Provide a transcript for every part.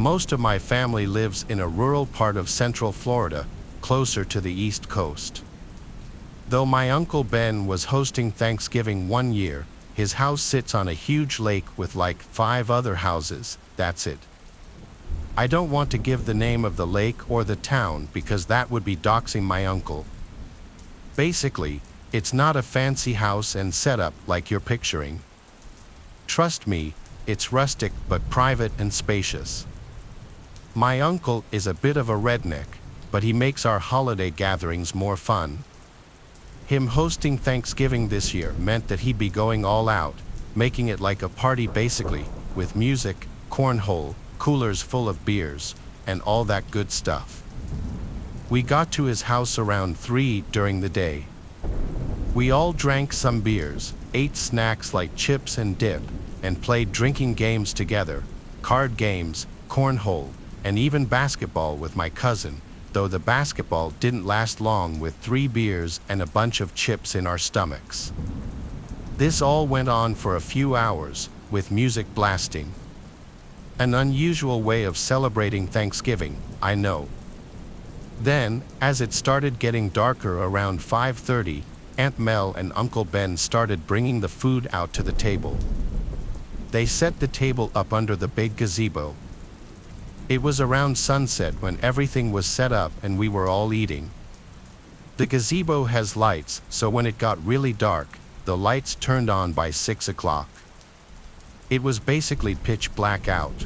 Most of my family lives in a rural part of Central Florida, closer to the East Coast. Though my Uncle Ben was hosting Thanksgiving one year, his house sits on a huge lake with like 5 other houses, that's it. I don't want to give the name of the lake or the town because that would be doxing my uncle. Basically, it's not a fancy house and setup like you're picturing. Trust me, it's rustic but private and spacious. My uncle is a bit of a redneck, but he makes our holiday gatherings more fun. Him hosting Thanksgiving this year meant that he'd be going all out, making it like a party basically, with music, cornhole, coolers full of beers, and all that good stuff. We got to his house around 3 during the day. We all drank some beers, ate snacks like chips and dip, and played drinking games together, card games, cornhole, and even basketball with my cousin, though the basketball didn't last long with 3 beers and a bunch of chips in our stomachs. This all went on for a few hours, with music blasting. An unusual way of celebrating Thanksgiving, I know. Then, as it started getting darker around 5:30, Aunt Mel and Uncle Ben started bringing the food out to the table. They set the table up under the big gazebo. It was around sunset when everything was set up and we were all eating. The gazebo has lights, so when it got really dark, the lights turned on by 6 o'clock. It was basically pitch black out.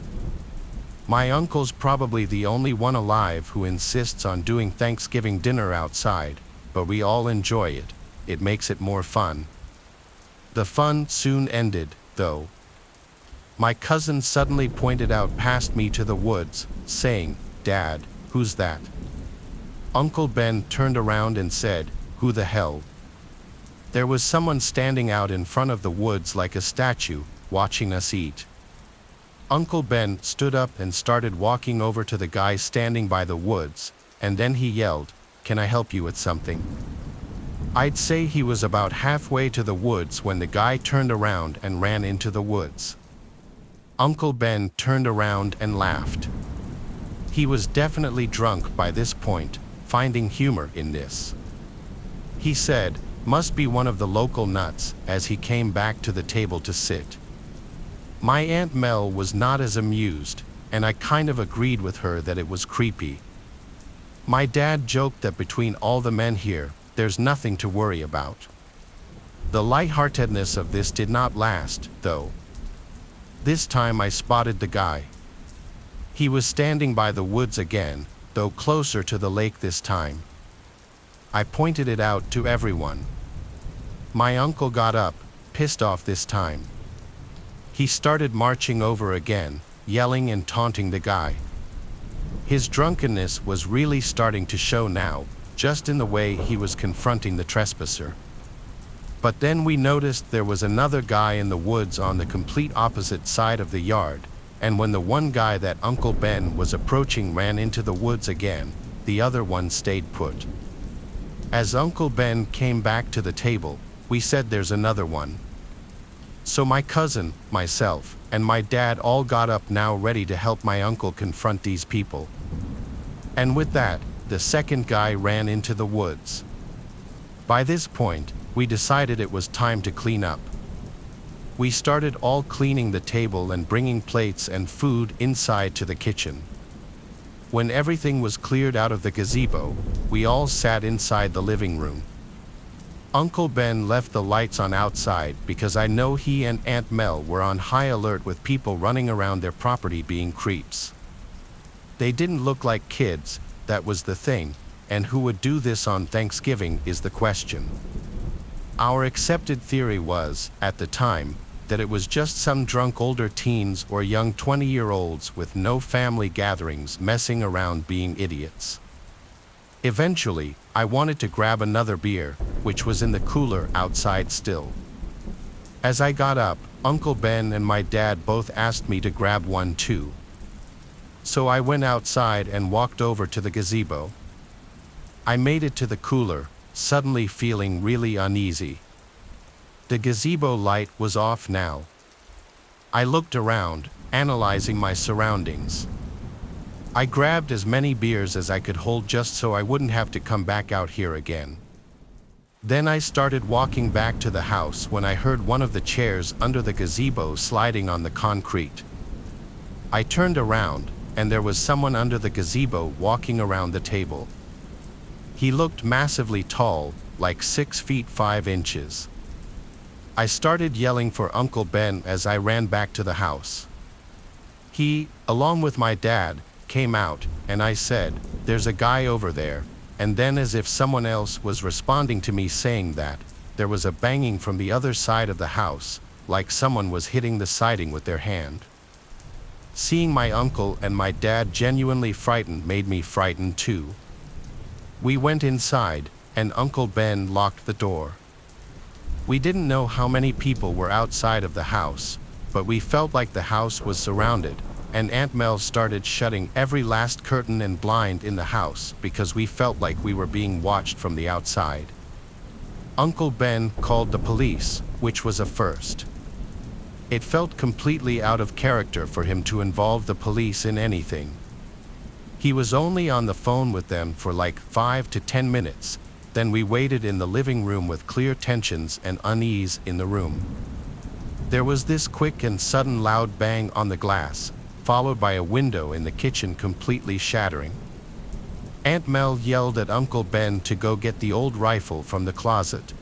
My uncle's probably the only one alive who insists on doing Thanksgiving dinner outside, but we all enjoy it. It makes it more fun. The fun soon ended, though. My cousin suddenly pointed out past me to the woods, saying, "Dad, who's that?" Uncle Ben turned around and said, "Who the hell?" There was someone standing out in front of the woods like a statue, watching us eat. Uncle Ben stood up and started walking over to the guy standing by the woods, and then he yelled, "Can I help you with something?" I'd say he was about halfway to the woods when the guy turned around and ran into the woods. Uncle Ben turned around and laughed. He was definitely drunk by this point, finding humor in this. He said, "Must be one of the local nuts," as he came back to the table to sit. My Aunt Mel was not as amused, and I kind of agreed with her that it was creepy. My dad joked that between all the men here, there's nothing to worry about. The lightheartedness of this did not last, though. This time I spotted the guy. He was standing by the woods again, though closer to the lake this time. I pointed it out to everyone. My uncle got up, pissed off this time. He started marching over again, yelling and taunting the guy. His drunkenness was really starting to show now, just in the way he was confronting the trespasser. But then we noticed there was another guy in the woods on the complete opposite side of the yard, and when the one guy that Uncle Ben was approaching ran into the woods again, the other one stayed put. As Uncle Ben came back to the table, we said there's another one. So my cousin, myself, and my dad all got up now ready to help my uncle confront these people. And with that, the second guy ran into the woods. By this point, we decided it was time to clean up. We started all cleaning the table and bringing plates and food inside to the kitchen. When everything was cleared out of the gazebo, we all sat inside the living room. Uncle Ben left the lights on outside because I know he and Aunt Mel were on high alert with people running around their property being creeps. They didn't look like kids, that was the thing, and who would do this on Thanksgiving is the question. Our accepted theory was, at the time, that it was just some drunk older teens or young 20-year-olds with no family gatherings messing around being idiots. Eventually, I wanted to grab another beer, which was in the cooler outside still. As I got up, Uncle Ben and my dad both asked me to grab one too. So I went outside and walked over to the gazebo. I made it to the cooler, suddenly feeling really uneasy. The gazebo light was off now. I looked around, analyzing my surroundings. I grabbed as many beers as I could hold just so I wouldn't have to come back out here again. Then I started walking back to the house when I heard one of the chairs under the gazebo sliding on the concrete. I turned around, and there was someone under the gazebo walking around the table. He looked massively tall, like 6 feet 5 inches. I started yelling for Uncle Ben as I ran back to the house. He, along with my dad, came out, and I said, "There's a guy over there," and then as if someone else was responding to me saying that, there was a banging from the other side of the house, like someone was hitting the siding with their hand. Seeing my uncle and my dad genuinely frightened made me frightened too. We went inside, and Uncle Ben locked the door. We didn't know how many people were outside of the house, but we felt like the house was surrounded, and Aunt Mel started shutting every last curtain and blind in the house because we felt like we were being watched from the outside. Uncle Ben called the police, which was a first. It felt completely out of character for him to involve the police in anything. He was only on the phone with them for like 5 to 10 minutes, then we waited in the living room with clear tensions and unease in the room. There was this quick and sudden loud bang on the glass, followed by a window in the kitchen completely shattering. Aunt Mel yelled at Uncle Ben to go get the old rifle from the closet.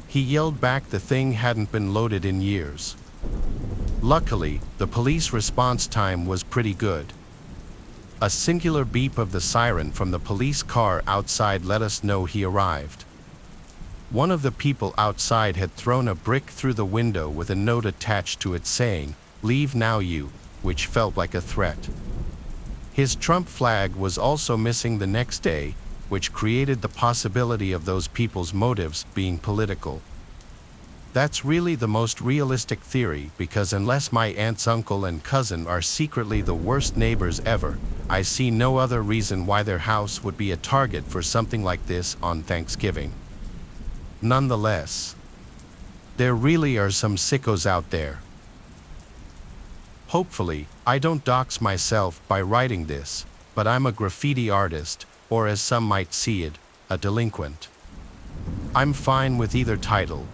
He yelled back the thing hadn't been loaded in years. Luckily, the police response time was pretty good. A singular beep of the siren from the police car outside let us know he arrived. One of the people outside had thrown a brick through the window with a note attached to it saying, "Leave now you," which felt like a threat. His Trump flag was also missing the next day, which created the possibility of those people's motives being political. That's really the most realistic theory because unless my aunt's uncle and cousin are secretly the worst neighbors ever, I see no other reason why their house would be a target for something like this on Thanksgiving. Nonetheless, there really are some sickos out there. Hopefully, I don't dox myself by writing this, but I'm a graffiti artist, or as some might see it, a delinquent. I'm fine with either title.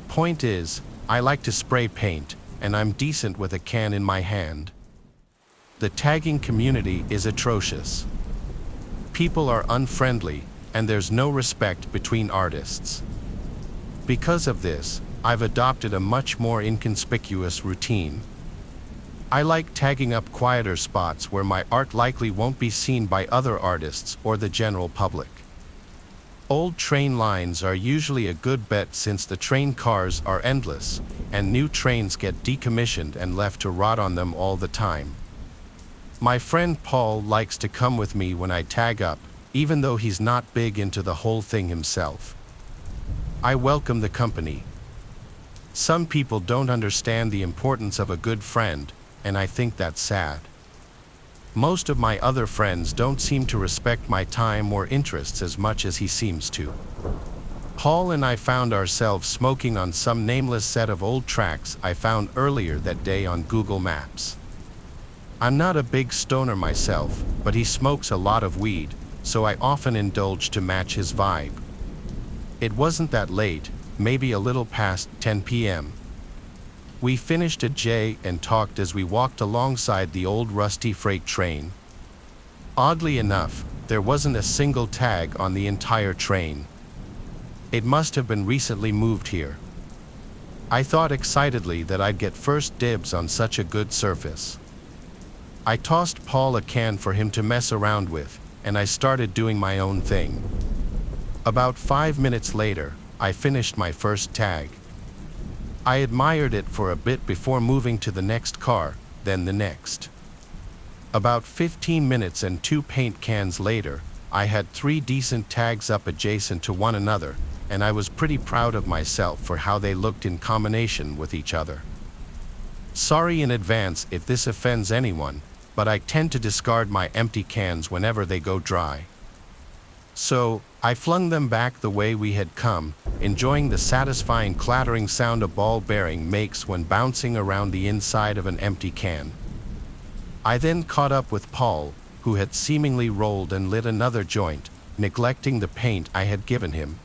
Point is, I like to spray paint, and I'm decent with a can in my hand. The tagging community is atrocious. People are unfriendly, and there's no respect between artists. Because of this, I've adopted a much more inconspicuous routine. I like tagging up quieter spots where my art likely won't be seen by other artists or the general public. Old train lines are usually a good bet since the train cars are endless, and new trains get decommissioned and left to rot on them all the time. My friend Paul likes to come with me when I tag up, even though he's not big into the whole thing himself. I welcome the company. Some people don't understand the importance of a good friend, and I think that's sad. Most of my other friends don't seem to respect my time or interests as much as he seems to. Paul and I found ourselves smoking on some nameless set of old tracks I found earlier that day on Google Maps. I'm not a big stoner myself, but he smokes a lot of weed, so I often indulge to match his vibe. It wasn't that late, maybe a little past 10 p.m. We finished a J and talked as we walked alongside the old rusty freight train. Oddly enough, there wasn't a single tag on the entire train. It must have been recently moved here. I thought excitedly that I'd get first dibs on such a good surface. I tossed Paul a can for him to mess around with, and I started doing my own thing. About 5 minutes later, I finished my first tag. I admired it for a bit before moving to the next car, then the next. About 15 minutes and 2 paint cans later, I had 3 decent tags up adjacent to one another, and I was pretty proud of myself for how they looked in combination with each other. Sorry in advance if this offends anyone, but I tend to discard my empty cans whenever they go dry. So, I flung them back the way we had come, enjoying the satisfying clattering sound a ball bearing makes when bouncing around the inside of an empty can. I then caught up with Paul, who had seemingly rolled and lit another joint, neglecting the paint I had given him.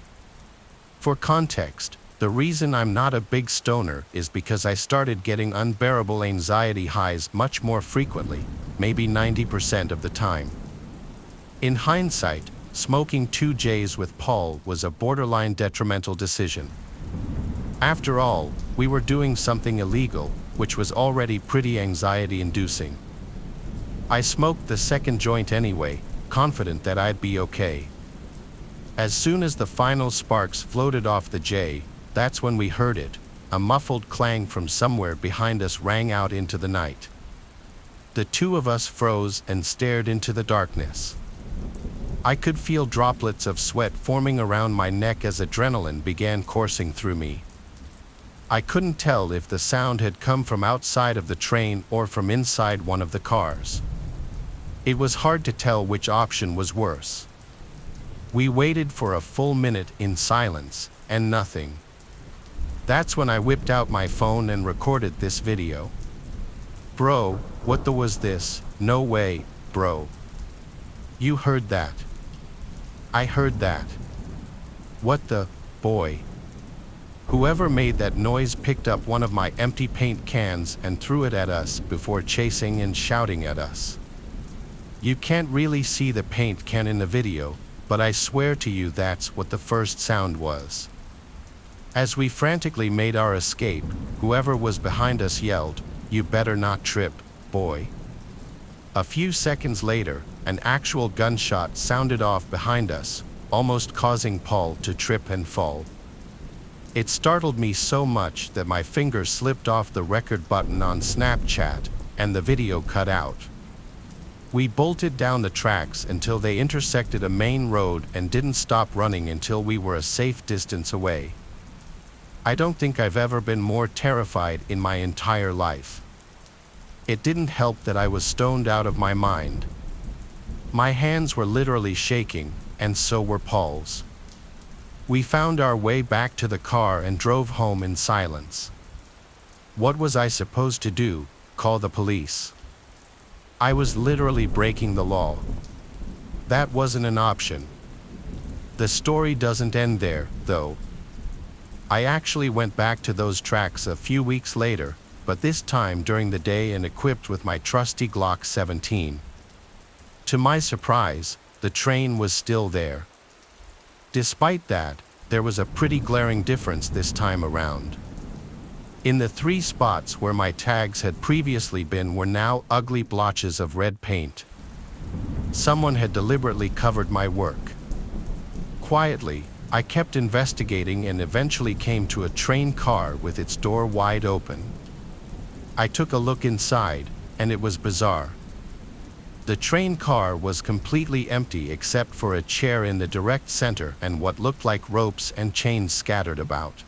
For context, the reason I'm not a big stoner is because I started getting unbearable anxiety highs much more frequently, maybe 90% of the time. In hindsight, smoking 2Js with Paul was a borderline detrimental decision. After all, we were doing something illegal, which was already pretty anxiety-inducing. I smoked the second joint anyway, confident that I'd be okay. As soon as the final sparks floated off the J, that's when we heard it. A muffled clang from somewhere behind us rang out into the night. The two of us froze and stared into the darkness. I could feel droplets of sweat forming around my neck as adrenaline began coursing through me. I couldn't tell if the sound had come from outside of the train or from inside one of the cars. It was hard to tell which option was worse. We waited for a full minute in silence, and nothing. That's when I whipped out my phone and recorded this video. Bro, what the was this? No way, bro. You heard that? I heard that. What the, boy? Whoever made that noise picked up one of my empty paint cans and threw it at us before chasing and shouting at us. You can't really see the paint can in the video, but I swear to you that's what the first sound was. As we frantically made our escape, whoever was behind us yelled, "You better not trip, boy." A few seconds later, an actual gunshot sounded off behind us, almost causing Paul to trip and fall. It startled me so much that my finger slipped off the record button on Snapchat, and the video cut out. We bolted down the tracks until they intersected a main road and didn't stop running until we were a safe distance away. I don't think I've ever been more terrified in my entire life. It didn't help that I was stoned out of my mind. My hands were literally shaking, and so were Paul's. We found our way back to the car and drove home in silence. What was I supposed to do? Call the police? I was literally breaking the law. That wasn't an option. The story doesn't end there, though. I actually went back to those tracks a few weeks later, but this time during the day and equipped with my trusty Glock 17. To my surprise, the train was still there. Despite that, there was a pretty glaring difference this time around. In the 3 spots where my tags had previously been were now ugly blotches of red paint. Someone had deliberately covered my work. Quietly, I kept investigating and eventually came to a train car with its door wide open. I took a look inside, and it was bizarre. The train car was completely empty except for a chair in the direct center and what looked like ropes and chains scattered about.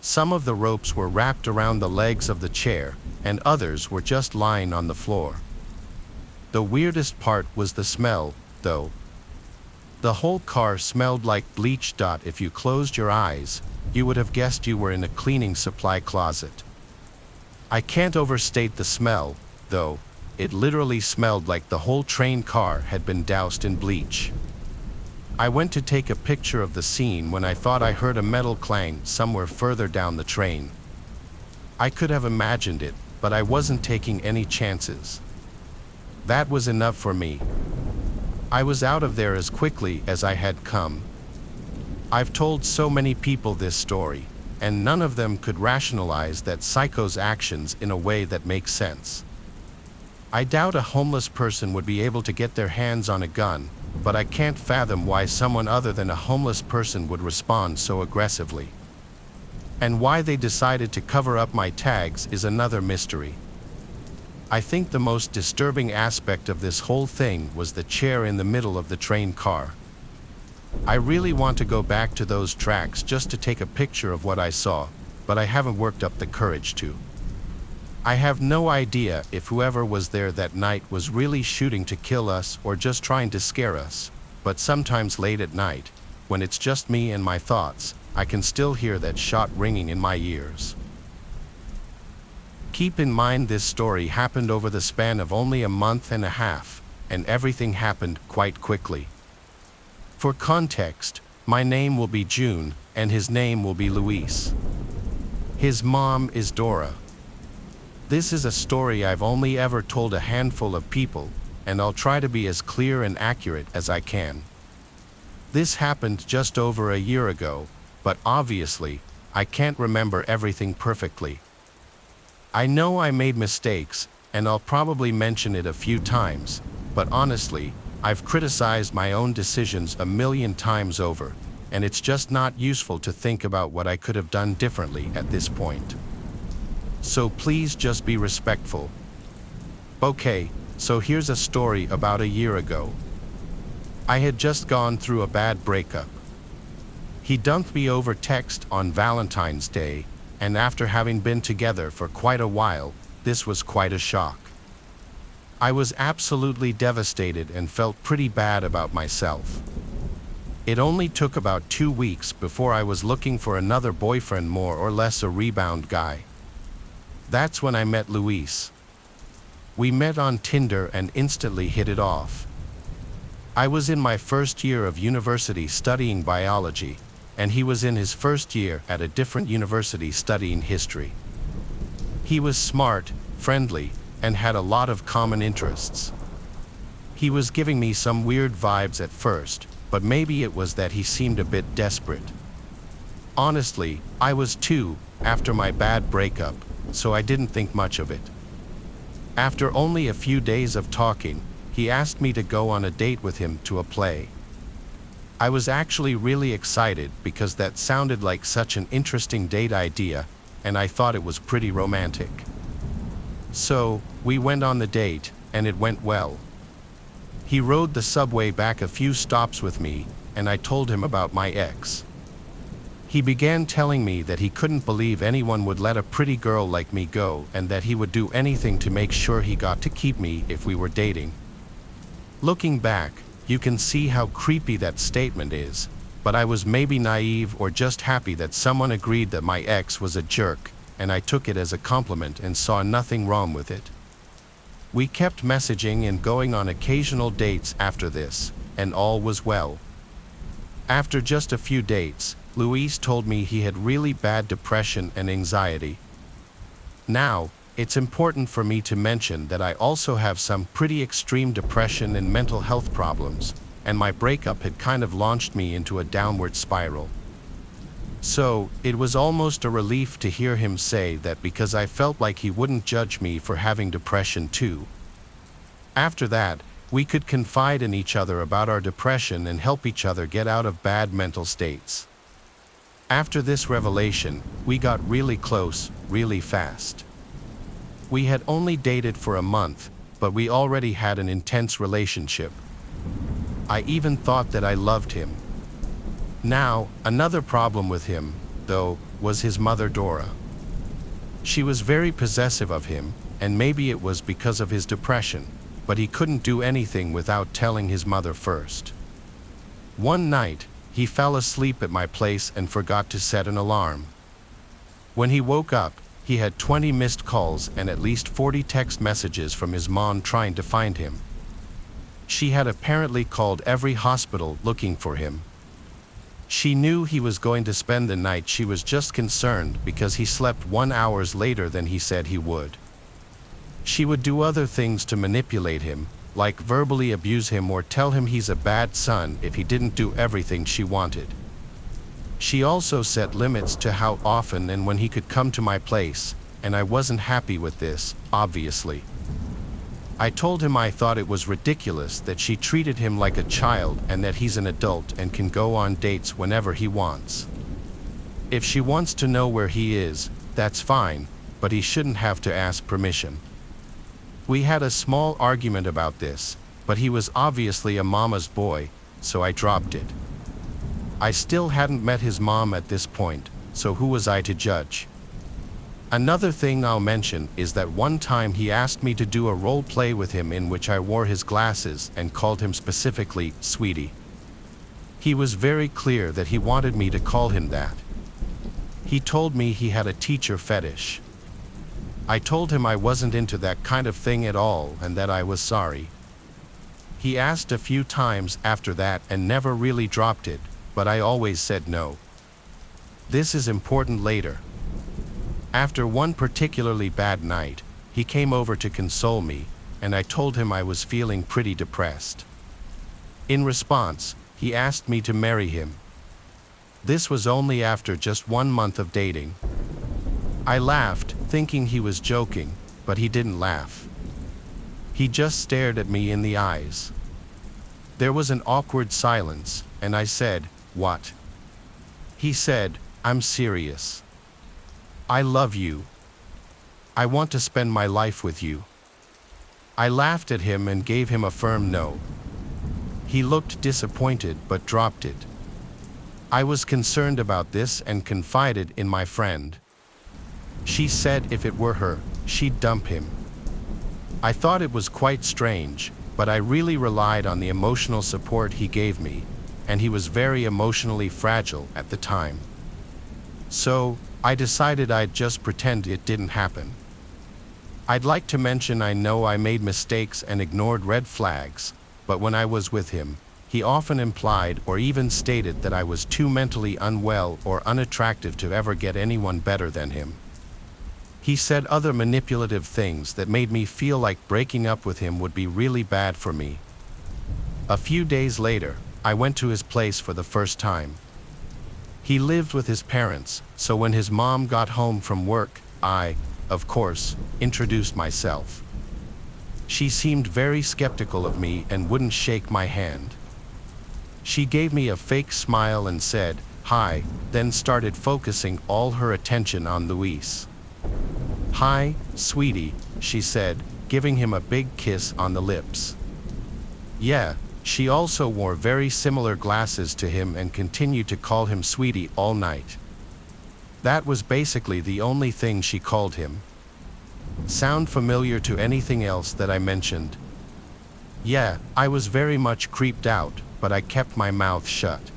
Some of the ropes were wrapped around the legs of the chair, and others were just lying on the floor. The weirdest part was the smell, though. The whole car smelled like bleach. If you closed your eyes, you would have guessed you were in a cleaning supply closet. I can't overstate the smell, though. It literally smelled like the whole train car had been doused in bleach. I went to take a picture of the scene when I thought I heard a metal clang somewhere further down the train. I could have imagined it, but I wasn't taking any chances. That was enough for me. I was out of there as quickly as I had come. I've told so many people this story, and none of them could rationalize that psycho's actions in a way that makes sense. I doubt a homeless person would be able to get their hands on a gun, but I can't fathom why someone other than a homeless person would respond so aggressively. And why they decided to cover up my tags is another mystery. I think the most disturbing aspect of this whole thing was the chair in the middle of the train car. I really want to go back to those tracks just to take a picture of what I saw, but I haven't worked up the courage to. I have no idea if whoever was there that night was really shooting to kill us or just trying to scare us, but sometimes late at night, when it's just me and my thoughts, I can still hear that shot ringing in my ears. Keep in mind this story happened over the span of only a month and a half, and everything happened quite quickly. For context, my name will be June, and his name will be Luis. His mom is Dora. This is a story I've only ever told a handful of people, and I'll try to be as clear and accurate as I can. This happened just over a year ago, but obviously, I can't remember everything perfectly. I know I made mistakes, and I'll probably mention it a few times, but honestly, I've criticized my own decisions a million times over, and it's just not useful to think about what I could have done differently at this point. So please just be respectful. Okay, so here's a story about a year ago. I had just gone through a bad breakup. He dumped me over text on Valentine's Day, and after having been together for quite a while, this was quite a shock. I was absolutely devastated and felt pretty bad about myself. It only took about 2 weeks before I was looking for another boyfriend, more or less a rebound guy. That's when I met Luis. We met on Tinder and instantly hit it off. I was in my first year of university studying biology, and he was in his first year at a different university studying history. He was smart, friendly, and had a lot of common interests. He was giving me some weird vibes at first, but maybe it was that he seemed a bit desperate. Honestly, I was too, after my bad breakup, so I didn't think much of it. After only a few days of talking, he asked me to go on a date with him to a play. I was actually really excited because that sounded like such an interesting date idea, and I thought it was pretty romantic. So, we went on the date, and it went well. He rode the subway back a few stops with me, and I told him about my ex. He began telling me that he couldn't believe anyone would let a pretty girl like me go, and that he would do anything to make sure he got to keep me if we were dating. Looking back, you can see how creepy that statement is, but I was maybe naive or just happy that someone agreed that my ex was a jerk, and I took it as a compliment and saw nothing wrong with it. We kept messaging and going on occasional dates after this, and all was well. After just a few dates, Luis told me he had really bad depression and anxiety. Now, it's important for me to mention that I also have some pretty extreme depression and mental health problems, and my breakup had kind of launched me into a downward spiral. So, it was almost a relief to hear him say that because I felt like he wouldn't judge me for having depression too. After that, we could confide in each other about our depression and help each other get out of bad mental states. After this revelation, we got really close, really fast. We had only dated for a month, but we already had an intense relationship. I even thought that I loved him. Now, another problem with him, though, was his mother Dora. She was very possessive of him, and maybe it was because of his depression, but he couldn't do anything without telling his mother first. One night, he fell asleep at my place and forgot to set an alarm. When he woke up, he had 20 missed calls and at least 40 text messages from his mom trying to find him. She had apparently called every hospital looking for him. She knew he was going to spend the night. She was just concerned because he slept 1 hour later than he said he would. She would do other things to manipulate him, like verbally abuse him or tell him he's a bad son if he didn't do everything she wanted. She also set limits to how often and when he could come to my place, and I wasn't happy with this, obviously. I told him I thought it was ridiculous that she treated him like a child and that he's an adult and can go on dates whenever he wants. If she wants to know where he is, that's fine, but he shouldn't have to ask permission. We had a small argument about this, but he was obviously a mama's boy, so I dropped it. I still hadn't met his mom at this point, so who was I to judge? Another thing I'll mention is that one time he asked me to do a role play with him in which I wore his glasses and called him specifically "sweetie." He was very clear that he wanted me to call him that. He told me he had a teacher fetish. I told him I wasn't into that kind of thing at all and that I was sorry. He asked a few times after that and never really dropped it, but I always said no. This is important later. After one particularly bad night, he came over to console me, and I told him I was feeling pretty depressed. In response, he asked me to marry him. This was only after just 1 month of dating. I laughed, thinking he was joking, but he didn't laugh. He just stared at me in the eyes. There was an awkward silence, and I said, "What?" He said, "I'm serious. I love you. I want to spend my life with you." I laughed at him and gave him a firm no. He looked disappointed but dropped it. I was concerned about this and confided in my friend. She said if it were her, she'd dump him. I thought it was quite strange, but I really relied on the emotional support he gave me, and he was very emotionally fragile at the time. So, I decided I'd just pretend it didn't happen. I'd like to mention I know I made mistakes and ignored red flags, but when I was with him, he often implied or even stated that I was too mentally unwell or unattractive to ever get anyone better than him. He said other manipulative things that made me feel like breaking up with him would be really bad for me. A few days later, I went to his place for the first time. He lived with his parents, so when his mom got home from work, I, of course, introduced myself. She seemed very skeptical of me and wouldn't shake my hand. She gave me a fake smile and said, "Hi," then started focusing all her attention on Luis. "Hi, sweetie," she said, giving him a big kiss on the lips. Yeah, she also wore very similar glasses to him and continued to call him sweetie all night. That was basically the only thing she called him. Sound familiar to anything else that I mentioned? Yeah, I was very much creeped out, but I kept my mouth shut.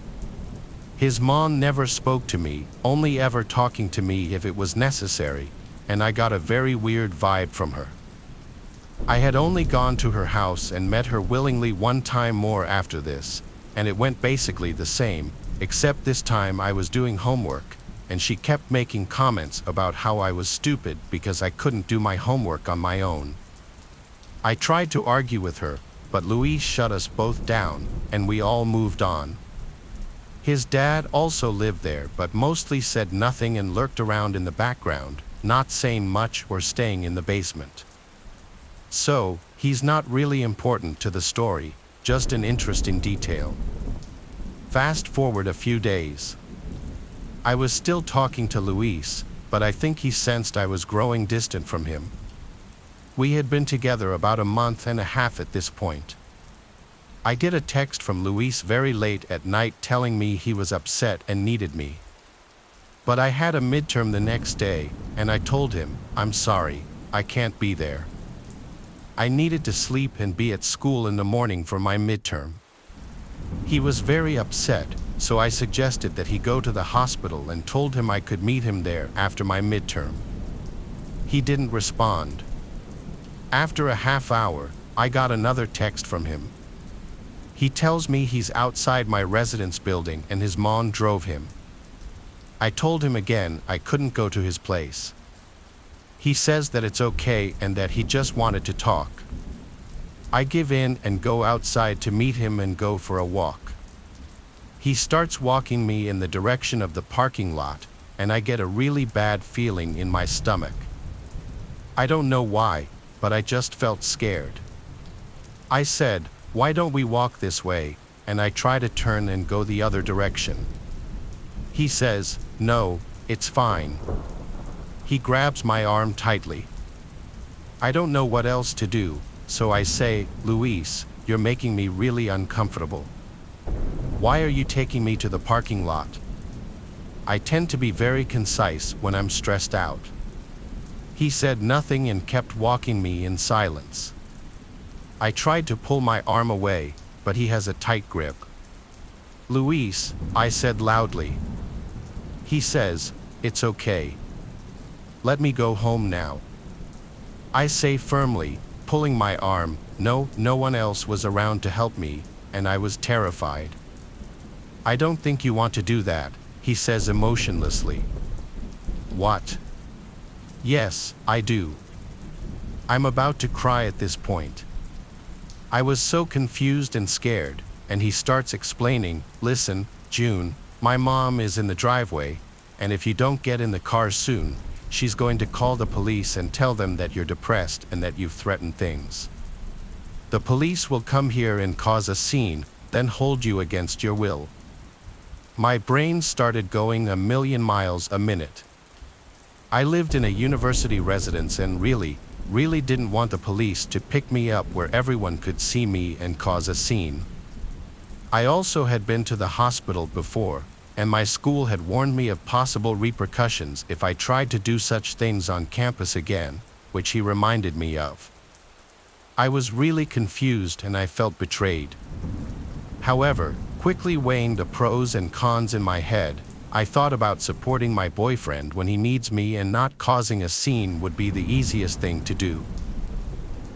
His mom never spoke to me, only ever talking to me if it was necessary, and I got a very weird vibe from her. I had only gone to her house and met her willingly one time more after this, and it went basically the same, except this time I was doing homework, and she kept making comments about how I was stupid because I couldn't do my homework on my own. I tried to argue with her, but Luis shut us both down, and we all moved on. His dad also lived there but mostly said nothing and lurked around in the background, not saying much or staying in the basement. So, he's not really important to the story, just an interesting detail. Fast forward a few days. I was still talking to Luis, but I think he sensed I was growing distant from him. We had been together about a month and a half at this point. I get a text from Luis very late at night telling me he was upset and needed me. But I had a midterm the next day, and I told him, "I'm sorry, I can't be there." I needed to sleep and be at school in the morning for my midterm. He was very upset, so I suggested that he go to the hospital and told him I could meet him there after my midterm. He didn't respond. After a half hour, I got another text from him. He tells me he's outside my residence building and his mom drove him. I told him again I couldn't go to his place. He says that it's okay and that he just wanted to talk. I give in and go outside to meet him and go for a walk. He starts walking me in the direction of the parking lot, and I get a really bad feeling in my stomach. I don't know why, but I just felt scared. I said, "Why don't we walk this way?" and I try to turn and go the other direction. He says, "No, it's fine." He grabs my arm tightly. I don't know what else to do, so I say, "Luis, you're making me really uncomfortable. Why are you taking me to the parking lot?" I tend to be very concise when I'm stressed out. He said nothing and kept walking me in silence. I tried to pull my arm away, but he has a tight grip. "Luis," I said loudly. He says, "It's okay. Let me go home now." I say firmly, pulling my arm. No one else was around to help me, and I was terrified. I don't think you want to do that, he says emotionlessly. What? Yes, I do. I'm about to cry at this point. I was so confused and scared, and he starts explaining, listen, June, my mom is in the driveway, and if you don't get in the car soon, she's going to call the police and tell them that you're depressed and that you've threatened things. The police will come here and cause a scene, then hold you against your will. My brain started going a million miles a minute. I lived in a university residence and really didn't want the police to pick me up where everyone could see me and cause a scene. I also had been to the hospital before, and my school had warned me of possible repercussions if I tried to do such things on campus again, which he reminded me of. I was really confused and I felt betrayed. However, quickly weighing the pros and cons in my head, I thought about supporting my boyfriend when he needs me, and not causing a scene would be the easiest thing to do.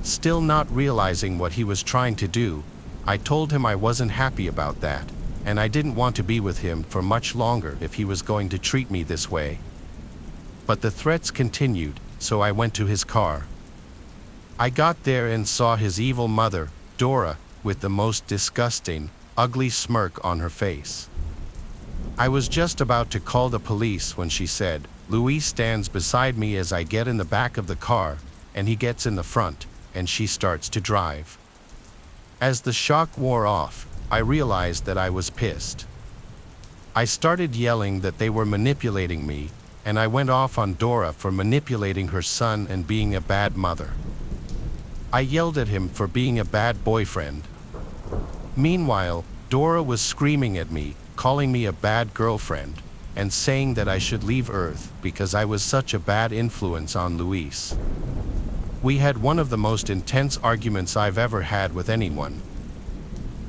Still not realizing what he was trying to do, I told him I wasn't happy about that, and I didn't want to be with him for much longer if he was going to treat me this way. But the threats continued, so I went to his car. I got there and saw his evil mother, Dora, with the most disgusting, ugly smirk on her face. I was just about to call the police when she said, Luis stands beside me as I get in the back of the car, and he gets in the front, and she starts to drive. As the shock wore off, I realized that I was pissed. I started yelling that they were manipulating me, and I went off on Dora for manipulating her son and being a bad mother. I yelled at him for being a bad boyfriend. Meanwhile, Dora was screaming at me, calling me a bad girlfriend, and saying that I should leave Earth because I was such a bad influence on Luis. We had one of the most intense arguments I've ever had with anyone.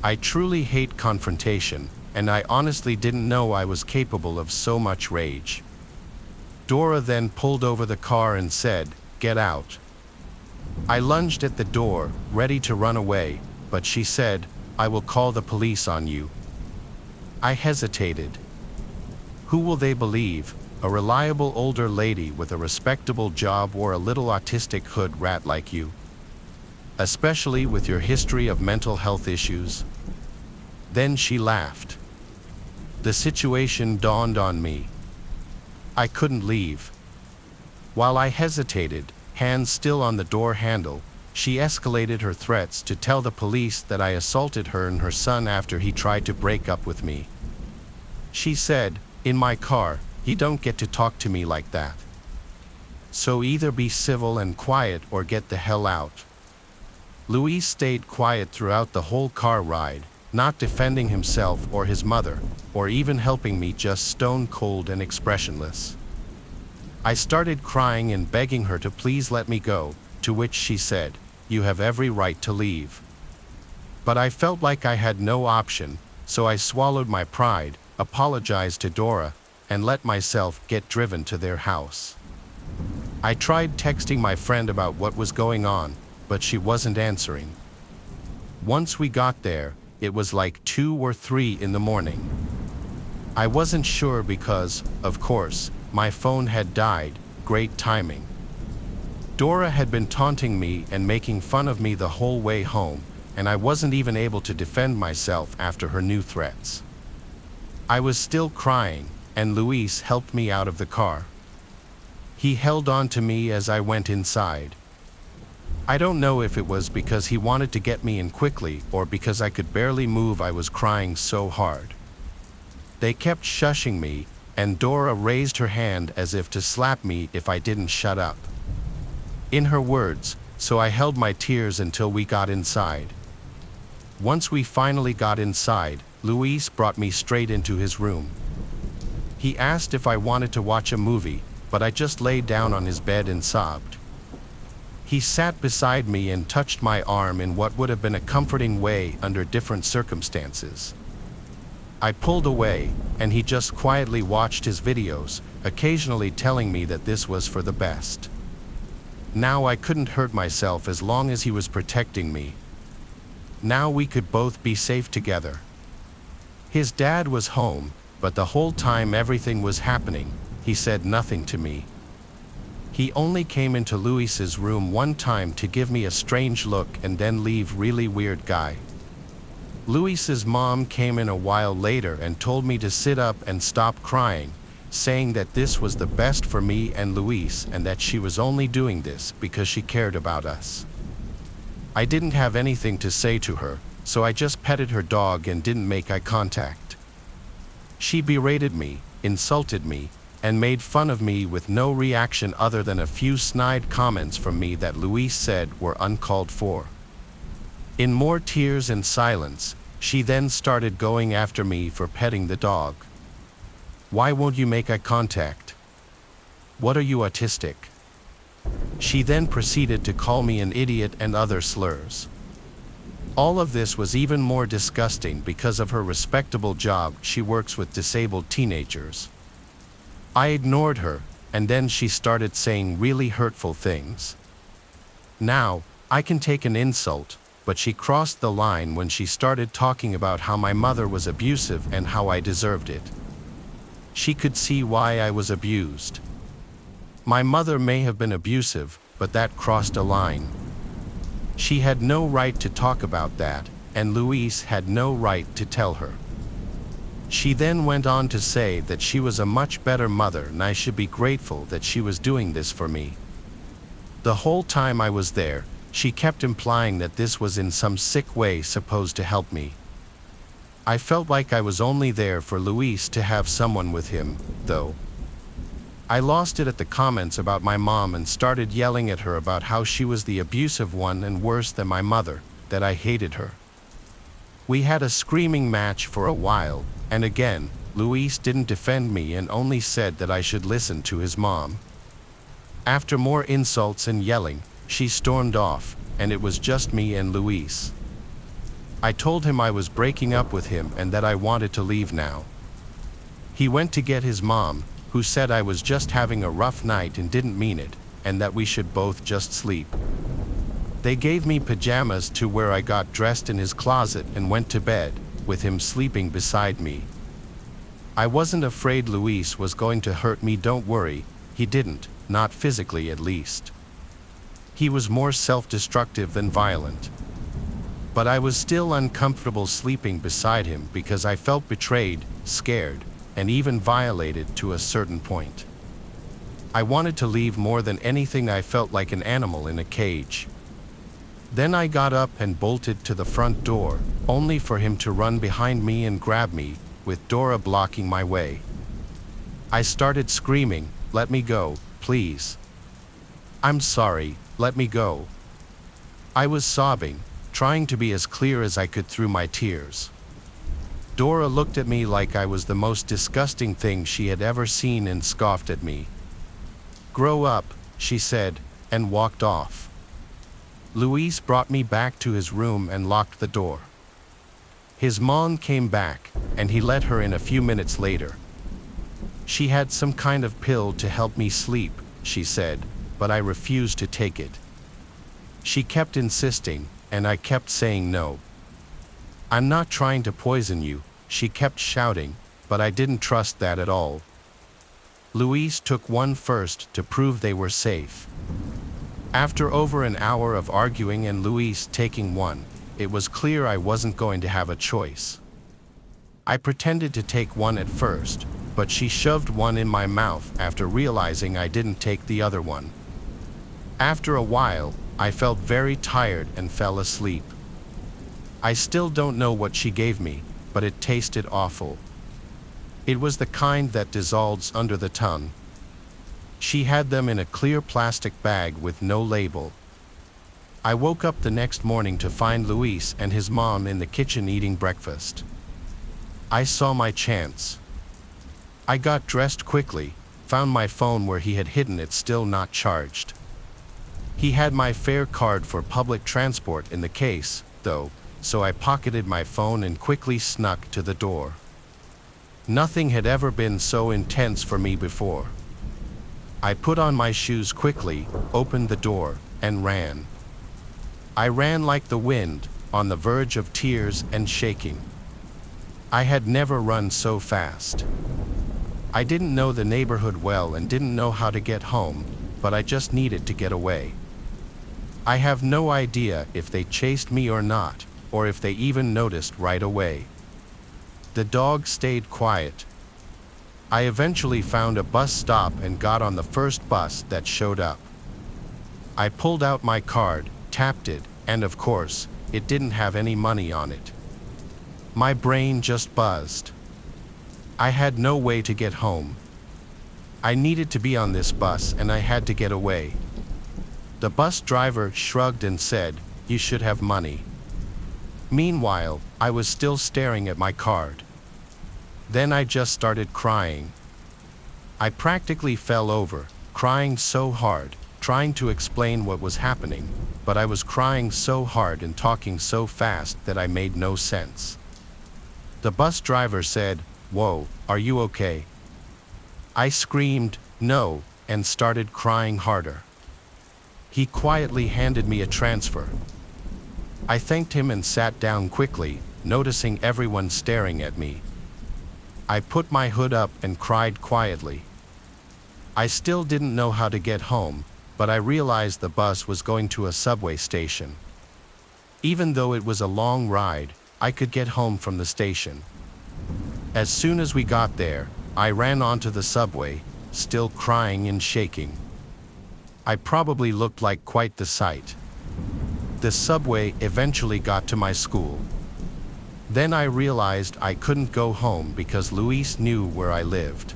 I truly hate confrontation, and I honestly didn't know I was capable of so much rage. Dora then pulled over the car and said, "Get out." I lunged at the door, ready to run away, but she said, "I will call the police on you." I hesitated. Who will they believe? A reliable older lady with a respectable job, or a little autistic hood rat like you? Especially with your history of mental health issues? Then she laughed. The situation dawned on me. I couldn't leave. While I hesitated, hands still on the door handle, she escalated her threats to tell the police that I assaulted her and her son after he tried to break up with me. She said, "In my car, you don't get to talk to me like that. So either be civil and quiet or get the hell out." Luis stayed quiet throughout the whole car ride, not defending himself or his mother, or even helping me, just stone cold and expressionless. I started crying and begging her to please let me go, to which she said, "You have every right to leave." But I felt like I had no option, so I swallowed my pride, apologized to Dora, and let myself get driven to their house. I tried texting my friend about what was going on, but she wasn't answering. Once we got there, it was like 2 or 3 in the morning. I wasn't sure because, of course, my phone had died. Great timing. Dora had been taunting me and making fun of me the whole way home, and I wasn't even able to defend myself after her new threats. I was still crying, and Luis helped me out of the car. He held on to me as I went inside. I don't know if it was because he wanted to get me in quickly or because I could barely move. I was crying so hard. They kept shushing me, and Dora raised her hand as if to slap me if I didn't shut up. In her words, so I held my tears until we got inside. Once we finally got inside, Luis brought me straight into his room. He asked if I wanted to watch a movie, but I just laid down on his bed and sobbed. He sat beside me and touched my arm in what would have been a comforting way under different circumstances. I pulled away, and he just quietly watched his videos, occasionally telling me that this was for the best. Now I couldn't hurt myself as long as he was protecting me. Now we could both be safe together. His dad was home, but the whole time everything was happening, he said nothing to me. He only came into Luis's room one time to give me a strange look and then leave. Really weird guy. Luis's mom came in a while later and told me to sit up and stop crying, saying that this was the best for me and Luis and that she was only doing this because she cared about us. I didn't have anything to say to her, so I just petted her dog and didn't make eye contact. She berated me, insulted me, and made fun of me with no reaction other than a few snide comments from me that Luis said were uncalled for. In more tears and silence, she then started going after me for petting the dog. Why won't you make eye contact? What are you, autistic? She then proceeded to call me an idiot and other slurs. All of this was even more disgusting because of her respectable job. She works with disabled teenagers. I ignored her, and then she started saying really hurtful things. Now, I can take an insult, but she crossed the line when she started talking about how my mother was abusive and how I deserved it. She could see why I was abused. My mother may have been abusive, but that crossed a line. She had no right to talk about that, and Luis had no right to tell her. She then went on to say that she was a much better mother and I should be grateful that she was doing this for me. The whole time I was there, she kept implying that this was in some sick way supposed to help me. I felt like I was only there for Luis to have someone with him, though. I lost it at the comments about my mom and started yelling at her about how she was the abusive one and worse than my mother, that I hated her. We had a screaming match for a while, and again, Luis didn't defend me and only said that I should listen to his mom. After more insults and yelling, she stormed off, and it was just me and Luis. I told him I was breaking up with him and that I wanted to leave now. He went to get his mom, who said I was just having a rough night and didn't mean it, and that we should both just sleep. They gave me pajamas to where I got dressed in his closet and went to bed, with him sleeping beside me. I wasn't afraid Luis was going to hurt me. Don't worry, he didn't, not physically at least. He was more self-destructive than violent. But I was still uncomfortable sleeping beside him because I felt betrayed, scared, and even violated to a certain point. I wanted to leave more than anything. I felt like an animal in a cage. Then I got up and bolted to the front door, only for him to run behind me and grab me, with Dora blocking my way. I started screaming, "Let me go, please. I'm sorry, let me go." I was sobbing, trying to be as clear as I could through my tears. Dora looked at me like I was the most disgusting thing she had ever seen and scoffed at me. "Grow up," she said, and walked off. Luis brought me back to his room and locked the door. His mom came back, and he let her in a few minutes later. She had some kind of pill to help me sleep, she said, but I refused to take it. She kept insisting, and I kept saying no. "I'm not trying to poison you," she kept shouting, but I didn't trust that at all. Luis took one first to prove they were safe. After over an hour of arguing and Luis taking one, it was clear I wasn't going to have a choice. I pretended to take one at first, but she shoved one in my mouth after realizing I didn't take the other one. After a while, I felt very tired and fell asleep. I still don't know what she gave me, but it tasted awful. It was the kind that dissolves under the tongue. She had them in a clear plastic bag with no label. I woke up the next morning to find Luis and his mom in the kitchen eating breakfast. I saw my chance. I got dressed quickly, found my phone where he had hidden it, still not charged. He had my fare card for public transport in the case, though, so I pocketed my phone and quickly snuck to the door. Nothing had ever been so intense for me before. I put on my shoes quickly, opened the door, and ran. I ran like the wind, on the verge of tears and shaking. I had never run so fast. I didn't know the neighborhood well and didn't know how to get home, but I just needed to get away. I have no idea if they chased me or not, or if they even noticed right away. The dog stayed quiet. I eventually found a bus stop and got on the first bus that showed up. I pulled out my card, tapped it, and of course, it didn't have any money on it. My brain just buzzed. I had no way to get home. I needed to be on this bus and I had to get away. The bus driver shrugged and said, "You should have money." Meanwhile, I was still staring at my card. Then I just started crying. I practically fell over, crying so hard, trying to explain what was happening, but I was crying so hard and talking so fast that I made no sense. The bus driver said, "Whoa, are you okay?" I screamed, "No," and started crying harder. He quietly handed me a transfer. I thanked him and sat down quickly, noticing everyone staring at me. I put my hood up and cried quietly. I still didn't know how to get home, but I realized the bus was going to a subway station. Even though it was a long ride, I could get home from the station. As soon as we got there, I ran onto the subway, still crying and shaking. I probably looked like quite the sight. The subway eventually got to my school. Then I realized I couldn't go home because Luis knew where I lived.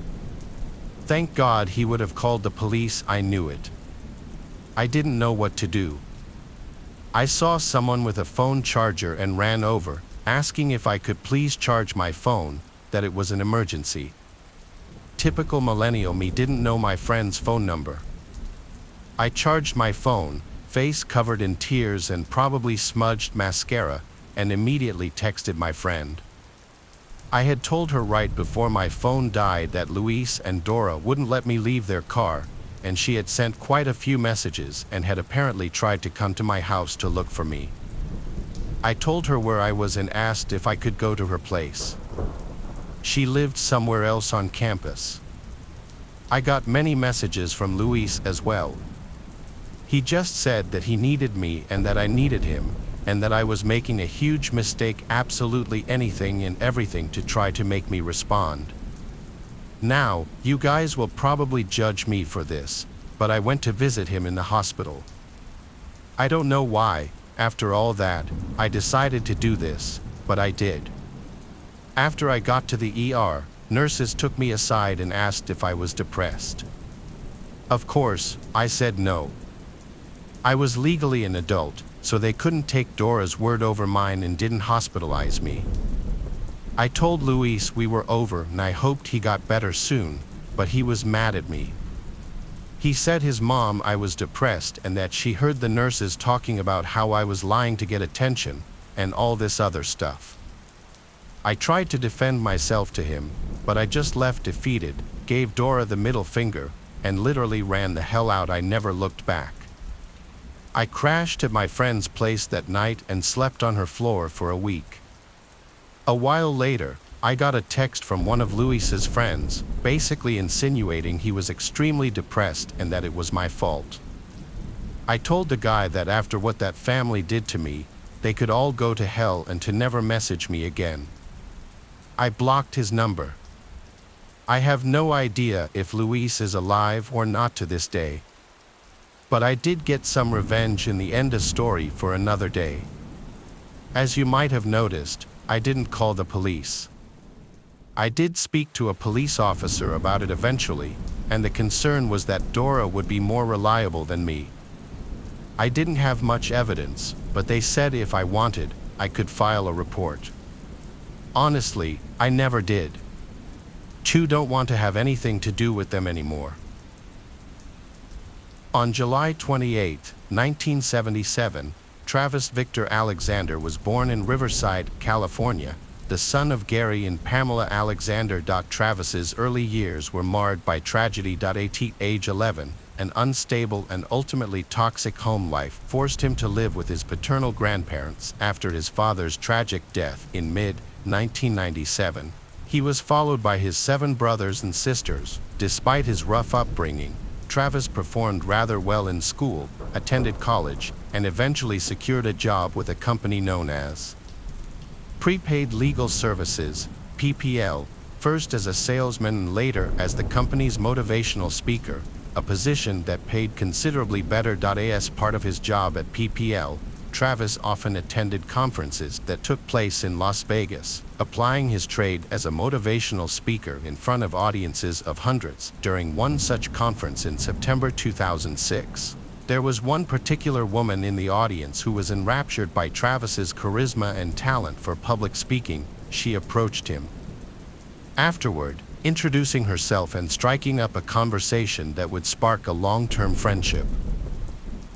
Thank God he would have called the police. I knew it. I didn't know what to do. I saw someone with a phone charger and ran over, asking if I could please charge my phone, that it was an emergency. Typical millennial me didn't know my friend's phone number. I charged my phone, face covered in tears and probably smudged mascara, and immediately texted my friend. I had told her right before my phone died that Luis and Dora wouldn't let me leave their car, and she had sent quite a few messages and had apparently tried to come to my house to look for me. I told her where I was and asked if I could go to her place. She lived somewhere else on campus. I got many messages from Luis as well. He just said that he needed me and that I needed him, and that I was making a huge mistake, absolutely anything and everything to try to make me respond. Now, you guys will probably judge me for this, but I went to visit him in the hospital. I don't know why, after all that, I decided to do this, but I did. After I got to the ER, nurses took me aside and asked if I was depressed. Of course, I said no. I was legally an adult, so they couldn't take Dora's word over mine and didn't hospitalize me. I told Luis we were over and I hoped he got better soon, but he was mad at me. He said his mom I was depressed and that she heard the nurses talking about how I was lying to get attention, and all this other stuff. I tried to defend myself to him, but I just left defeated, gave Dora the middle finger, and literally ran the hell out. I never looked back. I crashed at my friend's place that night and slept on her floor for a week. A while later, I got a text from one of Luis's friends, basically insinuating he was extremely depressed and that it was my fault. I told the guy that after what that family did to me, they could all go to hell and to never message me again. I blocked his number. I have no idea if Luis is alive or not to this day. But I did get some revenge in the end of story for another day. As you might have noticed, I didn't call the police. I did speak to a police officer about it eventually, and the concern was that Dora would be more reliable than me. I didn't have much evidence, but they said if I wanted, I could file a report. Honestly, I never did. Chu don't want to have anything to do with them anymore. On July 28, 1977, Travis Victor Alexander was born in Riverside, California, the son of Gary and Pamela Alexander. Travis's early years were marred by tragedy. At age 11, an unstable and ultimately toxic home life forced him to live with his paternal grandparents after his father's tragic death in mid-1997. He was followed by his 7 brothers and sisters. Despite his rough upbringing, Travis performed rather well in school, attended college, and eventually secured a job with a company known as Prepaid Legal Services, PPL, first as a salesman and later as the company's motivational speaker, a position that paid considerably better. As part of his job at PPL, Travis often attended conferences that took place in Las Vegas, applying his trade as a motivational speaker in front of audiences of hundreds. During one such conference in September 2006, there was one particular woman in the audience who was enraptured by Travis's charisma and talent for public speaking. She approached him afterward, introducing herself and striking up a conversation that would spark a long-term friendship.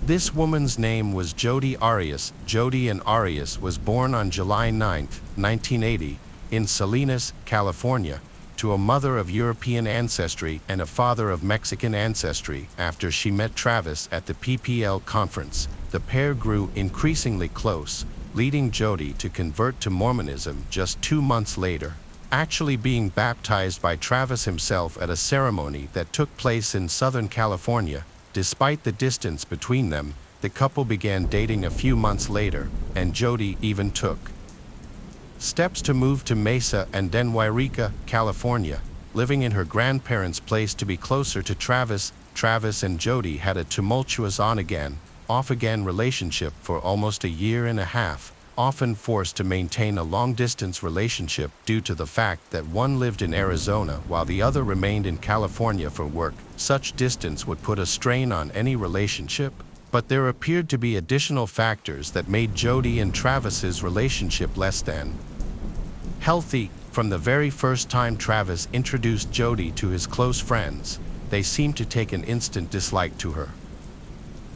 This woman's name was Jodi Arias. Jodi and Arias was born on July 9, 1980, in Salinas, California, to a mother of European ancestry and a father of Mexican ancestry. After she met Travis at the PPL conference, the pair grew increasingly close, leading Jodi to convert to Mormonism just 2 months later, actually being baptized by Travis himself at a ceremony that took place in Southern California. Despite the distance between them, the couple began dating a few months later, and Jodi even took steps to move to Mesa and then Yreka, California, living in her grandparents' place to be closer to Travis. Travis and Jodi had a tumultuous on-again, off-again relationship for almost a year and a half, often forced to maintain a long-distance relationship due to the fact that one lived in Arizona while the other remained in California for work. Such distance would put a strain on any relationship, but there appeared to be additional factors that made Jodi and Travis's relationship less than healthy. From the very first time Travis introduced Jodi to his close friends, they seemed to take an instant dislike to her.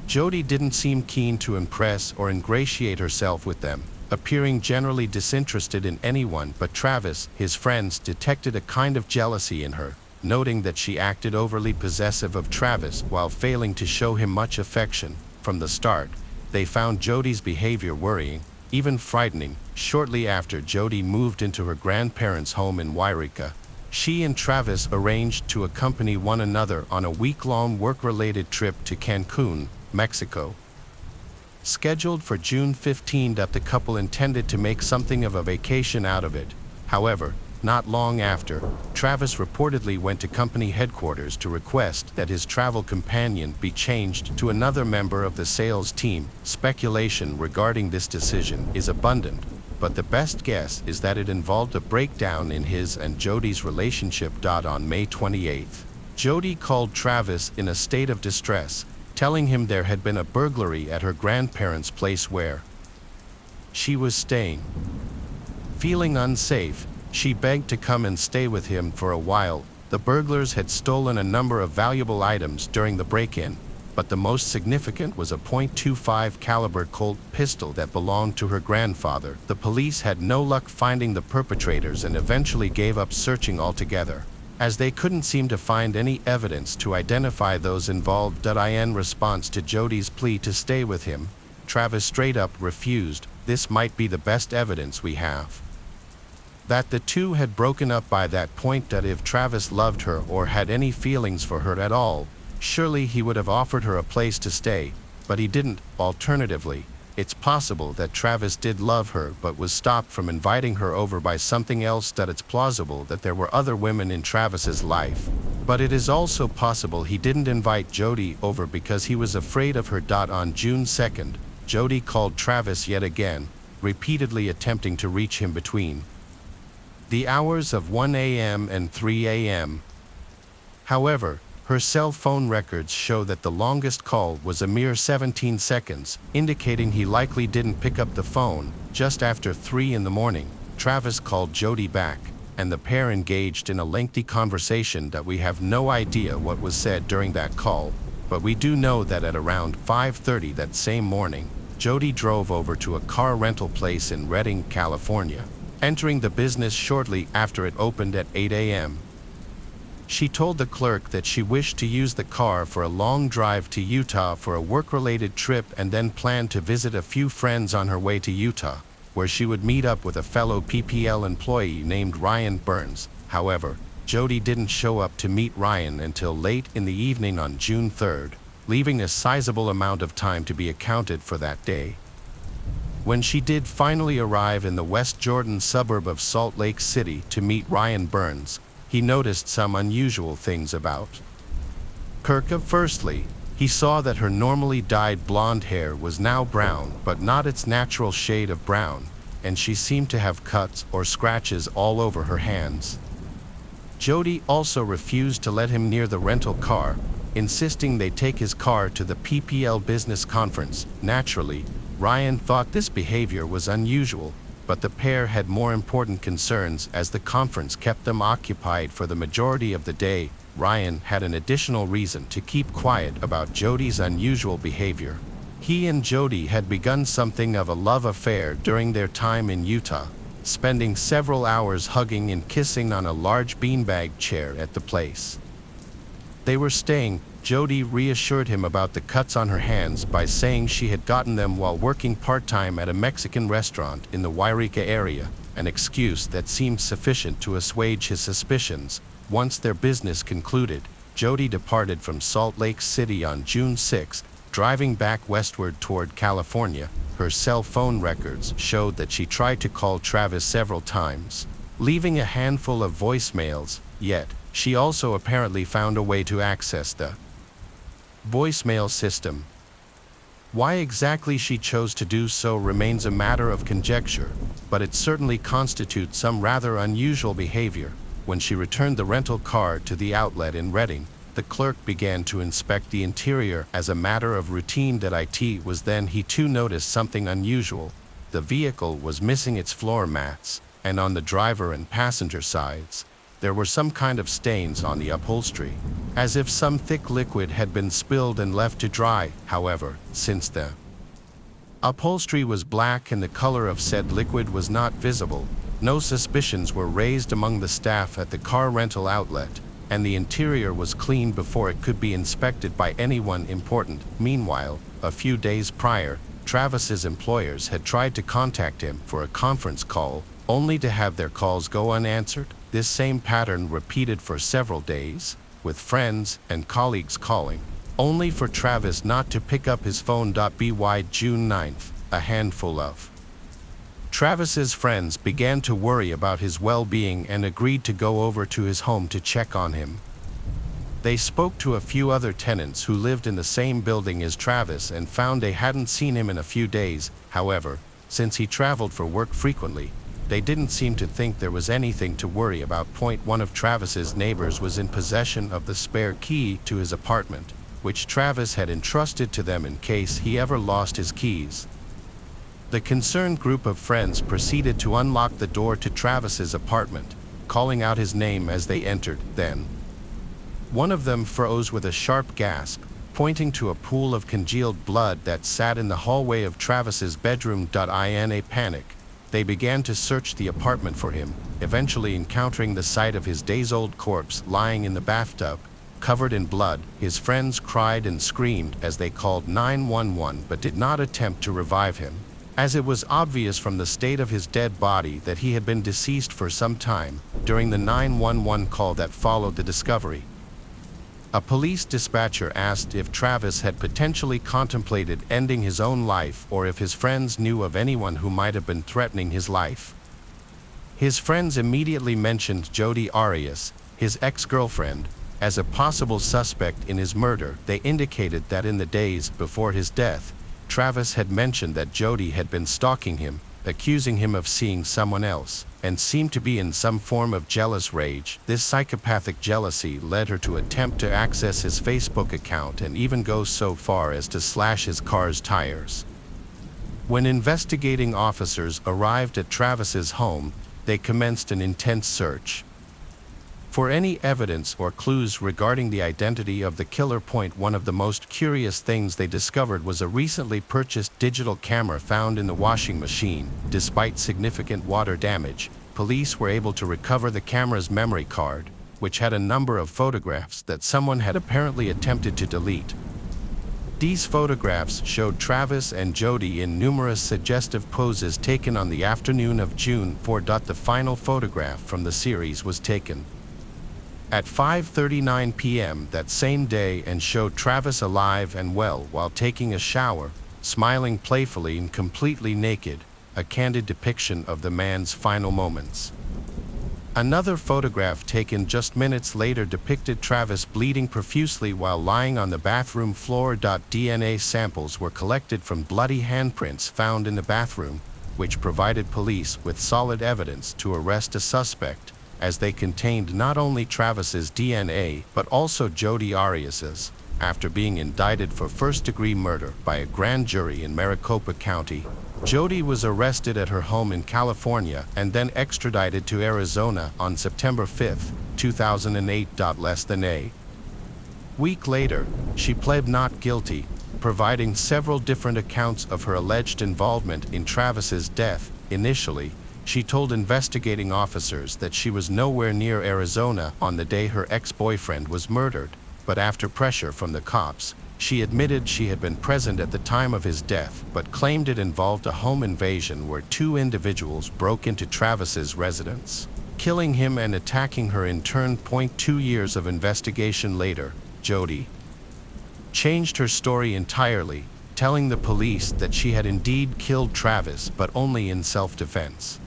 Jodi didn't seem keen to impress or ingratiate herself with them, appearing generally disinterested in anyone but Travis. His friends detected a kind of jealousy in her, noting that she acted overly possessive of Travis while failing to show him much affection. From the start, they found Jodi's behavior worrying, even frightening. Shortly after Jodi moved into her grandparents' home in Yreka, she and Travis arranged to accompany one another on a week-long work-related trip to Cancun, Mexico. Scheduled for June 15, the couple intended to make something of a vacation out of it. However, not long after, Travis reportedly went to company headquarters to request that his travel companion be changed to another member of the sales team. Speculation regarding this decision is abundant, but the best guess is that it involved a breakdown in his and Jodi's relationship. On May 28, Jodi called Travis in a state of distress, telling him there had been a burglary at her grandparents' place where she was staying. Feeling unsafe, she begged to come and stay with him for a while. The burglars had stolen a number of valuable items during the break-in, but the most significant was a .25 caliber Colt pistol that belonged to her grandfather. The police had no luck finding the perpetrators and eventually gave up searching altogether, as they couldn't seem to find any evidence to identify those involved. In response to Jodi's plea to stay with him, Travis straight up refused. This might be the best evidence we have that the two had broken up by that point. If Travis loved her or had any feelings for her at all, surely he would have offered her a place to stay, but he didn't. Alternatively, it's possible that Travis did love her but was stopped from inviting her over by something else. It's plausible that there were other women in Travis's life, but it is also possible he didn't invite Jodi over because he was afraid of her. On June 2nd, Jodi called Travis yet again, repeatedly attempting to reach him between the hours of 1 a.m. and 3 a.m. However, her cell phone records show that the longest call was a mere 17 seconds, indicating he likely didn't pick up the phone. Just after 3 in the morning, Travis called Jodi back, and the pair engaged in a lengthy conversation that we have no idea what was said during that call, but we do know that at around 5:30 that same morning, Jodi drove over to a car rental place in Redding, California. entering the business shortly after it opened at 8 a.m. She told the clerk that she wished to use the car for a long drive to Utah for a work-related trip and then planned to visit a few friends on her way to Utah, where she would meet up with a fellow PPL employee named Ryan Burns. However, Jody didn't show up to meet Ryan until late in the evening on June 3rd, leaving a sizable amount of time to be accounted for that day. When she did finally arrive in the West Jordan suburb of Salt Lake City to meet Ryan Burns, he noticed some unusual things about Kirka. Firstly, he saw that her normally dyed blonde hair was now brown, but not its natural shade of brown, and she seemed to have cuts or scratches all over her hands. Jody also refused to let him near the rental car, insisting they take his car to the PPL business conference. Naturally, Ryan thought this behavior was unusual, but the pair had more important concerns as the conference kept them occupied for the majority of the day. Ryan had an additional reason to keep quiet about Jody's unusual behavior. He and Jody had begun something of a love affair during their time in Utah, spending several hours hugging and kissing on a large beanbag chair at the place they were staying. Jody reassured him about the cuts on her hands by saying she had gotten them while working part-time at a Mexican restaurant in the Wairika area, an excuse that seemed sufficient to assuage his suspicions. Once their business concluded, Jody departed from Salt Lake City on June 6, driving back westward toward California. Her cell phone records showed that she tried to call Travis several times, leaving a handful of voicemails, yet she also apparently found a way to access the voicemail system. Why exactly she chose to do so remains a matter of conjecture, but it certainly constitutes some rather unusual behavior. When she returned the rental car to the outlet in Redding, the clerk began to inspect the interior as a matter of routine. It was then he too noticed something unusual. The vehicle was missing its floor mats, and on the driver and passenger sides, there were some kind of stains on the upholstery, as if some thick liquid had been spilled and left to dry. However, since the upholstery was black and the color of said liquid was not visible, no suspicions were raised among the staff at the car rental outlet, and the interior was cleaned before it could be inspected by anyone important. Meanwhile, a few days prior, Travis's employers had tried to contact him for a conference call, only to have their calls go unanswered. This same pattern repeated for several days, with friends and colleagues calling, only for Travis not to pick up his phone. By June 9th, a handful of Travis's friends began to worry about his well-being and agreed to go over to his home to check on him. They spoke to a few other tenants who lived in the same building as Travis and found they hadn't seen him in a few days. However, since he traveled for work frequently, they didn't seem to think there was anything to worry about. One of Travis's neighbors was in possession of the spare key to his apartment, which Travis had entrusted to them in case he ever lost his keys. The concerned group of friends proceeded to unlock the door to Travis's apartment, calling out his name as they entered. Then, one of them froze with a sharp gasp, pointing to a pool of congealed blood that sat in the hallway of Travis's bedroom. In a panic, they began to search the apartment for him, eventually encountering the sight of his days-old corpse lying in the bathtub, covered in blood. His friends cried and screamed as they called 911 but did not attempt to revive him, as it was obvious from the state of his dead body that he had been deceased for some time. During the 911 call that followed the discovery, a police dispatcher asked if Travis had potentially contemplated ending his own life or if his friends knew of anyone who might have been threatening his life. His friends immediately mentioned Jody Arias, his ex-girlfriend, as a possible suspect in his murder. They indicated that in the days before his death, Travis had mentioned that Jody had been stalking him, accusing him of seeing someone else, and seemed to be in some form of jealous rage. This psychopathic jealousy led her to attempt to access his Facebook account and even go so far as to slash his car's tires. When investigating officers arrived at Travis's home, they commenced an intense search. for any evidence or clues regarding the identity of the killer. One of the most curious things they discovered was a recently purchased digital camera found in the washing machine. Despite significant water damage, police were able to recover the camera's memory card, which had a number of photographs that someone had apparently attempted to delete. These photographs showed Travis and Jody in numerous suggestive poses taken on the afternoon of June 4. The final photograph from the series was taken at 5:39 p.m. that same day and showed Travis alive and well while taking a shower, smiling playfully and completely naked, a candid depiction of the man's final moments. Another photograph taken just minutes later depicted Travis bleeding profusely while lying on the bathroom floor. DNA samples were collected from bloody handprints found in the bathroom, which provided police with solid evidence to arrest a suspect, as they contained not only Travis's DNA but also Jody Arias's. After being indicted for first-degree murder by a grand jury in Maricopa County, Jody was arrested at her home in California and then extradited to Arizona on September 5, 2008. Less than a week later, she pled not guilty, providing several different accounts of her alleged involvement in Travis's death. Initially, she told investigating officers that she was nowhere near Arizona on the day her ex-boyfriend was murdered, but after pressure from the cops, she admitted she had been present at the time of his death but claimed it involved a home invasion where two individuals broke into Travis's residence, killing him and attacking her in turn. 2 years of investigation later, Jody changed her story entirely, telling the police that she had indeed killed Travis but only in self-defense.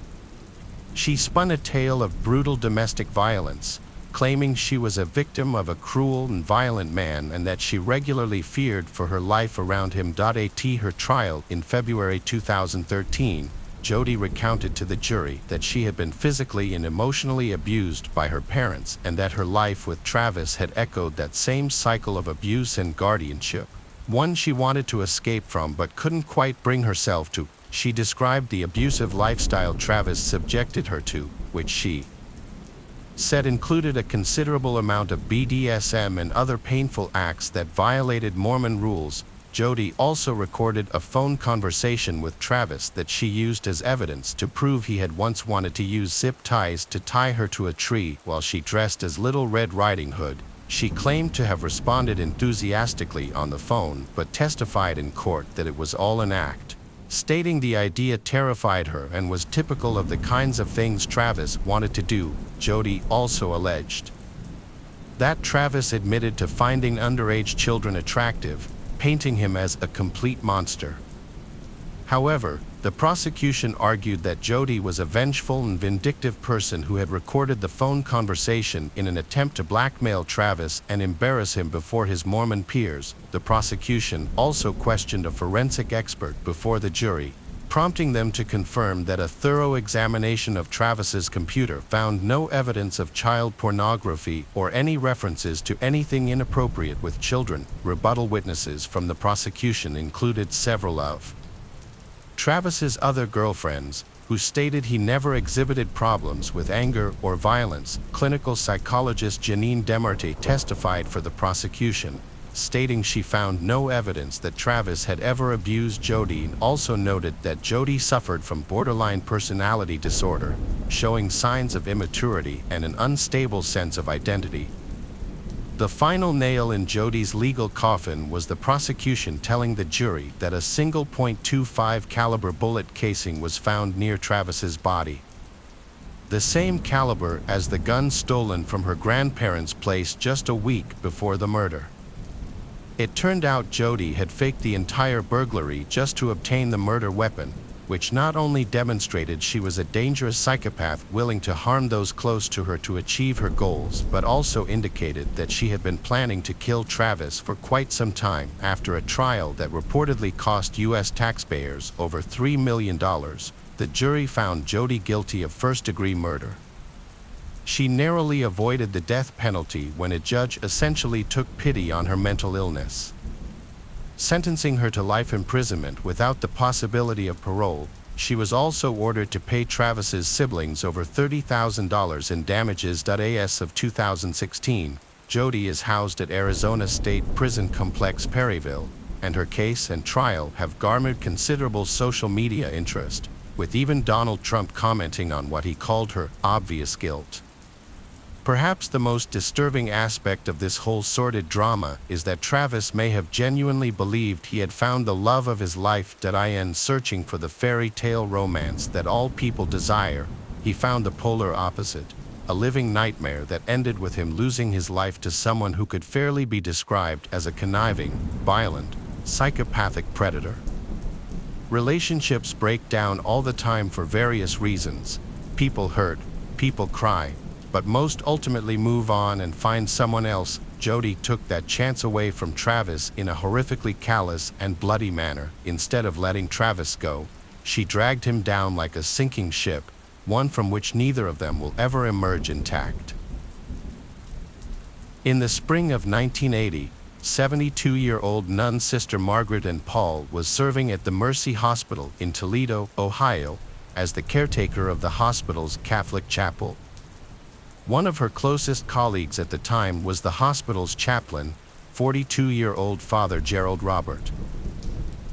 She spun a tale of brutal domestic violence, claiming she was a victim of a cruel and violent man and that she regularly feared for her life around him. At her trial in February 2013, Jody recounted to the jury that she had been physically and emotionally abused by her parents and that her life with Travis had echoed that same cycle of abuse and guardianship, one she wanted to escape from but couldn't quite bring herself to. She described the abusive lifestyle Travis subjected her to, which she said included a considerable amount of BDSM and other painful acts that violated Mormon rules. Jody also recorded a phone conversation with Travis that she used as evidence to prove he had once wanted to use zip ties to tie her to a tree while she dressed as Little Red Riding Hood. She claimed to have responded enthusiastically on the phone but testified in court that it was all an act, stating the idea terrified her and was typical of the kinds of things Travis wanted to do. Jody also alleged that Travis admitted to finding underage children attractive, painting him as a complete monster. However, the prosecution argued that Jody was a vengeful and vindictive person who had recorded the phone conversation in an attempt to blackmail Travis and embarrass him before his Mormon peers. The prosecution also questioned a forensic expert before the jury, prompting them to confirm that a thorough examination of Travis's computer found no evidence of child pornography or any references to anything inappropriate with children. Rebuttal witnesses from the prosecution included several of Travis's other girlfriends, who stated he never exhibited problems with anger or violence. Clinical psychologist Janine Demarte testified for the prosecution, stating she found no evidence that Travis had ever abused Jody, and also noted that Jody suffered from borderline personality disorder, showing signs of immaturity and an unstable sense of identity. The final nail in Jody's legal coffin was the prosecution telling the jury that a single .25 caliber bullet casing was found near Travis's body, the same caliber as the gun stolen from her grandparents' place just a week before the murder. It turned out Jody had faked the entire burglary just to obtain the murder weapon, which not only demonstrated she was a dangerous psychopath willing to harm those close to her to achieve her goals, but also indicated that she had been planning to kill Travis for quite some time. After a trial that reportedly cost U.S. taxpayers over $3 million, the jury found Jody guilty of first-degree murder. She narrowly avoided the death penalty when a judge essentially took pity on her mental illness, sentencing her to life imprisonment without the possibility of parole. She was also ordered to pay Travis's siblings over $30,000 in damages. As of 2016, Jodi is housed at Arizona State Prison Complex Perryville, and her case and trial have garnered considerable social media interest, with even Donald Trump commenting on what he called her obvious guilt. Perhaps the most disturbing aspect of this whole sordid drama is that Travis may have genuinely believed he had found the love of his life. Searching for the fairy tale romance that all people desire, he found the polar opposite, a living nightmare that ended with him losing his life to someone who could fairly be described as a conniving, violent, psychopathic predator. Relationships break down all the time for various reasons. People hurt, people cry, but most ultimately move on and find someone else. Jodi took that chance away from Travis in a horrifically callous and bloody manner. Instead of letting Travis go, she dragged him down like a sinking ship, one from which neither of them will ever emerge intact. In the spring of 1980, 72-year-old nun Sister Margaret and Paul was serving at the Mercy Hospital in Toledo, Ohio, as the caretaker of the hospital's Catholic chapel. One of her closest colleagues at the time was the hospital's chaplain, 42-year-old Father Gerald Robert.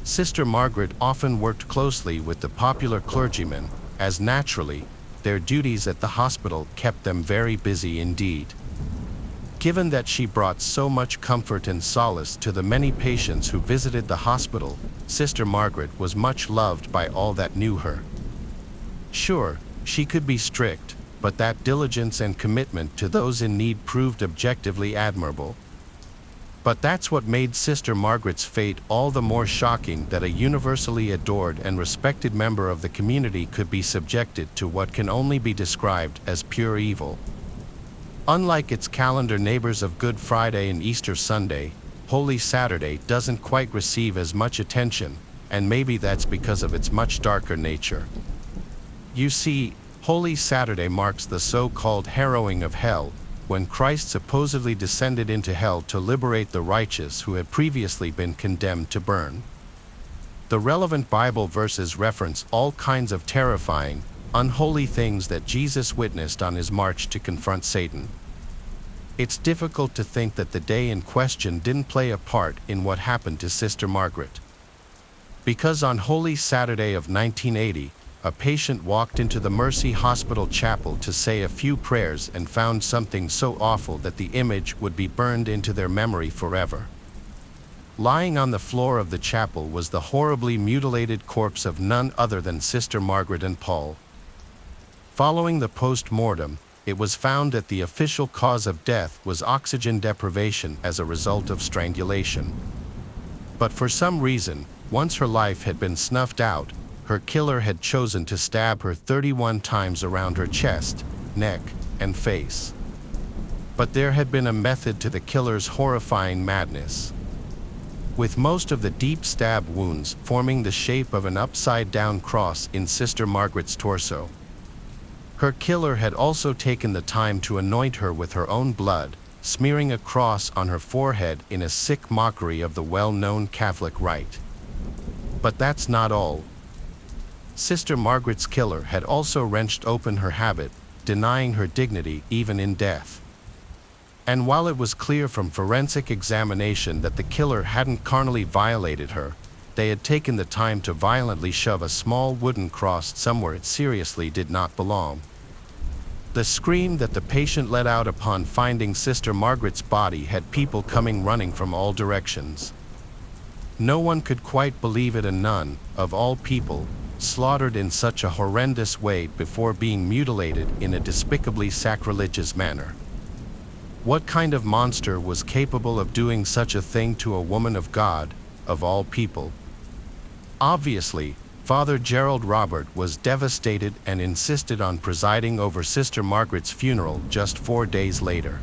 Sister Margaret often worked closely with the popular clergymen, as naturally, their duties at the hospital kept them very busy indeed. Given that she brought so much comfort and solace to the many patients who visited the hospital, Sister Margaret was much loved by all that knew her. Sure, she could be strict, but that diligence and commitment to those in need proved objectively admirable. But that's what made Sister Margaret's fate all the more shocking, that a universally adored and respected member of the community could be subjected to what can only be described as pure evil. Unlike its calendar neighbors of Good Friday and Easter Sunday, Holy Saturday doesn't quite receive as much attention, and maybe that's because of its much darker nature. You see, Holy Saturday marks the so-called harrowing of hell, when Christ supposedly descended into hell to liberate the righteous who had previously been condemned to burn. The relevant Bible verses reference all kinds of terrifying, unholy things that Jesus witnessed on his march to confront Satan. It's difficult to think that the day in question didn't play a part in what happened to Sister Margaret. Because on Holy Saturday of 1980, a patient walked into the Mercy Hospital chapel to say a few prayers and found something so awful that the image would be burned into their memory forever. Lying on the floor of the chapel was the horribly mutilated corpse of none other than Sister Margaret and Paul. Following the post-mortem, it was found that the official cause of death was oxygen deprivation as a result of strangulation. But for some reason, once her life had been snuffed out, her killer had chosen to stab her 31 times around her chest, neck, and face. But there had been a method to the killer's horrifying madness. With most of the deep stab wounds forming the shape of an upside-down cross in Sister Margaret's torso. Her killer had also taken the time to anoint her with her own blood, smearing a cross on her forehead in a sick mockery of the well-known Catholic rite. But that's not all. Sister Margaret's killer had also wrenched open her habit, denying her dignity even in death. And while it was clear from forensic examination that the killer hadn't carnally violated her, they had taken the time to violently shove a small wooden cross somewhere it seriously did not belong. The scream that the patient let out upon finding Sister Margaret's body had people coming running from all directions. No one could quite believe it, a nun, of all people, slaughtered in such a horrendous way before being mutilated in a despicably sacrilegious manner. What kind of monster was capable of doing such a thing to a woman of God, of all people? Obviously, Father Gerald Robert was devastated and insisted on presiding over Sister Margaret's funeral just 4 days later.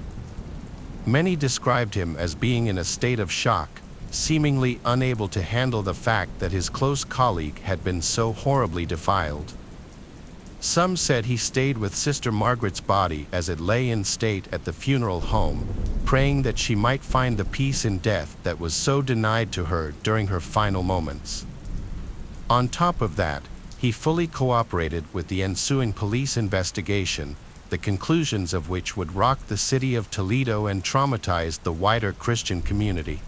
Many described him as being in a state of shock, seemingly unable to handle the fact that his close colleague had been so horribly defiled. Some said he stayed with Sister Margaret's body as it lay in state at the funeral home, praying that she might find the peace in death that was so denied to her during her final moments. On top of that, He fully cooperated with the ensuing police investigation, the conclusions of which would rock the city of Toledo and traumatize the wider Christian community.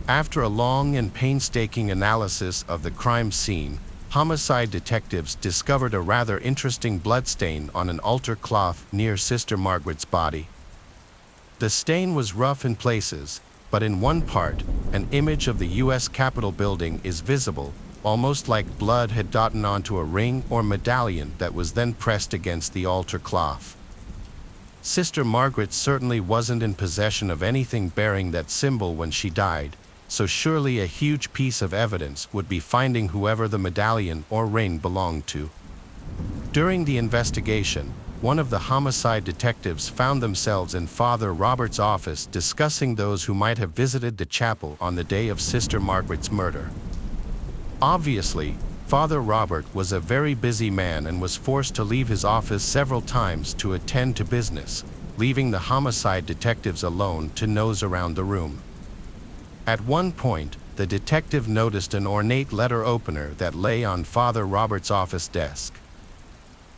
After a long and painstaking analysis of the crime scene, homicide detectives discovered a rather interesting bloodstain on an altar cloth near Sister Margaret's body. The stain was rough in places, but in one part, an image of the U.S. Capitol building is visible, almost like blood had gotten onto a ring or medallion that was then pressed against the altar cloth. Sister Margaret certainly wasn't in possession of anything bearing that symbol when she died, so surely a huge piece of evidence would be finding whoever the medallion or ring belonged to. During the investigation, one of the homicide detectives found themselves in Father Robert's office discussing those who might have visited the chapel on the day of Sister Margaret's murder. Obviously, Father Robert was a very busy man and was forced to leave his office several times to attend to business, leaving the homicide detectives alone to nose around the room. At one point, the detective noticed an ornate letter opener that lay on Father Robert's office desk.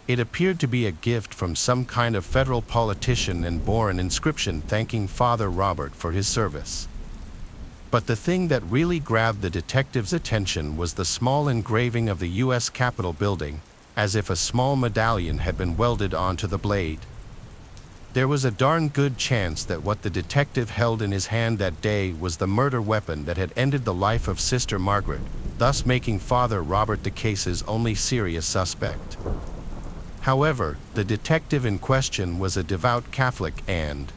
It appeared to be a gift from some kind of federal politician and bore an inscription thanking Father Robert for his service. But the thing that really grabbed the detective's attention was the small engraving of the U.S. Capitol building, as if a small medallion had been welded onto the blade. There was a darn good chance that what the detective held in his hand that day was the murder weapon that had ended the life of Sister Margaret, thus making Father Robert the case's only serious suspect. However, the detective in question was a devout Catholic and,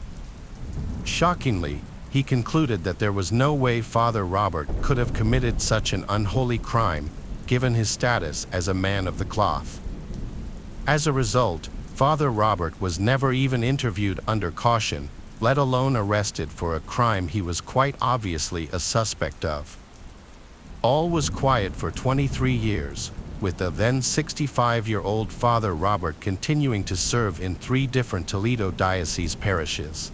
shockingly, he concluded that there was no way Father Robert could have committed such an unholy crime, given his status as a man of the cloth. As a result, Father Robert was never even interviewed under caution, let alone arrested for a crime he was quite obviously a suspect of. All was quiet for 23 years, with the then 65-year-old Father Robert continuing to serve in 3 different Toledo diocese parishes.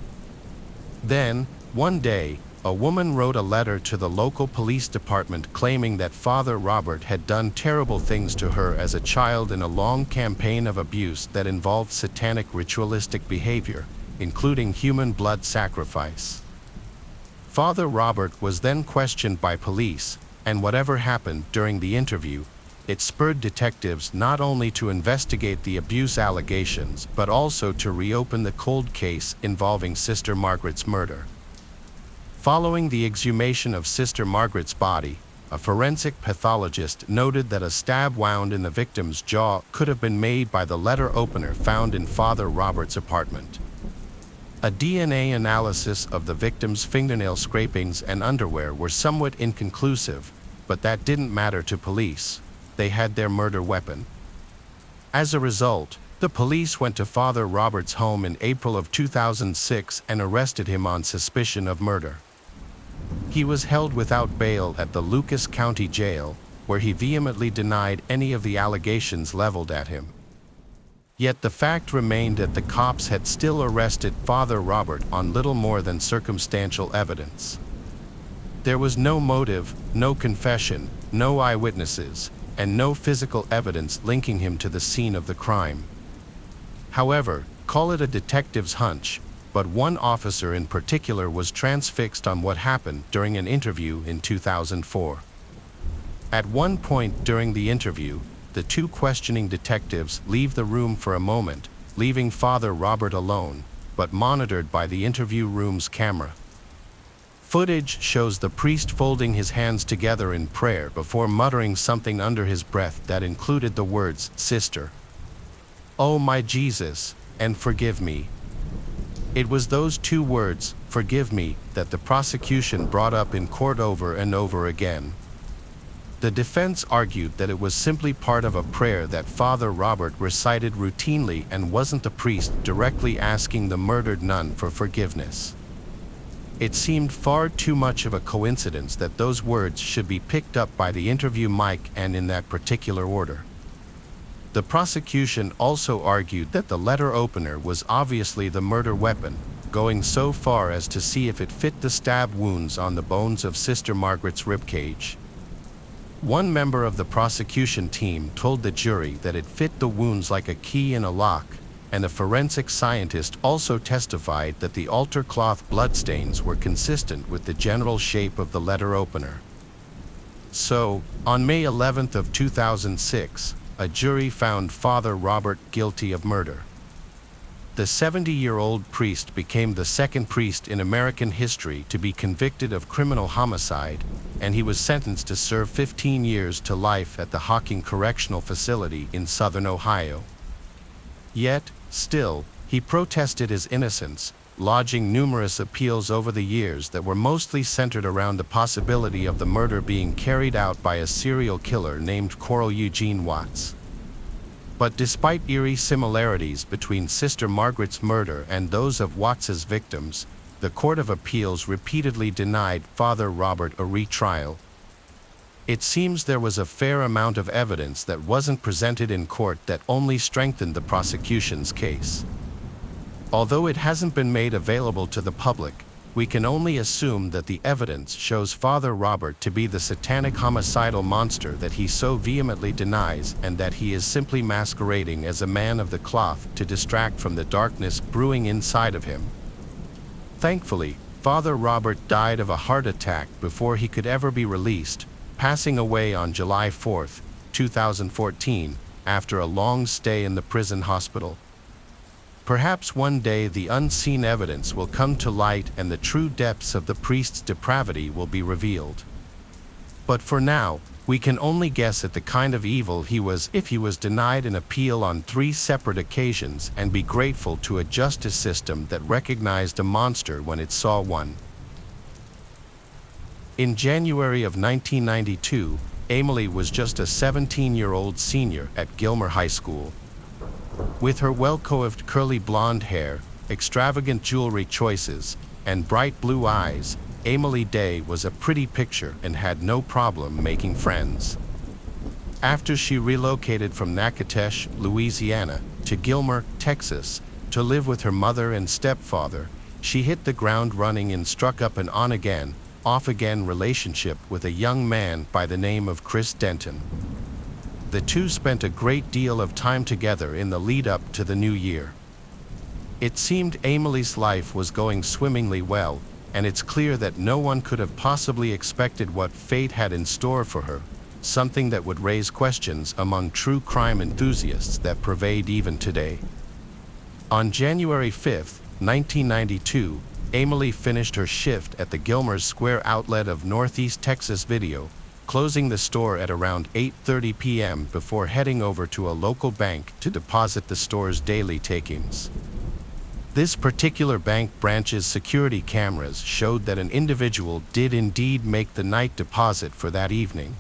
Then, one day, a woman wrote a letter to the local police department claiming that Father Robert had done terrible things to her as a child in a long campaign of abuse that involved satanic ritualistic behavior, including human blood sacrifice. Father Robert was then questioned by police, and whatever happened during the interview, it spurred detectives not only to investigate the abuse allegations but also to reopen the cold case involving Sister Margaret's murder. Following the exhumation of Sister Margaret's body, a forensic pathologist noted that a stab wound in the victim's jaw could have been made by the letter opener found in Father Robert's apartment. A DNA analysis of the victim's fingernail scrapings and underwear were somewhat inconclusive, but that didn't matter to police. They had their murder weapon. As a result, the police went to Father Robert's home in April of 2006 and arrested him on suspicion of murder. He was held without bail at the Lucas County Jail, where he vehemently denied any of the allegations leveled at him. Yet the fact remained that the cops had still arrested Father Robert on little more than circumstantial evidence. There was no motive, no confession, no eyewitnesses, and no physical evidence linking him to the scene of the crime. However, call it a detective's hunch, but one officer in particular was transfixed on what happened during an interview in 2004. At one point during the interview, the 2 questioning detectives leave the room for a moment, leaving Father Robert alone, but monitored by the interview room's camera. Footage shows the priest folding his hands together in prayer before muttering something under his breath that included the words, "Sister, oh my Jesus, and forgive me." It was those 2 words, "forgive me," that the prosecution brought up in court over and over again. The defense argued that it was simply part of a prayer that Father Robert recited routinely and wasn't the priest directly asking the murdered nun for forgiveness. It seemed far too much of a coincidence that those words should be picked up by the interview mic and in that particular order. The prosecution also argued that the letter opener was obviously the murder weapon, going so far as to see if it fit the stab wounds on the bones of Sister Margaret's ribcage. One member of the prosecution team told the jury that it fit the wounds like a key in a lock, and a forensic scientist also testified that the altar cloth bloodstains were consistent with the general shape of the letter opener. So, on May 11th of 2006, a jury found Father Robert guilty of murder. The 70-year-old priest became the second priest in American history to be convicted of criminal homicide, and he was sentenced to serve 15 years to life at the Hocking Correctional Facility in southern Ohio. Yet, still, he protested his innocence, lodging numerous appeals over the years that were mostly centered around the possibility of the murder being carried out by a serial killer named Coral Eugene Watts. But despite eerie similarities between Sister Margaret's murder and those of Watts's victims, the Court of Appeals repeatedly denied Father Robert a retrial. It seems there was a fair amount of evidence that wasn't presented in court that only strengthened the prosecution's case. Although it hasn't been made available to the public, we can only assume that the evidence shows Father Robert to be the satanic homicidal monster that he so vehemently denies, and that he is simply masquerading as a man of the cloth to distract from the darkness brewing inside of him. Thankfully, Father Robert died of a heart attack before he could ever be released, passing away on July 4, 2014, after a long stay in the prison hospital. Perhaps one day the unseen evidence will come to light and the true depths of the priest's depravity will be revealed. But for now, we can only guess at the kind of evil he was if he was denied an appeal on 3 separate occasions, and be grateful to a justice system that recognized a monster when it saw one. In January of 1992, Emily was just a 17-year-old senior at Gilmer High School. With her well-coiffed curly blonde hair, extravagant jewelry choices, and bright blue eyes, Emily Day was a pretty picture and had no problem making friends. After she relocated from Natchitoches, Louisiana, to Gilmer, Texas, to live with her mother and stepfather, she hit the ground running and struck up an on-again, off-again relationship with a young man by the name of Chris Denton. The two spent a great deal of time together in the lead-up to the new year. It seemed Emily's life was going swimmingly well, and it's clear that no one could have possibly expected what fate had in store for her, something that would raise questions among true crime enthusiasts that pervade even today. On January 5, 1992, Emily finished her shift at the Gilmer's Square outlet of Northeast Texas Video, closing the store at around 8:30 p.m. before heading over to a local bank to deposit the store's daily takings. This particular bank branch's security cameras showed that an individual did indeed make the night deposit for that evening.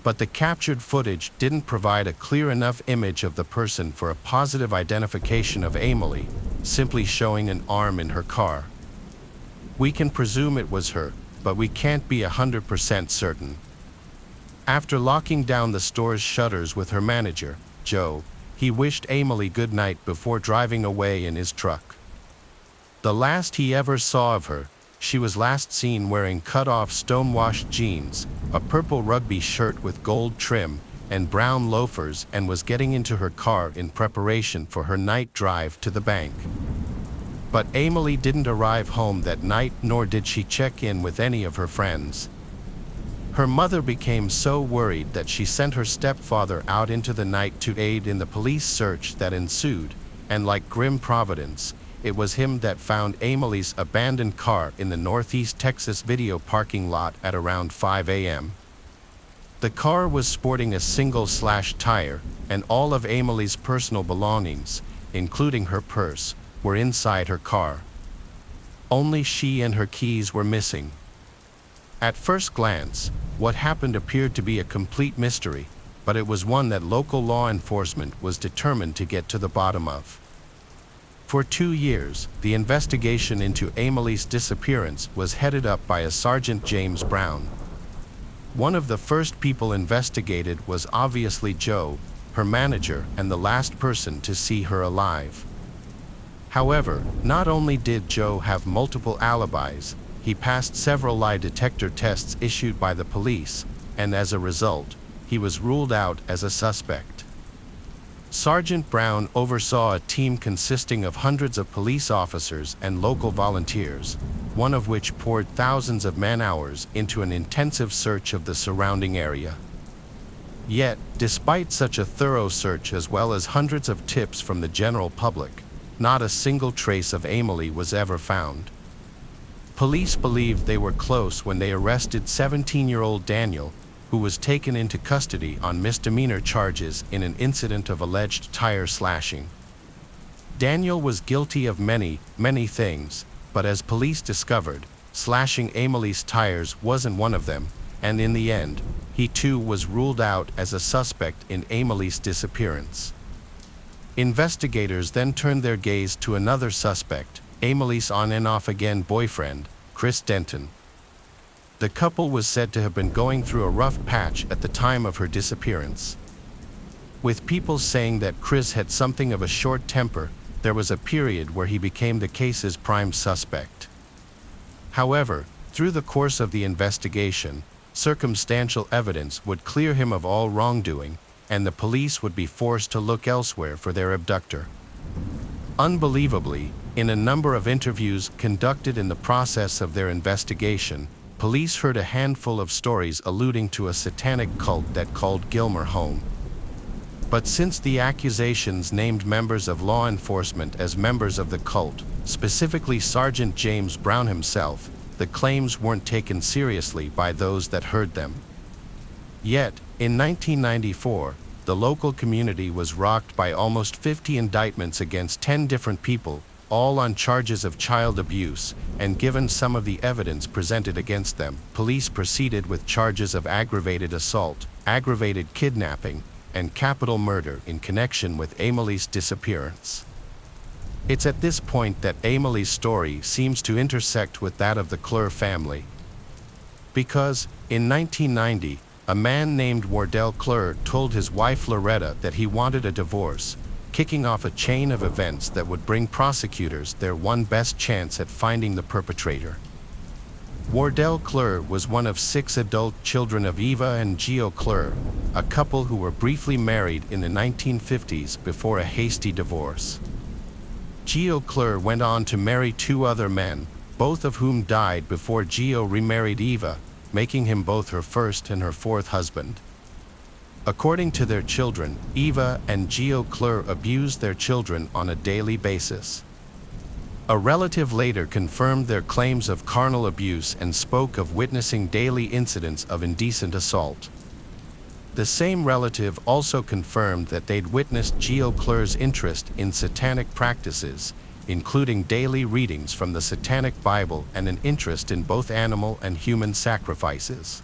But the captured footage didn't provide a clear enough image of the person for a positive identification of Emily, simply showing an arm in her car. We can presume it was her, but we can't be 100% certain. After locking down the store's shutters with her manager, Joe, he wished Emily good night before driving away in his truck. The last he ever saw of her, she was last seen wearing cut-off stonewashed jeans, a purple rugby shirt with gold trim, and brown loafers, and was getting into her car in preparation for her night drive to the bank. But Emily didn't arrive home that night, nor did she check in with any of her friends. Her mother became so worried that she sent her stepfather out into the night to aid in the police search that ensued, and like grim providence, it was him that found Emily's abandoned car in the Northeast Texas Video parking lot at around 5 a.m. The car was sporting a single slash tire, and all of Emily's personal belongings, including her purse, were inside her car. Only she and her keys were missing. At first glance, what happened appeared to be a complete mystery, but it was one that local law enforcement was determined to get to the bottom of. For 2 years, the investigation into Emily's disappearance was headed up by a Sergeant James Brown. One of the first people investigated was obviously Joe, her manager, and the last person to see her alive. However, not only did Joe have multiple alibis, he passed several lie detector tests issued by the police, and as a result, he was ruled out as a suspect. Sergeant Brown oversaw a team consisting of hundreds of police officers and local volunteers, one of which poured thousands of man-hours into an intensive search of the surrounding area. Yet, despite such a thorough search as well as hundreds of tips from the general public, not a single trace of Emily was ever found. Police believed they were close when they arrested 17-year-old Daniel, who was taken into custody on misdemeanor charges in an incident of alleged tire slashing. Daniel was guilty of many things, but as police discovered, slashing Emily's tires wasn't one of them, and in the end, he too was ruled out as a suspect in Emily's disappearance. Investigators then turned their gaze to another suspect, Emily's on-and-off-again boyfriend, Chris Denton. The couple was said to have been going through a rough patch at the time of her disappearance. With people saying that Chris had something of a short temper, there was a period where he became the case's prime suspect. However, through the course of the investigation, circumstantial evidence would clear him of all wrongdoing, and the police would be forced to look elsewhere for their abductor. Unbelievably, in a number of interviews conducted in the process of their investigation, police heard a handful of stories alluding to a satanic cult that called Gilmer home. But since the accusations named members of law enforcement as members of the cult, specifically Sergeant James Brown himself, the claims weren't taken seriously by those that heard them. Yet, in 1994, the local community was rocked by almost 50 indictments against 10 different people, all on charges of child abuse, and given some of the evidence presented against them, police proceeded with charges of aggravated assault, aggravated kidnapping, and capital murder in connection with Emily's disappearance. It's at this point that Emily's story seems to intersect with that of the Clure family. Because, in 1990, a man named Wardell Clure told his wife Loretta that he wanted a divorce, kicking off a chain of events that would bring prosecutors their one best chance at finding the perpetrator. Wardell Clure was one of 6 adult children of Eva and Geo Clure, a couple who were briefly married in the 1950s before a hasty divorce. Geo Clure went on to marry 2 other men, both of whom died before Geo remarried Eva, making him both her first and her 4th husband. According to their children, Eva and Geo Clure abused their children on a daily basis. A relative later confirmed their claims of carnal abuse and spoke of witnessing daily incidents of indecent assault. The same relative also confirmed that they'd witnessed Geo Clure's interest in satanic practices, including daily readings from the Satanic Bible and an interest in both animal and human sacrifices.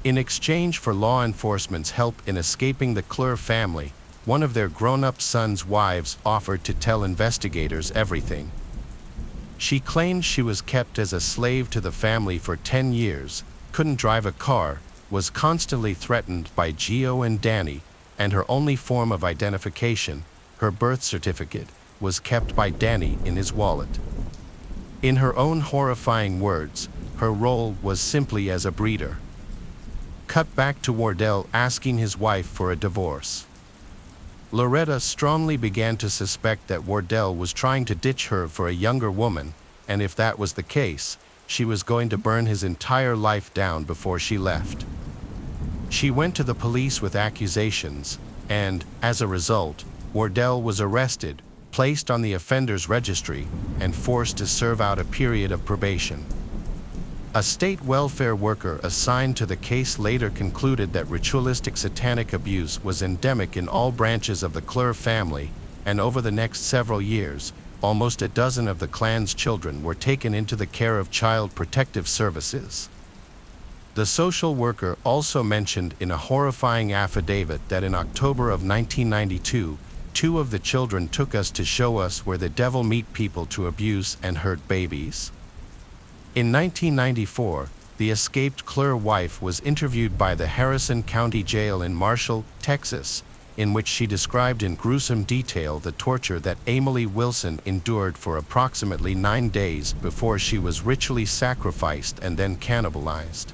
In exchange for law enforcement's help in escaping the Clure family, one of their grown-up sons' wives offered to tell investigators everything. She claimed she was kept as a slave to the family for 10 years, couldn't drive a car, was constantly threatened by Geo and Danny, and her only form of identification, her birth certificate, was kept by Danny in his wallet. In her own horrifying words, her role was simply as a breeder. Cut back to Wardell asking his wife for a divorce. Loretta strongly began to suspect that Wardell was trying to ditch her for a younger woman, and if that was the case, she was going to burn his entire life down before she left. She went to the police with accusations, and, as a result, Wardell was arrested, placed on the offenders registry, and forced to serve out a period of probation. A state welfare worker assigned to the case later concluded that ritualistic satanic abuse was endemic in all branches of the Clure family, and over the next several years, almost a dozen of the clan's children were taken into the care of Child Protective Services. The social worker also mentioned in a horrifying affidavit that in October of 1992, 2 of the children took us to show us where the devil meet people to abuse and hurt babies. In 1994, the escaped Clure wife was interviewed by the Harrison County Jail in Marshall, Texas, in which she described in gruesome detail the torture that Emily Wilson endured for approximately 9 days before she was ritually sacrificed and then cannibalized.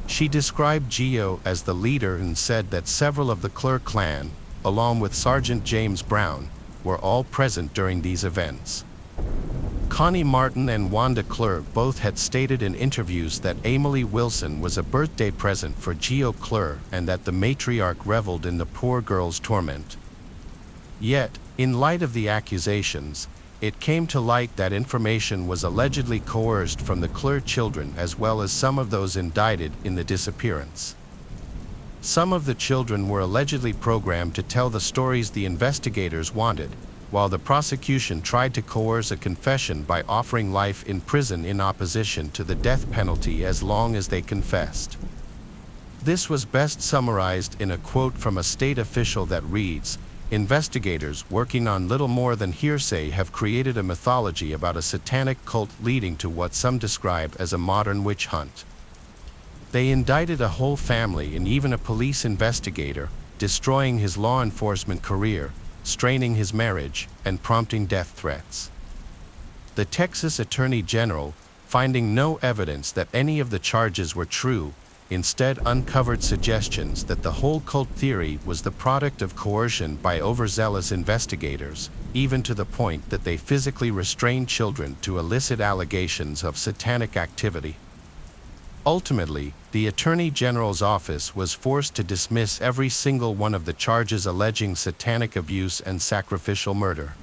She described Geo as the leader and said that several of the Clure clan, along with Sergeant James Brown, were all present during these events. Connie Martin and Wanda Clure both had stated in interviews that Emily Wilson was a birthday present for Geo Clure and that the matriarch reveled in the poor girl's torment. Yet, in light of the accusations, it came to light that information was allegedly coerced from the Clure children as well as some of those indicted in the disappearance. Some of the children were allegedly programmed to tell the stories the investigators wanted, while the prosecution tried to coerce a confession by offering life in prison in opposition to the death penalty as long as they confessed. This was best summarized in a quote from a state official that reads, "Investigators working on little more than hearsay have created a mythology about a satanic cult leading to what some describe as a modern witch hunt." They indicted a whole family and even a police investigator, destroying his law enforcement career, straining his marriage, and prompting death threats. The Texas Attorney General, finding no evidence that any of the charges were true, instead uncovered suggestions that the whole cult theory was the product of coercion by overzealous investigators, even to the point that they physically restrained children to elicit allegations of satanic activity. Ultimately, the Attorney General's office was forced to dismiss every single one of the charges alleging satanic abuse and sacrificial murder.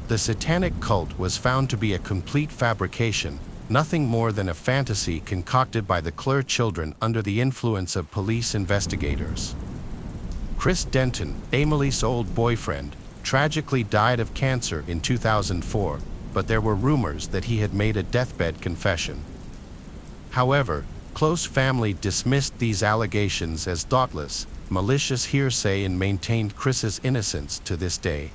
The satanic cult was found to be a complete fabrication, nothing more than a fantasy concocted by the Clure children under the influence of police investigators. Chris Denton, Emily's old boyfriend, tragically died of cancer in 2004, but there were rumors that he had made a deathbed confession. However, close family dismissed these allegations as thoughtless, malicious hearsay and maintained Chris's innocence to this day.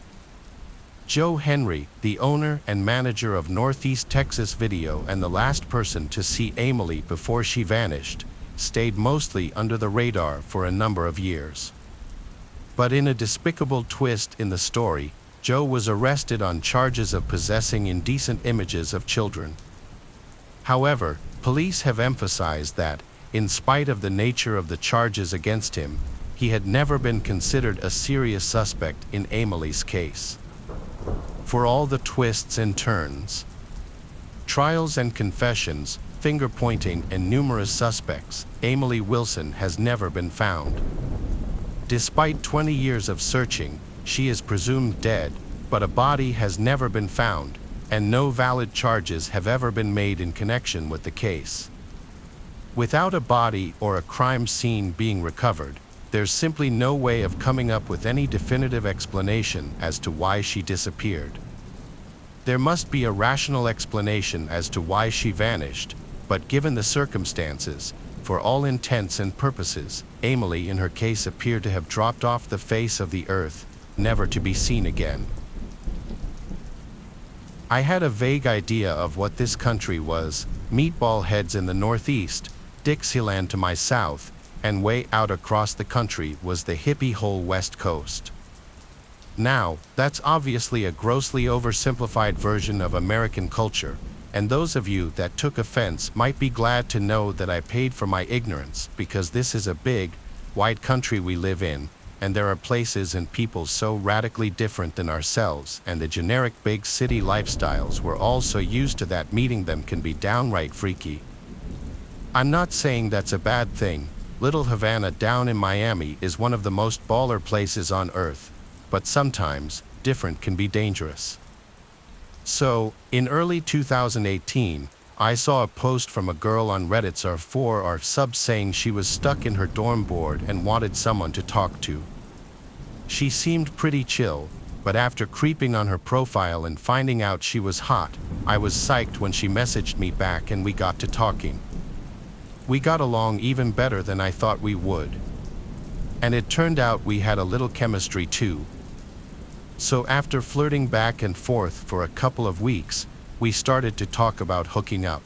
Joe Henry, the owner and manager of Northeast Texas Video and the last person to see Emily before she vanished, stayed mostly under the radar for a number of years. But in a despicable twist in the story, Joe was arrested on charges of possessing indecent images of children. However, police have emphasized that, in spite of the nature of the charges against him, he had never been considered a serious suspect in Emily's case. For all the twists and turns, trials and confessions, finger-pointing and numerous suspects, Emily Wilson has never been found. Despite 20 years of searching, she is presumed dead, but a body has never been found, and no valid charges have ever been made in connection with the case. Without a body or a crime scene being recovered, there's simply no way of coming up with any definitive explanation as to why she disappeared. There must be a rational explanation as to why she vanished, but given the circumstances, for all intents and purposes, Emily in her case appeared to have dropped off the face of the earth, never to be seen again. I had a vague idea of what this country was: meatball heads in the northeast, Dixieland to my south, and way out across the country was the hippie whole west coast. Now, that's obviously a grossly oversimplified version of American culture, and those of you that took offense might be glad to know that I paid for my ignorance, because this is a big, wide country we live in, and there are places and people so radically different than ourselves, and the generic big city lifestyles we're all so used to that meeting them can be downright freaky. I'm not saying that's a bad thing. Little Havana down in Miami is one of the most baller places on earth, but sometimes, different can be dangerous. So, in early 2018, I saw a post from a girl on Reddit's r4r sub saying she was stuck in her dorm board and wanted someone to talk to. She seemed pretty chill, but after creeping on her profile and finding out she was hot, I was psyched when she messaged me back and we got to talking. We got along even better than I thought we would. And it turned out we had a little chemistry too. So after flirting back and forth for a couple of weeks, we started to talk about hooking up.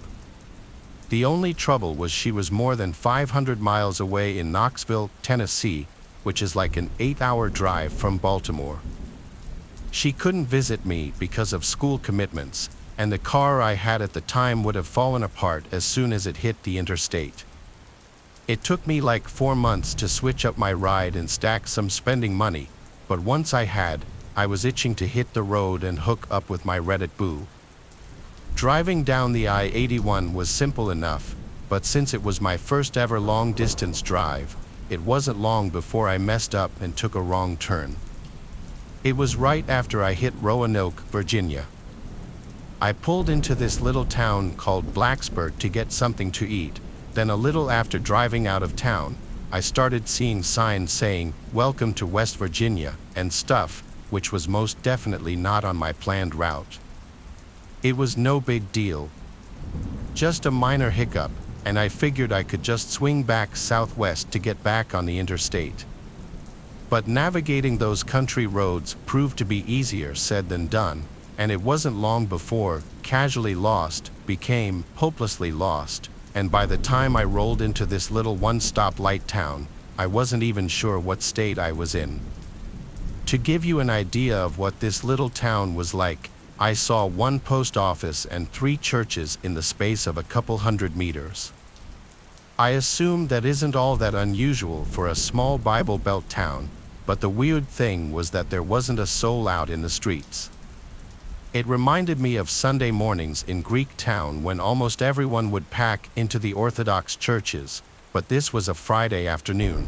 The only trouble was she was more than 500 miles away in Knoxville, Tennessee, which is like an 8-hour drive from Baltimore. She couldn't visit me because of school commitments, and the car I had at the time would have fallen apart as soon as it hit the interstate. It took me like 4 months to switch up my ride and stack some spending money, but once I had, I was itching to hit the road and hook up with my Reddit boo. Driving down the I-81 was simple enough, but since it was my first ever long-distance drive, it wasn't long before I messed up and took a wrong turn. It was right after I hit Roanoke, Virginia. I pulled into this little town called Blacksburg to get something to eat. Then a little after driving out of town, I started seeing signs saying, "Welcome to West Virginia," and stuff, which was most definitely not on my planned route. It was no big deal. Just a minor hiccup, and I figured I could just swing back southwest to get back on the interstate. But navigating those country roads proved to be easier said than done, and it wasn't long before casually lost became hopelessly lost. And by the time I rolled into this little one-stop light town, I wasn't even sure what state I was in. To give you an idea of what this little town was like, I saw 1 post office and 3 churches in the space of a couple hundred meters. I assume that isn't all that unusual for a small Bible Belt town, but the weird thing was that there wasn't a soul out in the streets. It reminded me of Sunday mornings in Greek town when almost everyone would pack into the Orthodox churches, but this was a Friday afternoon.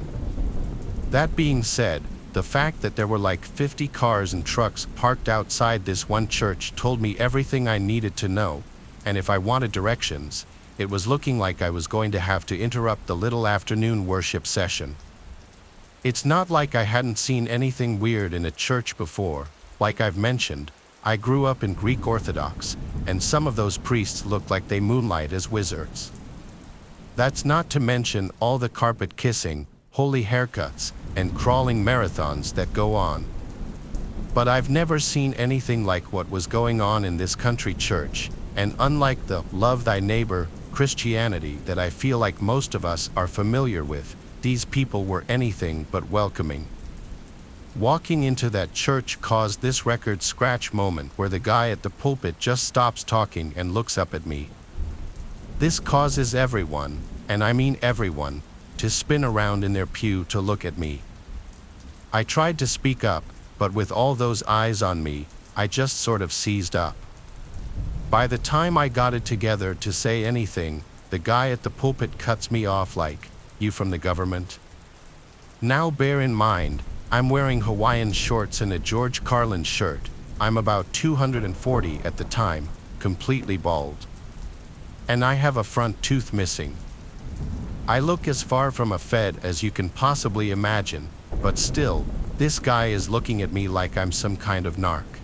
That being said, the fact that there were like 50 cars and trucks parked outside this one church told me everything I needed to know, and if I wanted directions, it was looking like I was going to have to interrupt the little afternoon worship session. It's not like I hadn't seen anything weird in a church before. Like I've mentioned, I grew up in Greek Orthodox, and some of those priests looked like they moonlight as wizards. That's not to mention all the carpet kissing, holy haircuts, and crawling marathons that go on. But I've never seen anything like what was going on in this country church, and unlike the love thy neighbor Christianity that I feel like most of us are familiar with, these people were anything but welcoming. Walking into that church caused this record scratch moment where the guy at the pulpit just stops talking and looks up at me. This causes everyone, and I mean everyone, to spin around in their pew to look at me. I tried to speak up, but with all those eyes on me, I just sort of seized up. By the time I got it together to say anything, the guy at the pulpit cuts me off like, "You from the government?" Now bear in mind, I'm wearing Hawaiian shorts and a George Carlin shirt. I'm about 240 at the time, completely bald. And I have a front tooth missing. I look as far from a Fed as you can possibly imagine, but still, this guy is looking at me like I'm some kind of narc.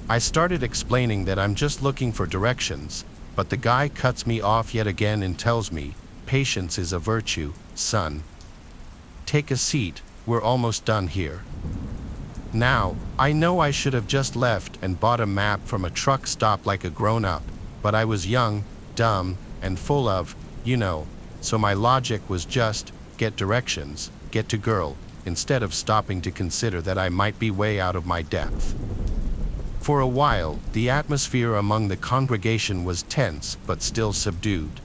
I started explaining that I'm just looking for directions, but the guy cuts me off yet again and tells me, "Patience is a virtue, son. Take a seat. We're almost done here." Now, I know I should have just left and bought a map from a truck stop like a grown-up, but I was young, dumb, and full of, so my logic was just, get directions, get to girl, instead of stopping to consider that I might be way out of my depth. For a while, the atmosphere among the congregation was tense but still subdued.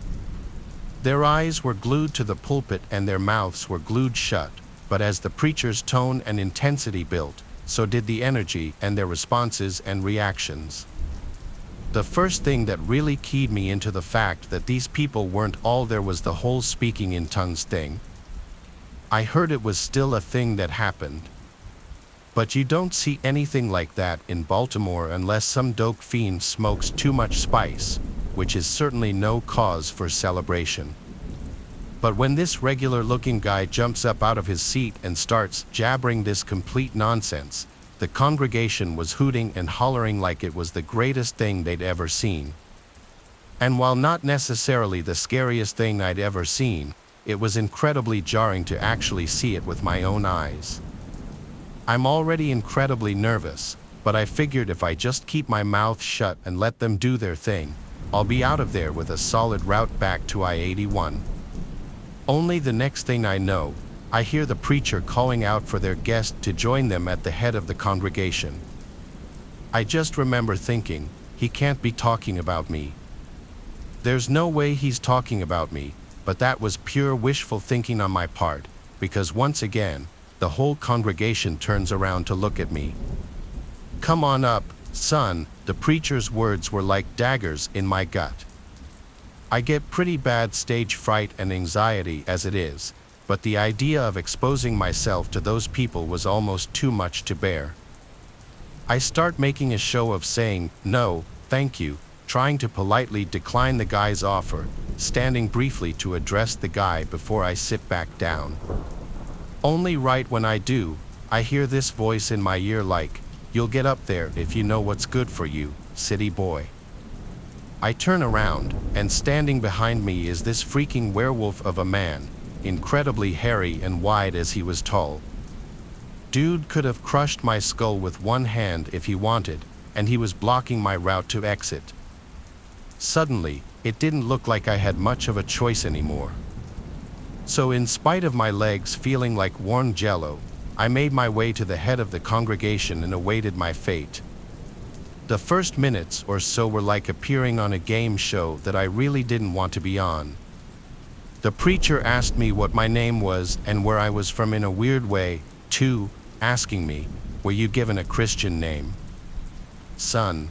Their eyes were glued to the pulpit and their mouths were glued shut. But as the preacher's tone and intensity built, so did the energy and their responses and reactions. The first thing that really keyed me into the fact that these people weren't all there was the whole speaking in tongues thing. I heard it was still a thing that happened. But you don't see anything like that in Baltimore unless some dope fiend smokes too much spice, which is certainly no cause for celebration. But when this regular-looking guy jumps up out of his seat and starts jabbering this complete nonsense, the congregation was hooting and hollering like it was the greatest thing they'd ever seen. And while not necessarily the scariest thing I'd ever seen, it was incredibly jarring to actually see it with my own eyes. I'm already incredibly nervous, but I figured if I just keep my mouth shut and let them do their thing, I'll be out of there with a solid route back to I-81. Only the next thing I know, I hear the preacher calling out for their guest to join them at the head of the congregation. I just remember thinking, he can't be talking about me. There's no way he's talking about me, but that was pure wishful thinking on my part, because once again, the whole congregation turns around to look at me. "Come on up, son," the preacher's words were like daggers in my gut. I get pretty bad stage fright and anxiety as it is, but the idea of exposing myself to those people was almost too much to bear. I start making a show of saying, "No, thank you," trying to politely decline the guy's offer, standing briefly to address the guy before I sit back down. Only right when I do, I hear this voice in my ear like, "You'll get up there if you know what's good for you, city boy." I turn around, and standing behind me is this freaking werewolf of a man, incredibly hairy and wide as he was tall. Dude could have crushed my skull with one hand if he wanted, and he was blocking my route to exit. Suddenly, it didn't look like I had much of a choice anymore. So in spite of my legs feeling like warm jello, I made my way to the head of the congregation and awaited my fate. The first minutes or so were like appearing on a game show that I really didn't want to be on. The preacher asked me what my name was and where I was from in a weird way, too, asking me, "Were you given a Christian name, son?"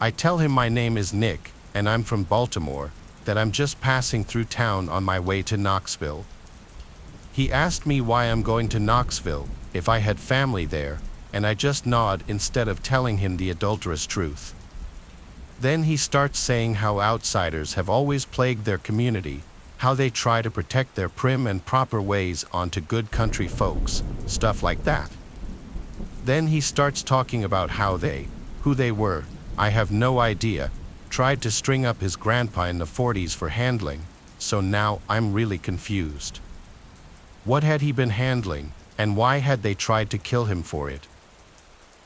I tell him my name is Nick, and I'm from Baltimore, that I'm just passing through town on my way to Knoxville. He asked me why I'm going to Knoxville, if I had family there, and I just nod instead of telling him the adulterous truth. Then he starts saying how outsiders have always plagued their community, how they try to protect their prim and proper ways onto good country folks, stuff like that. Then he starts talking about how they, who they were, I have no idea, tried to string up his grandpa in the 40s for handling, so now I'm really confused. What had he been handling, and why had they tried to kill him for it?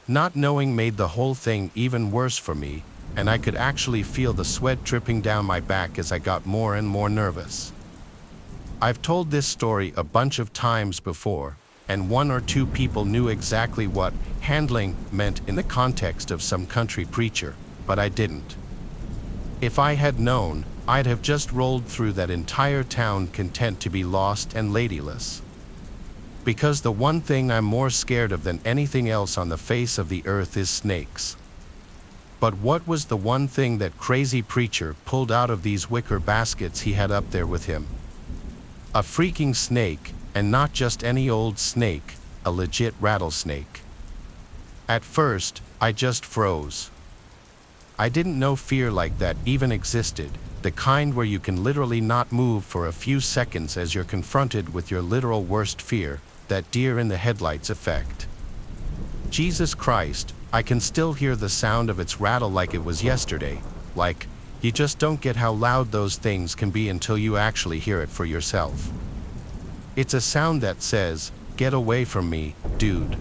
Not knowing made the whole thing even worse for me, and I could actually feel the sweat dripping down my back as I got more and more nervous. I've told this story a bunch of times before, and one or two people knew exactly what handling meant in the context of some country preacher, but I didn't. If I had known, I'd have just rolled through that entire town content to be lost and ladyless. Because the one thing I'm more scared of than anything else on the face of the earth is snakes. But what was the one thing that crazy preacher pulled out of these wicker baskets he had up there with him? A freaking snake, and not just any old snake, a legit rattlesnake. At first, I just froze. I didn't know fear like that even existed, the kind where you can literally not move for a few seconds as you're confronted with your literal worst fear, that deer in the headlights effect. Jesus Christ, I can still hear the sound of its rattle like it was yesterday, like, you just don't get how loud those things can be until you actually hear it for yourself. It's a sound that says, "Get away from me, dude."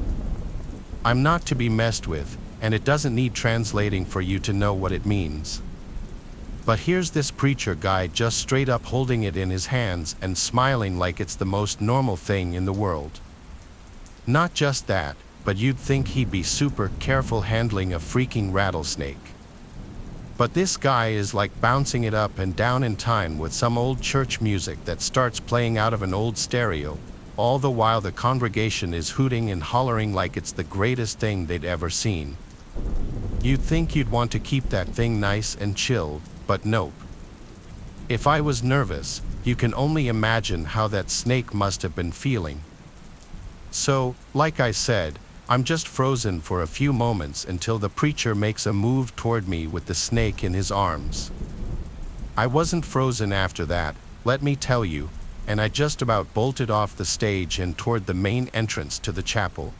I'm not to be messed with, and it doesn't need translating for you to know what it means. But here's this preacher guy just straight up holding it in his hands and smiling like it's the most normal thing in the world. Not just that, but you'd think he'd be super careful handling a freaking rattlesnake. But this guy is like bouncing it up and down in time with some old church music that starts playing out of an old stereo, all the while the congregation is hooting and hollering like it's the greatest thing they'd ever seen. You'd think you'd want to keep that thing nice and chill, but nope. If I was nervous, you can only imagine how that snake must have been feeling. So, like I said, I'm just frozen for a few moments until the preacher makes a move toward me with the snake in his arms. I wasn't frozen after that, let me tell you, and I just about bolted off the stage and toward the main entrance to the chapel.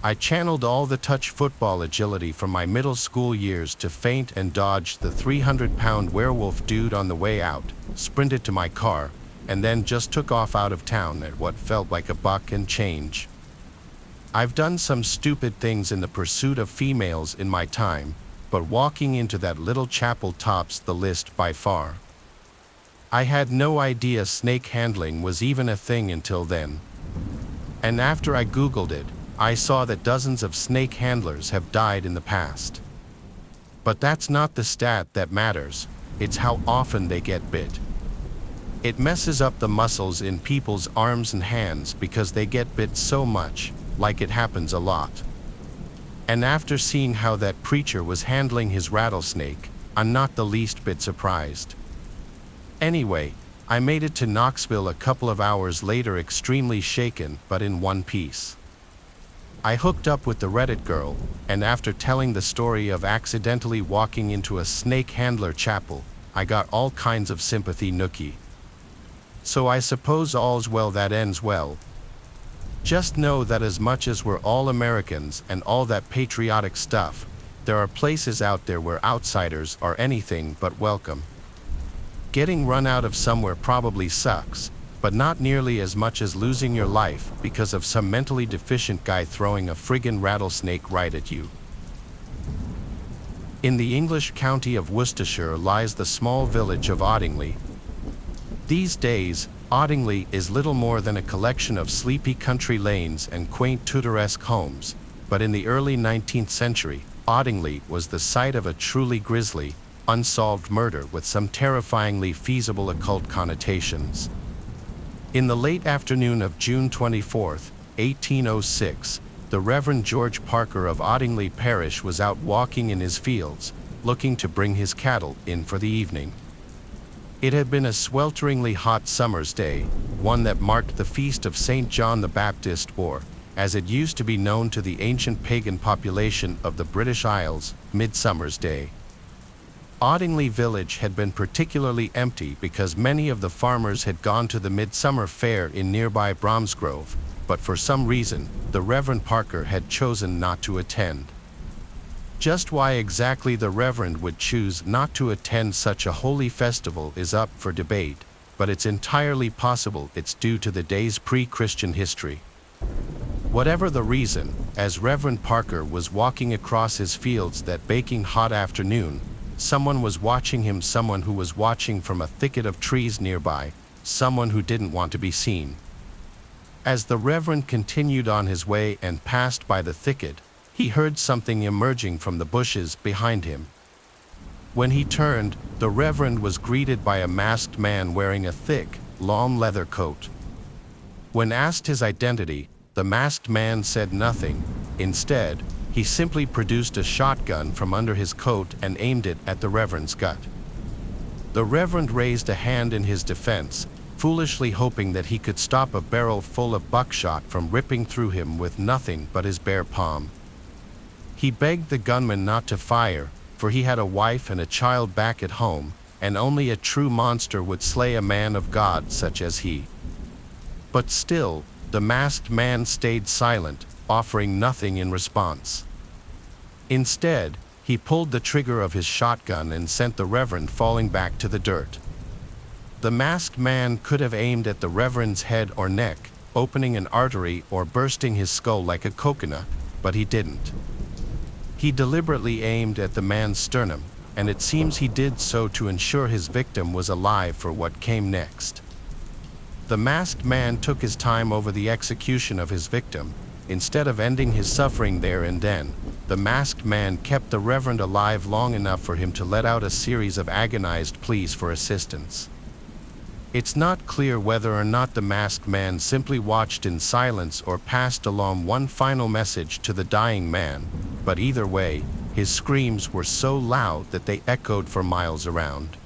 I channeled all the touch football agility from my middle school years to feint and dodge the 300-pound werewolf dude on the way out, sprinted to my car, and then just took off out of town at what felt like a buck and change. I've done some stupid things in the pursuit of females in my time, but walking into that little chapel tops the list by far. I had no idea snake handling was even a thing until then. And after I Googled it, I saw that dozens of snake handlers have died in the past. But that's not the stat that matters, it's how often they get bit. It messes up the muscles in people's arms and hands because they get bit so much, like it happens a lot. And after seeing how that preacher was handling his rattlesnake, I'm not the least bit surprised. Anyway, I made it to Knoxville a couple of hours later extremely shaken but in one piece. I hooked up with the Reddit girl, and after telling the story of accidentally walking into a snake handler chapel, I got all kinds of sympathy nookie. So I suppose all's well that ends well. Just know that as much as we're all Americans and all that patriotic stuff, there are places out there where outsiders are anything but welcome. Getting run out of somewhere probably sucks, but not nearly as much as losing your life because of some mentally deficient guy throwing a friggin' rattlesnake right at you. In the English county of Worcestershire lies the small village of Audingley. These days, Audingley is little more than a collection of sleepy country lanes and quaint Tudoresque homes, but in the early 19th century, Audingley was the site of a truly grisly, unsolved murder with some terrifyingly feasible occult connotations. In the late afternoon of June 24, 1806, the Reverend George Parker of Audingley Parish was out walking in his fields, looking to bring his cattle in for the evening. It had been a swelteringly hot summer's day, one that marked the feast of St. John the Baptist, or, as it used to be known to the ancient pagan population of the British Isles, Midsummer's Day. Audingley village had been particularly empty because many of the farmers had gone to the Midsummer Fair in nearby Bromsgrove, but for some reason, the Reverend Parker had chosen not to attend. Just why exactly the Reverend would choose not to attend such a holy festival is up for debate, but it's entirely possible it's due to the day's pre-Christian history. Whatever the reason, as Reverend Parker was walking across his fields that baking hot afternoon, someone was watching him, someone who was watching from a thicket of trees nearby, someone who didn't want to be seen. As the Reverend continued on his way and passed by the thicket, he heard something emerging from the bushes behind him. When he turned, the Reverend was greeted by a masked man wearing a thick, long leather coat. When asked his identity, the masked man said nothing. Instead, he simply produced a shotgun from under his coat and aimed it at the Reverend's gut. The Reverend raised a hand in his defense, foolishly hoping that he could stop a barrel full of buckshot from ripping through him with nothing but his bare palm. He begged the gunman not to fire, for he had a wife and a child back at home, and only a true monster would slay a man of God such as he. But still, the masked man stayed silent, offering nothing in response. Instead, he pulled the trigger of his shotgun and sent the Reverend falling back to the dirt. The masked man could have aimed at the Reverend's head or neck, opening an artery or bursting his skull like a coconut, but he didn't. He deliberately aimed at the man's sternum, and it seems he did so to ensure his victim was alive for what came next. The masked man took his time over the execution of his victim. Instead of ending his suffering there and then, the masked man kept the Reverend alive long enough for him to let out a series of agonized pleas for assistance. It's not clear whether or not the masked man simply watched in silence or passed along one final message to the dying man, but either way, his screams were so loud that they echoed for miles around.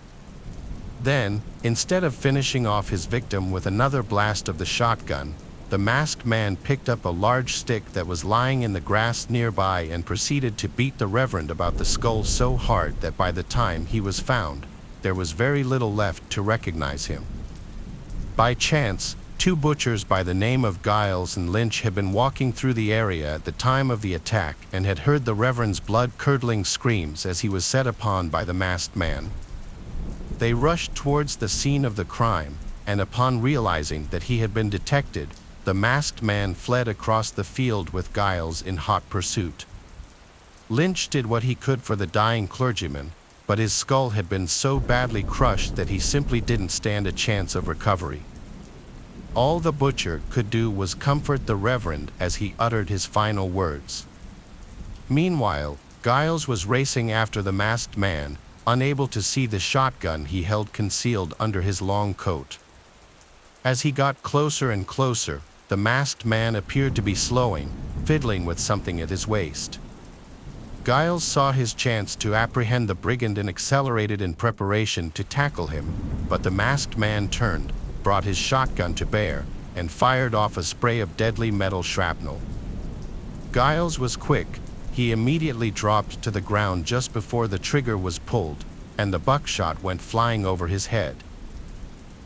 Then, instead of finishing off his victim with another blast of the shotgun, the masked man picked up a large stick that was lying in the grass nearby and proceeded to beat the Reverend about the skull so hard that by the time he was found, there was very little left to recognize him. By chance, two butchers by the name of Giles and Lynch had been walking through the area at the time of the attack and had heard the Reverend's blood-curdling screams as he was set upon by the masked man. They rushed towards the scene of the crime, and upon realizing that he had been detected, the masked man fled across the field with Giles in hot pursuit. Lynch did what he could for the dying clergyman, but his skull had been so badly crushed that he simply didn't stand a chance of recovery. All the butcher could do was comfort the Reverend as he uttered his final words. Meanwhile, Giles was racing after the masked man, unable to see the shotgun he held concealed under his long coat. As he got closer and closer, the masked man appeared to be slowing, fiddling with something at his waist. Giles saw his chance to apprehend the brigand and accelerated in preparation to tackle him, but the masked man turned, brought his shotgun to bear, and fired off a spray of deadly metal shrapnel. Giles was quick. He immediately dropped to the ground just before the trigger was pulled, and the buckshot went flying over his head.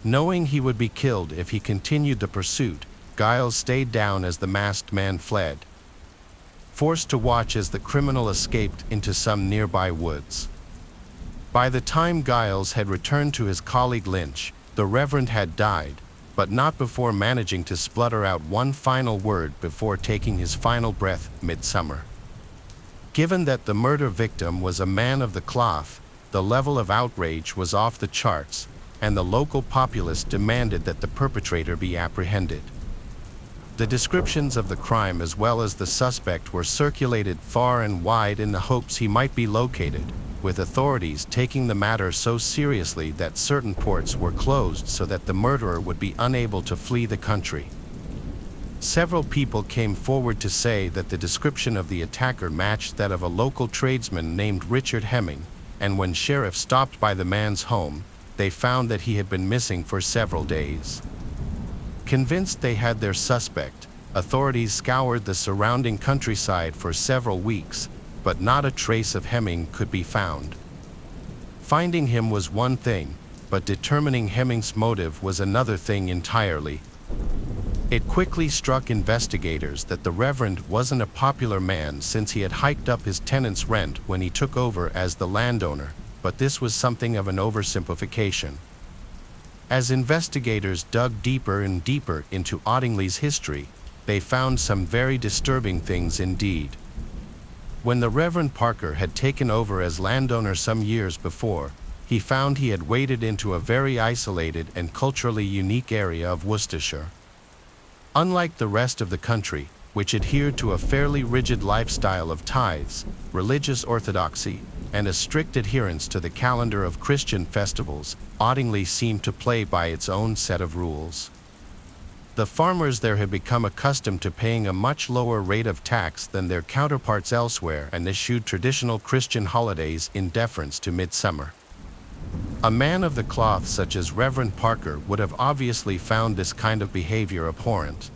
Knowing he would be killed if he continued the pursuit, Giles stayed down as the masked man fled, forced to watch as the criminal escaped into some nearby woods. By the time Giles had returned to his colleague Lynch, the Reverend had died, but not before managing to splutter out one final word before taking his final breath, midsummer. Given that the murder victim was a man of the cloth, the level of outrage was off the charts, and the local populace demanded that the perpetrator be apprehended. The descriptions of the crime as well as the suspect were circulated far and wide in the hopes he might be located, with authorities taking the matter so seriously that certain ports were closed so that the murderer would be unable to flee the country. Several people came forward to say that the description of the attacker matched that of a local tradesman named Richard Hemming, and when sheriffs stopped by the man's home, they found that he had been missing for several days. Convinced they had their suspect, authorities scoured the surrounding countryside for several weeks, but not a trace of Hemming could be found. Finding him was one thing, but determining Hemming's motive was another thing entirely. It quickly struck investigators that the Reverend wasn't a popular man since he had hiked up his tenant's rent when he took over as the landowner, but this was something of an oversimplification. As investigators dug deeper and deeper into Ottingley's history, they found some very disturbing things indeed. When the Reverend Parker had taken over as landowner some years before, he found he had waded into a very isolated and culturally unique area of Worcestershire. Unlike the rest of the country, which adhered to a fairly rigid lifestyle of tithes, religious orthodoxy, and a strict adherence to the calendar of Christian festivals, Ottingley seemed to play by its own set of rules. The farmers there had become accustomed to paying a much lower rate of tax than their counterparts elsewhere and eschewed traditional Christian holidays in deference to midsummer. A man of the cloth such as Reverend Parker would have obviously found this kind of behavior abhorrent,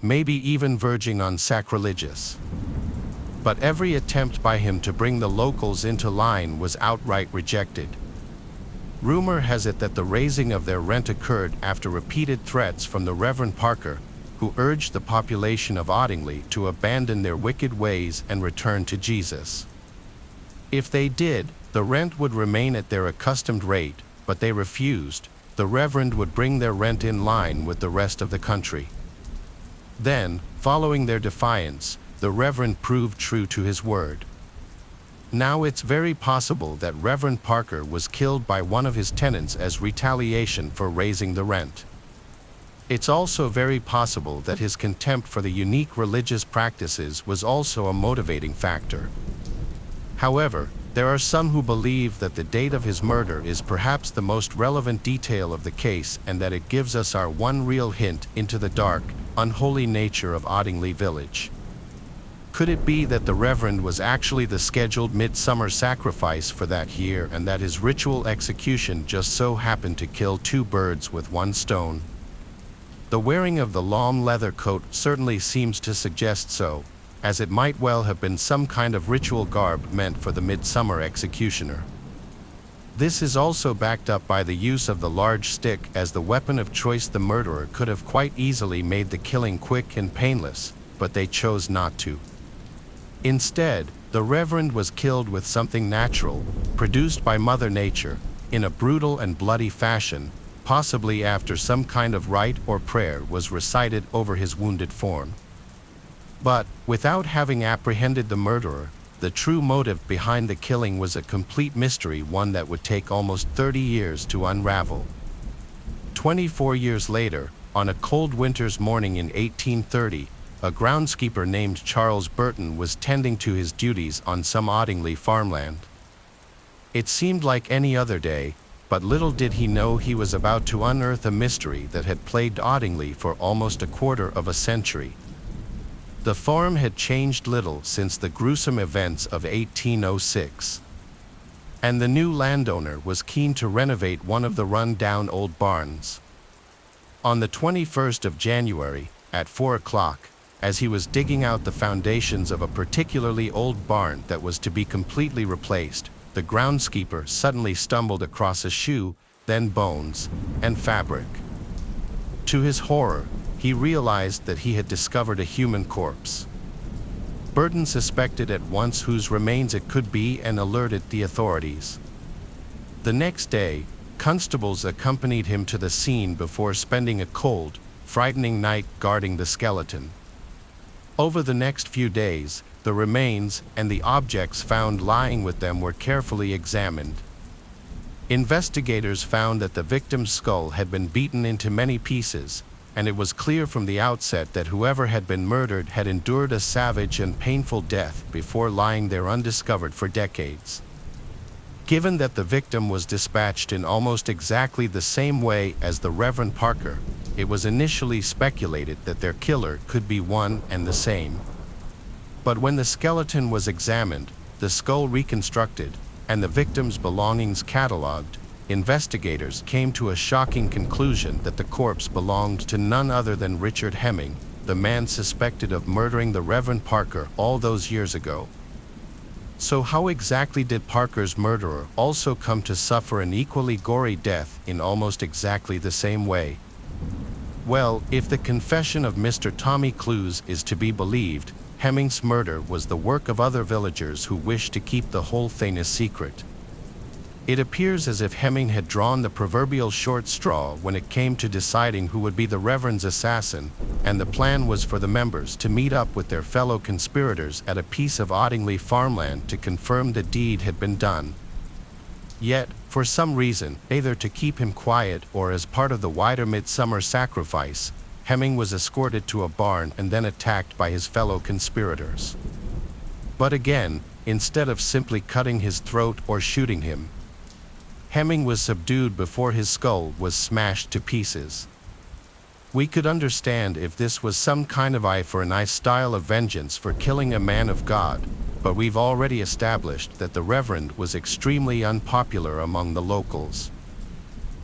maybe even verging on sacrilegious. But every attempt by him to bring the locals into line was outright rejected. Rumor has it that the raising of their rent occurred after repeated threats from the Reverend Parker, who urged the population of Ottingley to abandon their wicked ways and return to Jesus. If they did, the rent would remain at their accustomed rate, but they refused. The Reverend would bring their rent in line with the rest of the country. Then, following their defiance, the Reverend proved true to his word. Now it's very possible that Reverend Parker was killed by one of his tenants as retaliation for raising the rent. It's also very possible that his contempt for the unique religious practices was also a motivating factor. However, there are some who believe that the date of his murder is perhaps the most relevant detail of the case and that it gives us our one real hint into the dark, unholy nature of Ottingley Village. Could it be that the Reverend was actually the scheduled midsummer sacrifice for that year and that his ritual execution just so happened to kill two birds with one stone? The wearing of the long leather coat certainly seems to suggest so, as it might well have been some kind of ritual garb meant for the midsummer executioner. This is also backed up by the use of the large stick as the weapon of choice. The murderer could have quite easily made the killing quick and painless, but they chose not to. Instead, the Reverend was killed with something natural, produced by Mother Nature, in a brutal and bloody fashion, possibly after some kind of rite or prayer was recited over his wounded form. But, without having apprehended the murderer, the true motive behind the killing was a complete mystery, one that would take almost 30 years to unravel. 24 years later, on a cold winter's morning in 1830, a groundskeeper named Charles Burton was tending to his duties on some Ottingley farmland. It seemed like any other day, But little did he know he was about to unearth a mystery that had plagued Audingley for almost a quarter of a century. The farm had changed little since the gruesome events of 1806. And the new landowner was keen to renovate one of the run-down old barns. On the 21st of January, at 4 o'clock, as he was digging out the foundations of a particularly old barn that was to be completely replaced, the groundskeeper suddenly stumbled across a shoe, then bones, and fabric. To his horror, he realized that he had discovered a human corpse. Burton suspected at once whose remains it could be and alerted the authorities. The next day, constables accompanied him to the scene before spending a cold, frightening night guarding the skeleton. Over the next few days, the remains and the objects found lying with them were carefully examined. Investigators found that the victim's skull had been beaten into many pieces, and it was clear from the outset that whoever had been murdered had endured a savage and painful death before lying there undiscovered for decades. Given that the victim was dispatched in almost exactly the same way as the Reverend Parker, it was initially speculated that their killer could be one and the same. But when the skeleton was examined, the skull reconstructed, and the victim's belongings catalogued, investigators came to a shocking conclusion that the corpse belonged to none other than Richard Hemming, the man suspected of murdering the Reverend Parker all those years ago. So how exactly did Parker's murderer also come to suffer an equally gory death in almost exactly the same way? Well, if the confession of Mr. Tommy Clues is to be believed, Hemming's murder was the work of other villagers who wished to keep the whole thing a secret. It appears as if Hemming had drawn the proverbial short straw when it came to deciding who would be the Reverend's assassin, and the plan was for the members to meet up with their fellow conspirators at a piece of Audingley farmland to confirm the deed had been done. Yet, for some reason, either to keep him quiet or as part of the wider midsummer sacrifice, Hemming was escorted to a barn and then attacked by his fellow conspirators. But again, instead of simply cutting his throat or shooting him, Hemming was subdued before his skull was smashed to pieces. We could understand if this was some kind of eye for an eye style of vengeance for killing a man of God, but we've already established that the Reverend was extremely unpopular among the locals.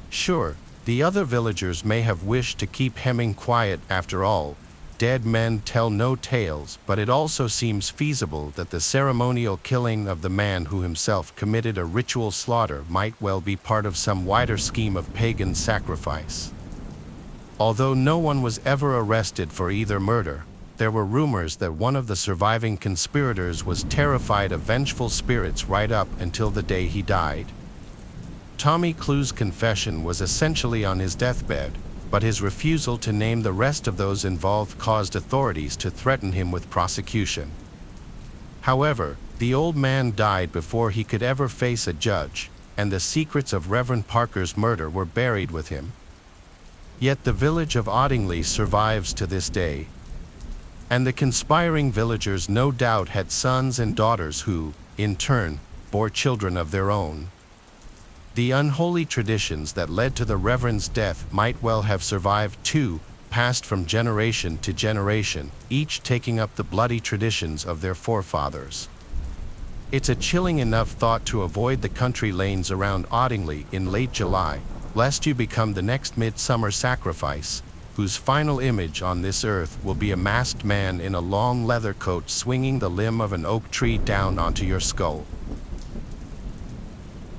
Sure, the other villagers may have wished to keep Hemming quiet after all. Dead men tell no tales, but it also seems feasible that the ceremonial killing of the man who himself committed a ritual slaughter might well be part of some wider scheme of pagan sacrifice. Although no one was ever arrested for either murder, there were rumors that one of the surviving conspirators was terrified of vengeful spirits right up until the day he died. Tommy Clue's confession was essentially on his deathbed, but his refusal to name the rest of those involved caused authorities to threaten him with prosecution. However, the old man died before he could ever face a judge, and the secrets of Reverend Parker's murder were buried with him. Yet the village of Audingley survives to this day. And the conspiring villagers no doubt had sons and daughters who, in turn, bore children of their own. The unholy traditions that led to the Reverend's death might well have survived too, passed from generation to generation, each taking up the bloody traditions of their forefathers. It's a chilling enough thought to avoid the country lanes around Audingley in late July, lest you become the next midsummer sacrifice, whose final image on this earth will be a masked man in a long leather coat swinging the limb of an oak tree down onto your skull.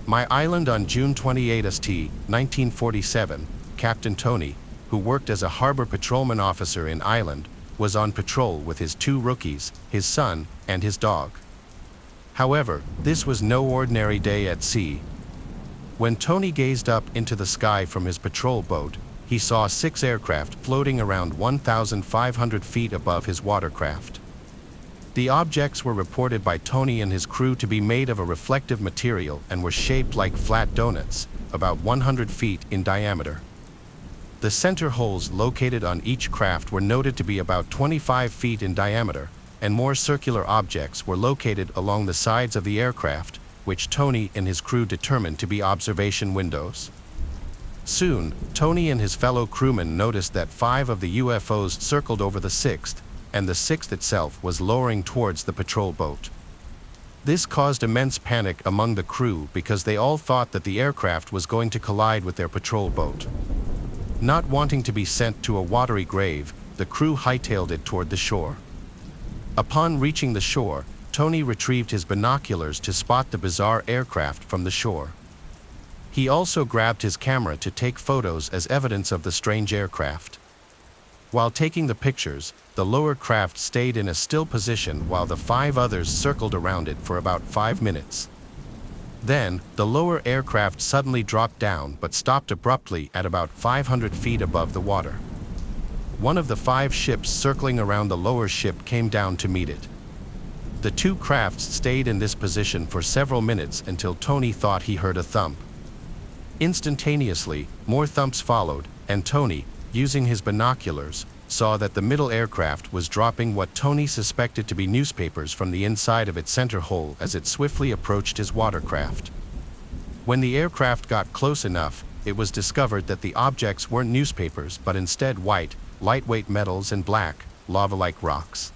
My island on June 28, 1947, Captain Tony, who worked as a harbor patrolman officer in Island, was on patrol with his 2 rookies, his son, and his dog. However, this was no ordinary day at sea. When Tony gazed up into the sky from his patrol boat, he saw 6 aircraft floating around 1,500 feet above his watercraft. The objects were reported by Tony and his crew to be made of a reflective material and were shaped like flat donuts, about 100 feet in diameter. The center holes located on each craft were noted to be about 25 feet in diameter, and more circular objects were located along the sides of the aircraft, which Tony and his crew determined to be observation windows. Soon, Tony and his fellow crewmen noticed that 5 of the UFOs circled over the 6th, and the 6th itself was lowering towards the patrol boat. This caused immense panic among the crew because they all thought that the aircraft was going to collide with their patrol boat. Not wanting to be sent to a watery grave, the crew hightailed it toward the shore. Upon reaching the shore, Tony retrieved his binoculars to spot the bizarre aircraft from the shore. He also grabbed his camera to take photos as evidence of the strange aircraft. While taking the pictures, the lower craft stayed in a still position while the 5 others circled around it for about 5 minutes. Then, the lower aircraft suddenly dropped down but stopped abruptly at about 500 feet above the water. One of the 5 ships circling around the lower ship came down to meet it. The 2 crafts stayed in this position for several minutes until Tony thought he heard a thump. Instantaneously, more thumps followed, and Tony, using his binoculars, saw that the middle aircraft was dropping what Tony suspected to be newspapers from the inside of its center hole as it swiftly approached his watercraft. When the aircraft got close enough, it was discovered that the objects weren't newspapers but instead white, lightweight metals and black, lava-like rocks.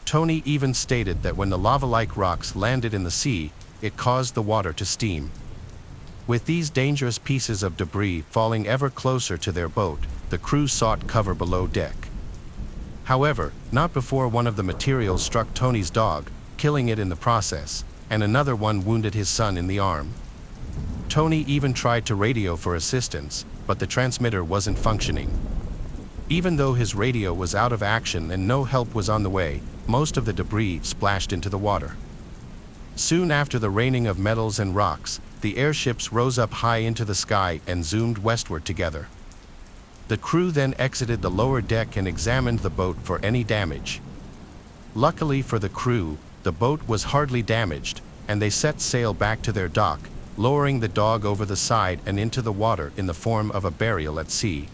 Tony even stated that when the lava-like rocks landed in the sea, it caused the water to steam. With these dangerous pieces of debris falling ever closer to their boat, the crew sought cover below deck. However, not before one of the materials struck Tony's dog, killing it in the process, and another one wounded his son in the arm. Tony even tried to radio for assistance, but the transmitter wasn't functioning. Even though his radio was out of action and no help was on the way, most of the debris splashed into the water. Soon after the raining of metals and rocks, the airships rose up high into the sky and zoomed westward together. The crew then exited the lower deck and examined the boat for any damage. Luckily for the crew, the boat was hardly damaged, and they set sail back to their dock, lowering the dog over the side and into the water in the form of a burial at sea.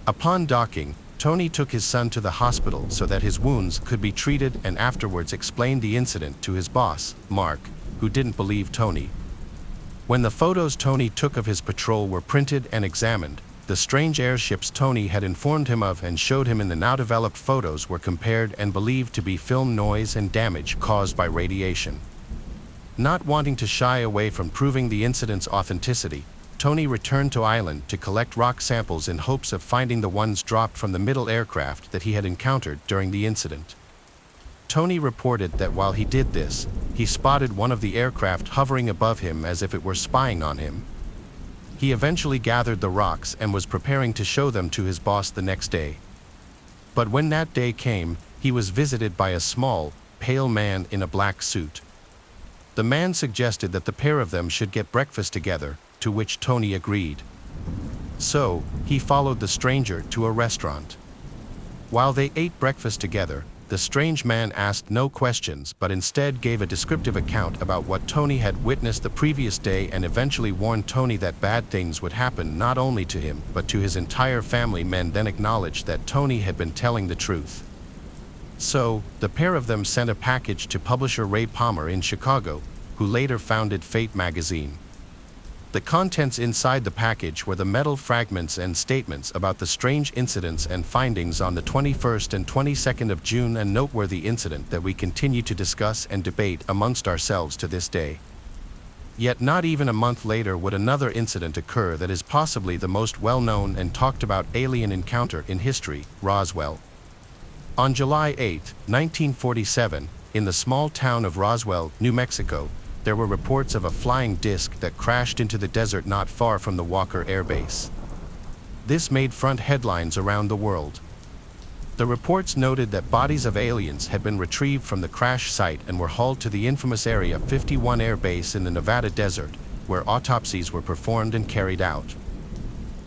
Upon docking, Tony took his son to the hospital so that his wounds could be treated and afterwards explained the incident to his boss, Mark, who didn't believe Tony. When the photos Tony took of his patrol were printed and examined, the strange airships Tony had informed him of and showed him in the now-developed photos were compared and believed to be film noise and damage caused by radiation. Not wanting to shy away from proving the incident's authenticity, Tony returned to island to collect rock samples in hopes of finding the ones dropped from the middle aircraft that he had encountered during the incident. Tony reported that while he did this, he spotted one of the aircraft hovering above him as if it were spying on him. He eventually gathered the rocks and was preparing to show them to his boss the next day. But when that day came, he was visited by a small, pale man in a black suit. The man suggested that the pair of them should get breakfast together, to which Tony agreed. So, he followed the stranger to a restaurant. While they ate breakfast together, the strange man asked no questions but instead gave a descriptive account about what Tony had witnessed the previous day and eventually warned Tony that bad things would happen not only to him but to his entire family. Men then acknowledged that Tony had been telling the truth. So, the pair of them sent a package to publisher Ray Palmer in Chicago, who later founded Fate magazine. The contents inside the package were the metal fragments and statements about the strange incidents and findings on the 21st and 22nd of June, a noteworthy incident that we continue to discuss and debate amongst ourselves to this day. Yet not even a month later would another incident occur that is possibly the most well-known and talked about alien encounter in history, Roswell. On July 8, 1947, in the small town of Roswell, New Mexico, there were reports of a flying disc that crashed into the desert not far from the Walker Air Base. This made front headlines around the world. The reports noted that bodies of aliens had been retrieved from the crash site and were hauled to the infamous Area 51 Air Base in the Nevada desert, where autopsies were performed and carried out.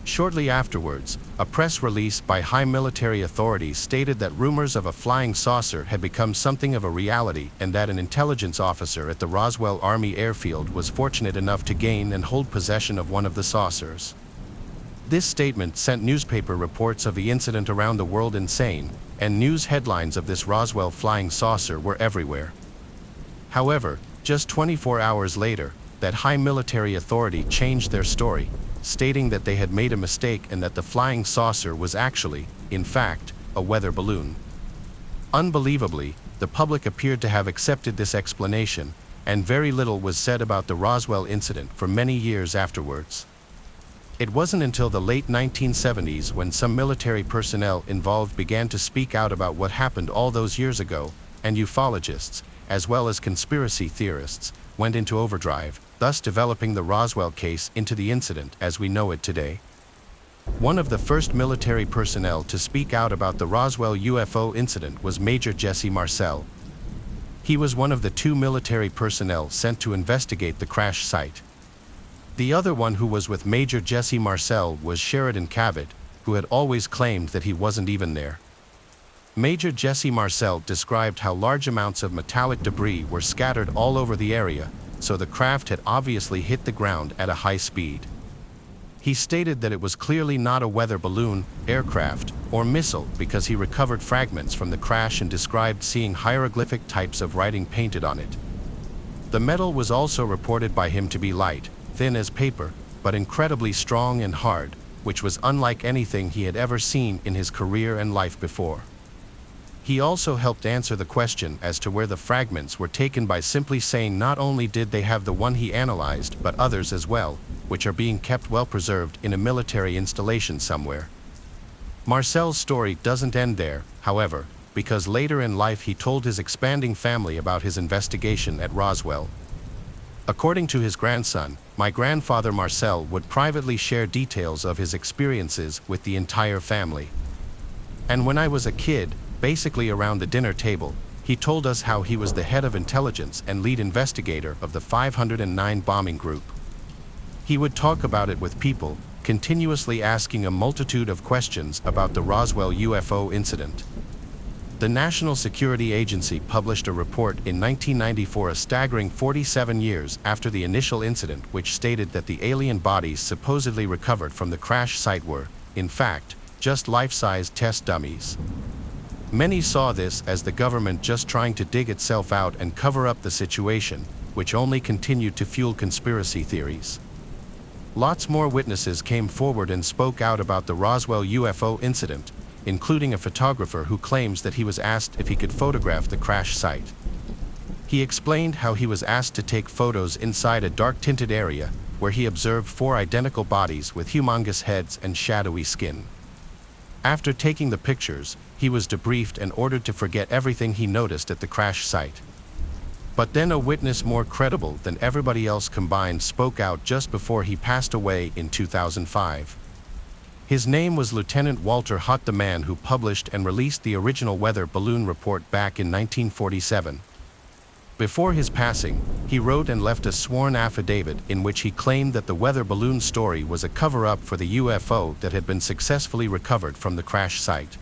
Shortly afterwards, a press release by high military authorities stated that rumors of a flying saucer had become something of a reality and that an intelligence officer at the Roswell Army Airfield was fortunate enough to gain and hold possession of one of the saucers. This statement sent newspaper reports of the incident around the world insane, and news headlines of this Roswell flying saucer were everywhere. However, Just 24 hours later, that high military authority changed their story, stating that they had made a mistake and that the flying saucer was actually, in fact, a weather balloon. Unbelievably, the public appeared to have accepted this explanation, and very little was said about the Roswell incident for many years afterwards. It wasn't until the late 1970s when some military personnel involved began to speak out about what happened all those years ago, and ufologists, as well as conspiracy theorists, went into overdrive, thus developing the Roswell case into the incident as we know it today. One of the first military personnel to speak out about the Roswell UFO incident was Major Jesse Marcel. He was one of the 2 military personnel sent to investigate the crash site. The other one who was with Major Jesse Marcel was Sheridan Cavett, who had always claimed that he wasn't even there. Major Jesse Marcel described how large amounts of metallic debris were scattered all over the area, so the craft had obviously hit the ground at a high speed. He stated that it was clearly not a weather balloon, aircraft, or missile because he recovered fragments from the crash and described seeing hieroglyphic types of writing painted on it. The metal was also reported by him to be light, thin as paper, but incredibly strong and hard, which was unlike anything he had ever seen in his career and life before. He also helped answer the question as to where the fragments were taken by simply saying not only did they have the one he analyzed but others as well, which are being kept well preserved in a military installation somewhere. Marcel's story doesn't end there, however, because later in life he told his expanding family about his investigation at Roswell. According to his grandson, my grandfather Marcel would privately share details of his experiences with the entire family. And when I was a kid, basically around the dinner table, he told us how he was the head of intelligence and lead investigator of the 509 bombing group. He would talk about it with people, continuously asking a multitude of questions about the Roswell UFO incident. The National Security Agency published a report in 1994, a staggering 47 years after the initial incident, which stated that the alien bodies supposedly recovered from the crash site were, in fact, just life-size test dummies. Many saw this as the government just trying to dig itself out and cover up the situation, which only continued to fuel conspiracy theories. Lots more witnesses came forward and spoke out about the Roswell UFO incident, including a photographer who claims that he was asked if he could photograph the crash site. He explained how he was asked to take photos inside a dark-tinted area where he observed 4 identical bodies with humongous heads and shadowy skin. After taking the pictures, he was debriefed and ordered to forget everything he noticed at the crash site. But then a witness more credible than everybody else combined spoke out just before he passed away in 2005. His name was Lieutenant Walter Haut, the man who published and released the original weather balloon report back in 1947. Before his passing, he wrote and left a sworn affidavit in which he claimed that the weather balloon story was a cover-up for the UFO that had been successfully recovered from the crash site.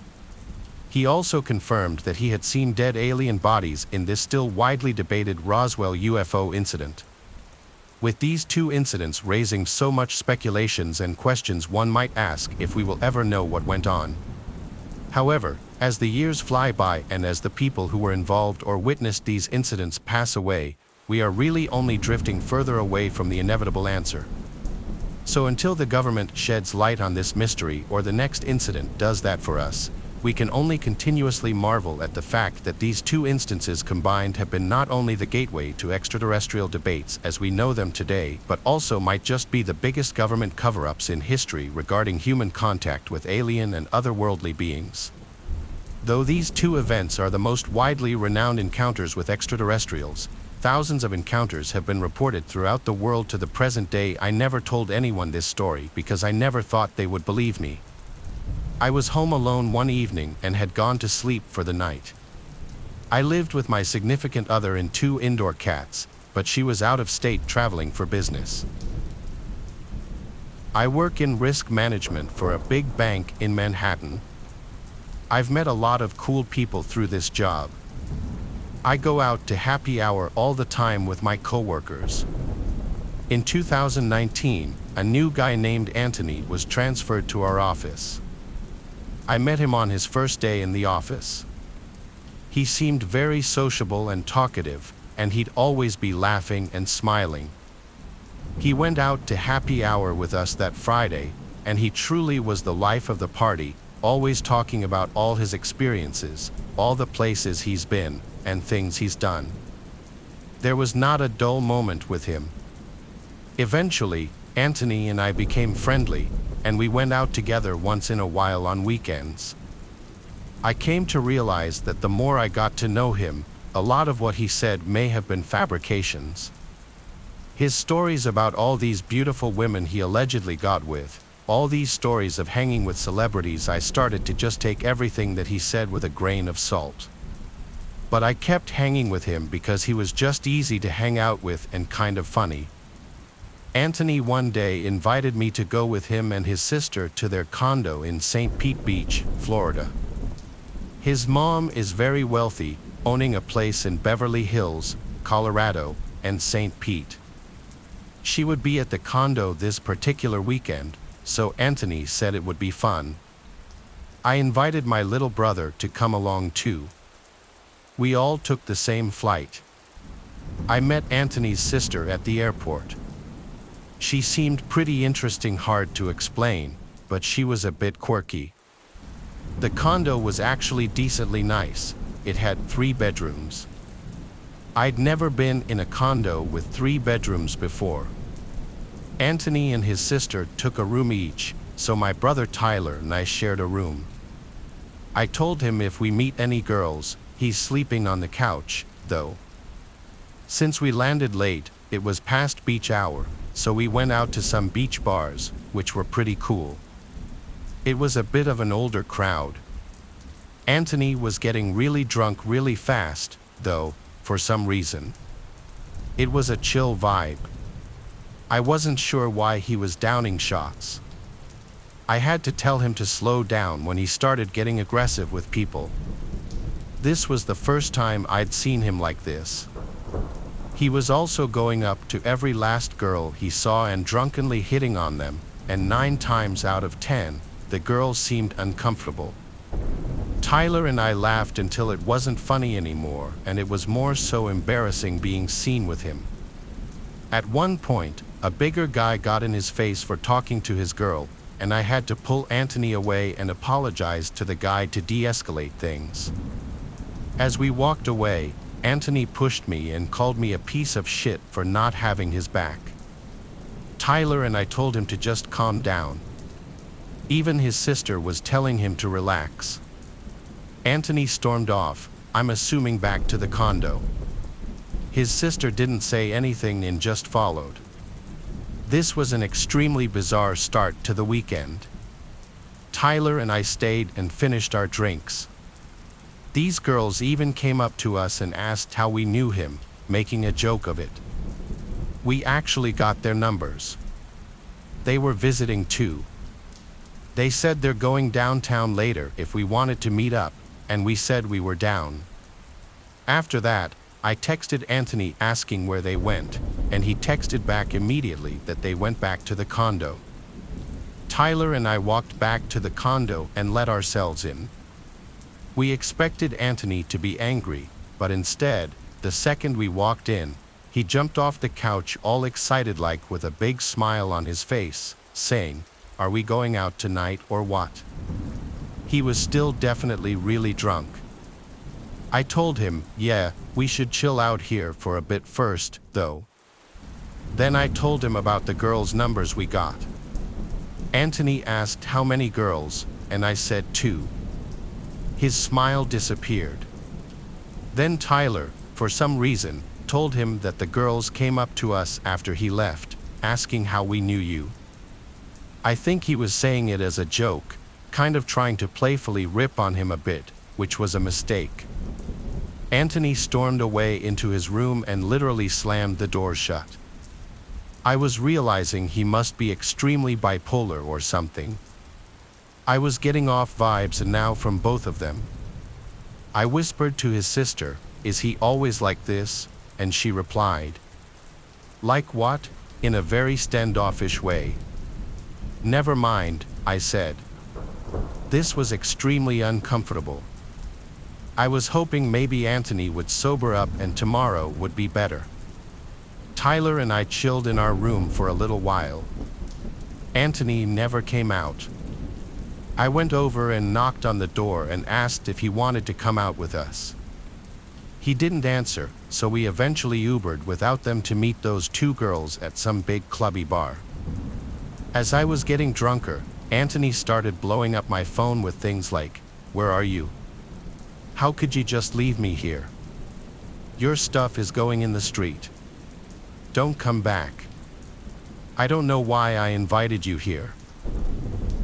He also confirmed that he had seen dead alien bodies in this still widely debated Roswell UFO incident. With these 2 incidents raising so much speculations and questions, one might ask if we will ever know what went on. However, as the years fly by and as the people who were involved or witnessed these incidents pass away, we are really only drifting further away from the inevitable answer. So until the government sheds light on this mystery or the next incident does that for us, we can only continuously marvel at the fact that these 2 instances combined have been not only the gateway to extraterrestrial debates as we know them today, but also might just be the biggest government cover-ups in history regarding human contact with alien and otherworldly beings. Though these 2 events are the most widely renowned encounters with extraterrestrials, thousands of encounters have been reported throughout the world to the present day. I never told anyone this story because I never thought they would believe me. I was home alone one evening and had gone to sleep for the night. I lived with my significant other and 2 indoor cats, but she was out of state traveling for business. I work in risk management for a big bank in Manhattan. I've met a lot of cool people through this job. I go out to happy hour all the time with my coworkers. In 2019, a new guy named Anthony was transferred to our office. I met him on his first day in the office. He seemed very sociable and talkative, and he'd always be laughing and smiling. He went out to happy hour with us that Friday, and he truly was the life of the party, always talking about all his experiences, all the places he's been, and things he's done. There was not a dull moment with him. Eventually, Anthony and I became friendly, and we went out together once in a while on weekends. I came to realize that the more I got to know him, a lot of what he said may have been fabrications. His stories about all these beautiful women he allegedly got with, all these stories of hanging with celebrities, I started to just take everything that he said with a grain of salt. But I kept hanging with him because he was just easy to hang out with and kind of funny. Anthony one day invited me to go with him and his sister to their condo in St. Pete Beach, Florida. His mom is very wealthy, owning a place in Beverly Hills, Colorado, and St. Pete. She would be at the condo this particular weekend, so Anthony said it would be fun. I invited my little brother to come along too. We all took the same flight. I met Anthony's sister at the airport. She seemed pretty interesting, hard to explain, but she was a bit quirky. The condo was actually decently nice. It had 3 bedrooms. I'd never been in a condo with 3 bedrooms before. Anthony and his sister took a room each, so my brother Tyler and I shared a room. I told him if we meet any girls, he's sleeping on the couch, though. Since we landed late, it was past beach hour, so we went out to some beach bars, which were pretty cool. It was a bit of an older crowd. Anthony was getting really drunk really fast, though, for some reason. It was a chill vibe. I wasn't sure why he was downing shots. I had to tell him to slow down when he started getting aggressive with people. This was the first time I'd seen him like this. He was also going up to every last girl he saw and drunkenly hitting on them, and 9 times out of 10, the girls seemed uncomfortable. Tyler and I laughed until it wasn't funny anymore, and it was more so embarrassing being seen with him. At one point, a bigger guy got in his face for talking to his girl, and I had to pull Anthony away and apologize to the guy to de-escalate things. As we walked away, Anthony pushed me and called me a piece of shit for not having his back. Tyler and I told him to just calm down. Even his sister was telling him to relax. Anthony stormed off, I'm assuming back to the condo. His sister didn't say anything and just followed. This was an extremely bizarre start to the weekend. Tyler and I stayed and finished our drinks. These girls even came up to us and asked how we knew him, making a joke of it. We actually got their numbers. They were visiting too. They said they're going downtown later if we wanted to meet up, and we said we were down. After that, I texted Anthony asking where they went, and he texted back immediately that they went back to the condo. Tyler and I walked back to the condo and let ourselves in. We expected Anthony to be angry, but instead, the second we walked in, he jumped off the couch all excited, like with a big smile on his face, saying, "Are we going out tonight or what?" He was still definitely really drunk. I told him, yeah, we should chill out here for a bit first, though. Then I told him about the girls' numbers we got. Anthony asked how many girls, and I said 2. His smile disappeared. Then Tyler, for some reason, told him that the girls came up to us after he left, asking how we knew you. I think he was saying it as a joke, kind of trying to playfully rip on him a bit, which was a mistake. Anthony stormed away into his room and literally slammed the door shut. I was realizing he must be extremely bipolar or something. I was getting off vibes and now from both of them. I whispered to his sister, "Is he always like this?" And she replied, "Like what?" in a very standoffish way. "Never mind," I said. This was extremely uncomfortable. I was hoping maybe Anthony would sober up and tomorrow would be better. Tyler and I chilled in our room for a little while. Anthony never came out. I went over and knocked on the door and asked if he wanted to come out with us. He didn't answer, so we eventually Ubered without them to meet those two girls at some big clubby bar. As I was getting drunker, Anthony started blowing up my phone with things like, "Where are you? How could you just leave me here? Your stuff is going in the street. Don't come back. I don't know why I invited you here."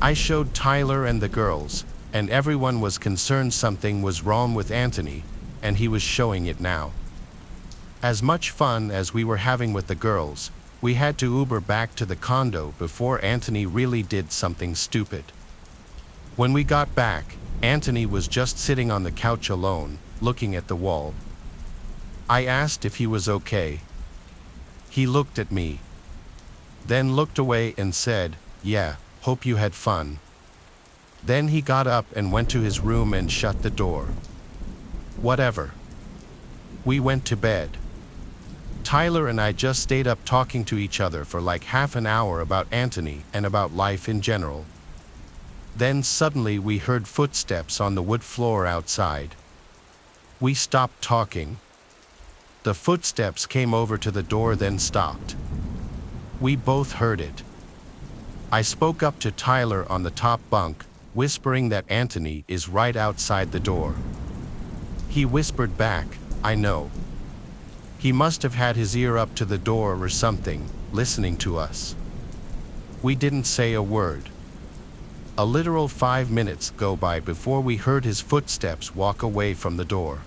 I showed Tyler and the girls, and everyone was concerned something was wrong with Anthony, and he was showing it now. As much fun as we were having with the girls, we had to Uber back to the condo before Anthony really did something stupid. When we got back, Anthony was just sitting on the couch alone, looking at the wall. I asked if he was okay. He looked at me, then looked away and said, "Yeah, hope you had fun." Then he got up and went to his room and shut the door. Whatever. We went to bed. Tyler and I just stayed up talking to each other for like half an hour about Anthony and about life in general. Then suddenly we heard footsteps on the wood floor outside. We stopped talking. The footsteps came over to the door then stopped. We both heard it. I spoke up to Tyler on the top bunk, whispering that Anthony is right outside the door. He whispered back, "I know." He must have had his ear up to the door or something, listening to us. We didn't say a word. A literal 5 minutes go by before we heard his footsteps walk away from the door.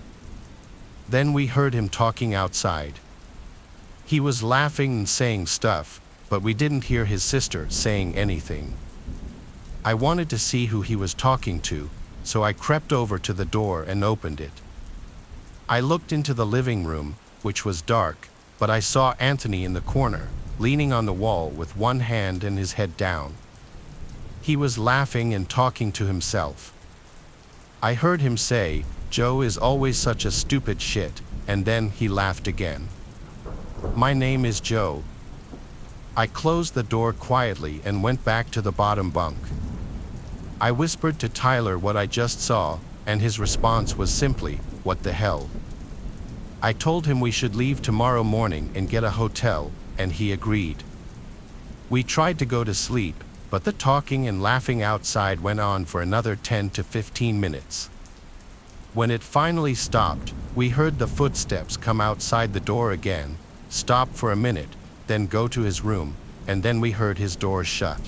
Then we heard him talking outside. He was laughing and saying stuff, but we didn't hear his sister saying anything. I wanted to see who he was talking to, so I crept over to the door and opened it. I looked into the living room, which was dark, but I saw Anthony in the corner, leaning on the wall with one hand and his head down. He was laughing and talking to himself. I heard him say, "Joe is always such a stupid shit," and then he laughed again. "My name is Joe." I closed the door quietly and went back to the bottom bunk. I whispered to Tyler what I just saw, and his response was simply, "What the hell?" I told him we should leave tomorrow morning and get a hotel, and he agreed. We tried to go to sleep, but the talking and laughing outside went on for another 10 to 15 minutes. When it finally stopped, we heard the footsteps come outside the door again, stop for a minute, then go to his room, and then we heard his door shut.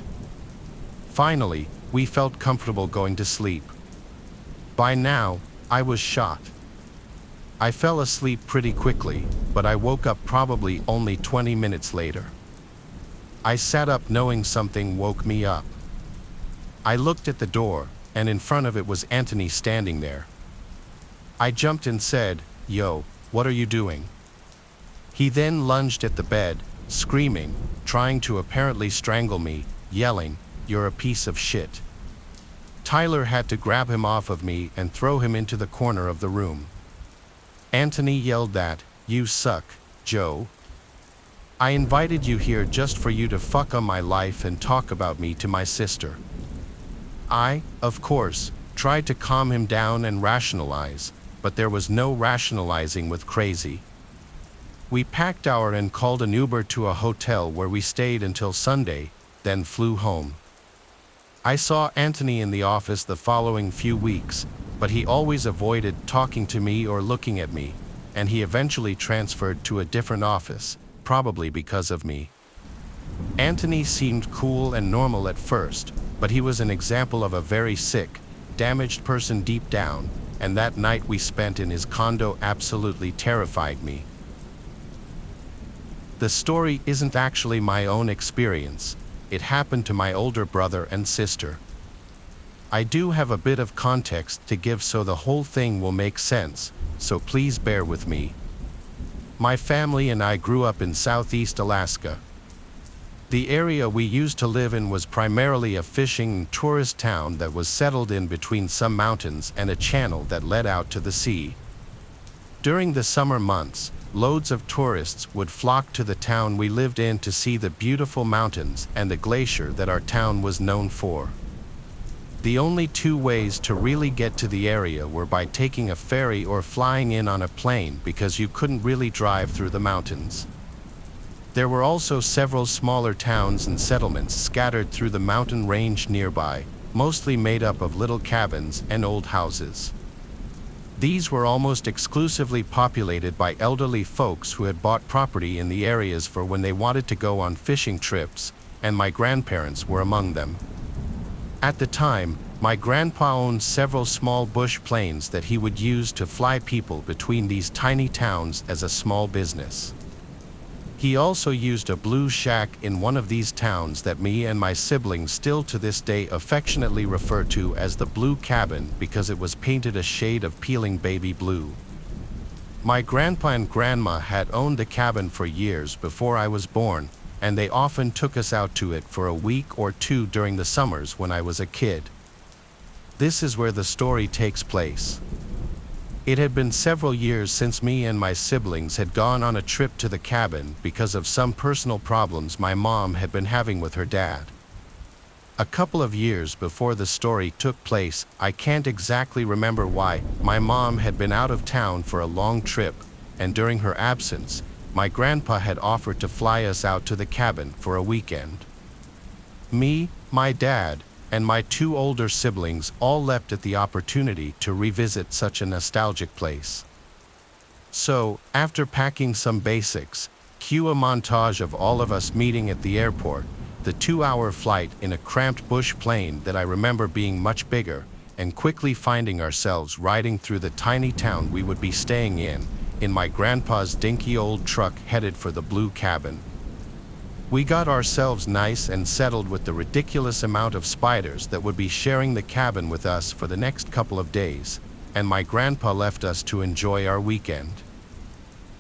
Finally, we felt comfortable going to sleep. By now, I was shot. I fell asleep pretty quickly, but I woke up probably only 20 minutes later. I sat up knowing something woke me up. I looked at the door, and in front of it was Anthony standing there. I jumped and said, "Yo, what are you doing?" He then lunged at the bed, screaming, trying to apparently strangle me, yelling, "You're a piece of shit." Tyler had to grab him off of me and throw him into the corner of the room. Anthony yelled that, "You suck, Joe. I invited you here just for you to fuck on my life and talk about me to my sister." I, of course, tried to calm him down and rationalize, but there was no rationalizing with crazy. We packed our and called an Uber to a hotel where we stayed until Sunday, then flew home. I saw Anthony in the office the following few weeks, but he always avoided talking to me or looking at me, and he eventually transferred to a different office, probably because of me. Anthony seemed cool and normal at first, but he was an example of a very sick, damaged person deep down, and that night we spent in his condo absolutely terrified me. The story isn't actually my own experience. It happened to my older brother and sister. I do have a bit of context to give so the whole thing will make sense, so please bear with me. My family and I grew up in Southeast Alaska. The area we used to live in was primarily a fishing and tourist town that was settled in between some mountains and a channel that led out to the sea. During the summer months, loads of tourists would flock to the town we lived in to see the beautiful mountains and the glacier that our town was known for. The only two ways to really get to the area were by taking a ferry or flying in on a plane because you couldn't really drive through the mountains. There were also several smaller towns and settlements scattered through the mountain range nearby, mostly made up of little cabins and old houses. These were almost exclusively populated by elderly folks who had bought property in the areas for when they wanted to go on fishing trips, and my grandparents were among them. At the time, my grandpa owned several small bush planes that he would use to fly people between these tiny towns as a small business. He also used a blue shack in one of these towns that me and my siblings still to this day affectionately refer to as the Blue Cabin because it was painted a shade of peeling baby blue. My grandpa and grandma had owned the cabin for years before I was born, and they often took us out to it for a week or two during the summers when I was a kid. This is where the story takes place. It had been several years since me and my siblings had gone on a trip to the cabin because of some personal problems my mom had been having with her dad. A couple of years before the story took place, I can't exactly remember why, my mom had been out of town for a long trip, and during her absence, my grandpa had offered to fly us out to the cabin for a weekend. Me, my dad, and my two older siblings all leapt at the opportunity to revisit such a nostalgic place. So, after packing some basics, cue a montage of all of us meeting at the airport, the 2-hour flight in a cramped bush plane that I remember being much bigger, and quickly finding ourselves riding through the tiny town we would be staying in my grandpa's dinky old truck headed for the Blue Cabin. We got ourselves nice and settled with the ridiculous amount of spiders that would be sharing the cabin with us for the next couple of days, and my grandpa left us to enjoy our weekend.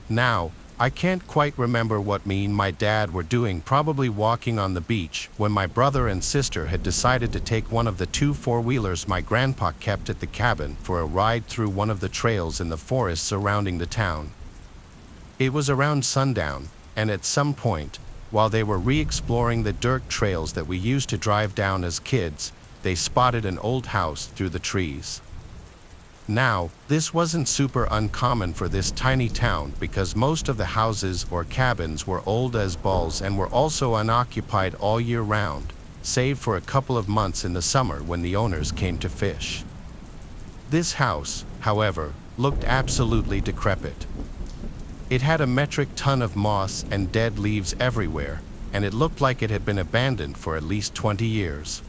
Now, I can't quite remember what me and my dad were doing, probably walking on the beach, when my brother and sister had decided to take one of the 2 four-wheelers my grandpa kept at the cabin for a ride through one of the trails in the forest surrounding the town. It was around sundown, and at some point, while they were re-exploring the dirt trails that we used to drive down as kids, they spotted an old house through the trees. Now, this wasn't super uncommon for this tiny town because most of the houses or cabins were old as balls and were also unoccupied all year round, save for a couple of months in the summer when the owners came to fish. This house, however, looked absolutely decrepit. It had a metric ton of moss and dead leaves everywhere, and it looked like it had been abandoned for at least 20 years.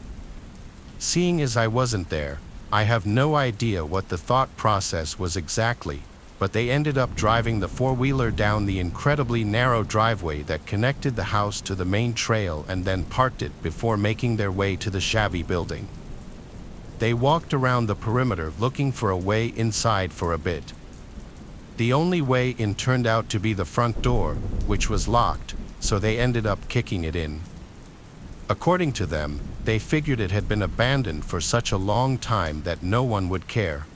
Seeing as I wasn't there, I have no idea what the thought process was exactly, but they ended up driving the four-wheeler down the incredibly narrow driveway that connected the house to the main trail and then parked it before making their way to the shabby building. They walked around the perimeter looking for a way inside for a bit. The only way in turned out to be the front door, which was locked, so they ended up kicking it in. According to them, they figured it had been abandoned for such a long time that no one would care.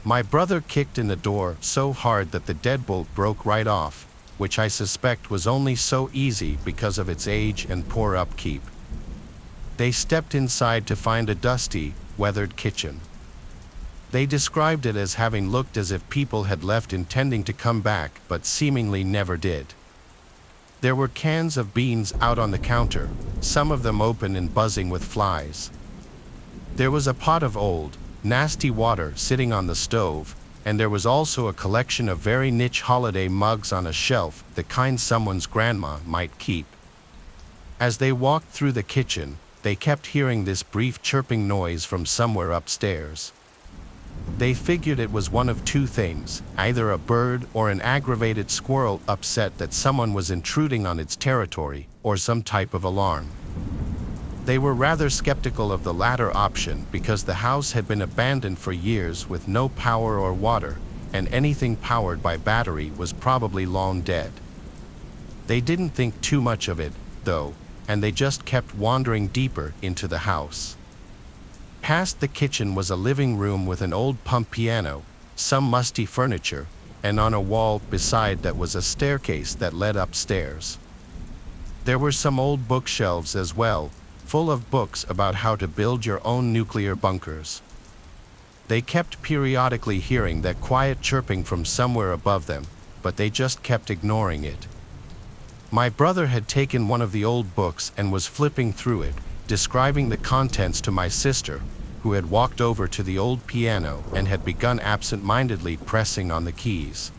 My brother kicked in the door so hard that the deadbolt broke right off, which I suspect was only so easy because of its age and poor upkeep. They stepped inside to find a dusty, weathered kitchen. They described it as having looked as if people had left intending to come back but seemingly never did. There were cans of beans out on the counter, some of them open and buzzing with flies. There was a pot of old, nasty water sitting on the stove, and there was also a collection of very niche holiday mugs on a shelf, the kind someone's grandma might keep. As they walked through the kitchen, they kept hearing this brief chirping noise from somewhere upstairs. They figured it was one of two things, either a bird or an aggravated squirrel upset that someone was intruding on its territory, or some type of alarm. They were rather skeptical of the latter option because the house had been abandoned for years with no power or water, and anything powered by battery was probably long dead. They didn't think too much of it, though, and they just kept wandering deeper into the house. Past the kitchen was a living room with an old pump piano, some musty furniture, and on a wall beside that was a staircase that led upstairs. There were some old bookshelves as well, full of books about how to build your own nuclear bunkers. They kept periodically hearing that quiet chirping from somewhere above them, but they just kept ignoring it. My brother had taken one of the old books and was flipping through it, describing the contents to my sister, who had walked over to the old piano and had begun absent-mindedly pressing on the keys.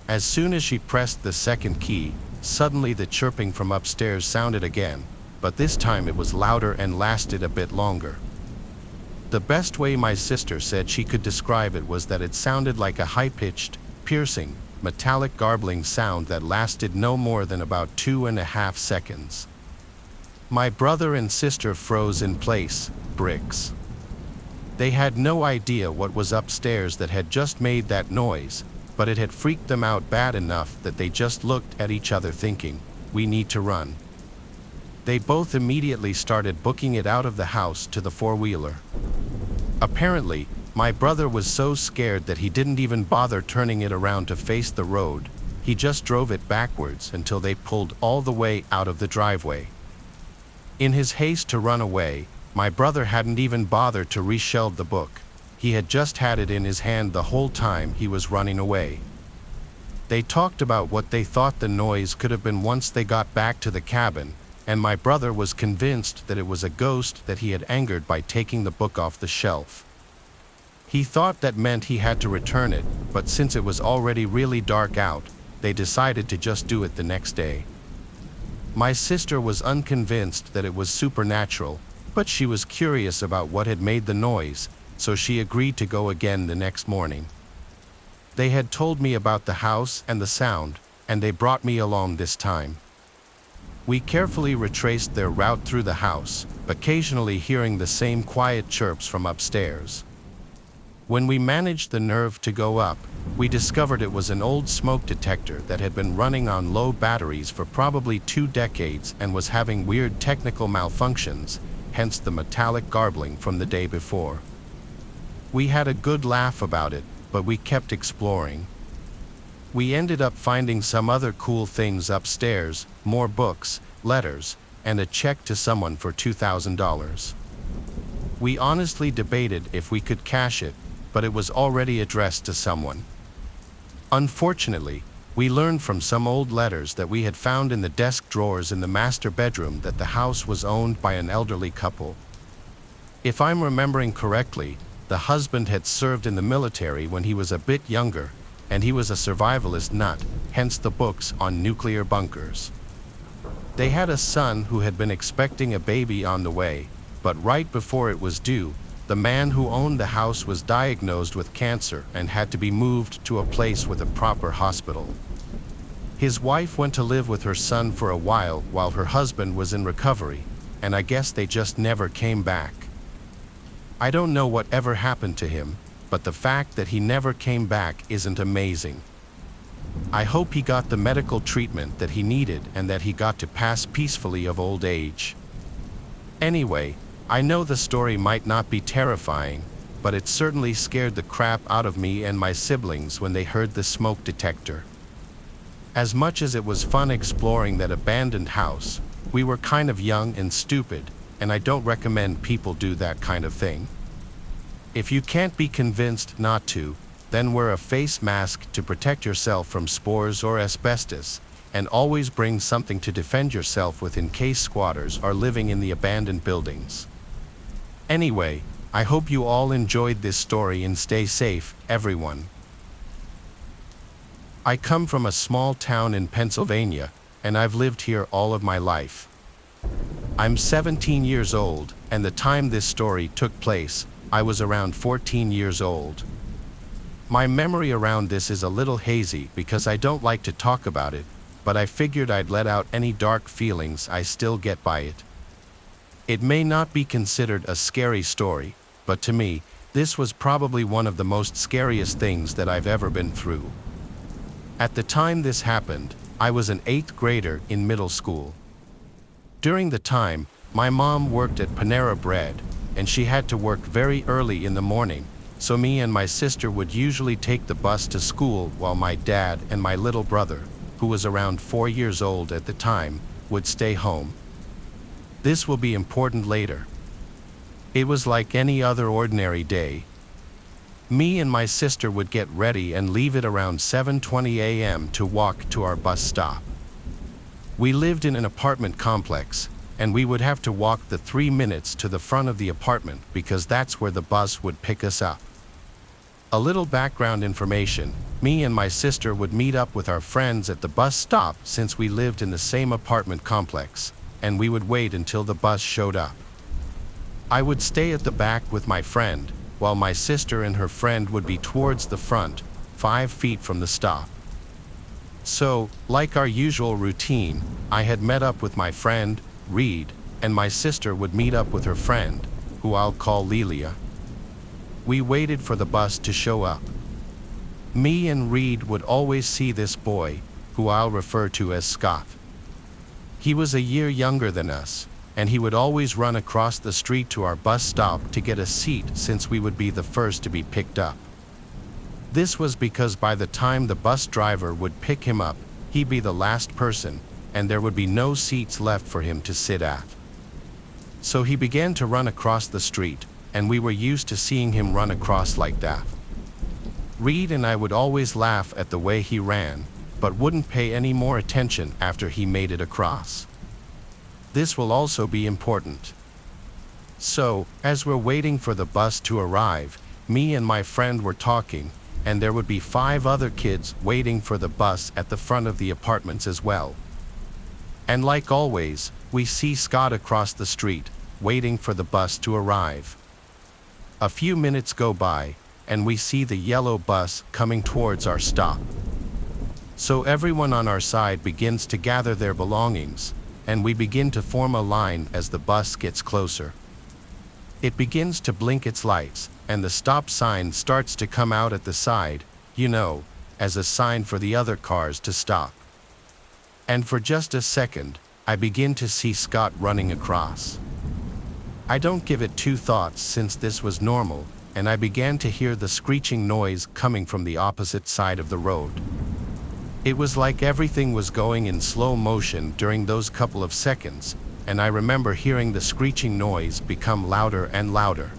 As soon as she pressed the second key, suddenly the chirping from upstairs sounded again, but this time it was louder and lasted a bit longer. The best way my sister said she could describe it was that it sounded like a high-pitched, piercing, metallic garbling sound that lasted no more than about 2.5 seconds. My brother and sister froze in place, bricks. They had no idea what was upstairs that had just made that noise, but it had freaked them out bad enough that they just looked at each other thinking, "We need to run." They both immediately started booking it out of the house to the four-wheeler. Apparently, my brother was so scared that he didn't even bother turning it around to face the road. He just drove it backwards until they pulled all the way out of the driveway. In his haste to run away, my brother hadn't even bothered to reshelve the book. He had just had it in his hand the whole time he was running away. They talked about what they thought the noise could have been once they got back to the cabin, and my brother was convinced that it was a ghost that he had angered by taking the book off the shelf. He thought that meant he had to return it, but since it was already really dark out, they decided to just do it the next day. My sister was unconvinced that it was supernatural, but she was curious about what had made the noise, so she agreed to go again the next morning. They had told me about the house and the sound, and they brought me along this time. We carefully retraced their route through the house, occasionally hearing the same quiet chirps from upstairs. When we managed the nerve to go up, we discovered it was an old smoke detector that had been running on low batteries for probably 2 decades and was having weird technical malfunctions, hence the metallic garbling from the day before. We had a good laugh about it, but we kept exploring. We ended up finding some other cool things upstairs, more books, letters, and a check to someone for $2,000. We honestly debated if we could cash it, but it was already addressed to someone. Unfortunately, we learned from some old letters that we had found in the desk drawers in the master bedroom that the house was owned by an elderly couple. If I'm remembering correctly, the husband had served in the military when he was a bit younger, and he was a survivalist nut, hence the books on nuclear bunkers. They had a son who had been expecting a baby on the way, but right before it was due, the man who owned the house was diagnosed with cancer and had to be moved to a place with a proper hospital. His wife went to live with her son for a while her husband was in recovery, and I guess they just never came back. I don't know what ever happened to him, but the fact that he never came back isn't amazing. I hope he got the medical treatment that he needed and that he got to pass peacefully of old age. Anyway, I know the story might not be terrifying, but it certainly scared the crap out of me and my siblings when they heard the smoke detector. As much as it was fun exploring that abandoned house, we were kind of young and stupid, and I don't recommend people do that kind of thing. If you can't be convinced not to, then wear a face mask to protect yourself from spores or asbestos, and always bring something to defend yourself with in case squatters are living in the abandoned buildings. Anyway, I hope you all enjoyed this story and stay safe, everyone. I come from a small town in Pennsylvania, and I've lived here all of my life. I'm 17 years old, and the time this story took place, I was around 14 years old. My memory around this is a little hazy because I don't like to talk about it, but I figured I'd let out any dark feelings I still get by it. It may not be considered a scary story, but to me, this was probably one of the most scariest things that I've ever been through. At the time this happened, I was an 8th grader in middle school. During the time, my mom worked at Panera Bread, and she had to work very early in the morning, so me and my sister would usually take the bus to school while my dad and my little brother, who was around 4 years old at the time, would stay home. This will be important later. It was like any other ordinary day. Me and my sister would get ready and leave it around 7:20 a.m. to walk to our bus stop. We lived in an apartment complex, and we would have to walk the 3 minutes to the front of the apartment because that's where the bus would pick us up. A little background information: me and my sister would meet up with our friends at the bus stop since we lived in the same apartment complex, and we would wait until the bus showed up. I would stay at the back with my friend, while my sister and her friend would be towards the front, 5 feet from the stop. So, like our usual routine, I had met up with my friend, Reed, and my sister would meet up with her friend, who I'll call Lelia. We waited for the bus to show up. Me and Reed would always see this boy, who I'll refer to as Scott. He was a year younger than us, and he would always run across the street to our bus stop to get a seat since we would be the first to be picked up. This was because by the time the bus driver would pick him up, he'd be the last person, and there would be no seats left for him to sit at. So he began to run across the street, and we were used to seeing him run across like that. Reed and I would always laugh at the way he ran, but wouldn't pay any more attention after he made it across. This will also be important. So, as we're waiting for the bus to arrive, me and my friend were talking, and there would be 5 other kids waiting for the bus at the front of the apartments as well. And like always, we see Scott across the street, waiting for the bus to arrive. A few minutes go by, and we see the yellow bus coming towards our stop. So everyone on our side begins to gather their belongings, and we begin to form a line as the bus gets closer. It begins to blink its lights, and the stop sign starts to come out at the side, as a sign for the other cars to stop. And for just a second, I begin to see Scott running across. I don't give it 2 thoughts since this was normal, and I began to hear the screeching noise coming from the opposite side of the road. It was like everything was going in slow motion during those couple of seconds, and I remember hearing the screeching noise become louder and louder.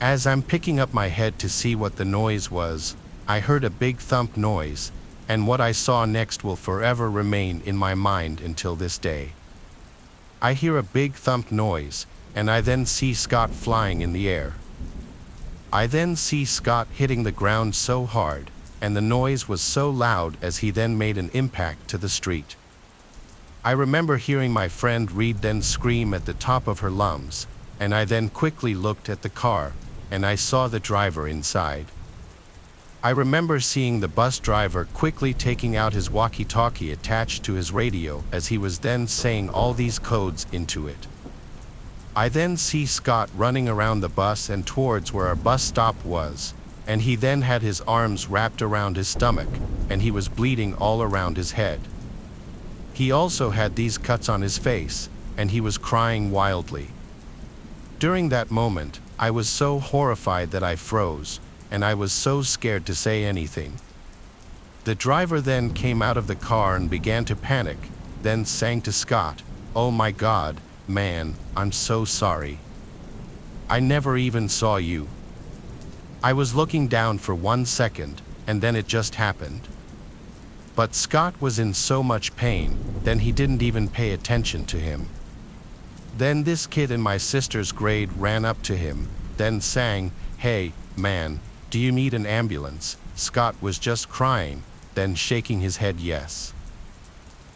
As I'm picking up my head to see what the noise was, I heard a big thump noise, and what I saw next will forever remain in my mind until this day. I hear a big thump noise, and I then see Scott flying in the air. I then see Scott hitting the ground so hard, and the noise was so loud as he then made an impact to the street. I remember hearing my friend Reed then scream at the top of her lungs, and I then quickly looked at the car, and I saw the driver inside. I remember seeing the bus driver quickly taking out his walkie-talkie attached to his radio as he was then saying all these codes into it. I then see Scott running around the bus and towards where our bus stop was, and he then had his arms wrapped around his stomach, and he was bleeding all around his head. He also had these cuts on his face, and he was crying wildly. During that moment, I was so horrified that I froze, and I was so scared to say anything. The driver then came out of the car and began to panic, then sang to Scott, "Oh my God, man, I'm so sorry. I never even saw you. I was looking down for 1 second, and then it just happened." But Scott was in so much pain, then he didn't even pay attention to him. Then this kid in my sister's grade ran up to him, then sang, "Hey, man, do you need an ambulance?" Scott was just crying, then shaking his head yes.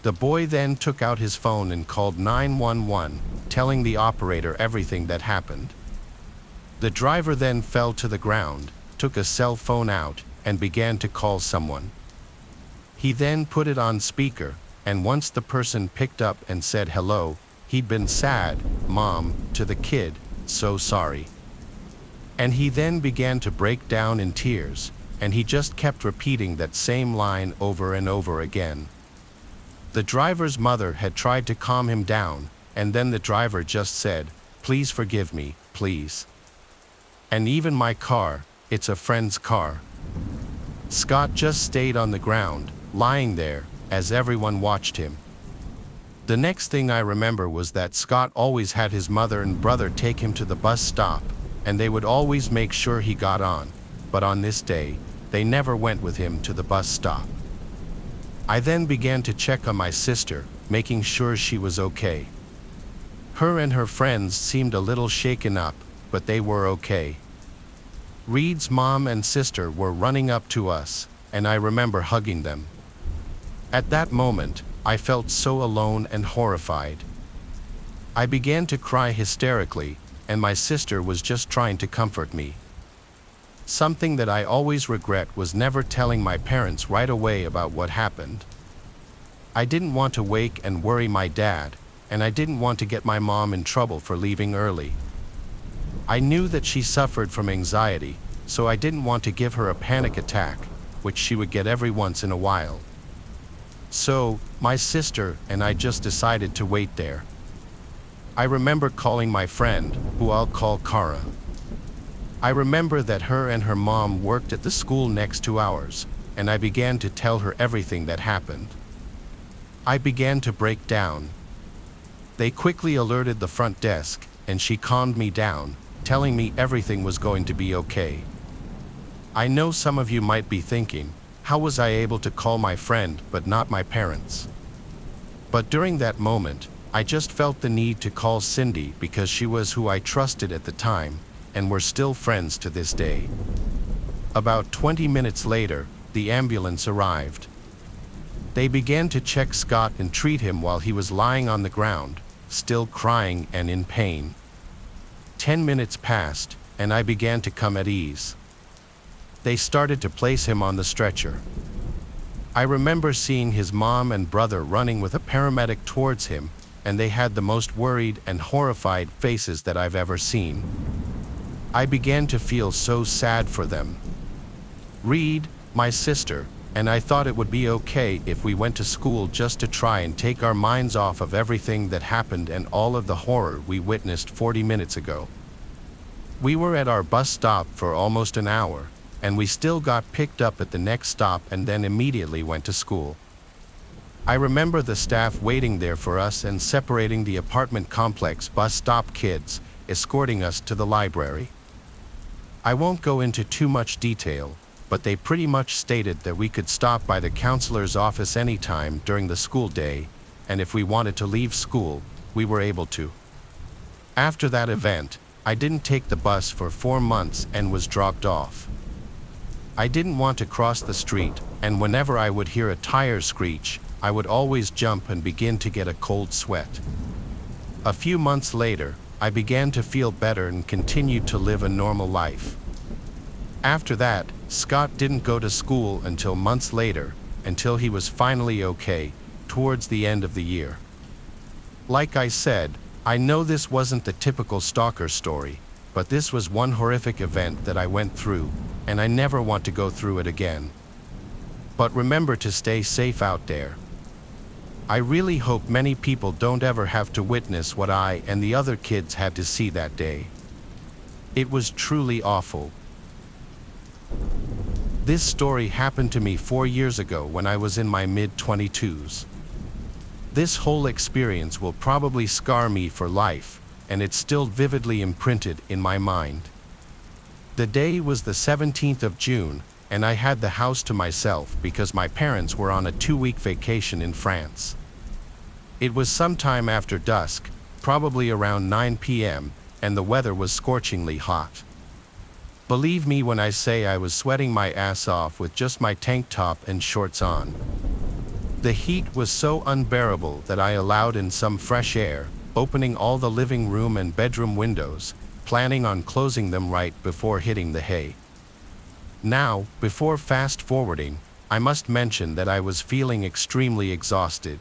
The boy then took out his phone and called 911, telling the operator everything that happened. The driver then fell to the ground, took a cell phone out, and began to call someone. He then put it on speaker, and once the person picked up and said hello, he'd been sad, "Mom," to the kid, "so sorry." And he then began to break down in tears, and he just kept repeating that same line over and over again. The driver's mother had tried to calm him down, and then the driver just said, "Please forgive me, please. And even my car, it's a friend's car." Scott just stayed on the ground, lying there, as everyone watched him. The next thing I remember was that Scott always had his mother and brother take him to the bus stop, and they would always make sure he got on, but on this day, they never went with him to the bus stop. I then began to check on my sister, making sure she was okay. Her and her friends seemed a little shaken up, but they were okay. Reed's mom and sister were running up to us, and I remember hugging them. At that moment, I felt so alone and horrified. I began to cry hysterically, and my sister was just trying to comfort me. Something that I always regret was never telling my parents right away about what happened. I didn't want to wake and worry my dad, and I didn't want to get my mom in trouble for leaving early. I knew that she suffered from anxiety, so I didn't want to give her a panic attack, which she would get every once in a while. So, my sister and I just decided to wait there. I remember calling my friend, who I'll call Kara. I remember that her and her mom worked at the school next to ours, and I began to tell her everything that happened. I began to break down. They quickly alerted the front desk, and she calmed me down, telling me everything was going to be okay. I know some of you might be thinking, how was I able to call my friend but not my parents? But during that moment, I just felt the need to call Cindy because she was who I trusted at the time, and we're still friends to this day. About 20 minutes later, the ambulance arrived. They began to check Scott and treat him while he was lying on the ground, still crying and in pain. 10 minutes passed, and I began to come at ease. They started to place him on the stretcher. I remember seeing his mom and brother running with a paramedic towards him, and they had the most worried and horrified faces that I've ever seen. I began to feel so sad for them. Reed, my sister, and I thought it would be okay if we went to school just to try and take our minds off of everything that happened and all of the horror we witnessed 40 minutes ago. We were at our bus stop for almost an hour, and we still got picked up at the next stop and then immediately went to school. I remember the staff waiting there for us and separating the apartment complex bus stop kids, escorting us to the library. I won't go into too much detail, but they pretty much stated that we could stop by the counselor's office anytime during the school day, and if we wanted to leave school, we were able to. After that event, I didn't take the bus for 4 months and was dropped off. I didn't want to cross the street, and whenever I would hear a tire screech, I would always jump and begin to get a cold sweat. A few months later, I began to feel better and continued to live a normal life. After that, Scott didn't go to school until months later, until he was finally okay, towards the end of the year. Like I said, I know this wasn't the typical stalker story, but this was one horrific event that I went through, and I never want to go through it again. But remember to stay safe out there. I really hope many people don't ever have to witness what I and the other kids had to see that day. It was truly awful. This story happened to me 4 years ago when I was in my mid-22s. This whole experience will probably scar me for life, and it's still vividly imprinted in my mind. The day was the 17th of June, and I had the house to myself because my parents were on a 2-week vacation in France. It was sometime after dusk, probably around 9 p.m., and the weather was scorchingly hot. Believe me when I say I was sweating my ass off with just my tank top and shorts on. The heat was so unbearable that I allowed in some fresh air, opening all the living room and bedroom windows, planning on closing them right before hitting the hay. Now, before fast forwarding, I must mention that I was feeling extremely exhausted.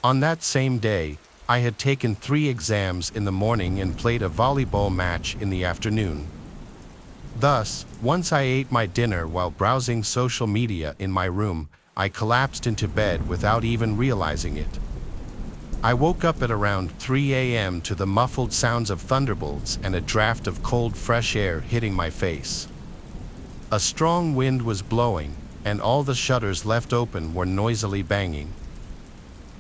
On that same day, I had taken 3 exams in the morning and played a volleyball match in the afternoon. Thus, once I ate my dinner while browsing social media in my room, I collapsed into bed without even realizing it. I woke up at around 3 a.m. to the muffled sounds of thunderbolts and a draft of cold, fresh air hitting my face. A strong wind was blowing, and all the shutters left open were noisily banging.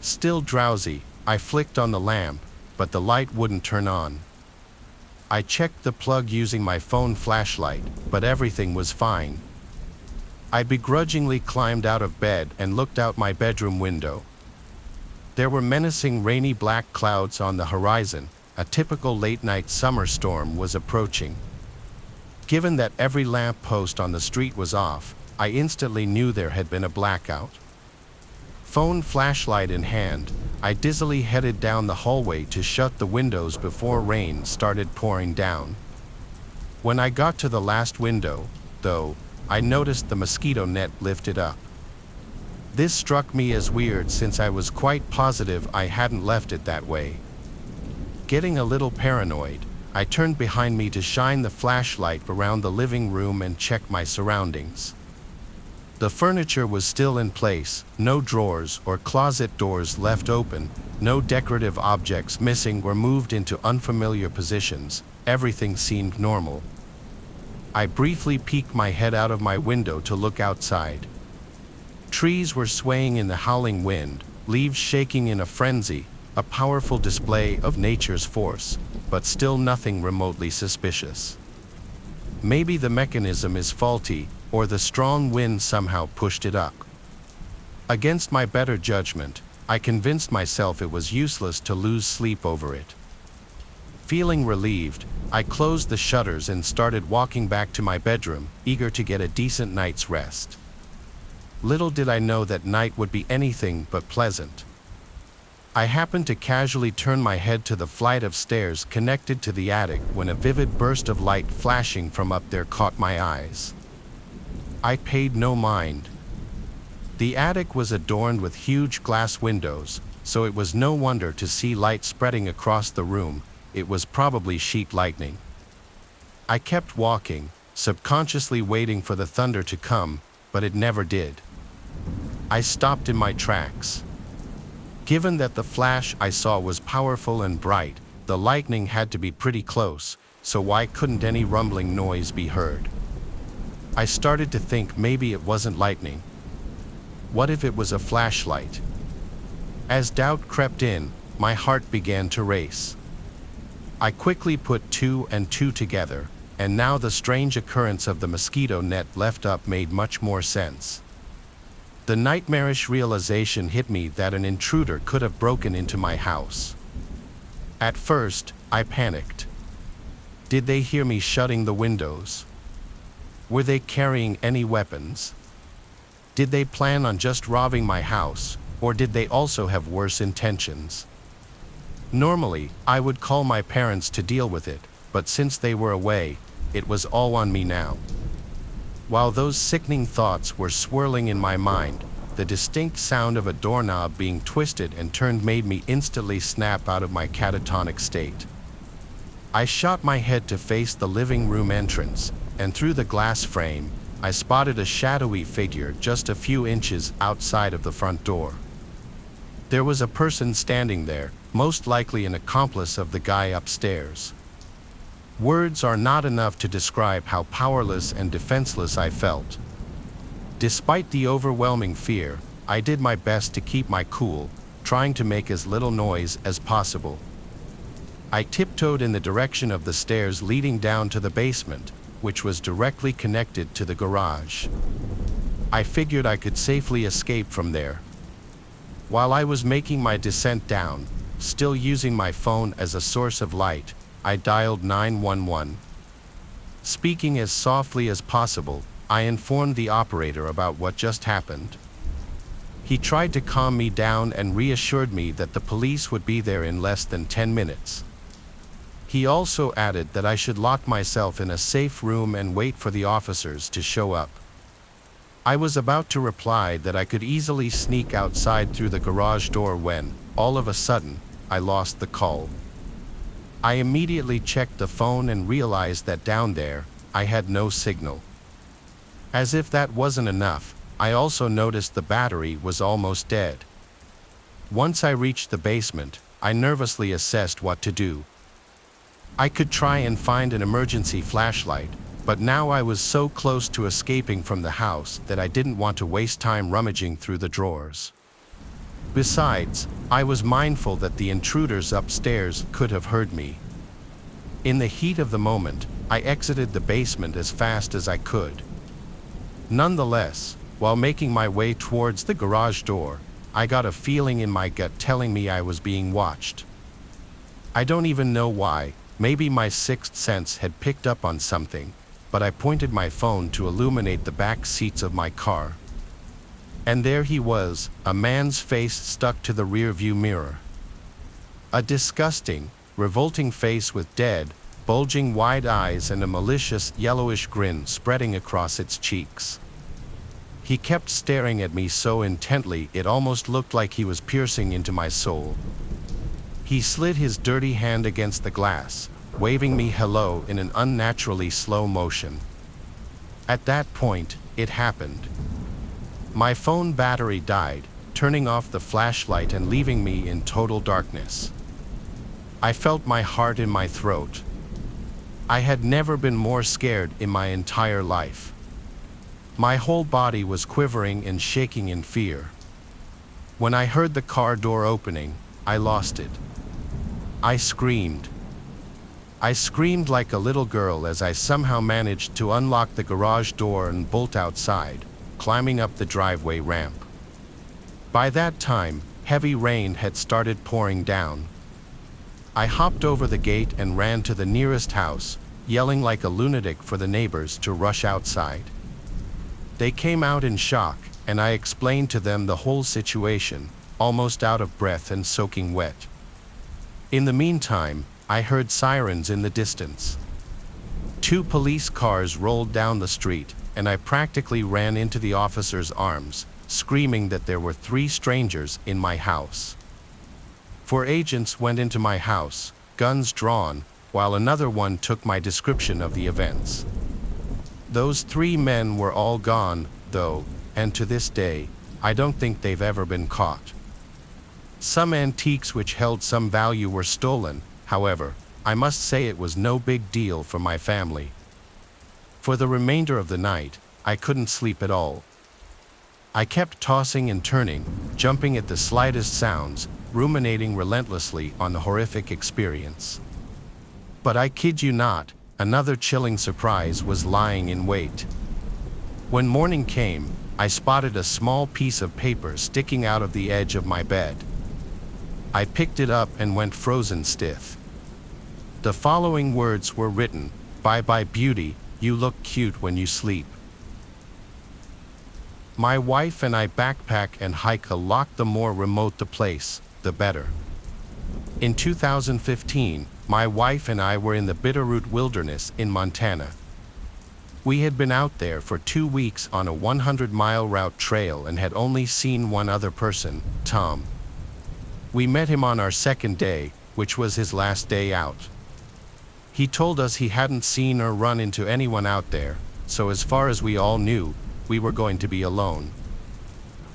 Still drowsy, I flicked on the lamp, but the light wouldn't turn on. I checked the plug using my phone flashlight, but everything was fine. I begrudgingly climbed out of bed and looked out my bedroom window. There were menacing rainy black clouds on the horizon. A typical late-night summer storm was approaching. Given that every lamp post on the street was off, I instantly knew there had been a blackout. Phone flashlight in hand, I dizzily headed down the hallway to shut the windows before rain started pouring down. When I got to the last window, though, I noticed the mosquito net lifted up. This struck me as weird since I was quite positive I hadn't left it that way. Getting a little paranoid, I turned behind me to shine the flashlight around the living room and check my surroundings. The furniture was still in place, no drawers or closet doors left open, no decorative objects missing or moved into unfamiliar positions. Everything seemed normal. I briefly peeked my head out of my window to look outside. Trees were swaying in the howling wind, leaves shaking in a frenzy, a powerful display of nature's force, but still nothing remotely suspicious. Maybe the mechanism is faulty, or the strong wind somehow pushed it up. Against my better judgment, I convinced myself it was useless to lose sleep over it. Feeling relieved, I closed the shutters and started walking back to my bedroom, eager to get a decent night's rest. Little did I know that night would be anything but pleasant. I happened to casually turn my head to the flight of stairs connected to the attic when a vivid burst of light flashing from up there caught my eyes. I paid no mind. The attic was adorned with huge glass windows, so it was no wonder to see light spreading across the room. It was probably sheet lightning. I kept walking, subconsciously waiting for the thunder to come, but it never did. I stopped in my tracks. Given that the flash I saw was powerful and bright, the lightning had to be pretty close, so why couldn't any rumbling noise be heard? I started to think maybe it wasn't lightning. What if it was a flashlight? As doubt crept in, my heart began to race. I quickly put two and two together, and now the strange occurrence of the mosquito net left up made much more sense. The nightmarish realization hit me that an intruder could have broken into my house. At first, I panicked. Did they hear me shutting the windows? Were they carrying any weapons? Did they plan on just robbing my house, or did they also have worse intentions? Normally, I would call my parents to deal with it, but since they were away, it was all on me now. While those sickening thoughts were swirling in my mind, the distinct sound of a doorknob being twisted and turned made me instantly snap out of my catatonic state. I shot my head to face the living room entrance, and through the glass frame, I spotted a shadowy figure just a few inches outside of the front door. There was a person standing there, most likely an accomplice of the guy upstairs. Words are not enough to describe how powerless and defenseless I felt. Despite the overwhelming fear, I did my best to keep my cool, trying to make as little noise as possible. I tiptoed in the direction of the stairs leading down to the basement, which was directly connected to the garage. I figured I could safely escape from there. While I was making my descent down, still using my phone as a source of light, I dialed 911. Speaking as softly as possible, I informed the operator about what just happened. He tried to calm me down and reassured me that the police would be there in less than 10 minutes. He also added that I should lock myself in a safe room and wait for the officers to show up. I was about to reply that I could easily sneak outside through the garage door when, all of a sudden, I lost the call. I immediately checked the phone and realized that down there, I had no signal. As if that wasn't enough, I also noticed the battery was almost dead. Once I reached the basement, I nervously assessed what to do. I could try and find an emergency flashlight, but now I was so close to escaping from the house that I didn't want to waste time rummaging through the drawers. Besides, I was mindful that the intruders upstairs could have heard me. In the heat of the moment, I exited the basement as fast as I could. Nonetheless, while making my way towards the garage door, I got a feeling in my gut telling me I was being watched. I don't even know why, maybe my sixth sense had picked up on something, but I pointed my phone to illuminate the back seats of my car. And there he was, a man's face stuck to the rear-view mirror. A disgusting, revolting face with dead, bulging wide eyes and a malicious yellowish grin spreading across its cheeks. He kept staring at me so intently it almost looked like he was piercing into my soul. He slid his dirty hand against the glass, waving me hello in an unnaturally slow motion. At that point, it happened. My phone battery died, turning off the flashlight and leaving me in total darkness. I felt my heart in my throat. I had never been more scared in my entire life. My whole body was quivering and shaking in fear. When I heard the car door opening, I lost it. I screamed. I screamed like a little girl as I somehow managed to unlock the garage door and bolt outside, climbing up the driveway ramp. By that time, heavy rain had started pouring down. I hopped over the gate and ran to the nearest house, yelling like a lunatic for the neighbors to rush outside. They came out in shock, and I explained to them the whole situation, almost out of breath and soaking wet. In the meantime, I heard sirens in the distance. 2 police cars rolled down the street, and I practically ran into the officer's arms, screaming that there were 3 strangers in my house. 4 agents went into my house, guns drawn, while another one took my description of the events. Those 3 men were all gone, though, and to this day, I don't think they've ever been caught. Some antiques which held some value were stolen, however, I must say it was no big deal for my family. For the remainder of the night, I couldn't sleep at all. I kept tossing and turning, jumping at the slightest sounds, ruminating relentlessly on the horrific experience. But I kid you not, another chilling surprise was lying in wait. When morning came, I spotted a small piece of paper sticking out of the edge of my bed. I picked it up and went frozen stiff. The following words were written: "Bye-bye beauty, you look cute when you sleep." My wife and I backpack and hike a lot. The more remote the place, the better. In 2015, my wife and I were in the Bitterroot Wilderness in Montana. We had been out there for 2 weeks on a 100-mile route trail and had only seen one other person, Tom. We met him on our second day, which was his last day out. He told us he hadn't seen or run into anyone out there, so as far as we all knew, we were going to be alone.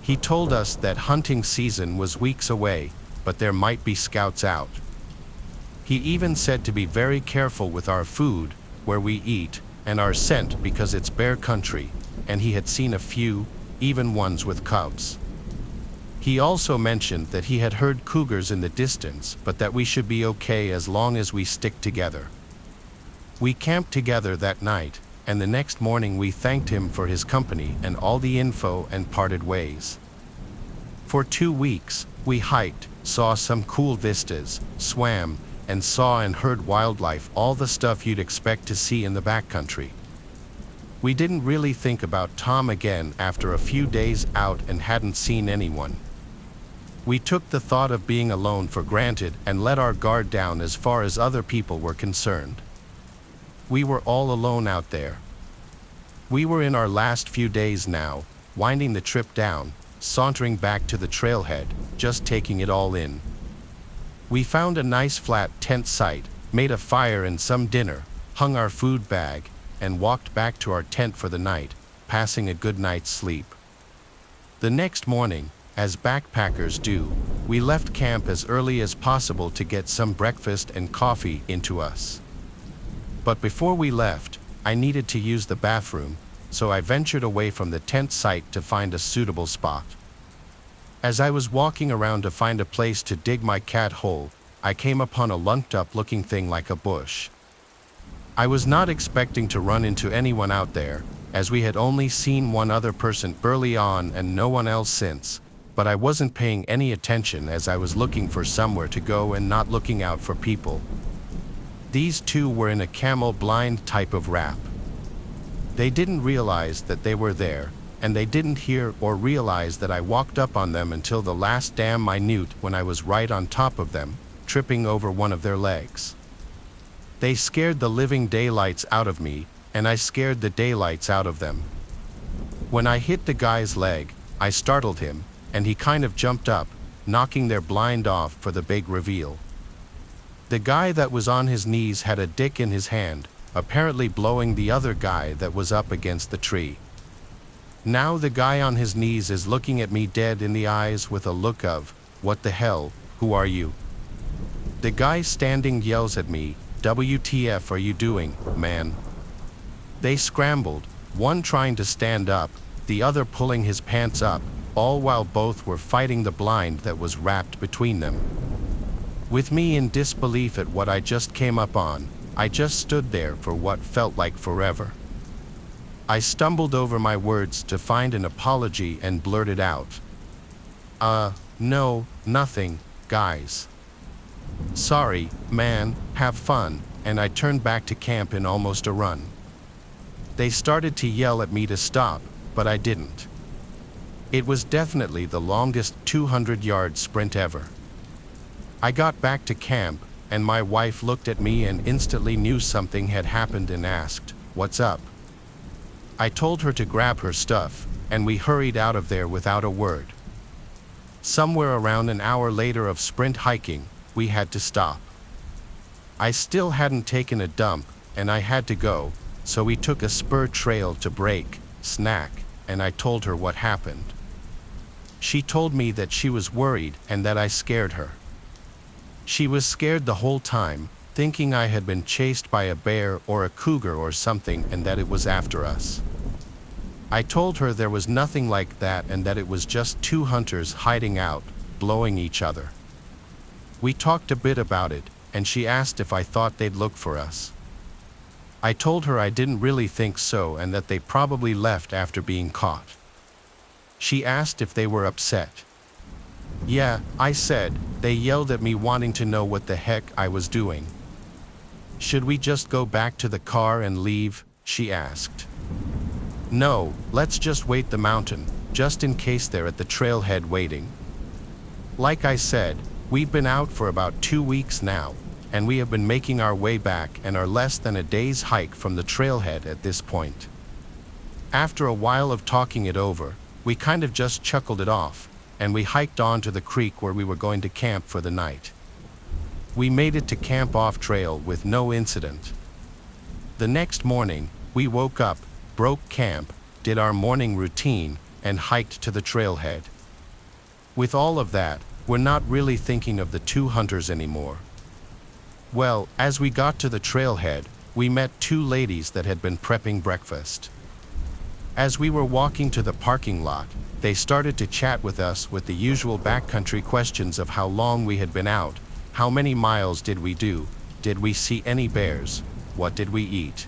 He told us that hunting season was weeks away, but there might be scouts out. He even said to be very careful with our food, where we eat, and our scent because it's bear country, and he had seen a few, even ones with cubs. He also mentioned that he had heard cougars in the distance, but that we should be okay as long as we stick together. We camped together that night, and the next morning we thanked him for his company and all the info and parted ways. For 2 weeks, we hiked, saw some cool vistas, swam, and saw and heard wildlife, all the stuff you'd expect to see in the backcountry. We didn't really think about Tom again after a few days out and hadn't seen anyone. We took the thought of being alone for granted and let our guard down as far as other people were concerned. We were all alone out there. We were in our last few days now, winding the trip down, sauntering back to the trailhead, just taking it all in. We found a nice flat tent site, made a fire and some dinner, hung our food bag, and walked back to our tent for the night, passing a good night's sleep. The next morning, as backpackers do, we left camp as early as possible to get some breakfast and coffee into us. But before we left, I needed to use the bathroom, so I ventured away from the tent site to find a suitable spot. As I was walking around to find a place to dig my cat hole, I came upon a lunked-up looking thing like a bush. I was not expecting to run into anyone out there, as we had only seen one other person early on and no one else since, but I wasn't paying any attention as I was looking for somewhere to go and not looking out for people. These two were in a camel blind type of wrap. They didn't realize that they were there, and they didn't hear or realize that I walked up on them until the last damn minute when I was right on top of them, tripping over one of their legs. They scared the living daylights out of me, and I scared the daylights out of them. When I hit the guy's leg, I startled him, and he kind of jumped up, knocking their blind off for the big reveal. The guy that was on his knees had a dick in his hand, apparently blowing the other guy that was up against the tree. Now the guy on his knees is looking at me dead in the eyes with a look of, "What the hell, who are you?" The guy standing yells at me, "WTF are you doing, man?" They scrambled, one trying to stand up, the other pulling his pants up, all while both were fighting the blind that was wrapped between them. With me in disbelief at what I just came up on, I just stood there for what felt like forever. I stumbled over my words to find an apology and blurted out, No, nothing, guys. Sorry, man, have fun," and I turned back to camp in almost a run. They started to yell at me to stop, but I didn't. It was definitely the longest 200-yard sprint ever. I got back to camp, and my wife looked at me and instantly knew something had happened and asked, "What's up?" I told her to grab her stuff, and we hurried out of there without a word. Somewhere around an hour later of sprint hiking, we had to stop. I still hadn't taken a dump, and I had to go, so we took a spur trail to break, snack, and I told her what happened. She told me that she was worried and that I scared her. She was scared the whole time, thinking I had been chased by a bear or a cougar or something and that it was after us. I told her there was nothing like that and that it was just two hunters hiding out, blowing each other. We talked a bit about it, and she asked if I thought they'd look for us. I told her I didn't really think so and that they probably left after being caught. She asked if they were upset. Yeah, I said, they yelled at me wanting to know what the heck I was doing. Should we just go back to the car and leave? She asked. No, let's just wait the mountain, just in case they're at the trailhead waiting. Like I said, we've been out for about 2 weeks now, and we have been making our way back and are less than a day's hike from the trailhead at this point. After a while of talking it over, we kind of just chuckled it off, and we hiked on to the creek where we were going to camp for the night. We made it to camp off trail with no incident. The next morning, we woke up, broke camp, did our morning routine, and hiked to the trailhead. With all of that, we're not really thinking of the two hunters anymore. Well, as we got to the trailhead, we met two ladies that had been prepping breakfast. As we were walking to the parking lot, they started to chat with us with the usual backcountry questions of how long we had been out, how many miles did we do, did we see any bears, what did we eat.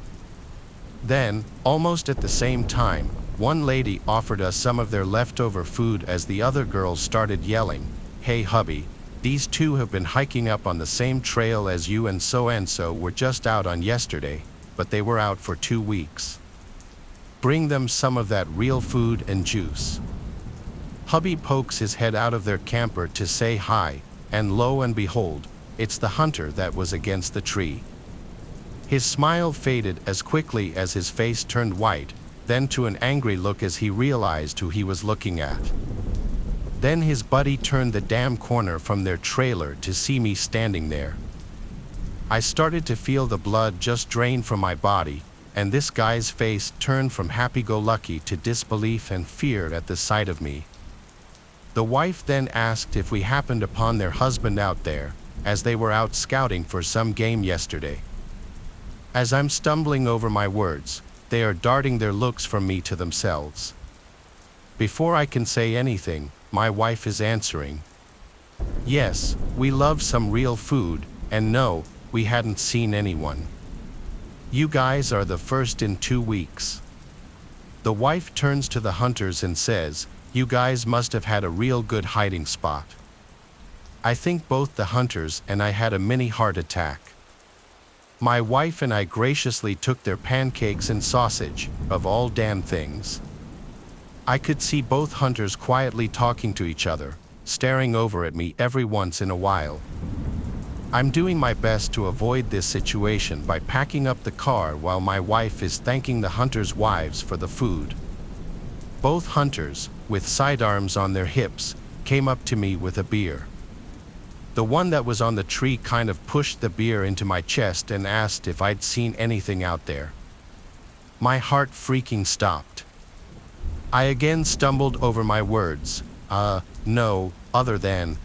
Then, almost at the same time, one lady offered us some of their leftover food as the other girls started yelling, "Hey hubby, these two have been hiking up on the same trail as you and so were just out on yesterday, but they were out for 2 weeks. Bring them some of that real food and juice." Hubby pokes his head out of their camper to say hi, and lo and behold, it's the hunter that was against the tree. His smile faded as quickly as his face turned white, then to an angry look as he realized who he was looking at. Then his buddy turned the damn corner from their trailer to see me standing there. I started to feel the blood just drain from my body, and this guy's face turned from happy-go-lucky to disbelief and fear at the sight of me, The wife then asked if we happened upon their husband out there, as they were out scouting for some game yesterday. As I'm stumbling over my words, they are darting their looks from me to themselves. Before I can say anything, my wife is answering, "Yes, we love some real food, and no, we hadn't seen anyone. You guys are the first in 2 weeks." The wife turns to the hunters and says, "You guys must have had a real good hiding spot." I think both the hunters and I had a mini heart attack. My wife and I graciously took their pancakes and sausage, of all damn things. I could see both hunters quietly talking to each other, staring over at me every once in a while. I'm doing my best to avoid this situation by packing up the car while my wife is thanking the hunters' wives for the food. Both hunters, with sidearms on their hips, came up to me with a beer. The one that was on the tree kind of pushed the beer into my chest and asked if I'd seen anything out there. My heart freaking stopped. I again stumbled over my words. No, other than,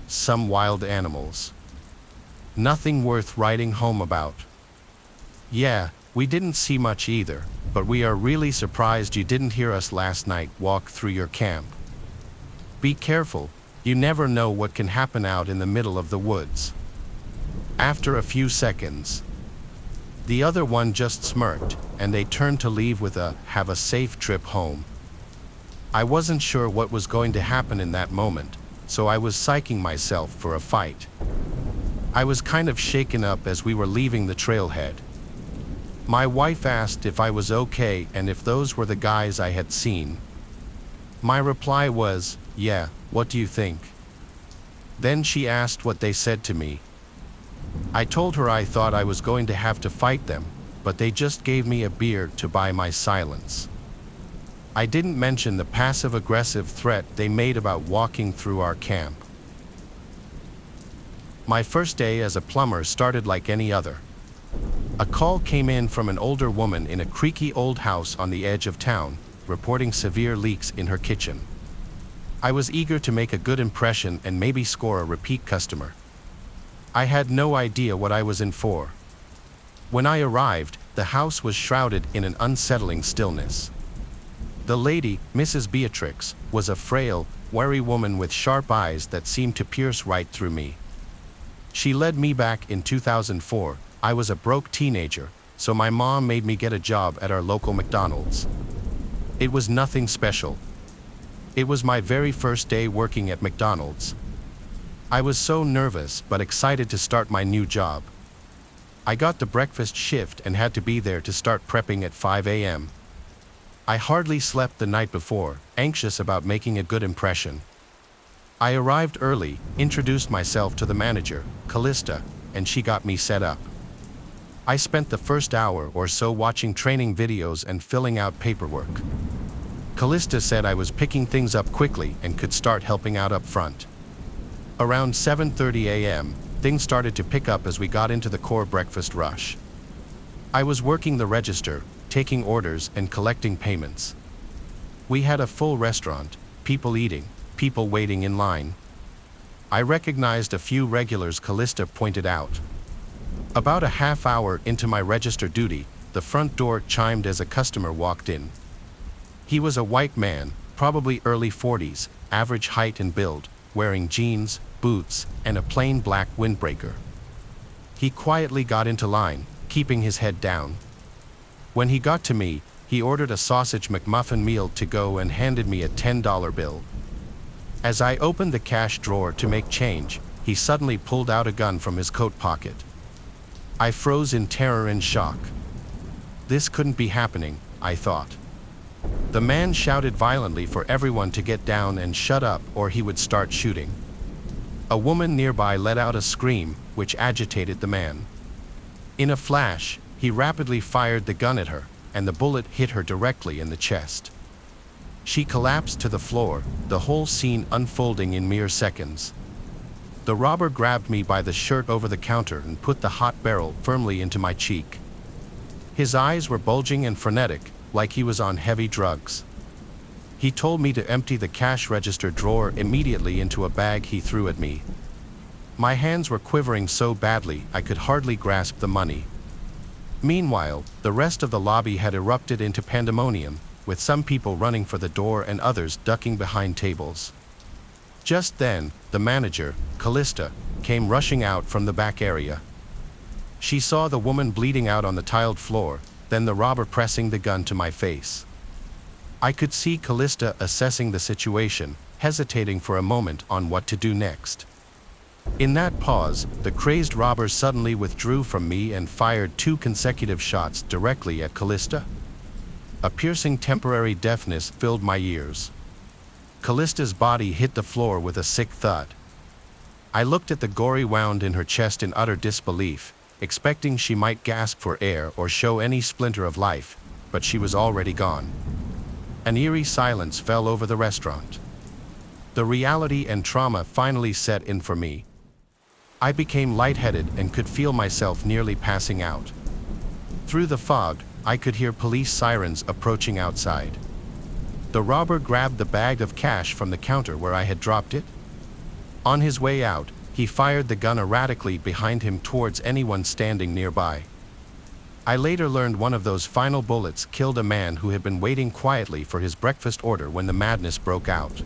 some wild animals. Nothing worth writing home about. Yeah, we didn't see much either, but we are really surprised you didn't hear us last night walk through your camp. Be careful, you never know what can happen out in the middle of the woods. After a few seconds, the other one just smirked, and they turned to leave with a "have a safe trip home." I wasn't sure what was going to happen in that moment, so I was psyching myself for a fight. I was kind of shaken up as we were leaving the trailhead. My wife asked if I was okay and if those were the guys I had seen. My reply was, "Yeah, what do you think?" Then she asked what they said to me. I told her I thought I was going to have to fight them, but they just gave me a beer to buy my silence. I didn't mention the passive-aggressive threat they made about walking through our camp. My first day as a plumber started like any other. A call came in from an older woman in a creaky old house on the edge of town, reporting severe leaks in her kitchen. I was eager to make a good impression and maybe score a repeat customer. I had no idea what I was in for. When I arrived, the house was shrouded in an unsettling stillness. The lady, Mrs. Beatrix, was a frail, wary woman with sharp eyes that seemed to pierce right through me. She led me back in 2004. I was a broke teenager, so my mom made me get a job at our local McDonald's. It was nothing special. It was my very first day working at McDonald's. I was so nervous but excited to start my new job. I got the breakfast shift and had to be there to start prepping at 5 a.m. I hardly slept the night before, anxious about making a good impression. I arrived early, introduced myself to the manager, Callista, and she got me set up. I spent the first hour or so watching training videos and filling out paperwork. Callista said I was picking things up quickly and could start helping out up front. Around 7:30 a.m., things started to pick up as we got into the core breakfast rush. I was working the register, taking orders and collecting payments. We had a full restaurant, people eating, people waiting in line. I recognized a few regulars Callista pointed out. About a half hour into my register duty, the front door chimed as a customer walked in. He was a white man, probably early 40s, average height and build, wearing jeans, boots, and a plain black windbreaker. He quietly got into line, keeping his head down. When he got to me, he ordered a sausage McMuffin meal to go and handed me a $10 bill. As I opened the cash drawer to make change, he suddenly pulled out a gun from his coat pocket. I froze in terror and shock. This couldn't be happening, I thought. The man shouted violently for everyone to get down and shut up or he would start shooting. A woman nearby let out a scream, which agitated the man. In a flash, he rapidly fired the gun at her, and the bullet hit her directly in the chest. She collapsed to the floor, the whole scene unfolding in mere seconds. The robber grabbed me by the shirt over the counter and put the hot barrel firmly into my cheek. His eyes were bulging and frenetic, like he was on heavy drugs. He told me to empty the cash register drawer immediately into a bag he threw at me. My hands were quivering so badly I could hardly grasp the money. Meanwhile, the rest of the lobby had erupted into pandemonium, with some people running for the door and others ducking behind tables. Just then, the manager, Callista, came rushing out from the back area. She saw the woman bleeding out on the tiled floor, then the robber pressing the gun to my face. I could see Callista assessing the situation, hesitating for a moment on what to do next. In that pause, the crazed robber suddenly withdrew from me and fired 2 consecutive shots directly at Callista. A piercing temporary deafness filled my ears. Callista's body hit the floor with a sick thud. I looked at the gory wound in her chest in utter disbelief, expecting she might gasp for air or show any splinter of life, but she was already gone. An eerie silence fell over the restaurant. The reality and trauma finally set in for me. I became lightheaded and could feel myself nearly passing out. Through the fog, I could hear police sirens approaching outside. The robber grabbed the bag of cash from the counter where I had dropped it. On his way out, he fired the gun erratically behind him towards anyone standing nearby. I later learned one of those final bullets killed a man who had been waiting quietly for his breakfast order when the madness broke out.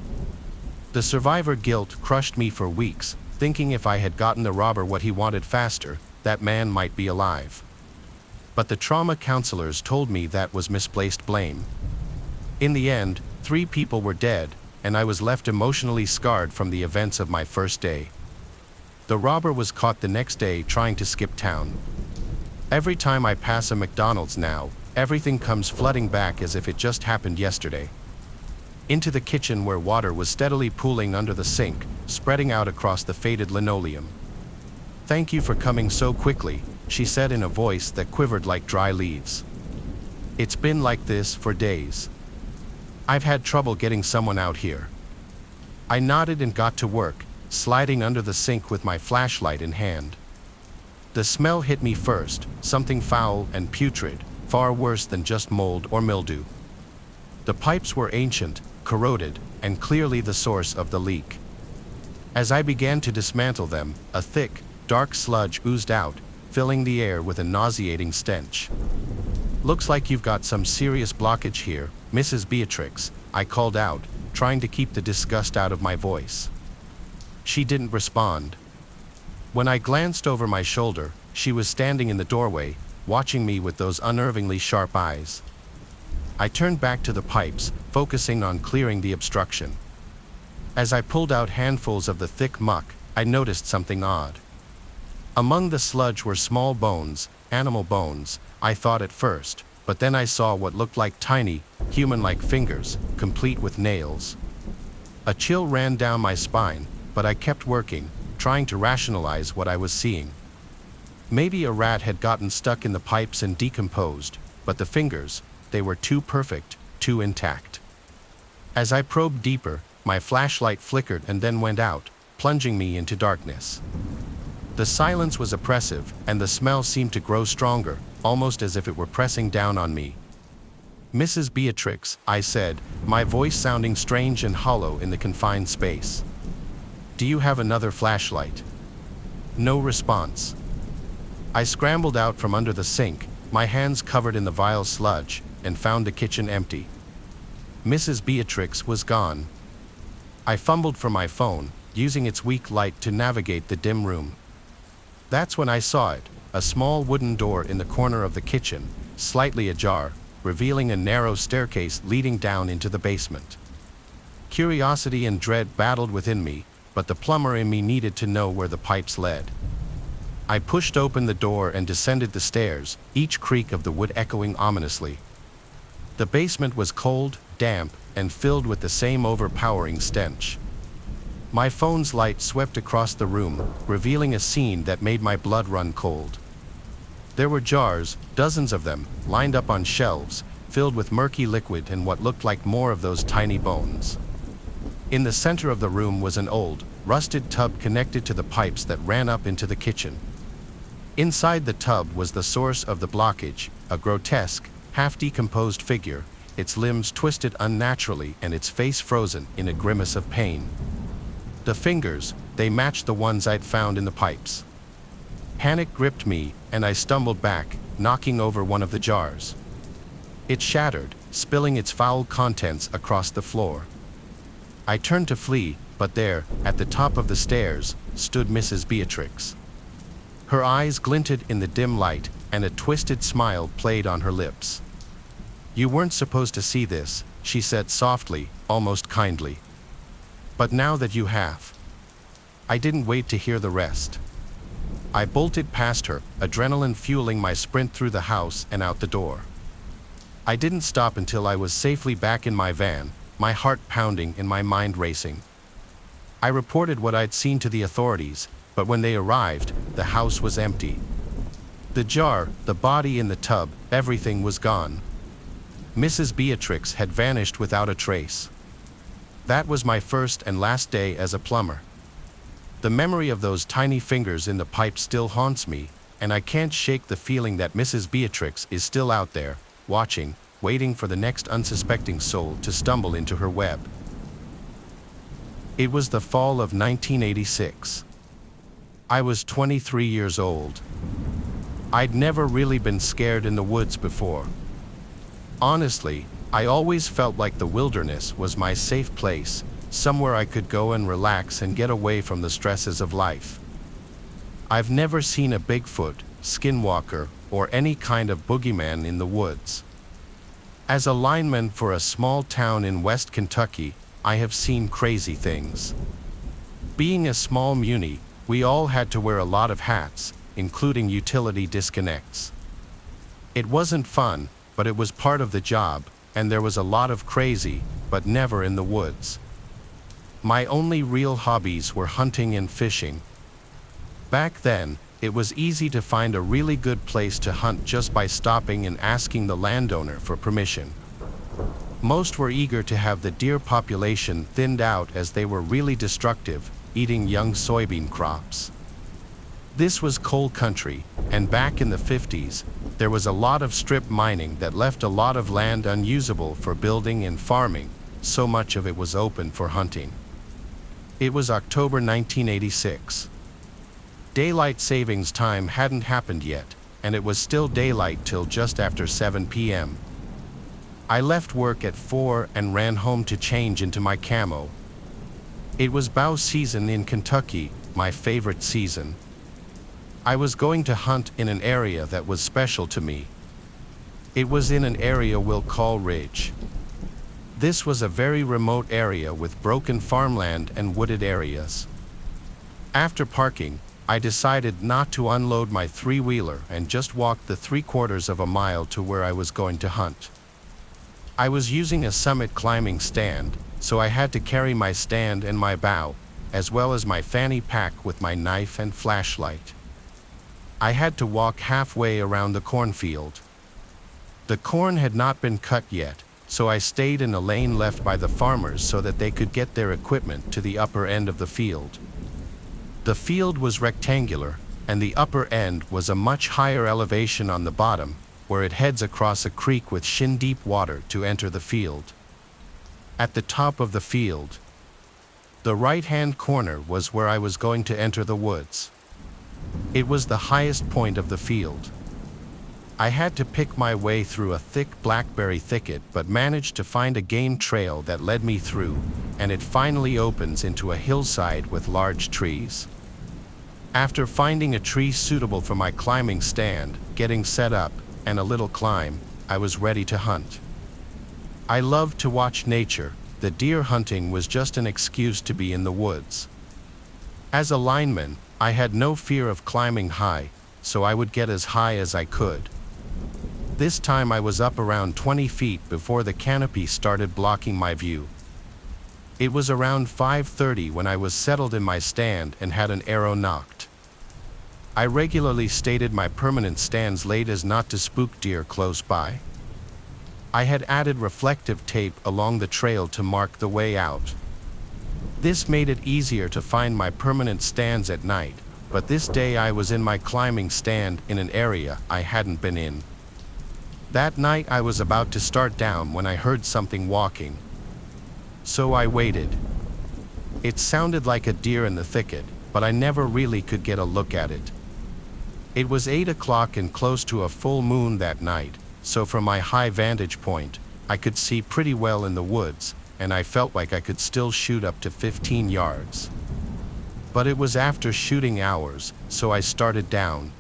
The survivor guilt crushed me for weeks, thinking if I had gotten the robber what he wanted faster, that man might be alive. But the trauma counselors told me that was misplaced blame. In the end, 3 people were dead, and I was left emotionally scarred from the events of my first day. The robber was caught the next day trying to skip town. Every time I pass a McDonald's now, everything comes flooding back as if it just happened yesterday. Into the kitchen where water was steadily pooling under the sink, spreading out across the faded linoleum. "Thank you for coming so quickly," she said in a voice that quivered like dry leaves. "It's been like this for days. I've had trouble getting someone out here." I nodded and got to work, sliding under the sink with my flashlight in hand. The smell hit me first, something foul and putrid, far worse than just mold or mildew. The pipes were ancient, corroded, and clearly the source of the leak. As I began to dismantle them, a thick, dark sludge oozed out, filling the air with a nauseating stench. "Looks like you've got some serious blockage here, Mrs. Beatrix," I called out, trying to keep the disgust out of my voice. She didn't respond. When I glanced over my shoulder, she was standing in the doorway, watching me with those unnervingly sharp eyes. I turned back to the pipes, focusing on clearing the obstruction. As I pulled out handfuls of the thick muck, I noticed something odd. Among the sludge were small bones, animal bones, I thought at first, but then I saw what looked like tiny, human-like fingers, complete with nails. A chill ran down my spine, but I kept working, trying to rationalize what I was seeing. Maybe a rat had gotten stuck in the pipes and decomposed, but the fingers, they were too perfect, too intact. As I probed deeper, my flashlight flickered and then went out, plunging me into darkness. The silence was oppressive, and the smell seemed to grow stronger, almost as if it were pressing down on me. "Mrs. Beatrix," I said, my voice sounding strange and hollow in the confined space. "Do you have another flashlight?" No response. I scrambled out from under the sink, my hands covered in the vile sludge, and found the kitchen empty. Mrs. Beatrix was gone. I fumbled for my phone, using its weak light to navigate the dim room. That's when I saw it, a small wooden door in the corner of the kitchen, slightly ajar, revealing a narrow staircase leading down into the basement. Curiosity and dread battled within me, but the plumber in me needed to know where the pipes led. I pushed open the door and descended the stairs, each creak of the wood echoing ominously. The basement was cold, damp, and filled with the same overpowering stench. My phone's light swept across the room, revealing a scene that made my blood run cold. There were jars, dozens of them, lined up on shelves, filled with murky liquid and what looked like more of those tiny bones. In the center of the room was an old, rusted tub connected to the pipes that ran up into the kitchen. Inside the tub was the source of the blockage, a grotesque, half-decomposed figure, its limbs twisted unnaturally and its face frozen in a grimace of pain. The fingers, they matched the ones I'd found in the pipes. Panic gripped me, and I stumbled back, knocking over one of the jars. It shattered, spilling its foul contents across the floor. I turned to flee, but there, at the top of the stairs, stood Mrs. Beatrix. Her eyes glinted in the dim light, and a twisted smile played on her lips. "You weren't supposed to see this," she said softly, almost kindly. "But now that you have." I didn't wait to hear the rest. I bolted past her, adrenaline fueling my sprint through the house and out the door. I didn't stop until I was safely back in my van, my heart pounding and my mind racing. I reported what I'd seen to the authorities, but when they arrived, the house was empty. The jar, the body in the tub, everything was gone. Mrs. Beatrix had vanished without a trace. That was my first and last day as a plumber. The memory of those tiny fingers in the pipe still haunts me, and I can't shake the feeling that Mrs. Beatrix is still out there, watching, waiting for the next unsuspecting soul to stumble into her web. It was the fall of 1986. I was 23 years old. I'd never really been scared in the woods before. Honestly, I always felt like the wilderness was my safe place, somewhere I could go and relax and get away from the stresses of life. I've never seen a Bigfoot, skinwalker, or any kind of boogeyman in the woods. As a lineman for a small town in West Kentucky, I have seen crazy things. Being a small muni, we all had to wear a lot of hats, including utility disconnects. It wasn't fun, but it was part of the job, and there was a lot of crazy, but never in the woods. My only real hobbies were hunting and fishing. Back then, it was easy to find a really good place to hunt just by stopping and asking the landowner for permission. Most were eager to have the deer population thinned out as they were really destructive, eating young soybean crops. This was coal country, and back in the 50s, there was a lot of strip mining that left a lot of land unusable for building and farming, so much of it was open for hunting. It was October 1986. Daylight savings time hadn't happened yet, and it was still daylight till just after 7 p.m. I left work at 4 and ran home to change into my camo. It was bow season in Kentucky, my favorite season. I was going to hunt in an area that was special to me. It was in an area we'll call Ridge. This was a very remote area with broken farmland and wooded areas. After parking, I decided not to unload my three-wheeler and just walked the 3/4 of a mile to where I was going to hunt. I was using a summit climbing stand, so I had to carry my stand and my bow, as well as my fanny pack with my knife and flashlight. I had to walk halfway around the cornfield. The corn had not been cut yet, so I stayed in a lane left by the farmers so that they could get their equipment to the upper end of the field. The field was rectangular, and the upper end was a much higher elevation on the bottom, where it heads across a creek with shin-deep water to enter the field. At the top of the field, the right-hand corner was where I was going to enter the woods. It was the highest point of the field. I had to pick my way through a thick blackberry thicket but managed to find a game trail that led me through, and it finally opens into a hillside with large trees. After finding a tree suitable for my climbing stand, getting set up, and a little climb, I was ready to hunt. I loved to watch nature. The deer hunting was just an excuse to be in the woods. As a lineman, I had no fear of climbing high, so I would get as high as I could. This time I was up around 20 feet before the canopy started blocking my view. It was around 5:30 when I was settled in my stand and had an arrow knocked. I regularly stated my permanent stands late as not to spook deer close by. I had added reflective tape along the trail to mark the way out. This made it easier to find my permanent stands at night, but this day I was in my climbing stand in an area I hadn't been in. That night I was about to start down when I heard something walking. So I waited. It sounded like a deer in the thicket, but I never really could get a look at it. It was 8 o'clock and close to a full moon that night, so from my high vantage point, I could see pretty well in the woods, and I felt like I could still shoot up to 15 yards. But it was after shooting hours, so I started down.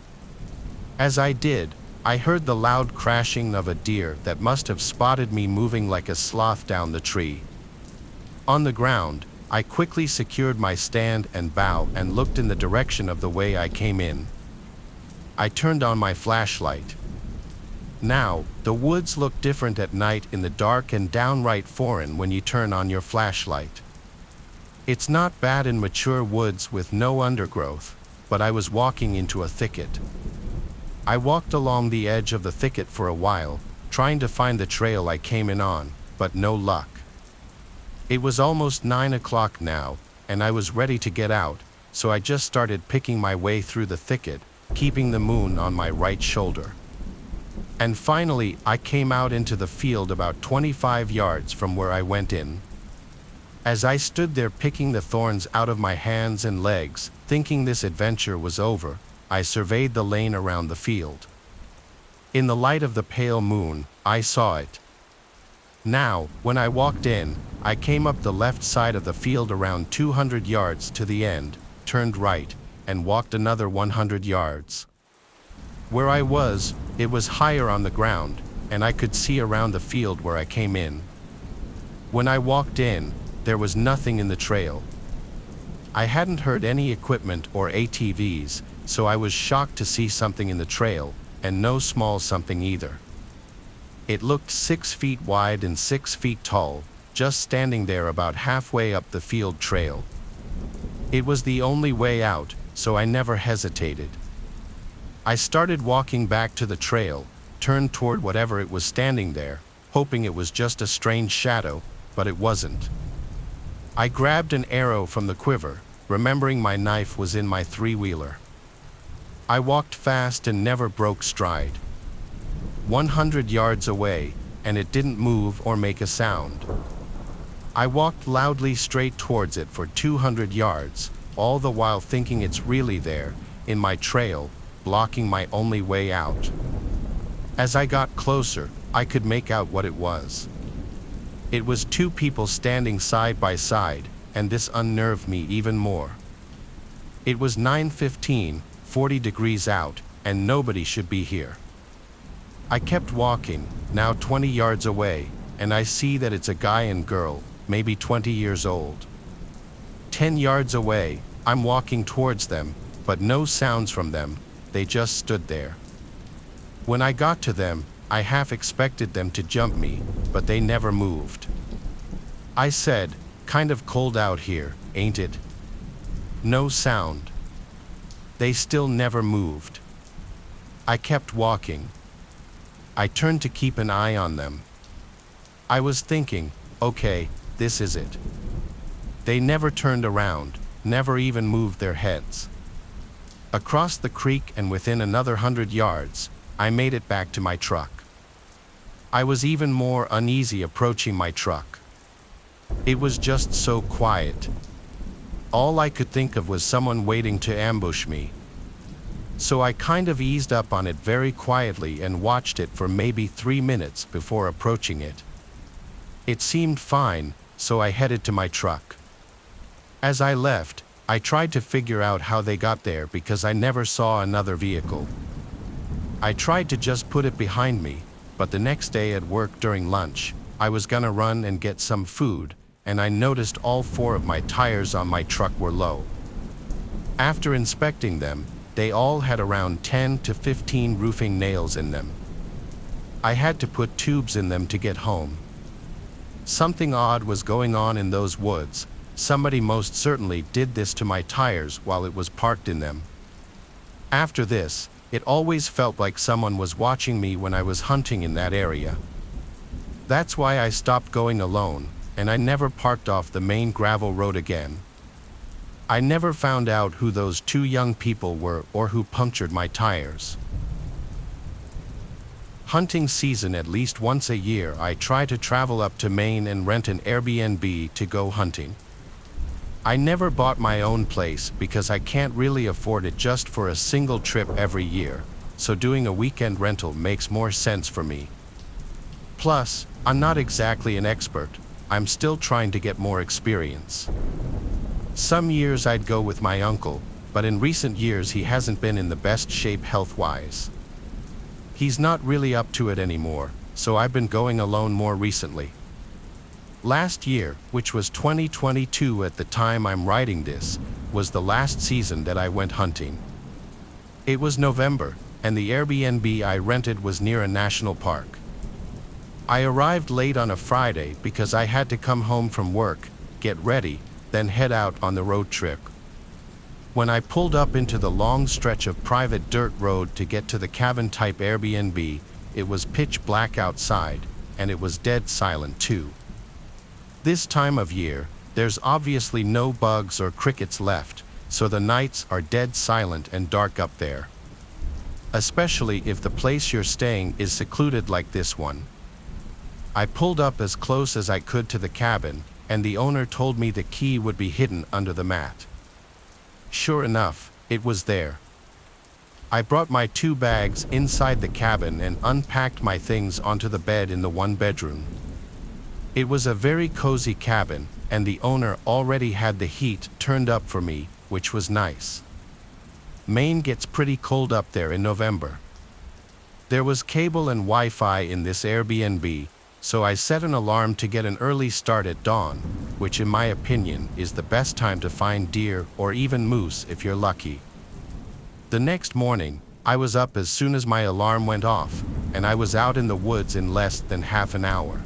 As I did, I heard the loud crashing of a deer that must have spotted me moving like a sloth down the tree. On the ground, I quickly secured my stand and bow and looked in the direction of the way I came in. I turned on my flashlight. Now, the woods look different at night in the dark and downright foreign when you turn on your flashlight. It's not bad in mature woods with no undergrowth, but I was walking into a thicket. I walked along the edge of the thicket for a while, trying to find the trail I came in on, but no luck. It was almost 9 o'clock now, and I was ready to get out, so I just started picking my way through the thicket, keeping the moon on my right shoulder. And finally, I came out into the field about 25 yards from where I went in. As I stood there picking the thorns out of my hands and legs, thinking this adventure was over, I surveyed the lane around the field. In the light of the pale moon, I saw it. Now, when I walked in, I came up the left side of the field around 200 yards to the end, turned right, and walked another 100 yards. Where I was, it was higher on the ground, and I could see around the field where I came in. When I walked in, there was nothing in the trail. I hadn't heard any equipment or ATVs, so I was shocked to see something in the trail, and no small something either. It looked 6 feet wide and 6 feet tall, just standing there about halfway up the field trail. It was the only way out, so I never hesitated. I started walking back to the trail, turned toward whatever it was standing there, hoping it was just a strange shadow, but it wasn't. I grabbed an arrow from the quiver, remembering my knife was in my three-wheeler. I walked fast and never broke stride. 100 yards away, and it didn't move or make a sound. I walked loudly straight towards it for 200 yards, all the while thinking it's really there, in my trail, blocking my only way out. As I got closer, I could make out what it was. It was 2 people standing side by side, and this unnerved me even more. It was 9:15, 40 degrees out, and nobody should be here. I kept walking, now 20 yards away, and I see that it's a guy and girl, maybe 20 years old. 10 yards away, I'm walking towards them, but no sounds from them, they just stood there. When I got to them, I half expected them to jump me, but they never moved. I said, "Kind of cold out here, ain't it?" No sound. They still never moved. I kept walking. I turned to keep an eye on them. I was thinking, okay, this is it. They never turned around, never even moved their heads. Across the creek and within another 100 yards, I made it back to my truck. I was even more uneasy approaching my truck. It was just so quiet. All I could think of was someone waiting to ambush me. So I kind of eased up on it very quietly and watched it for maybe 3 minutes before approaching it. It seemed fine, so I headed to my truck. As I left, I tried to figure out how they got there because I never saw another vehicle. I tried to just put it behind me, but the next day at work during lunch, I was gonna run and get some food, and I noticed all 4 of my tires on my truck were low. After inspecting them, they all had around 10 to 15 roofing nails in them. I had to put tubes in them to get home. Something odd was going on in those woods. Somebody most certainly did this to my tires while it was parked in them. After this, it always felt like someone was watching me when I was hunting in that area. That's why I stopped going alone, and I never parked off the main gravel road again. I never found out who those 2 young people were or who punctured my tires. Hunting season at least once a year I try to travel up to Maine and rent an Airbnb to go hunting. I never bought my own place because I can't really afford it just for a single trip every year, so doing a weekend rental makes more sense for me. Plus, I'm not exactly an expert, I'm still trying to get more experience. Some years I'd go with my uncle, but in recent years he hasn't been in the best shape health-wise. He's not really up to it anymore, so I've been going alone more recently. Last year, which was 2022 at the time I'm writing this, was the last season that I went hunting. It was November, and the Airbnb I rented was near a national park. I arrived late on a Friday because I had to come home from work, get ready, then head out on the road trip. When I pulled up into the long stretch of private dirt road to get to the cabin-type Airbnb, it was pitch black outside, and it was dead silent too. This time of year, there's obviously no bugs or crickets left, so the nights are dead silent and dark up there. Especially if the place you're staying is secluded like this one. I pulled up as close as I could to the cabin, and the owner told me the key would be hidden under the mat. Sure enough, it was there. I brought my 2 bags inside the cabin and unpacked my things onto the bed in the one bedroom. It was a very cozy cabin, and the owner already had the heat turned up for me, which was nice. Maine gets pretty cold up there in November. There was cable and Wi-Fi in this Airbnb, so I set an alarm to get an early start at dawn, which in my opinion is the best time to find deer or even moose if you're lucky. The next morning, I was up as soon as my alarm went off, and I was out in the woods in less than half an hour.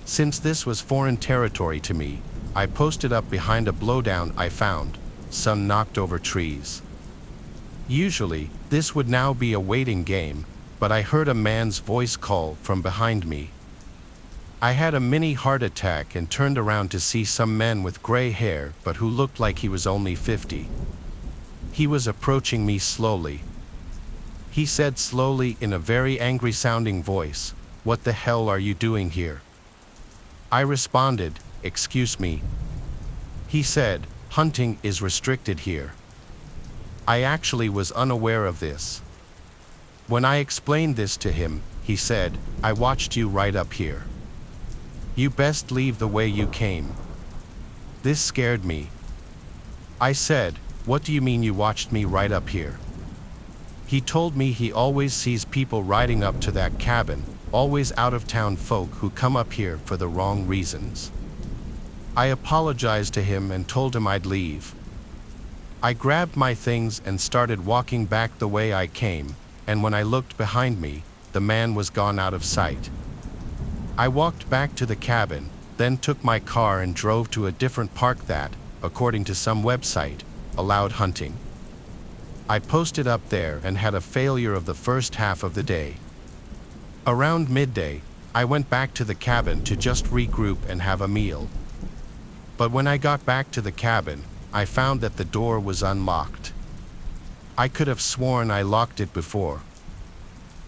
Since this was foreign territory to me, I posted up behind a blowdown I found, some knocked over trees. Usually, this would now be a waiting game, but I heard a man's voice call from behind me. I had a mini heart attack and turned around to see some man with gray hair but who looked like he was only 50. He was approaching me slowly. He said slowly in a very angry-sounding voice, "What the hell are you doing here?" I responded, "Excuse me." He said, "Hunting is restricted here." I actually was unaware of this. When I explained this to him, he said, "I watched you right up here. You best leave the way you came." This scared me. I said, "What do you mean you watched me right up here?" He told me he always sees people riding up to that cabin, always out-of-town folk who come up here for the wrong reasons. I apologized to him and told him I'd leave. I grabbed my things and started walking back the way I came, and when I looked behind me, the man was gone out of sight. I walked back to the cabin, then took my car and drove to a different park that, according to some website, allowed hunting. I posted up there and had a failure of the first half of the day. Around midday, I went back to the cabin to just regroup and have a meal. But when I got back to the cabin, I found that the door was unlocked. I could have sworn I locked it before.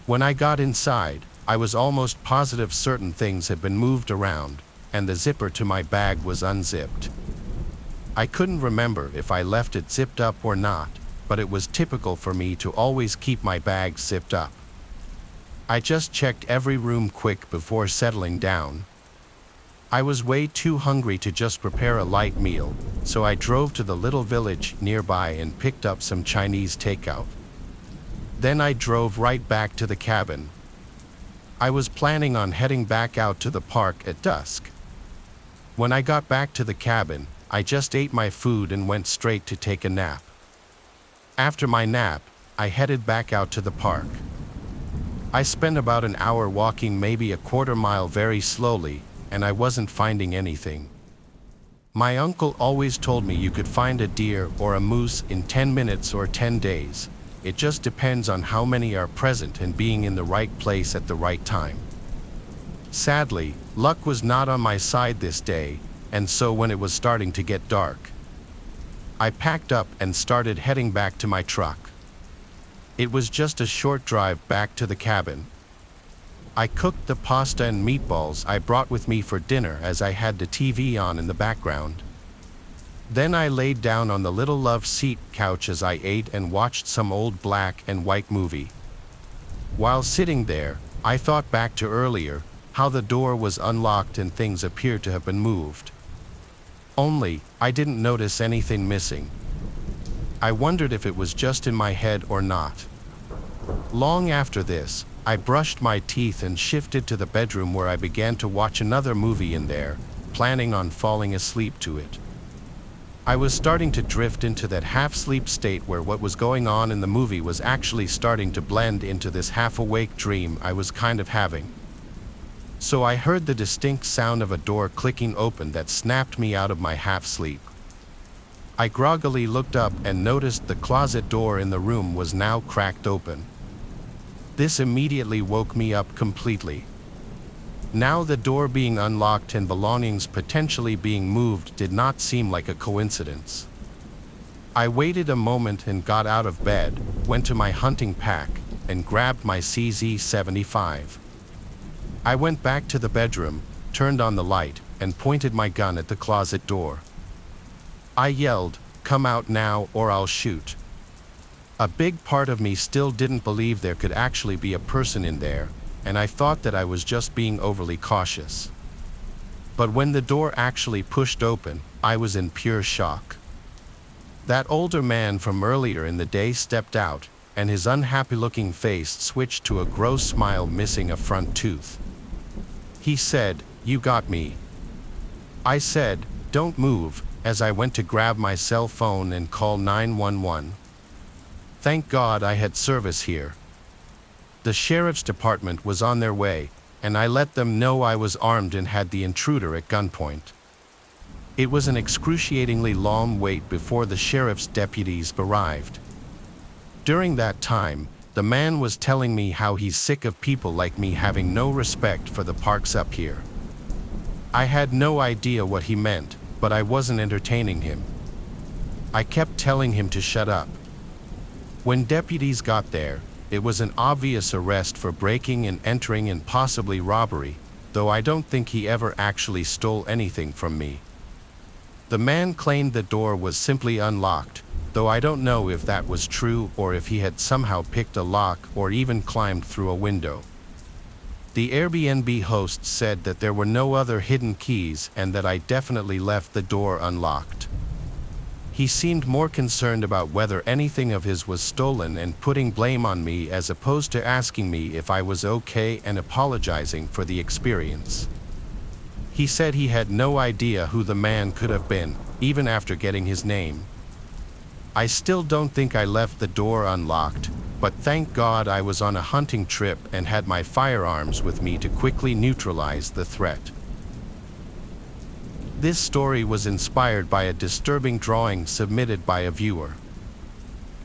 When I got inside, I was almost positive certain things had been moved around, and the zipper to my bag was unzipped. I couldn't remember if I left it zipped up or not, but it was typical for me to always keep my bag zipped up. I just checked every room quick before settling down. I was way too hungry to just prepare a light meal, so I drove to the little village nearby and picked up some Chinese takeout. Then I drove right back to the cabin. I was planning on heading back out to the park at dusk. When I got back to the cabin, I just ate my food and went straight to take a nap. After my nap, I headed back out to the park. I spent about an hour walking maybe a quarter mile very slowly, and I wasn't finding anything. My uncle always told me you could find a deer or a moose in 10 minutes or 10 days. It just depends on how many are present and being in the right place at the right time. Sadly, luck was not on my side this day, and so when it was starting to get dark, I packed up and started heading back to my truck. It was just a short drive back to the cabin. I cooked the pasta and meatballs I brought with me for dinner as I had the TV on in the background. Then I laid down on the little love seat couch as I ate and watched some old black and white movie. While sitting there, I thought back to earlier, how the door was unlocked and things appeared to have been moved. Only, I didn't notice anything missing. I wondered if it was just in my head or not. Long after this, I brushed my teeth and shifted to the bedroom where I began to watch another movie in there, planning on falling asleep to it. I was starting to drift into that half-sleep state where what was going on in the movie was actually starting to blend into this half-awake dream I was kind of having. So I heard the distinct sound of a door clicking open that snapped me out of my half-sleep. I groggily looked up and noticed the closet door in the room was now cracked open. This immediately woke me up completely. Now the door being unlocked and belongings potentially being moved did not seem like a coincidence. I waited a moment and got out of bed, went to my hunting pack, and grabbed my CZ-75. I went back to the bedroom, turned on the light, and pointed my gun at the closet door. I yelled, "Come out now or I'll shoot." A big part of me still didn't believe there could actually be a person in there, and I thought that I was just being overly cautious. But when the door actually pushed open, I was in pure shock. That older man from earlier in the day stepped out, and his unhappy-looking face switched to a gross smile missing a front tooth. He said, "You got me." I said, "Don't move," as I went to grab my cell phone and call 911. Thank God I had service here. The sheriff's department was on their way, and I let them know I was armed and had the intruder at gunpoint. It was an excruciatingly long wait before the sheriff's deputies arrived. During that time, the man was telling me how he's sick of people like me having no respect for the parks up here. I had no idea what he meant, but I wasn't entertaining him. I kept telling him to shut up. When deputies got there, it was an obvious arrest for breaking and entering and possibly robbery, though I don't think he ever actually stole anything from me. The man claimed the door was simply unlocked, though I don't know if that was true or if he had somehow picked a lock or even climbed through a window. The Airbnb host said that there were no other hidden keys and that I definitely left the door unlocked. He seemed more concerned about whether anything of his was stolen and putting blame on me as opposed to asking me if I was okay and apologizing for the experience. He said he had no idea who the man could have been, even after getting his name. I still don't think I left the door unlocked, but thank God I was on a hunting trip and had my firearms with me to quickly neutralize the threat. This story was inspired by a disturbing drawing submitted by a viewer.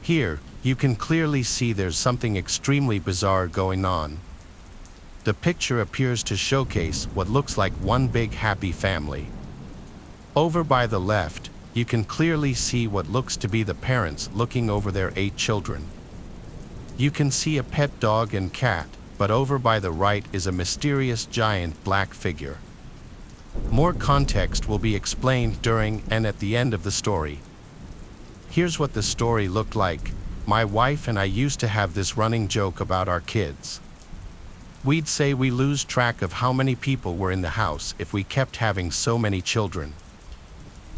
Here, you can clearly see there's something extremely bizarre going on. The picture appears to showcase what looks like one big happy family. Over by the left, you can clearly see what looks to be the parents looking over their 8 children. You can see a pet dog and cat, but over by the right is a mysterious giant black figure. More context will be explained during and at the end of the story. Here's what the story looked like. My wife and I used to have this running joke about our kids. We'd say we lose track of how many people were in the house if we kept having so many children.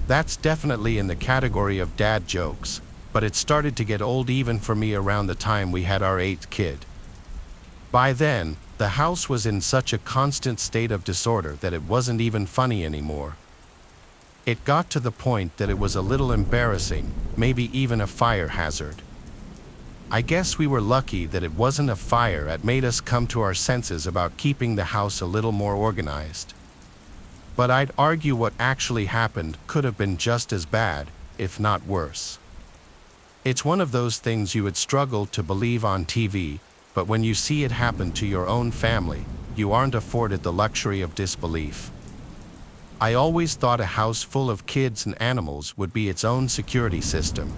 That's definitely in the category of dad jokes, but it started to get old even for me around the time we had our 8th kid. By then, the house was in such a constant state of disorder that it wasn't even funny anymore. It got to the point that it was a little embarrassing, maybe even a fire hazard. I guess we were lucky that it wasn't a fire that made us come to our senses about keeping the house a little more organized. But I'd argue what actually happened could have been just as bad, if not worse. It's one of those things you would struggle to believe on TV, but when you see it happen to your own family, you aren't afforded the luxury of disbelief. I always thought a house full of kids and animals would be its own security system.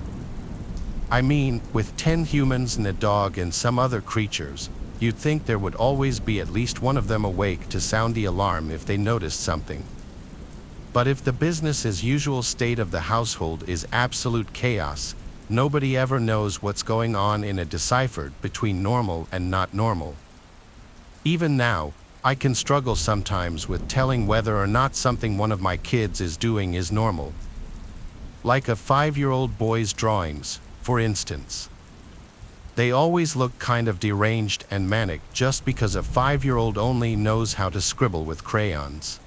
I mean, with 10 humans and a dog and some other creatures, You'd think there would always be at least one of them awake to sound the alarm if they noticed something. But if the business as usual state of the household is absolute chaos, nobody ever knows what's going on in a deciphered between normal and not normal. Even now, I can struggle sometimes with telling whether or not something one of my kids is doing is normal. Like a 5-year-old boy's drawings, for instance. They always look kind of deranged and manic just because a 5-year-old only knows how to scribble with crayons.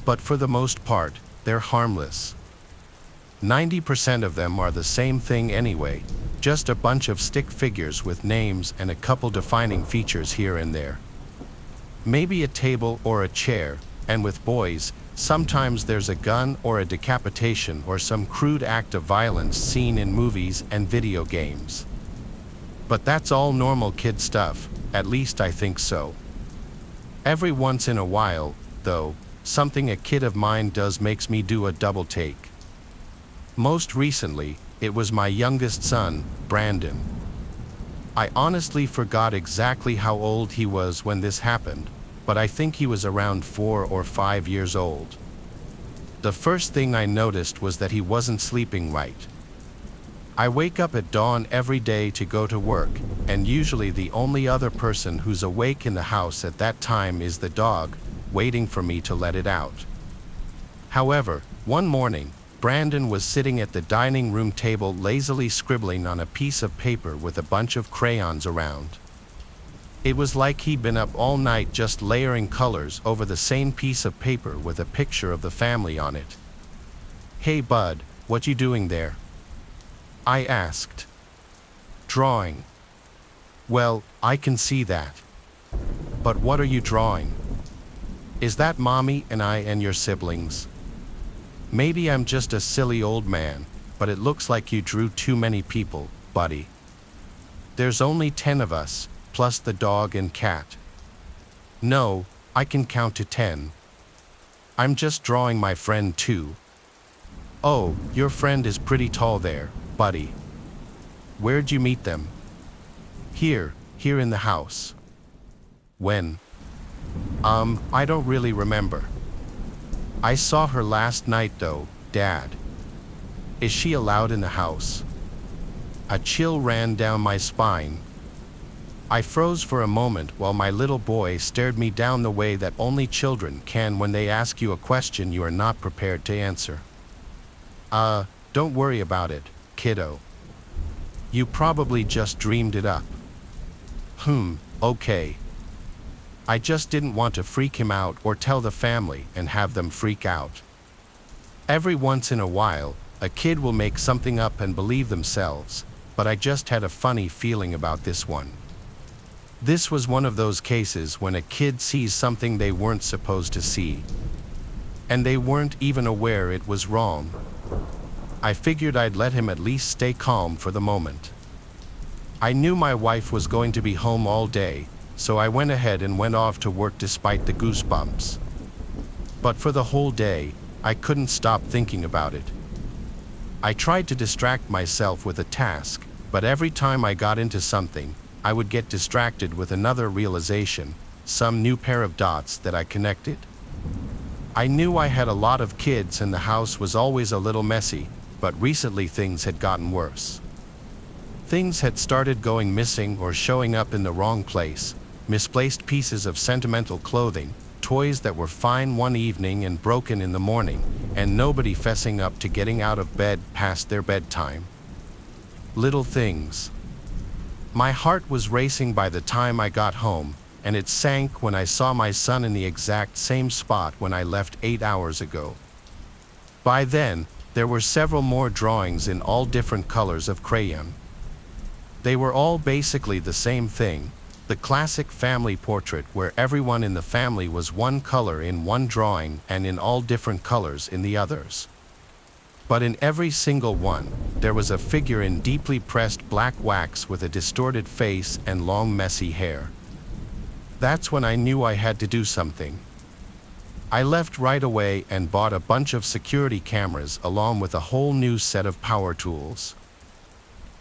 But for the most part, they're harmless. 90% of them are the same thing anyway, just a bunch of stick figures with names and a couple defining features here and there. Maybe a table or a chair, and with boys, sometimes there's a gun or a decapitation or some crude act of violence seen in movies and video games. But that's all normal kid stuff, at least I think so. Every once in a while, though, something a kid of mine does makes me do a double take. Most recently, it was my youngest son, Brandon. I honestly forgot exactly how old he was when this happened, but I think he was around 4 or 5 years old. The first thing I noticed was that he wasn't sleeping right. I wake up at dawn every day to go to work, and usually the only other person who's awake in the house at that time is the dog, waiting for me to let it out. However, one morning, Brandon was sitting at the dining room table lazily scribbling on a piece of paper with a bunch of crayons around. It was like he'd been up all night just layering colors over the same piece of paper with a picture of the family on it. "Hey bud, what you doing there?" I asked. "Drawing." "Well, I can see that. But what are you drawing? Is that mommy and I and your siblings? Maybe I'm just a silly old man, but it looks like you drew too many people, buddy. There's only 10 of us, plus the dog and cat." "No, I can count to 10. I'm just drawing my friend too." "Oh, your friend is pretty tall there, buddy. Where'd you meet them?" Here in the house." "When?" I don't really remember. I saw her last night though, Dad." "Is she allowed in the house?" A chill ran down my spine. I froze for a moment while my little boy stared me down the way that only children can when they ask you a question you are not prepared to answer. Don't worry about it, kiddo. You probably just dreamed it up." Okay. I just didn't want to freak him out or tell the family and have them freak out. Every once in a while, a kid will make something up and believe themselves, but I just had a funny feeling about this one. This was one of those cases when a kid sees something they weren't supposed to see. And they weren't even aware it was wrong. I figured I'd let him at least stay calm for the moment. I knew my wife was going to be home all day, so I went ahead and went off to work despite the goosebumps. But for the whole day, I couldn't stop thinking about it. I tried to distract myself with a task, but every time I got into something, I would get distracted with another realization, some new pair of dots that I connected. I knew I had a lot of kids and the house was always a little messy, but recently things had gotten worse. Things had started going missing or showing up in the wrong place, misplaced pieces of sentimental clothing, toys that were fine one evening and broken in the morning, and nobody fessing up to getting out of bed past their bedtime. Little things. My heart was racing by the time I got home, and it sank when I saw my son in the exact same spot when I left 8 hours ago. By then, there were several more drawings in all different colors of crayon. They were all basically the same thing, the classic family portrait where everyone in the family was one color in one drawing and in all different colors in the others. But in every single one, there was a figure in deeply pressed black wax with a distorted face and long messy hair. That's when I knew I had to do something. I left right away and bought a bunch of security cameras along with a whole new set of power tools.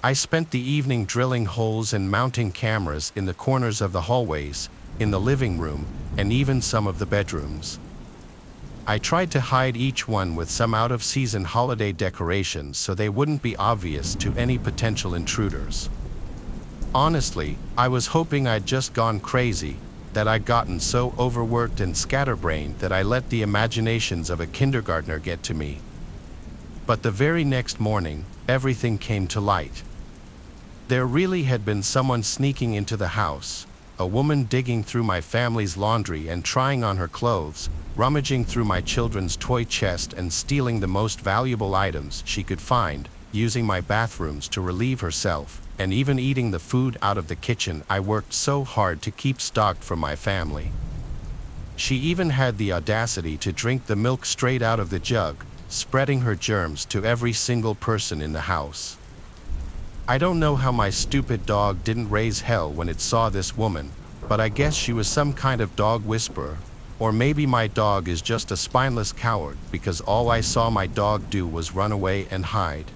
I spent the evening drilling holes and mounting cameras in the corners of the hallways, in the living room, and even some of the bedrooms. I tried to hide each one with some out-of-season holiday decorations so they wouldn't be obvious to any potential intruders. Honestly, I was hoping I'd just gone crazy, that I'd gotten so overworked and scatterbrained that I let the imaginations of a kindergartner get to me. But the very next morning, everything came to light. There really had been someone sneaking into the house, a woman digging through my family's laundry and trying on her clothes, rummaging through my children's toy chest and stealing the most valuable items she could find, using my bathrooms to relieve herself, and even eating the food out of the kitchen I worked so hard to keep stocked for my family. She even had the audacity to drink the milk straight out of the jug, spreading her germs to every single person in the house. I don't know how my stupid dog didn't raise hell when it saw this woman, but I guess she was some kind of dog whisperer, or maybe my dog is just a spineless coward because all I saw my dog do was run away and hide.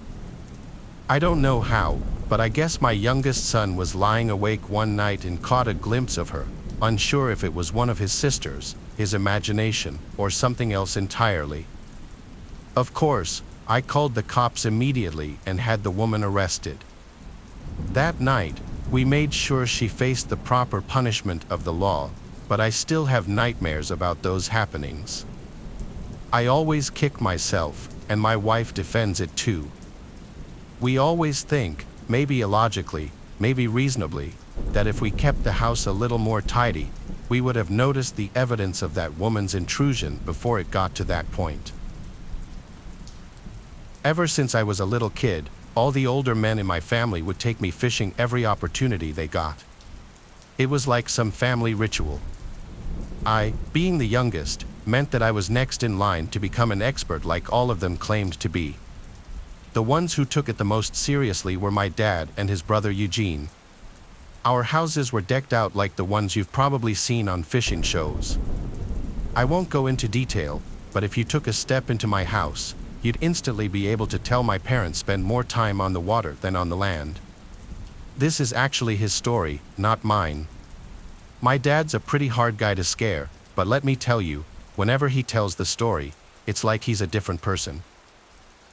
I don't know how, but I guess my youngest son was lying awake one night and caught a glimpse of her, unsure if it was one of his sisters, his imagination, or something else entirely. Of course, I called the cops immediately and had the woman arrested. That night, we made sure she faced the proper punishment of the law, but I still have nightmares about those happenings. I always kick myself, and my wife defends it too. We always think, maybe illogically, maybe reasonably, that if we kept the house a little more tidy, we would have noticed the evidence of that woman's intrusion before it got to that point. Ever since I was a little kid, all the older men in my family would take me fishing every opportunity they got. It was like some family ritual. I, being the youngest, meant that I was next in line to become an expert like all of them claimed to be. The ones who took it the most seriously were my dad and his brother Eugene. Our houses were decked out like the ones you've probably seen on fishing shows. I won't go into detail, but if you took a step into my house, you'd instantly be able to tell my parents spend more time on the water than on the land. This is actually his story, not mine. My dad's a pretty hard guy to scare, but let me tell you, whenever he tells the story, it's like he's a different person.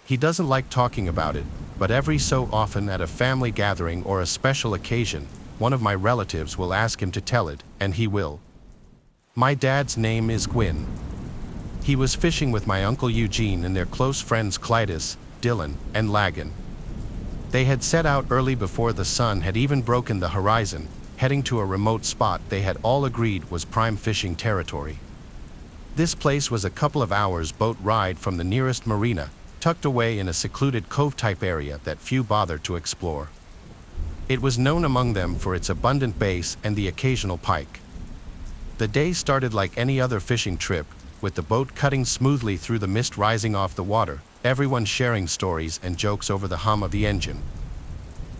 He doesn't like talking about it, but every so often at a family gathering or a special occasion, one of my relatives will ask him to tell it, and he will. My dad's name is Gwyn. He was fishing with my uncle Eugene and their close friends Clytus, Dylan, and Lagan. They had set out early before the sun had even broken the horizon, heading to a remote spot they had all agreed was prime fishing territory. This place was a couple of hours boat ride from the nearest marina, tucked away in a secluded cove-type area that few bothered to explore. It was known among them for its abundant bass and the occasional pike. The day started like any other fishing trip, with the boat cutting smoothly through the mist rising off the water, everyone sharing stories and jokes over the hum of the engine.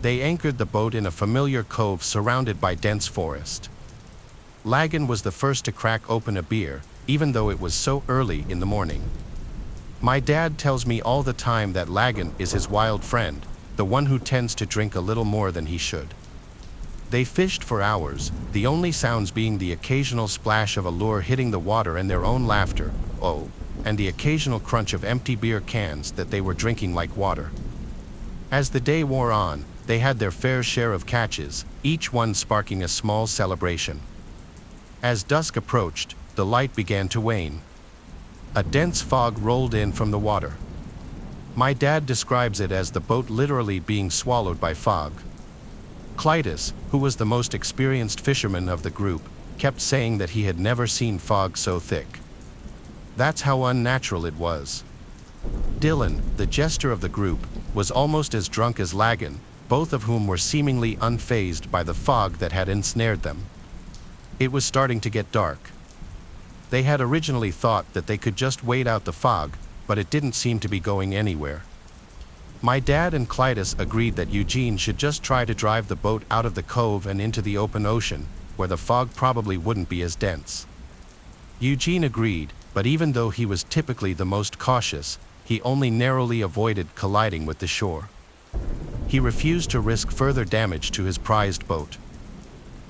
They anchored the boat in a familiar cove surrounded by dense forest. Lagan was the first to crack open a beer, even though it was so early in the morning. My dad tells me all the time that Lagan is his wild friend, the one who tends to drink a little more than he should. They fished for hours, the only sounds being the occasional splash of a lure hitting the water and their own laughter, oh, and the occasional crunch of empty beer cans that they were drinking like water. As the day wore on, they had their fair share of catches, each one sparking a small celebration. As dusk approached, the light began to wane. A dense fog rolled in from the water. My dad describes it as the boat literally being swallowed by fog. Clytus, who was the most experienced fisherman of the group, kept saying that he had never seen fog so thick. That's how unnatural it was. Dylan, the jester of the group, was almost as drunk as Lagan, both of whom were seemingly unfazed by the fog that had ensnared them. It was starting to get dark. They had originally thought that they could just wait out the fog, but it didn't seem to be going anywhere. My dad and Clytus agreed that Eugene should just try to drive the boat out of the cove and into the open ocean, where the fog probably wouldn't be as dense. Eugene agreed, but even though he was typically the most cautious, he only narrowly avoided colliding with the shore. He refused to risk further damage to his prized boat.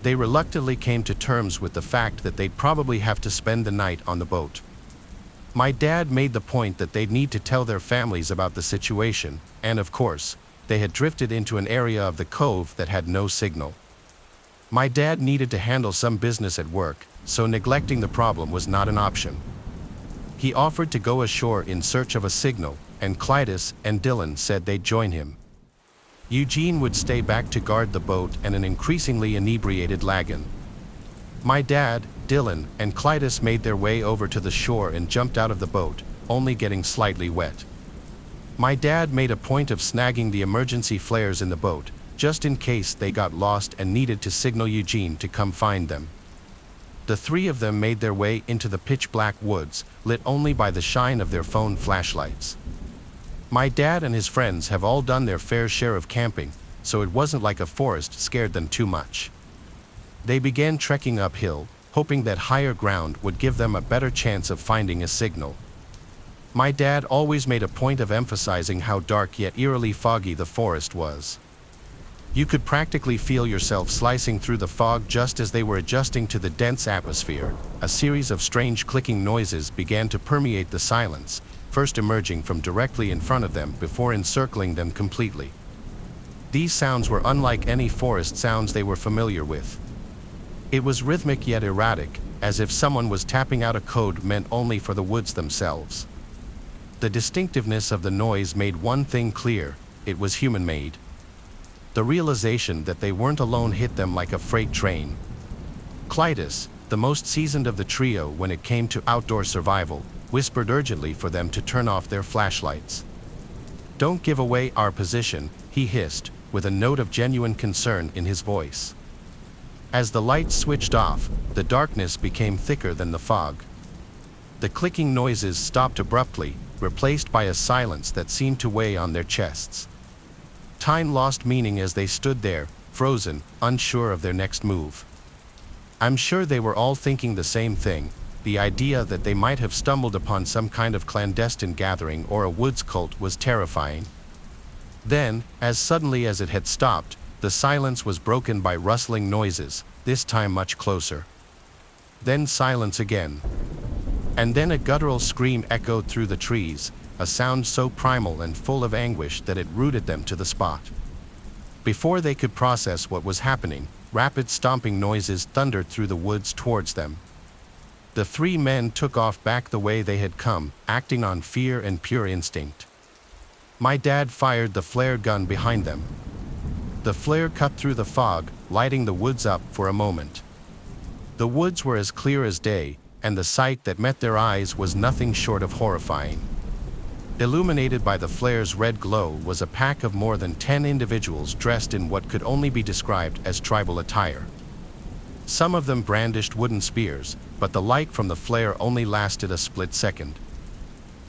They reluctantly came to terms with the fact that they'd probably have to spend the night on the boat. My dad made the point that they'd need to tell their families about the situation, and of course, they had drifted into an area of the cove that had no signal. My dad needed to handle some business at work, so neglecting the problem was not an option. He offered to go ashore in search of a signal, and Clytus and Dylan said they'd join him. Eugene would stay back to guard the boat and an increasingly inebriated Lagan. My dad, Dylan, and Clytus made their way over to the shore and jumped out of the boat, only getting slightly wet. My dad made a point of snagging the emergency flares in the boat, just in case they got lost and needed to signal Eugene to come find them. The three of them made their way into the pitch-black woods, lit only by the shine of their phone flashlights. My dad and his friends have all done their fair share of camping, so it wasn't like a forest scared them too much. They began trekking uphill, hoping that higher ground would give them a better chance of finding a signal. My dad always made a point of emphasizing how dark yet eerily foggy the forest was. You could practically feel yourself slicing through the fog just as they were adjusting to the dense atmosphere. A series of strange clicking noises began to permeate the silence, first emerging from directly in front of them before encircling them completely. These sounds were unlike any forest sounds they were familiar with. It was rhythmic yet erratic, as if someone was tapping out a code meant only for the woods themselves. The distinctiveness of the noise made one thing clear: it was human-made. The realization that they weren't alone hit them like a freight train. Clytus, the most seasoned of the trio when it came to outdoor survival, whispered urgently for them to turn off their flashlights. "Don't give away our position," he hissed, with a note of genuine concern in his voice. As the lights switched off, the darkness became thicker than the fog. The clicking noises stopped abruptly, replaced by a silence that seemed to weigh on their chests. Time lost meaning as they stood there, frozen, unsure of their next move. I'm sure they were all thinking the same thing. The idea that they might have stumbled upon some kind of clandestine gathering or a woods cult was terrifying. Then, as suddenly as it had stopped, the silence was broken by rustling noises, this time much closer. Then silence again. And then a guttural scream echoed through the trees, a sound so primal and full of anguish that it rooted them to the spot. Before they could process what was happening, rapid stomping noises thundered through the woods towards them. The three men took off back the way they had come, acting on fear and pure instinct. My dad fired the flare gun behind them. The flare cut through the fog, lighting the woods up for a moment. The woods were as clear as day, and the sight that met their eyes was nothing short of horrifying. Illuminated by the flare's red glow was a pack of more than 10 individuals dressed in what could only be described as tribal attire. Some of them brandished wooden spears, but the light from the flare only lasted a split second.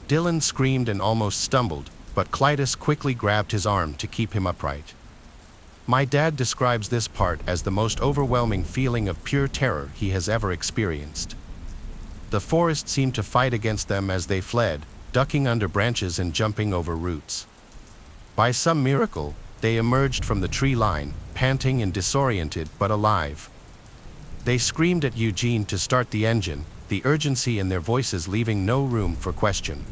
Dylan screamed and almost stumbled, but Clytus quickly grabbed his arm to keep him upright. My dad describes this part as the most overwhelming feeling of pure terror he has ever experienced. The forest seemed to fight against them as they fled, ducking under branches and jumping over roots. By some miracle, they emerged from the tree line, panting and disoriented but alive. They screamed at Eugene to start the engine, the urgency in their voices leaving no room for question.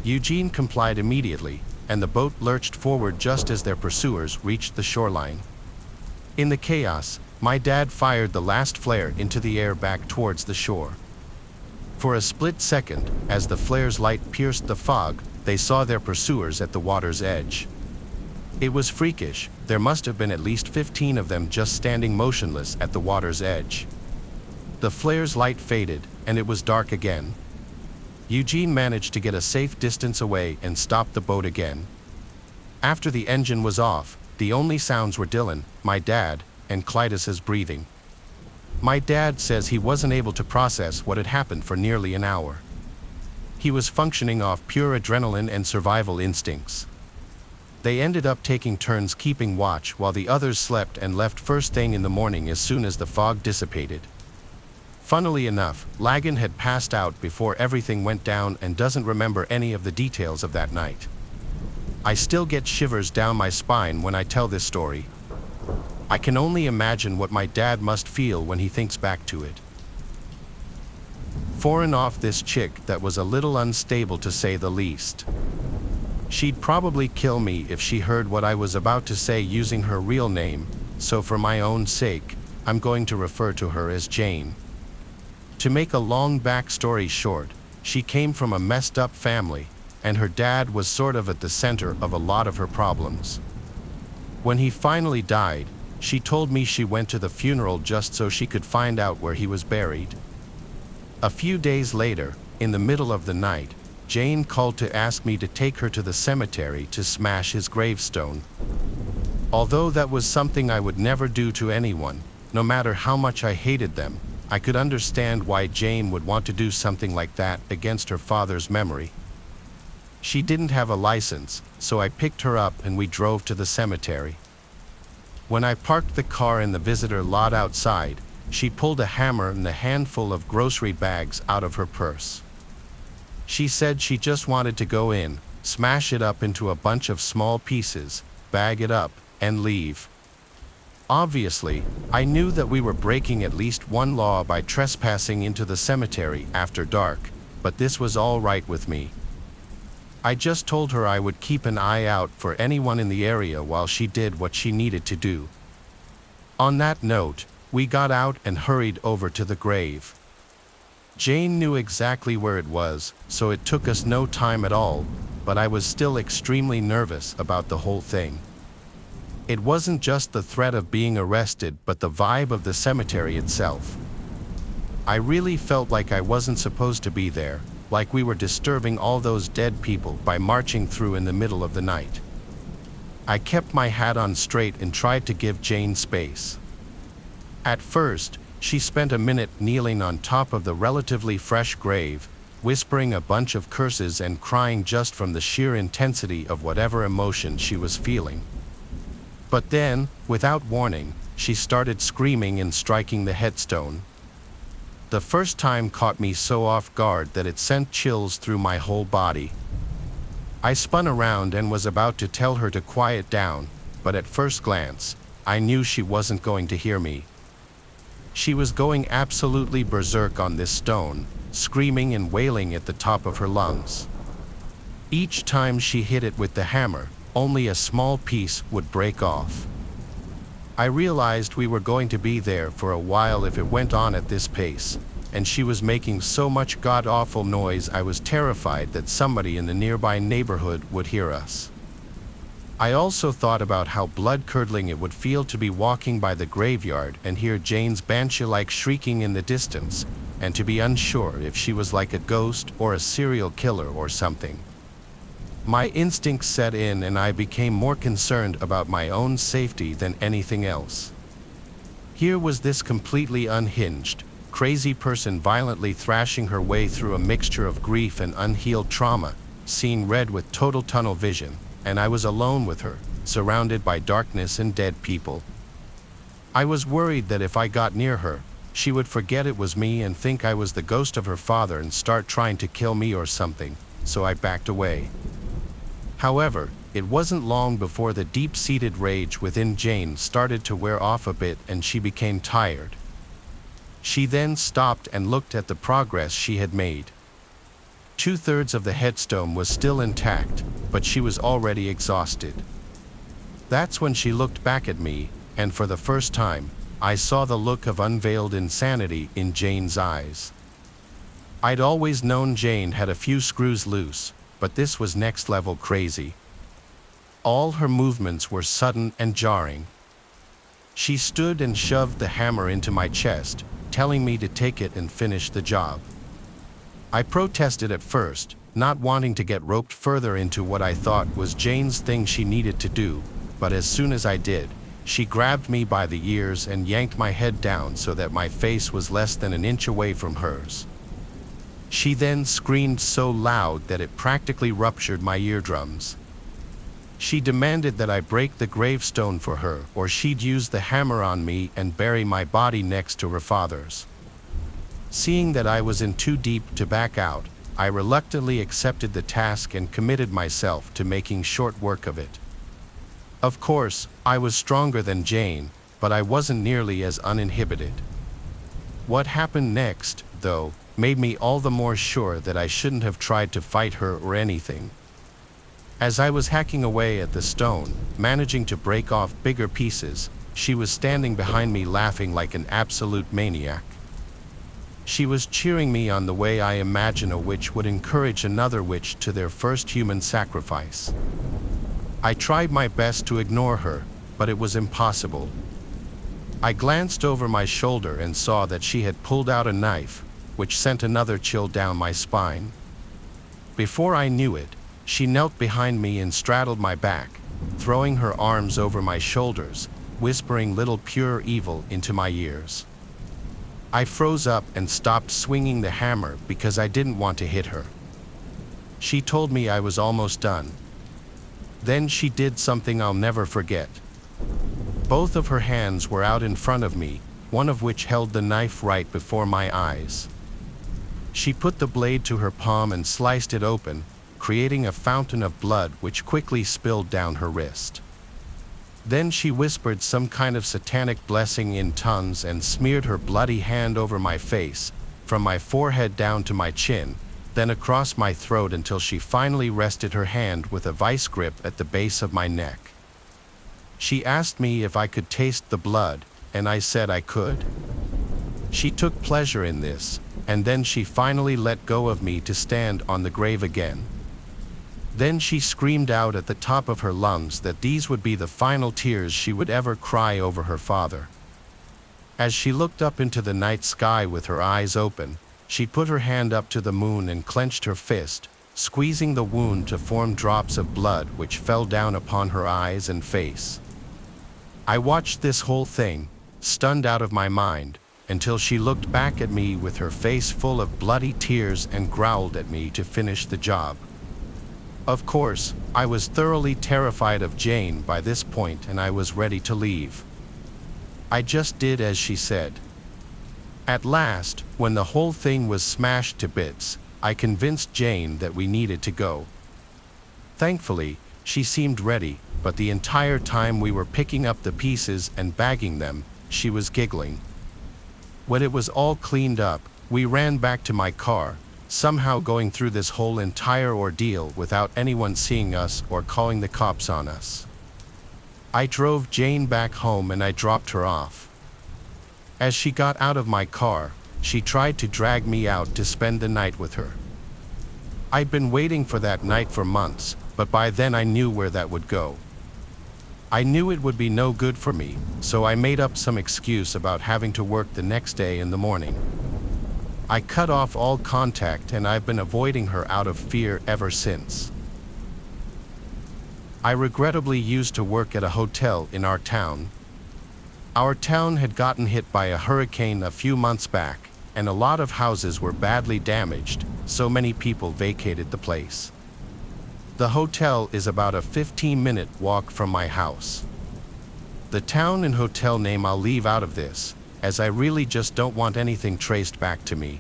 Eugene complied immediately, and the boat lurched forward just as their pursuers reached the shoreline. In the chaos, my dad fired the last flare into the air back towards the shore. For a split second, as the flare's light pierced the fog, they saw their pursuers at the water's edge. It was freakish. There must have been at least 15 of them just standing motionless at the water's edge. The flare's light faded, and it was dark again. Eugene managed to get a safe distance away and stop the boat again. After the engine was off, the only sounds were Dylan, my dad, and Clytus's breathing. My dad says he wasn't able to process what had happened for nearly an hour. He was functioning off pure adrenaline and survival instincts. They ended up taking turns keeping watch while the others slept and left first thing in the morning as soon as the fog dissipated. Funnily enough, Lagan had passed out before everything went down and doesn't remember any of the details of that night. I still get shivers down my spine when I tell this story. I can only imagine what my dad must feel when he thinks back to it. Foreign off this chick that was a little unstable to say the least. She'd probably kill me if she heard what I was about to say using her real name, so for my own sake, I'm going to refer to her as Jane. To make a long backstory short, she came from a messed up family, and her dad was sort of at the center of a lot of her problems. When he finally died, she told me she went to the funeral just so she could find out where he was buried. A few days later, in the middle of the night, Jane called to ask me to take her to the cemetery to smash his gravestone. Although that was something I would never do to anyone, no matter how much I hated them, I could understand why Jane would want to do something like that against her father's memory. She didn't have a license, so I picked her up and we drove to the cemetery. When I parked the car in the visitor lot outside, she pulled a hammer and a handful of grocery bags out of her purse. She said she just wanted to go in, smash it up into a bunch of small pieces, bag it up, and leave. Obviously, I knew that we were breaking at least one law by trespassing into the cemetery after dark, but this was all right with me. I just told her I would keep an eye out for anyone in the area while she did what she needed to do. On that note, we got out and hurried over to the grave. Jane knew exactly where it was, so it took us no time at all, but I was still extremely nervous about the whole thing. It wasn't just the threat of being arrested, but the vibe of the cemetery itself. I really felt like I wasn't supposed to be there, like we were disturbing all those dead people by marching through in the middle of the night. I kept my hat on straight and tried to give Jane space. At first, she spent a minute kneeling on top of the relatively fresh grave, whispering a bunch of curses and crying just from the sheer intensity of whatever emotion she was feeling. But then, without warning, she started screaming and striking the headstone. The first time caught me so off guard that it sent chills through my whole body. I spun around and was about to tell her to quiet down, but at first glance, I knew she wasn't going to hear me. She was going absolutely berserk on this stone, screaming and wailing at the top of her lungs. Each time she hit it with the hammer, only a small piece would break off. I realized we were going to be there for a while if it went on at this pace, and she was making so much god-awful noise I was terrified that somebody in the nearby neighborhood would hear us. I also thought about how blood-curdling it would feel to be walking by the graveyard and hear Jane's banshee-like shrieking in the distance, and to be unsure if she was like a ghost or a serial killer or something. My instincts set in and I became more concerned about my own safety than anything else. Here was this completely unhinged, crazy person violently thrashing her way through a mixture of grief and unhealed trauma, seeing red with total tunnel vision, and I was alone with her, surrounded by darkness and dead people. I was worried that if I got near her, she would forget it was me and think I was the ghost of her father and start trying to kill me or something, so I backed away. However, it wasn't long before the deep-seated rage within Jane started to wear off a bit and she became tired. She then stopped and looked at the progress she had made. 2/3 of the headstone was still intact, but she was already exhausted. That's when she looked back at me, and for the first time, I saw the look of unveiled insanity in Jane's eyes. I'd always known Jane had a few screws loose, but this was next-level crazy. All her movements were sudden and jarring. She stood and shoved the hammer into my chest, telling me to take it and finish the job. I protested at first, not wanting to get roped further into what I thought was Jane's thing she needed to do, but as soon as I did, she grabbed me by the ears and yanked my head down so that my face was less than an inch away from hers. She then screamed so loud that it practically ruptured my eardrums. She demanded that I break the gravestone for her, or she'd use the hammer on me and bury my body next to her father's. Seeing that I was in too deep to back out, I reluctantly accepted the task and committed myself to making short work of it. Of course, I was stronger than Jane, but I wasn't nearly as uninhibited. What happened next, though, made me all the more sure that I shouldn't have tried to fight her or anything. As I was hacking away at the stone, managing to break off bigger pieces, she was standing behind me laughing like an absolute maniac. She was cheering me on the way I imagine a witch would encourage another witch to their first human sacrifice. I tried my best to ignore her, but it was impossible. I glanced over my shoulder and saw that she had pulled out a knife, which sent another chill down my spine. Before I knew it, she knelt behind me and straddled my back, throwing her arms over my shoulders, whispering little pure evil into my ears. I froze up and stopped swinging the hammer because I didn't want to hit her. She told me I was almost done. Then she did something I'll never forget. Both of her hands were out in front of me, one of which held the knife right before my eyes. She put the blade to her palm and sliced it open, creating a fountain of blood which quickly spilled down her wrist. Then she whispered some kind of satanic blessing in tongues and smeared her bloody hand over my face, from my forehead down to my chin, then across my throat until she finally rested her hand with a vice grip at the base of my neck. She asked me if I could taste the blood, and I said I could. She took pleasure in this, and then she finally let go of me to stand on the grave again. Then she screamed out at the top of her lungs that these would be the final tears she would ever cry over her father. As she looked up into the night sky with her eyes open, she put her hand up to the moon and clenched her fist, squeezing the wound to form drops of blood which fell down upon her eyes and face. I watched this whole thing, stunned out of my mind, until she looked back at me with her face full of bloody tears and growled at me to finish the job. Of course, I was thoroughly terrified of Jane by this point and I was ready to leave. I just did as she said. At last, when the whole thing was smashed to bits, I convinced Jane that we needed to go. Thankfully, she seemed ready, but the entire time we were picking up the pieces and bagging them, she was giggling. When it was all cleaned up, we ran back to my car, somehow going through this whole entire ordeal without anyone seeing us or calling the cops on us. I drove Jane back home and I dropped her off. As she got out of my car, she tried to drag me out to spend the night with her. I'd been waiting for that night for months, but by then I knew where that would go. I knew it would be no good for me, so I made up some excuse about having to work the next day in the morning. I cut off all contact and I've been avoiding her out of fear ever since. I regrettably used to work at a hotel in our town. Our town had gotten hit by a hurricane a few months back, and a lot of houses were badly damaged, so many people vacated the place. The hotel is about a 15-minute walk from my house. The town and hotel name I'll leave out of this, as I really just don't want anything traced back to me.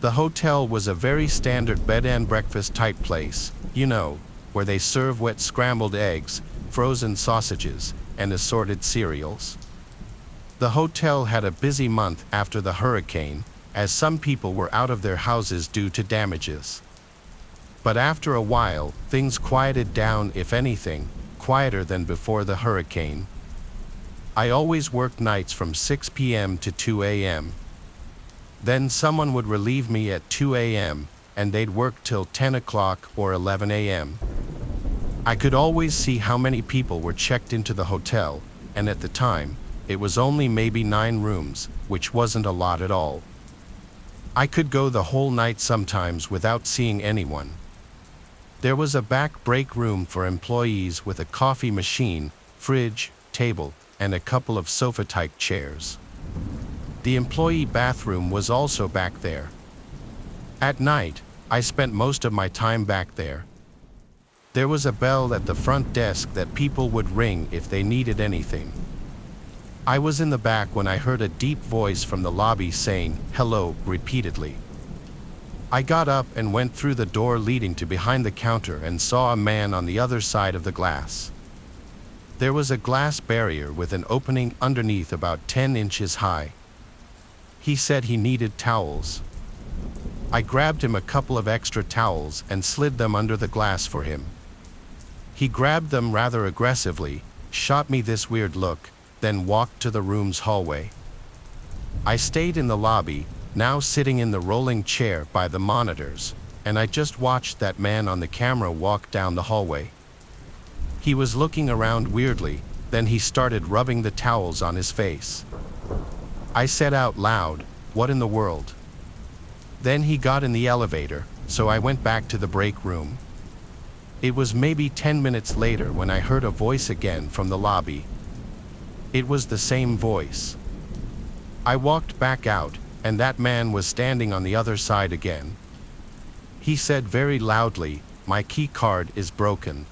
The hotel was a very standard bed and breakfast type place, you know, where they serve wet scrambled eggs, frozen sausages, and assorted cereals. The hotel had a busy month after the hurricane, as some people were out of their houses due to damages. But after a while, things quieted down, if anything, quieter than before the hurricane. I always worked nights from 6 p.m. to 2 a.m. Then someone would relieve me at 2 a.m., and they'd work till 10 o'clock or 11 a.m. I could always see how many people were checked into the hotel, and at the time, it was only maybe 9 rooms, which wasn't a lot at all. I could go the whole night sometimes without seeing anyone. There was a back break room for employees with a coffee machine, fridge, table, and a couple of sofa-type chairs. The employee bathroom was also back there. At night, I spent most of my time back there. There was a bell at the front desk that people would ring if they needed anything. I was in the back when I heard a deep voice from the lobby saying, "Hello," repeatedly. I got up and went through the door leading to behind the counter and saw a man on the other side of the glass. There was a glass barrier with an opening underneath about 10 inches high. He said he needed towels. I grabbed him a couple of extra towels and slid them under the glass for him. He grabbed them rather aggressively, shot me this weird look, then walked to the room's hallway. I stayed in the lobby, now sitting in the rolling chair by the monitors, and I just watched that man on the camera walk down the hallway. He was looking around weirdly, then he started rubbing the towels on his face. I said out loud, "What in the world?" Then he got in the elevator, so I went back to the break room. It was maybe 10 minutes later when I heard a voice again from the lobby. It was the same voice. I walked back out, and that man was standing on the other side again. He said very loudly, "My key card is broken."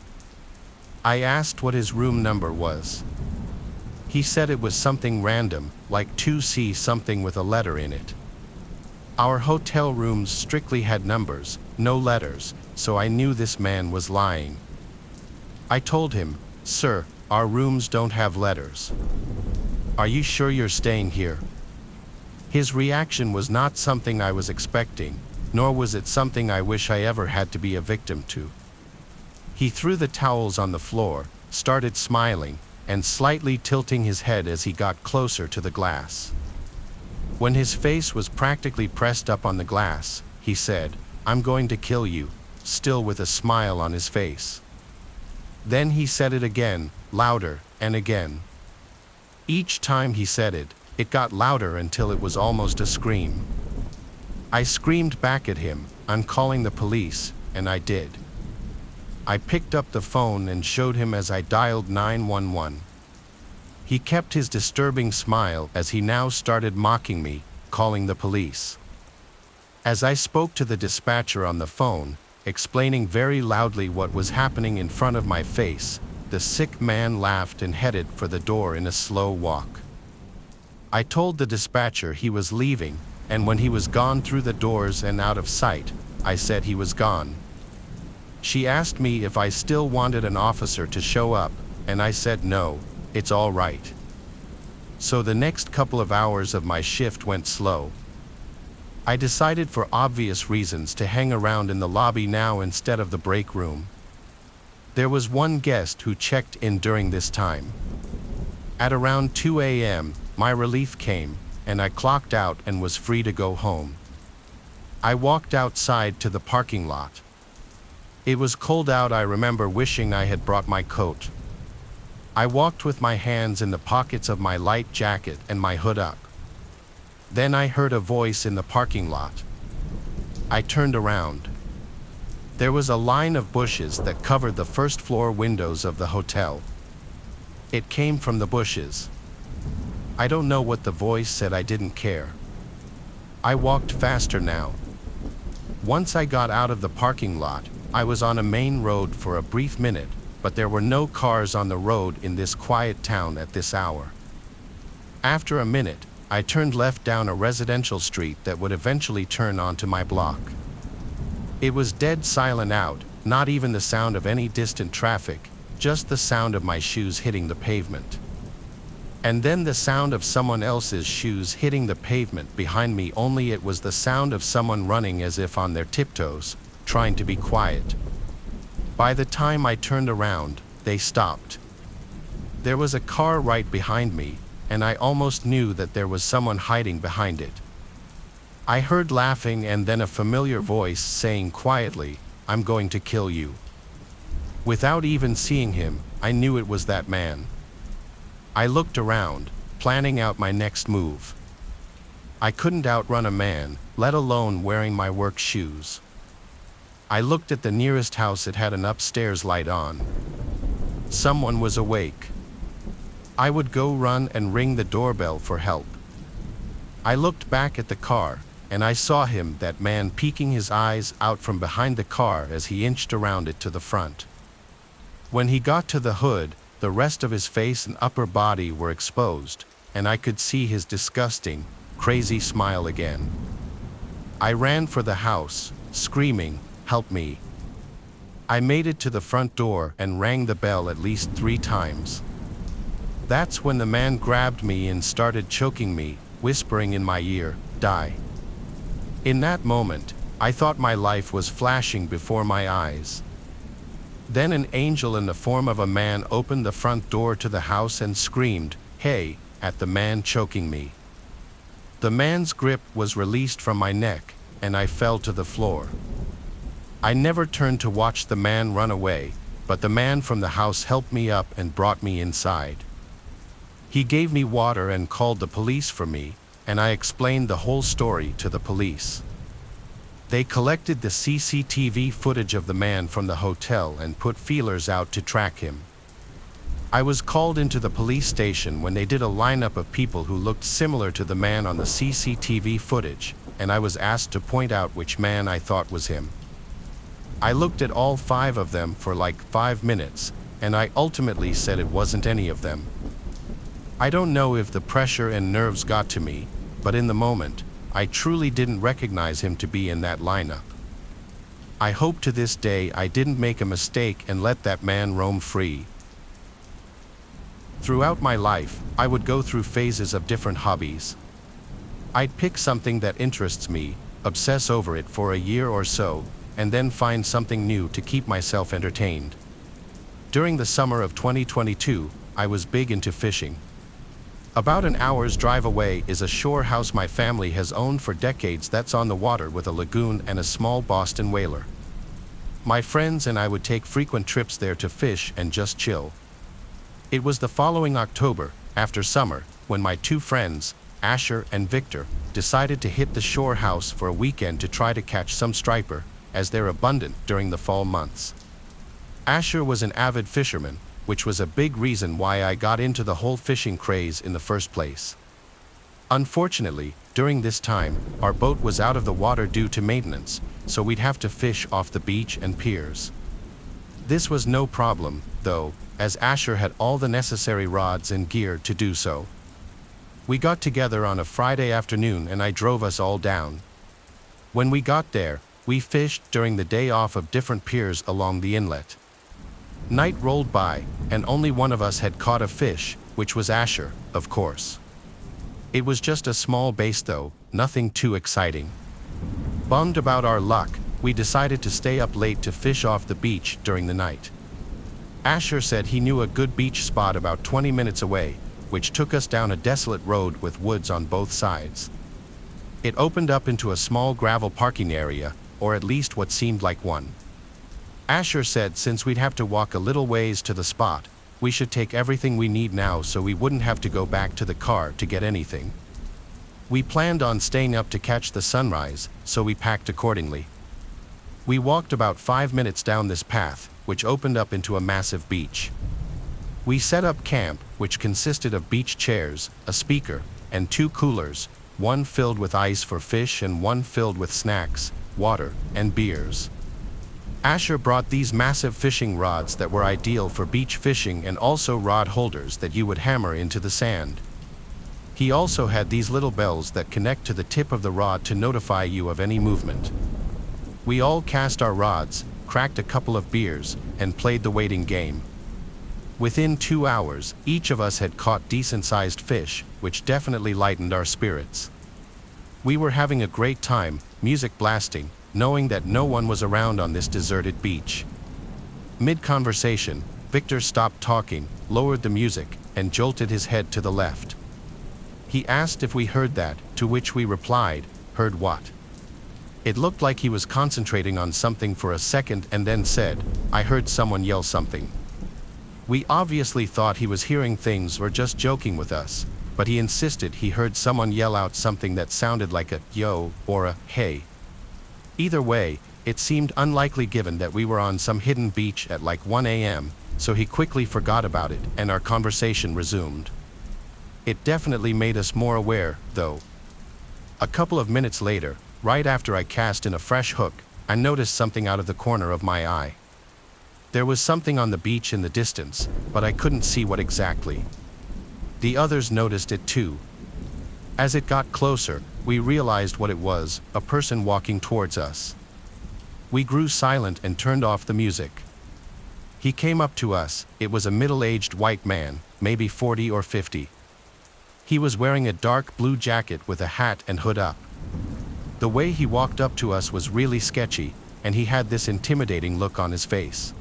I asked what his room number was. He said it was something random, like 2C something with a letter in it. Our hotel rooms strictly had numbers, no letters, so I knew this man was lying. I told him, "Sir, our rooms don't have letters. Are you sure you're staying here?" His reaction was not something I was expecting, nor was it something I wish I ever had to be a victim to. He threw the towels on the floor, started smiling, and slightly tilting his head as he got closer to the glass. When his face was practically pressed up on the glass, he said, "I'm going to kill you," still with a smile on his face. Then he said it again, louder, and again. Each time he said it, it got louder until it was almost a scream. I screamed back at him, "I'm calling the police," and I did. I picked up the phone and showed him as I dialed 911. He kept his disturbing smile as he now started mocking me, calling the police. As I spoke to the dispatcher on the phone, explaining very loudly what was happening in front of my face, the sick man laughed and headed for the door in a slow walk. I told the dispatcher he was leaving, and when he was gone through the doors and out of sight, I said he was gone. She asked me if I still wanted an officer to show up, and I said no, it's all right. So the next couple of hours of my shift went slow. I decided for obvious reasons to hang around in the lobby now instead of the break room. There was one guest who checked in during this time. At around 2 a.m., my relief came, and I clocked out and was free to go home. I walked outside to the parking lot. It was cold out. I remember wishing I had brought my coat. I walked with my hands in the pockets of my light jacket and my hood up. Then I heard a voice in the parking lot. I turned around. There was a line of bushes that covered the first floor windows of the hotel. It came from the bushes. I don't know what the voice said. I didn't care. I walked faster now. Once I got out of the parking lot, I was on a main road for a brief minute, but there were no cars on the road in this quiet town at this hour. After a minute, I turned left down a residential street that would eventually turn onto my block. It was dead silent out, not even the sound of any distant traffic, just the sound of my shoes hitting the pavement. And then the sound of someone else's shoes hitting the pavement behind me, only it was the sound of someone running as if on their tiptoes, trying to be quiet. By the time I turned around, they stopped. There was a car right behind me, and I almost knew that there was someone hiding behind it. I heard laughing and then a familiar voice saying quietly, "I'm going to kill you." Without even seeing him, I knew it was that man. I looked around, planning out my next move. I couldn't outrun a man, let alone wearing my work shoes. I looked at the nearest house. It had an upstairs light on. Someone was awake. I would go run and ring the doorbell for help. I looked back at the car, and I saw him, that man, peeking his eyes out from behind the car as he inched around it to the front. When he got to the hood, the rest of his face and upper body were exposed, and I could see his disgusting, crazy smile again. I ran for the house, screaming, "Help me." I made it to the front door and rang the bell at least 3 times. That's when the man grabbed me and started choking me, whispering in my ear, "Die." In that moment, I thought my life was flashing before my eyes. Then an angel in the form of a man opened the front door to the house and screamed, "Hey," at the man choking me. The man's grip was released from my neck, and I fell to the floor. I never turned to watch the man run away, but the man from the house helped me up and brought me inside. He gave me water and called the police for me, and I explained the whole story to the police. They collected the CCTV footage of the man from the hotel and put feelers out to track him. I was called into the police station when they did a lineup of people who looked similar to the man on the CCTV footage, and I was asked to point out which man I thought was him. I looked at all 5 of them for like 5 minutes, and I ultimately said it wasn't any of them. I don't know if the pressure and nerves got to me, but in the moment, I truly didn't recognize him to be in that lineup. I hope to this day I didn't make a mistake and let that man roam free. Throughout my life, I would go through phases of different hobbies. I'd pick something that interests me, obsess over it for a year or so, and then find something new to keep myself entertained. During the summer of 2022, I was big into fishing. About an hour's drive away is a shore house my family has owned for decades that's on the water with a lagoon and a small Boston whaler. My friends and I would take frequent trips there to fish and just chill. It was the following October, after summer, when my 2 friends, Asher and Victor, decided to hit the shore house for a weekend to try to catch some striper, as they're abundant during the fall months. Asher was an avid fisherman, which was a big reason why I got into the whole fishing craze in the first place. Unfortunately, during this time, our boat was out of the water due to maintenance, so we'd have to fish off the beach and piers. This was no problem, though, as Asher had all the necessary rods and gear to do so. We got together on a Friday afternoon and I drove us all down. When we got there, we fished during the day off of different piers along the inlet. Night rolled by, and only one of us had caught a fish, which was Asher, of course. It was just a small bass though, nothing too exciting. Bummed about our luck, we decided to stay up late to fish off the beach during the night. Asher said he knew a good beach spot about 20 minutes away, which took us down a desolate road with woods on both sides. It opened up into a small gravel parking area, or at least what seemed like one. Asher said since we'd have to walk a little ways to the spot, we should take everything we need now so we wouldn't have to go back to the car to get anything. We planned on staying up to catch the sunrise, so we packed accordingly. We walked about 5 minutes down this path, which opened up into a massive beach. We set up camp, which consisted of beach chairs, a speaker, and 2 coolers, one filled with ice for fish and one filled with snacks, water, and beers. Asher brought these massive fishing rods that were ideal for beach fishing and also rod holders that you would hammer into the sand. He also had these little bells that connect to the tip of the rod to notify you of any movement. We all cast our rods, cracked a couple of beers, and played the waiting game. Within 2 hours, each of us had caught decent-sized fish, which definitely lightened our spirits. We were having a great time, music blasting, knowing that no one was around on this deserted beach. Mid-conversation, Victor stopped talking, lowered the music, and jolted his head to the left. He asked if we heard that, to which we replied, "Heard what?" It looked like he was concentrating on something for a second and then said, "I heard someone yell something." We obviously thought he was hearing things or just joking with us, but he insisted he heard someone yell out something that sounded like a "yo" or a "hey." Either way, it seemed unlikely given that we were on some hidden beach at like 1 a.m., so he quickly forgot about it and our conversation resumed. It definitely made us more aware, though. A couple of minutes later, right after I cast in a fresh hook, I noticed something out of the corner of my eye. There was something on the beach in the distance, but I couldn't see what exactly. The others noticed it too. As it got closer, we realized what it was, a person walking towards us. We grew silent and turned off the music. He came up to us. It was a middle-aged white man, maybe 40 or 50. He was wearing a dark blue jacket with a hat and hood up. The way he walked up to us was really sketchy, and he had this intimidating look on his face.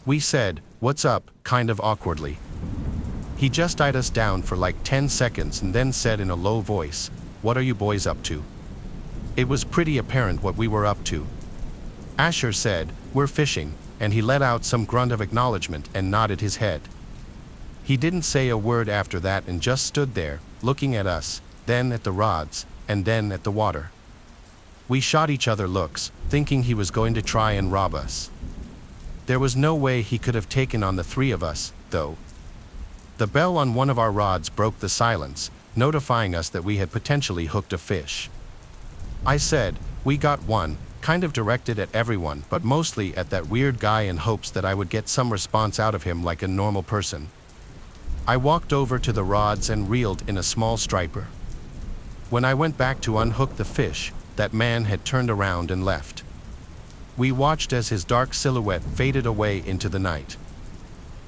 We said, "What's up?" kind of awkwardly. He just eyed us down for like 10 seconds and then said in a low voice, "What are you boys up to?" It was pretty apparent what we were up to. Asher said, "We're fishing," and he let out some grunt of acknowledgement and nodded his head. He didn't say a word after that and just stood there, looking at us, then at the rods, and then at the water. We shot each other looks, thinking he was going to try and rob us. There was no way he could have taken on the three of us, though. The bell on one of our rods broke the silence, notifying us that we had potentially hooked a fish. I said, "We got one," kind of directed at everyone, but mostly at that weird guy in hopes that I would get some response out of him like a normal person. I walked over to the rods and reeled in a small striper. When I went back to unhook the fish, that man had turned around and left. We watched as his dark silhouette faded away into the night.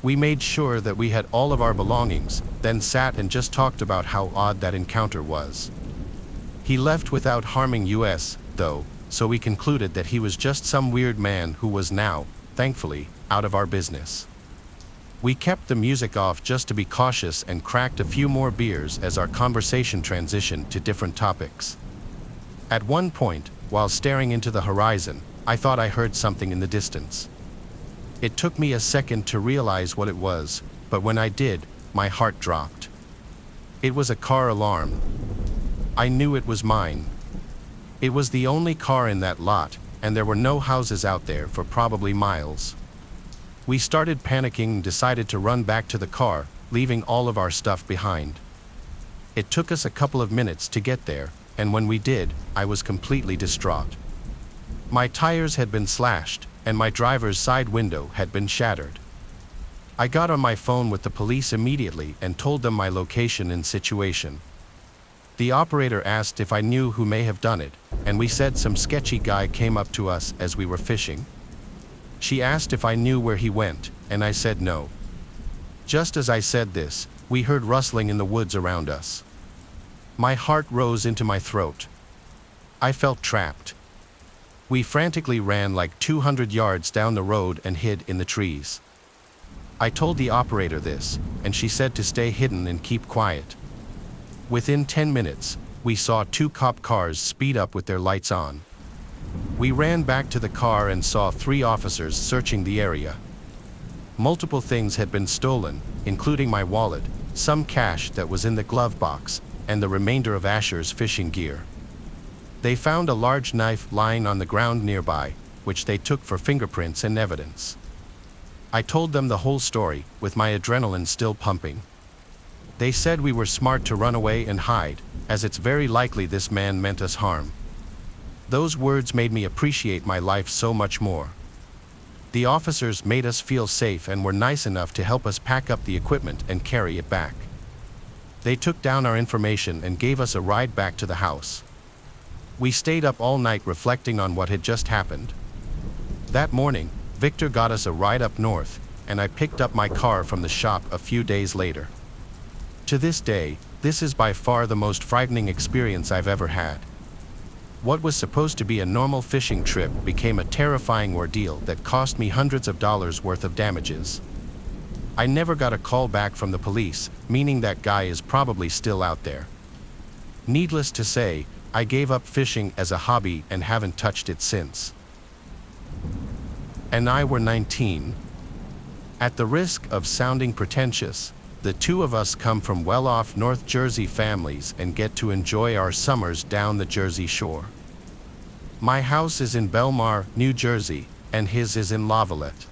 We made sure that we had all of our belongings, then sat and just talked about how odd that encounter was. He left without harming us, though, so we concluded that he was just some weird man who was now, thankfully, out of our business. We kept the music off just to be cautious and cracked a few more beers as our conversation transitioned to different topics. At one point, while staring into the horizon, I thought I heard something in the distance. It took me a second to realize what it was, but when I did, my heart dropped. It was a car alarm. I knew it was mine. It was the only car in that lot, and there were no houses out there for probably miles. We started panicking and decided to run back to the car, leaving all of our stuff behind. It took us a couple of minutes to get there, and when we did, I was completely distraught. My tires had been slashed, and my driver's side window had been shattered. I got on my phone with the police immediately and told them my location and situation. The operator asked if I knew who may have done it, and we said some sketchy guy came up to us as we were fishing. She asked if I knew where he went, and I said no. Just as I said this, we heard rustling in the woods around us. My heart rose into my throat. I felt trapped. We frantically ran like 200 yards down the road and hid in the trees. I told the operator this, and she said to stay hidden and keep quiet. Within 10 minutes, we saw 2 cop cars speed up with their lights on. We ran back to the car and saw 3 officers searching the area. Multiple things had been stolen, including my wallet, some cash that was in the glove box, and the remainder of Asher's fishing gear. They found a large knife lying on the ground nearby, which they took for fingerprints and evidence. I told them the whole story, with my adrenaline still pumping. They said we were smart to run away and hide, as it's very likely this man meant us harm. Those words made me appreciate my life so much more. The officers made us feel safe and were nice enough to help us pack up the equipment and carry it back. They took down our information and gave us a ride back to the house. We stayed up all night reflecting on what had just happened. That morning, Victor got us a ride up north, and I picked up my car from the shop a few days later. To this day, this is by far the most frightening experience I've ever had. What was supposed to be a normal fishing trip became a terrifying ordeal that cost me hundreds of dollars worth of damages. I never got a call back from the police, meaning that guy is probably still out there. Needless to say, I gave up fishing as a hobby and haven't touched it since. And I were 19. At the risk of sounding pretentious, the two of us come from well-off North Jersey families and get to enjoy our summers down the Jersey Shore. My house is in Belmar, New Jersey, and his is in Lavallette.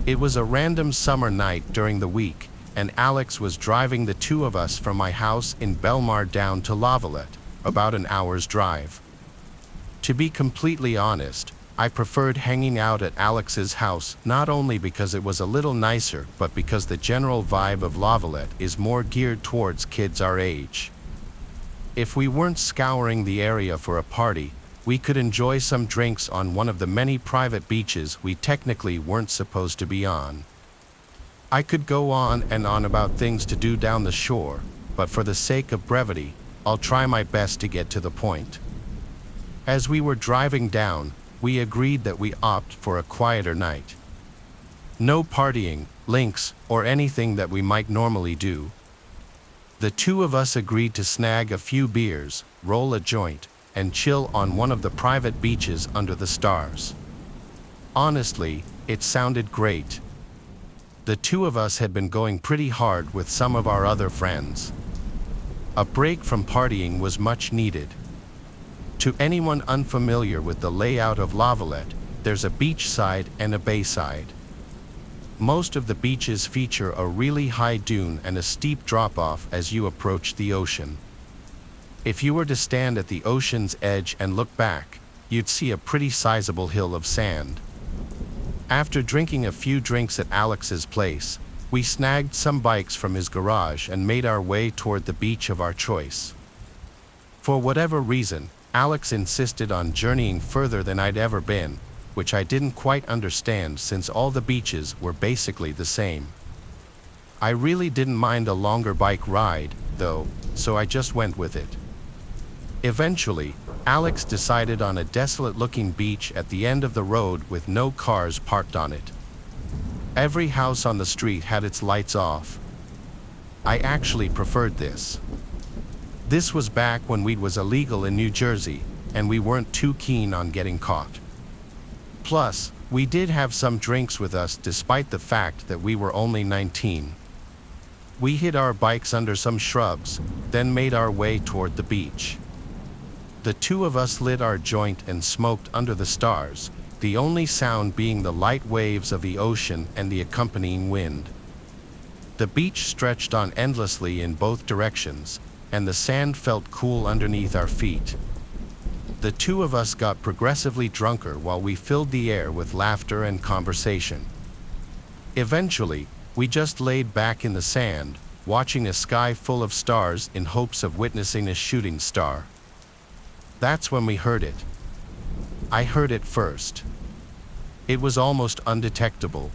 It was a random summer night during the week, and Alex was driving the two of us from my house in Belmar down to Lavallette, about an hour's drive. To be completely honest, I preferred hanging out at Alex's house not only because it was a little nicer but because the general vibe of Lavallette is more geared towards kids our age. If we weren't scouring the area for a party, we could enjoy some drinks on one of the many private beaches we technically weren't supposed to be on. I could go on and on about things to do down the shore, but for the sake of brevity, I'll try my best to get to the point. As we were driving down, we agreed that we opt for a quieter night. No partying, links, or anything that we might normally do. The two of us agreed to snag a few beers, roll a joint, and chill on one of the private beaches under the stars. Honestly, it sounded great. The two of us had been going pretty hard with some of our other friends. A break from partying was much needed. To anyone unfamiliar with the layout of Lavalette, there's a beach side and a bay side. Most of the beaches feature a really high dune and a steep drop-off as you approach the ocean. If you were to stand at the ocean's edge and look back, you'd see a pretty sizable hill of sand. After drinking a few drinks at Alex's place, we snagged some bikes from his garage and made our way toward the beach of our choice. For whatever reason, Alex insisted on journeying further than I'd ever been, which I didn't quite understand since all the beaches were basically the same. I really didn't mind a longer bike ride, though, so I just went with it. Eventually, Alex decided on a desolate-looking beach at the end of the road with no cars parked on it. Every house on the street had its lights off. I actually preferred this. This was back when weed was illegal in New Jersey, and we weren't too keen on getting caught. Plus, we did have some drinks with us despite the fact that we were only 19. We hid our bikes under some shrubs, then made our way toward the beach. The two of us lit our joint and smoked under the stars, the only sound being the light waves of the ocean and the accompanying wind. The beach stretched on endlessly in both directions, and the sand felt cool underneath our feet. The two of us got progressively drunker while we filled the air with laughter and conversation. Eventually, we just laid back in the sand, watching a sky full of stars in hopes of witnessing a shooting star. That's when we heard it. I heard it first. It was almost undetectable.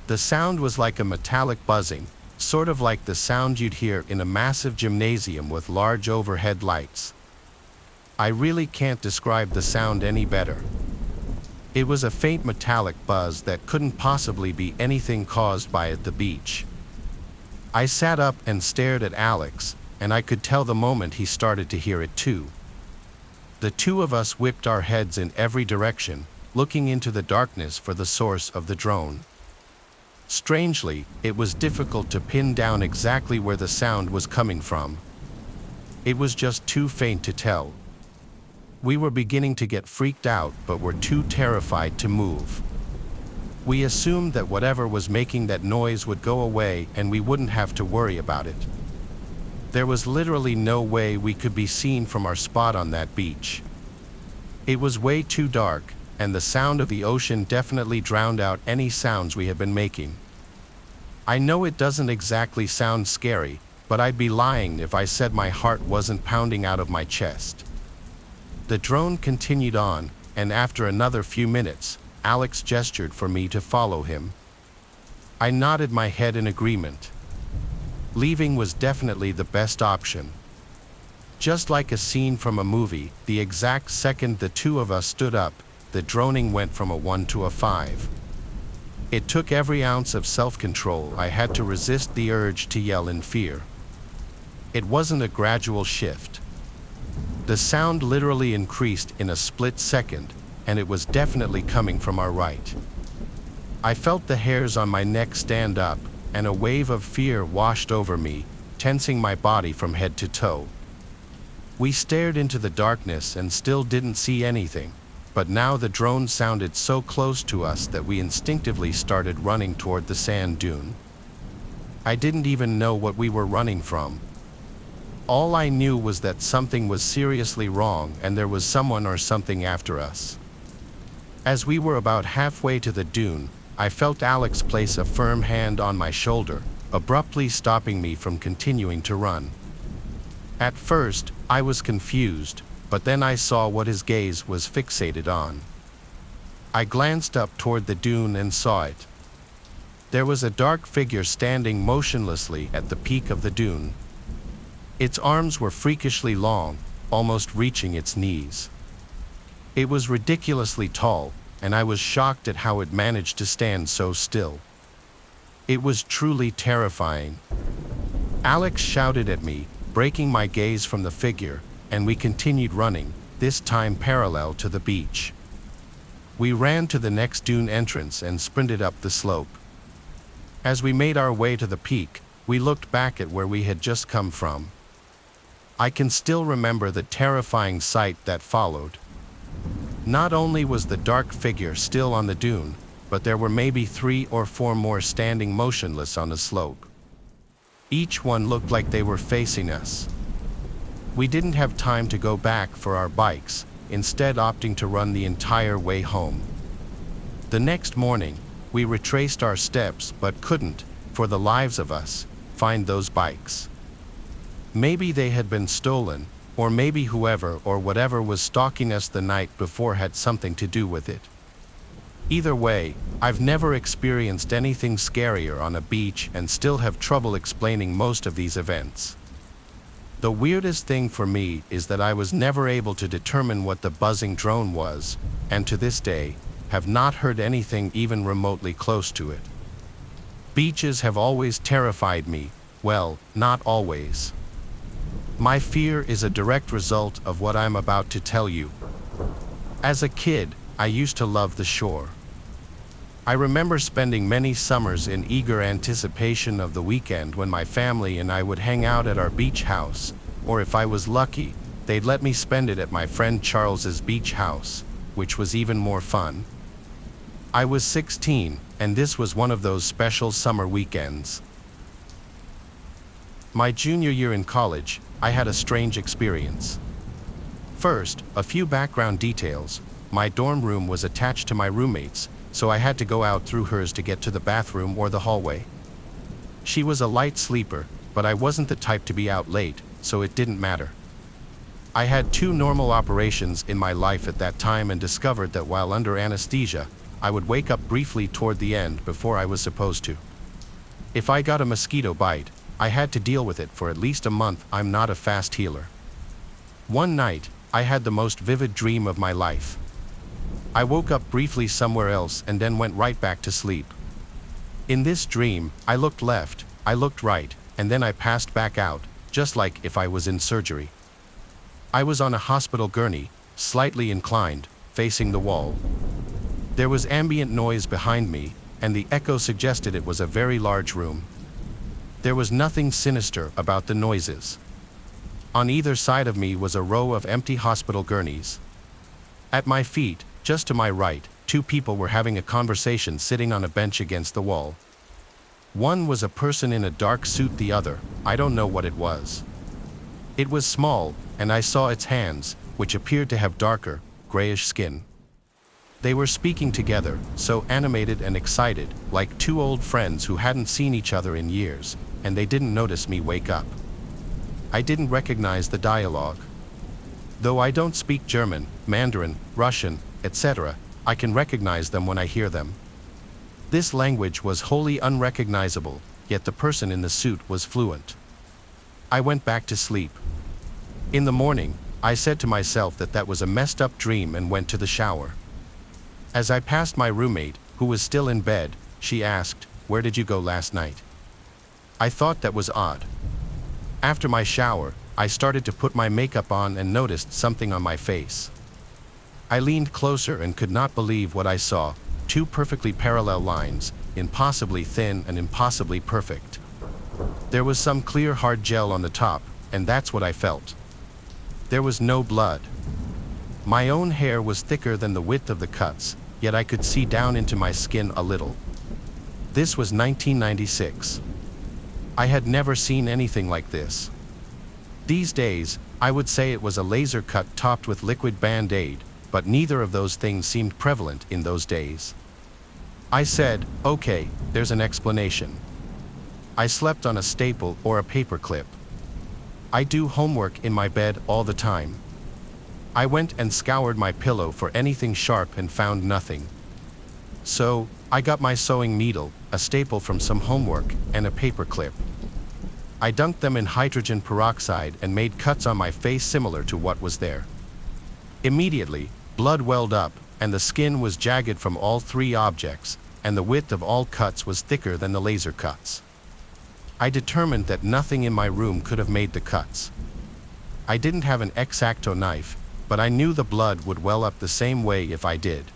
The sound was like a metallic buzzing, sort of like the sound you'd hear in a massive gymnasium with large overhead lights. I really can't describe the sound any better. It was a faint metallic buzz that couldn't possibly be anything caused by at the beach. I sat up and stared at Alex, and I could tell the moment he started to hear it too. The two of us whipped our heads in every direction, looking into the darkness for the source of the drone. Strangely, it was difficult to pin down exactly where the sound was coming from. It was just too faint to tell. We were beginning to get freaked out, but were too terrified to move. We assumed that whatever was making that noise would go away and we wouldn't have to worry about it. There was literally no way we could be seen from our spot on that beach. It was way too dark, and the sound of the ocean definitely drowned out any sounds we had been making. I know it doesn't exactly sound scary, but I'd be lying if I said my heart wasn't pounding out of my chest. The drone continued on, and after another few minutes, Alex gestured for me to follow him. I nodded my head in agreement. Leaving was definitely the best option. Just like a scene from a movie, the exact second the two of us stood up, the droning went from a 1 to a 5. It took every ounce of self-control I had to resist the urge to yell in fear. It wasn't a gradual shift. The sound literally increased in a split second, and it was definitely coming from our right. I felt the hairs on my neck stand up, and a wave of fear washed over me, tensing my body from head to toe. We stared into the darkness and still didn't see anything, but now the drone sounded so close to us that we instinctively started running toward the sand dune. I didn't even know what we were running from. All I knew was that something was seriously wrong and there was someone or something after us. As we were about halfway to the dune, I felt Alex place a firm hand on my shoulder, abruptly stopping me from continuing to run. At first, I was confused, but then I saw what his gaze was fixated on. I glanced up toward the dune and saw it. There was a dark figure standing motionlessly at the peak of the dune. Its arms were freakishly long, almost reaching its knees. It was ridiculously tall, and I was shocked at how it managed to stand so still. It was truly terrifying. Alex shouted at me, breaking my gaze from the figure, and we continued running, this time parallel to the beach. We ran to the next dune entrance and sprinted up the slope. As we made our way to the peak, we looked back at where we had just come from. I can still remember the terrifying sight that followed. Not only was the dark figure still on the dune, but there were maybe 3 or 4 more standing motionless on the slope. Each one looked like they were facing us. We didn't have time to go back for our bikes, instead opting to run the entire way home. The next morning, we retraced our steps but couldn't, for the lives of us, find those bikes. Maybe they had been stolen, or maybe whoever or whatever was stalking us the night before had something to do with it. Either way, I've never experienced anything scarier on a beach and still have trouble explaining most of these events. The weirdest thing for me is that I was never able to determine what the buzzing drone was, and to this day, have not heard anything even remotely close to it. Beaches have always terrified me, well, not always. My fear is a direct result of what I'm about to tell you. As a kid, I used to love the shore. I remember spending many summers in eager anticipation of the weekend when my family and I would hang out at our beach house, or if I was lucky, they'd let me spend it at my friend Charles's beach house, which was even more fun. I was 16, and this was one of those special summer weekends. My junior year in college, I had a strange experience. First, a few background details. My dorm room was attached to my roommate's, so I had to go out through hers to get to the bathroom or the hallway. She was a light sleeper, but I wasn't the type to be out late, so it didn't matter. I had 2 normal operations in my life at that time and discovered that while under anesthesia, I would wake up briefly toward the end before I was supposed to. If I got a mosquito bite, I had to deal with it for at least a month. I'm not a fast healer. One night, I had the most vivid dream of my life. I woke up briefly somewhere else and then went right back to sleep. In this dream, I looked left, I looked right, and then I passed back out, just like if I was in surgery. I was on a hospital gurney, slightly inclined, facing the wall. There was ambient noise behind me, and the echo suggested it was a very large room. There was nothing sinister about the noises. On either side of me was a row of empty hospital gurneys. At my feet, just to my right, 2 people were having a conversation sitting on a bench against the wall. One was a person in a dark suit, the other, I don't know what it was. It was small, and I saw its hands, which appeared to have darker, grayish skin. They were speaking together, so animated and excited, like 2 old friends who hadn't seen each other in years, and they didn't notice me wake up. I didn't recognize the dialogue. Though I don't speak German, Mandarin, Russian, etc., I can recognize them when I hear them. This language was wholly unrecognizable, yet the person in the suit was fluent. I went back to sleep. In the morning, I said to myself that that was a messed up dream and went to the shower. As I passed my roommate, who was still in bed, she asked, "Where did you go last night?" I thought that was odd. After my shower, I started to put my makeup on and noticed something on my face. I leaned closer and could not believe what I saw, 2 perfectly parallel lines, impossibly thin and impossibly perfect. There was some clear hard gel on the top, and that's what I felt. There was no blood. My own hair was thicker than the width of the cuts, yet I could see down into my skin a little. This was 1996. I had never seen anything like this. These days, I would say it was a laser cut topped with liquid Band-Aid, but neither of those things seemed prevalent in those days. I said, "Okay, there's an explanation. I slept on a staple or a paper clip." I do homework in my bed all the time. I went and scoured my pillow for anything sharp and found nothing. So, I got my sewing needle, a staple from some homework, and a paper clip. I dunked them in hydrogen peroxide and made cuts on my face similar to what was there. Immediately, blood welled up, and the skin was jagged from all three objects, and the width of all cuts was thicker than the laser cuts. I determined that nothing in my room could have made the cuts. I didn't have an X-Acto knife, but I knew the blood would well up the same way if I did.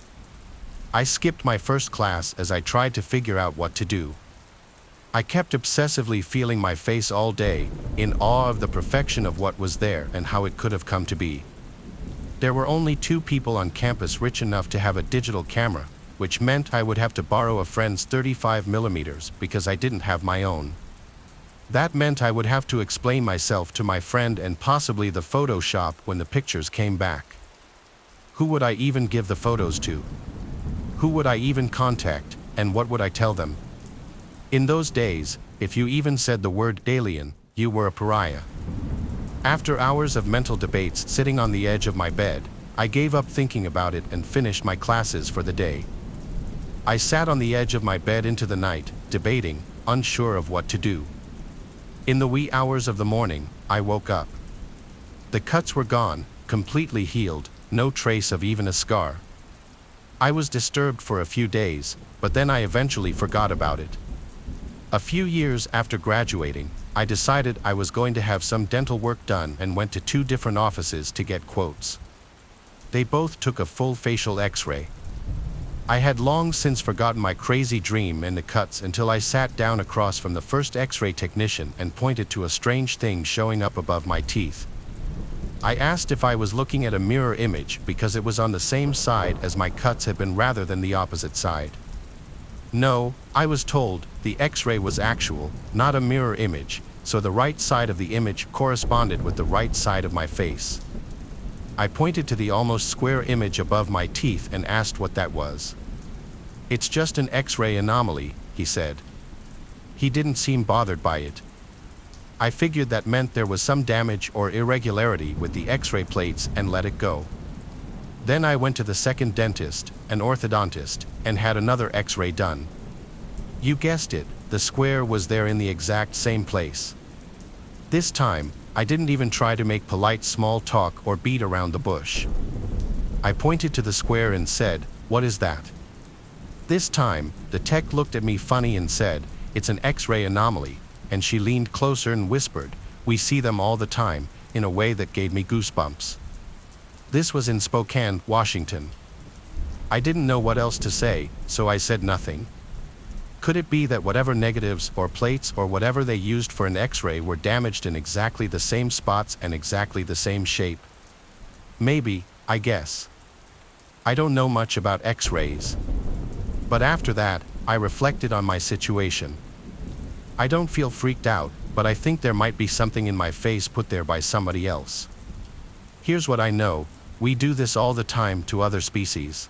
I skipped my first class as I tried to figure out what to do. I kept obsessively feeling my face all day, in awe of the perfection of what was there and how it could have come to be. There were only 2 people on campus rich enough to have a digital camera, which meant I would have to borrow a friend's 35mm because I didn't have my own. That meant I would have to explain myself to my friend and possibly the photo shop when the pictures came back. Who would I even give the photos to? Who would I even contact, and what would I tell them? In those days, if you even said the word alien, you were a pariah. After hours of mental debates sitting on the edge of my bed, I gave up thinking about it and finished my classes for the day. I sat on the edge of my bed into the night, debating, unsure of what to do. In the wee hours of the morning, I woke up. The cuts were gone, completely healed, no trace of even a scar. I was disturbed for a few days, but then I eventually forgot about it. A few years after graduating, I decided I was going to have some dental work done and went to 2 different offices to get quotes. They both took a full facial X-ray. I had long since forgotten my crazy dream and the cuts until I sat down across from the first X-ray technician and pointed to a strange thing showing up above my teeth. I asked if I was looking at a mirror image because it was on the same side as my cuts had been rather than the opposite side. No, I was told, the X-ray was actual, not a mirror image, so the right side of the image corresponded with the right side of my face. I pointed to the almost square image above my teeth and asked what that was. "It's just an X-ray anomaly," he said. He didn't seem bothered by it. I figured that meant there was some damage or irregularity with the X-ray plates and let it go. Then I went to the second dentist, an orthodontist, and had another X-ray done. You guessed it, the square was there in the exact same place. This time, I didn't even try to make polite small talk or beat around the bush. I pointed to the square and said, "What is that?" This time, the tech looked at me funny and said, "It's an X-ray anomaly," and she leaned closer and whispered, "We see them all the time," in a way that gave me goosebumps. This was in Spokane, Washington. I didn't know what else to say, so I said nothing. Could it be that whatever negatives or plates or whatever they used for an X-ray were damaged in exactly the same spots and exactly the same shape? Maybe, I guess. I don't know much about X-rays. But after that, I reflected on my situation. I don't feel freaked out, but I think there might be something in my face put there by somebody else. Here's what I know, we do this all the time to other species.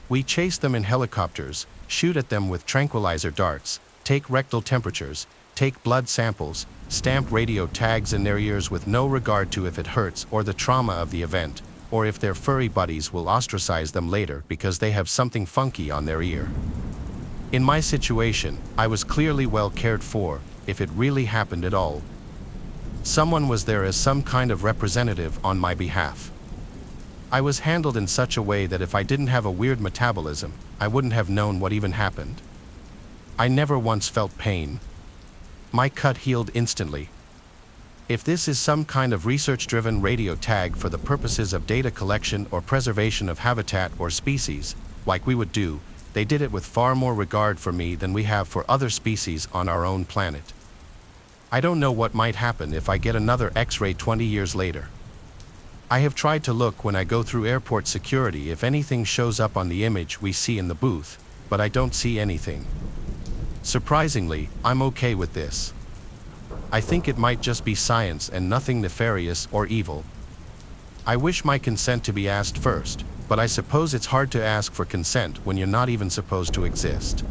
We chase them in helicopters, shoot at them with tranquilizer darts, take rectal temperatures, take blood samples, stamp radio tags in their ears with no regard to if it hurts or the trauma of the event, or if their furry buddies will ostracize them later because they have something funky on their ear. In my situation, I was clearly well cared for, if it really happened at all. Someone was there as some kind of representative on my behalf. I was handled in such a way that if I didn't have a weird metabolism, I wouldn't have known what even happened. I never once felt pain. My cut healed instantly. If this is some kind of research-driven radio tag for the purposes of data collection or preservation of habitat or species, like we would do, they did it with far more regard for me than we have for other species on our own planet. I don't know what might happen if I get another X-ray 20 years later. I have tried to look when I go through airport security if anything shows up on the image we see in the booth, but I don't see anything. Surprisingly, I'm okay with this. I think it might just be science and nothing nefarious or evil. I wish my consent to be asked first, but I suppose it's hard to ask for consent when you're not even supposed to exist.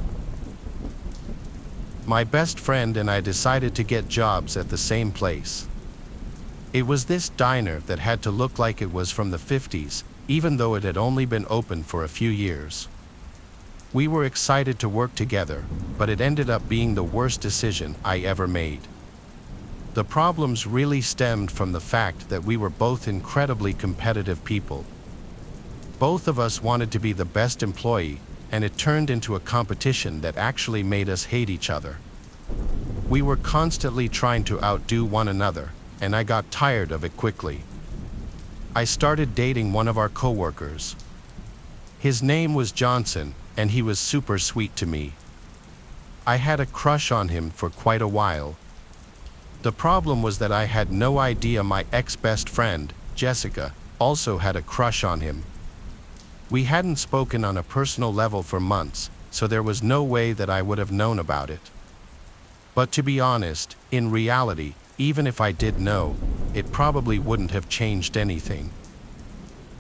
My best friend and I decided to get jobs at the same place. It was this diner that had to look like it was from the 50s, even though it had only been open for a few years. We were excited to work together, but it ended up being the worst decision I ever made. The problems really stemmed from the fact that we were both incredibly competitive people. Both of us wanted to be the best employee, and it turned into a competition that actually made us hate each other. We were constantly trying to outdo one another, and I got tired of it quickly. I started dating one of our coworkers. His name was Johnson, and he was super sweet to me. I had a crush on him for quite a while. The problem was that I had no idea my ex-best friend, Jessica, also had a crush on him. We hadn't spoken on a personal level for months, so there was no way that I would have known about it. But to be honest, in reality, even if I did know, it probably wouldn't have changed anything.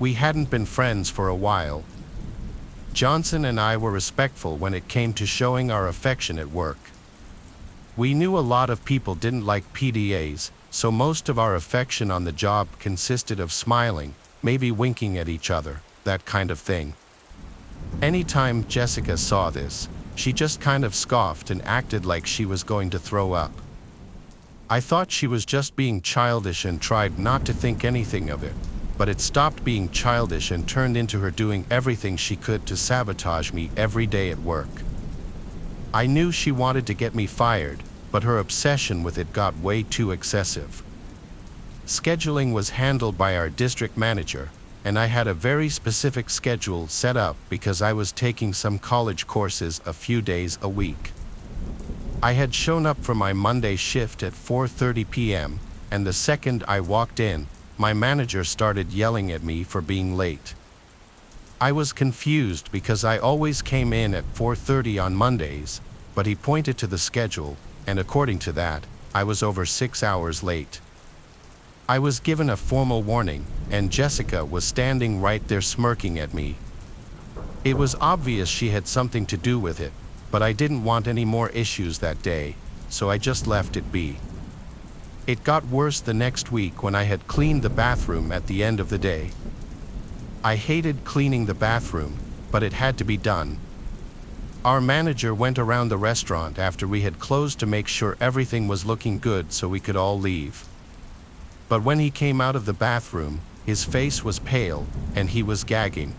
We hadn't been friends for a while. Johnson and I were respectful when it came to showing our affection at work. We knew a lot of people didn't like PDAs, so most of our affection on the job consisted of smiling, maybe winking at each other, that kind of thing. Anytime Jessica saw this, she just kind of scoffed and acted like she was going to throw up. I thought she was just being childish and tried not to think anything of it, but it stopped being childish and turned into her doing everything she could to sabotage me every day at work. I knew she wanted to get me fired, but her obsession with it got way too excessive. Scheduling was handled by our district manager, and I had a very specific schedule set up because I was taking some college courses a few days a week. I had shown up for my Monday shift at 4:30 p.m., and the second I walked in, my manager started yelling at me for being late. I was confused because I always came in at 4:30 on Mondays, but he pointed to the schedule, and according to that, I was over 6 hours late. I was given a formal warning, and Jessica was standing right there smirking at me. It was obvious she had something to do with it, but I didn't want any more issues that day, so I just left it be. It got worse the next week when I had cleaned the bathroom at the end of the day. I hated cleaning the bathroom, but it had to be done. Our manager went around the restaurant after we had closed to make sure everything was looking good so we could all leave. But when he came out of the bathroom, his face was pale, and he was gagging.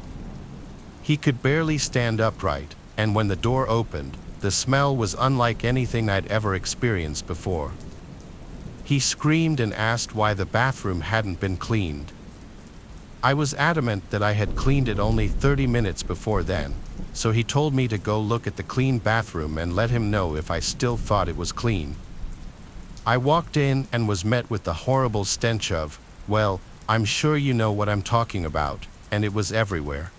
He could barely stand upright, and when the door opened, the smell was unlike anything I'd ever experienced before. He screamed and asked why the bathroom hadn't been cleaned. I was adamant that I had cleaned it only 30 minutes before then, so he told me to go look at the clean bathroom and let him know if I still thought it was clean. I walked in and was met with the horrible stench of, well, I'm sure you know what I'm talking about, and it was everywhere.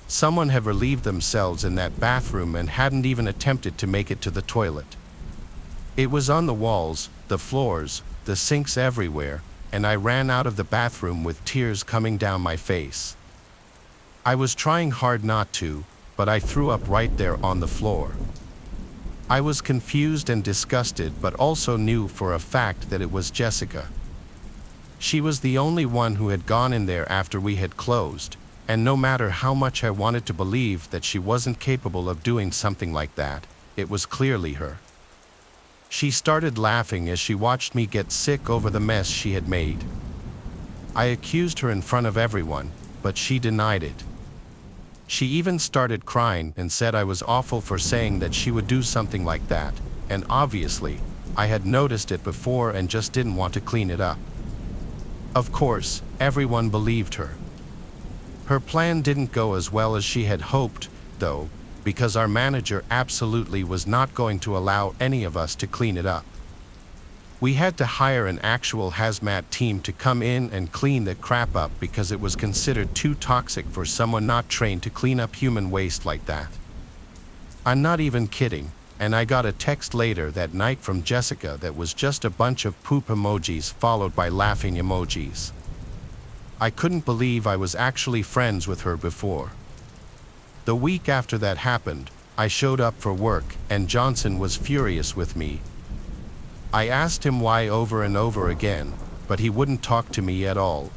Someone had relieved themselves in that bathroom and hadn't even attempted to make it to the toilet. It was on the walls, the floors, the sinks everywhere, and I ran out of the bathroom with tears coming down my face. I was trying hard not to, but I threw up right there on the floor. I was confused and disgusted, but also knew for a fact that it was Jessica. She was the only one who had gone in there after we had closed, and no matter how much I wanted to believe that she wasn't capable of doing something like that, it was clearly her. She started laughing as she watched me get sick over the mess she had made. I accused her in front of everyone, but she denied it. She even started crying and said I was awful for saying that she would do something like that, and obviously, I had noticed it before and just didn't want to clean it up. Of course, everyone believed her. Her plan didn't go as well as she had hoped, though, because our manager absolutely was not going to allow any of us to clean it up. We had to hire an actual hazmat team to come in and clean the crap up because it was considered too toxic for someone not trained to clean up human waste like that. I'm not even kidding, and I got a text later that night from Jessica that was just a bunch of poop emojis followed by laughing emojis. I couldn't believe I was actually friends with her before. The week after that happened, I showed up for work, and Johnson was furious with me. I asked him why over and over again, but he wouldn't talk to me at all.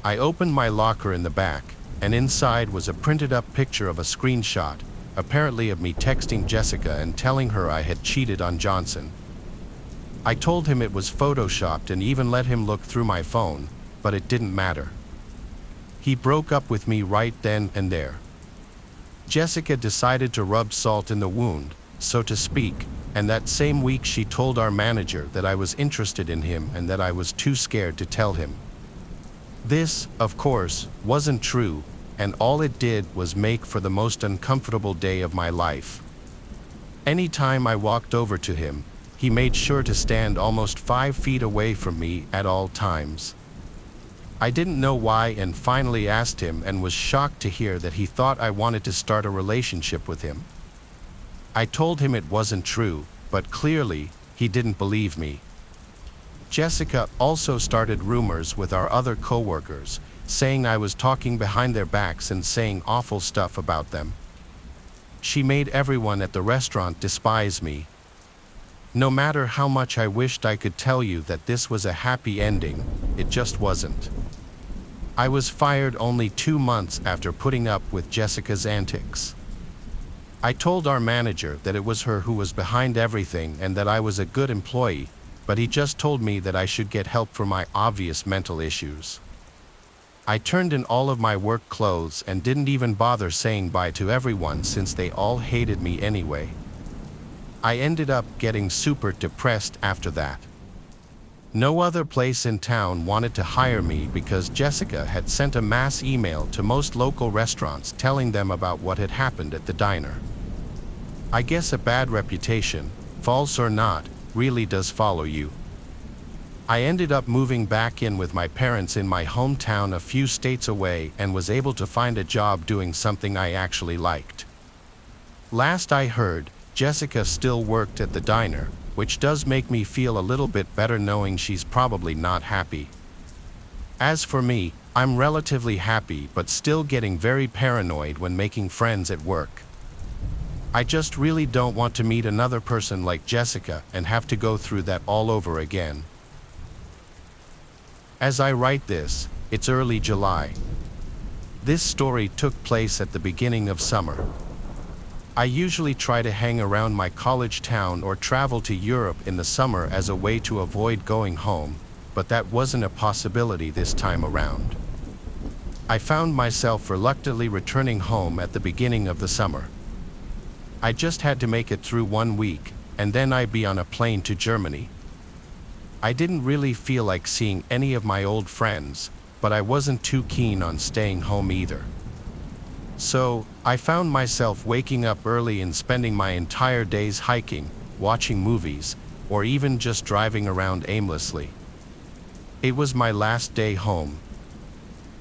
I opened my locker in the back, and inside was a printed up picture of a screenshot, apparently of me texting Jessica and telling her I had cheated on Johnson. I told him it was photoshopped and even let him look through my phone, but it didn't matter. He broke up with me right then and there. Jessica decided to rub salt in the wound, so to speak, and that same week she told our manager that I was interested in him and that I was too scared to tell him. This, of course, wasn't true, and all it did was make for the most uncomfortable day of my life. Anytime I walked over to him, he made sure to stand almost 5 feet away from me at all times. I didn't know why and finally asked him and was shocked to hear that he thought I wanted to start a relationship with him. I told him it wasn't true, but clearly, he didn't believe me. Jessica also started rumors with our other coworkers, saying I was talking behind their backs and saying awful stuff about them. She made everyone at the restaurant despise me. No matter how much I wished I could tell you that this was a happy ending, it just wasn't. I was fired only 2 months after putting up with Jessica's antics. I told our manager that it was her who was behind everything and that I was a good employee, but he just told me that I should get help for my obvious mental issues. I turned in all of my work clothes and didn't even bother saying bye to everyone since they all hated me anyway. I ended up getting super depressed after that. No other place in town wanted to hire me because Jessica had sent a mass email to most local restaurants telling them about what had happened at the diner. I guess a bad reputation, false or not, really does follow you. I ended up moving back in with my parents in my hometown a few states away and was able to find a job doing something I actually liked. Last I heard, Jessica still worked at the diner, which does make me feel a little bit better knowing she's probably not happy. As for me, I'm relatively happy but still getting very paranoid when making friends at work. I just really don't want to meet another person like Jessica and have to go through that all over again. As I write this, it's early July. This story took place at the beginning of summer. I usually try to hang around my college town or travel to Europe in the summer as a way to avoid going home, but that wasn't a possibility this time around. I found myself reluctantly returning home at the beginning of the summer. I just had to make it through 1 week, and then I'd be on a plane to Germany. I didn't really feel like seeing any of my old friends, but I wasn't too keen on staying home either. So, I found myself waking up early and spending my entire days hiking, watching movies, or even just driving around aimlessly. It was my last day home.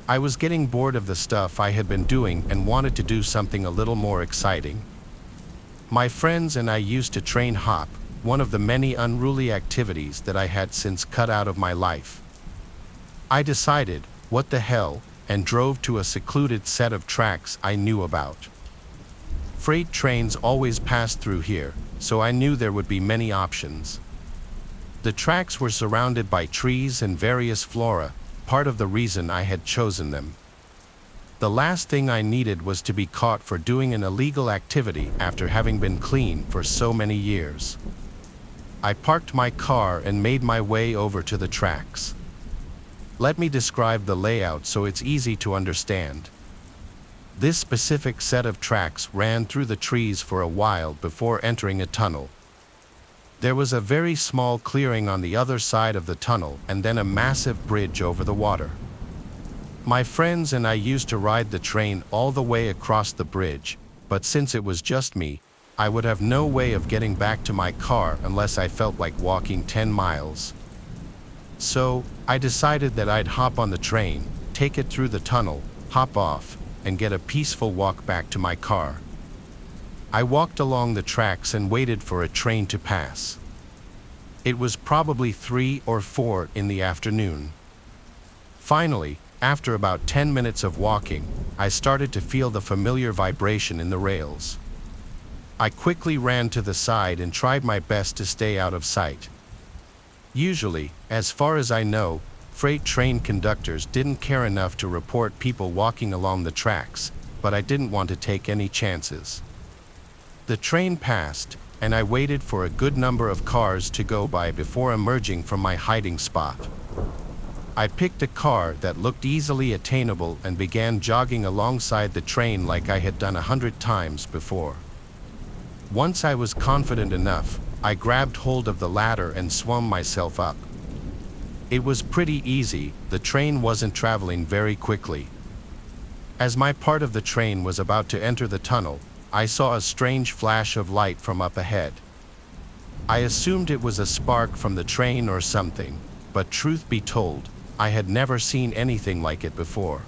I was getting bored of the stuff I had been doing and wanted to do something a little more exciting. My friends and I used to train hop, one of the many unruly activities that I had since cut out of my life. I decided, what the hell, and drove to a secluded set of tracks I knew about. Freight trains always passed through here, so I knew there would be many options. The tracks were surrounded by trees and various flora, part of the reason I had chosen them. The last thing I needed was to be caught for doing an illegal activity after having been clean for so many years. I parked my car and made my way over to the tracks. Let me describe the layout so it's easy to understand. This specific set of tracks ran through the trees for a while before entering a tunnel. There was a very small clearing on the other side of the tunnel and then a massive bridge over the water. My friends and I used to ride the train all the way across the bridge, but since it was just me, I would have no way of getting back to my car unless I felt like walking 10 miles. So, I decided that I'd hop on the train, take it through the tunnel, hop off, and get a peaceful walk back to my car. I walked along the tracks and waited for a train to pass. It was probably 3 or 4 in the afternoon. Finally, after about 10 minutes of walking, I started to feel the familiar vibration in the rails. I quickly ran to the side and tried my best to stay out of sight. Usually, as far as I know, freight train conductors didn't care enough to report people walking along the tracks, but I didn't want to take any chances. The train passed, and I waited for a good number of cars to go by before emerging from my hiding spot. I picked a car that looked easily attainable and began jogging alongside the train like I had done 100 times before. Once I was confident enough, I grabbed hold of the ladder and swung myself up. It was pretty easy, the train wasn't traveling very quickly. As my part of the train was about to enter the tunnel, I saw a strange flash of light from up ahead. I assumed it was a spark from the train or something, but truth be told, I had never seen anything like it before.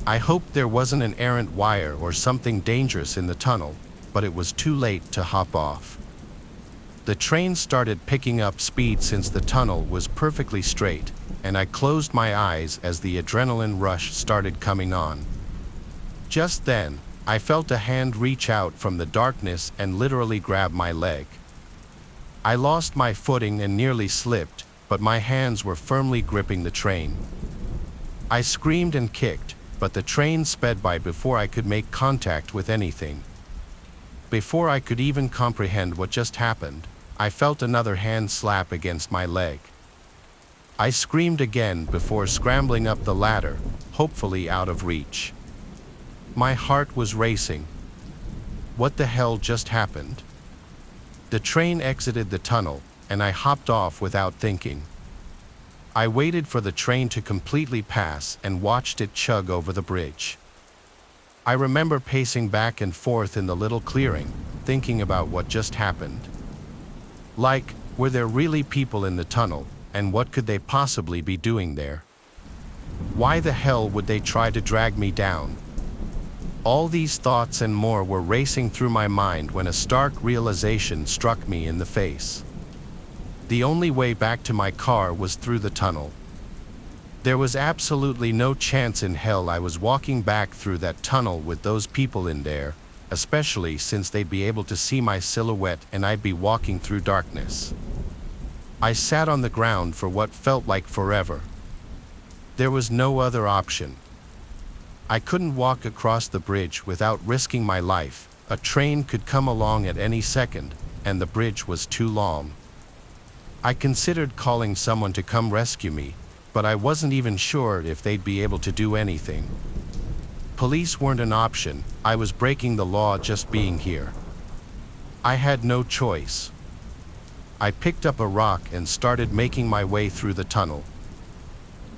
I hoped there wasn't an errant wire or something dangerous in the tunnel, but it was too late to hop off. The train started picking up speed since the tunnel was perfectly straight, and I closed my eyes as the adrenaline rush started coming on. Just then, I felt a hand reach out from the darkness and literally grab my leg. I lost my footing and nearly slipped, but my hands were firmly gripping the train. I screamed and kicked, but the train sped by before I could make contact with anything. Before I could even comprehend what just happened, I felt another hand slap against my leg. I screamed again before scrambling up the ladder, hopefully out of reach. My heart was racing. What the hell just happened? The train exited the tunnel, and I hopped off without thinking. I waited for the train to completely pass and watched it chug over the bridge. I remember pacing back and forth in the little clearing, thinking about what just happened. Like, were there really people in the tunnel, and what could they possibly be doing there? Why the hell would they try to drag me down? All these thoughts and more were racing through my mind when a stark realization struck me in the face. The only way back to my car was through the tunnel. There was absolutely no chance in hell I was walking back through that tunnel with those people in there, especially since they'd be able to see my silhouette and I'd be walking through darkness. I sat on the ground for what felt like forever. There was no other option. I couldn't walk across the bridge without risking my life. A train could come along at any second, and the bridge was too long. I considered calling someone to come rescue me, but I wasn't even sure if they'd be able to do anything. Police weren't an option. I was breaking the law just being here. I had no choice. I picked up a rock and started making my way through the tunnel.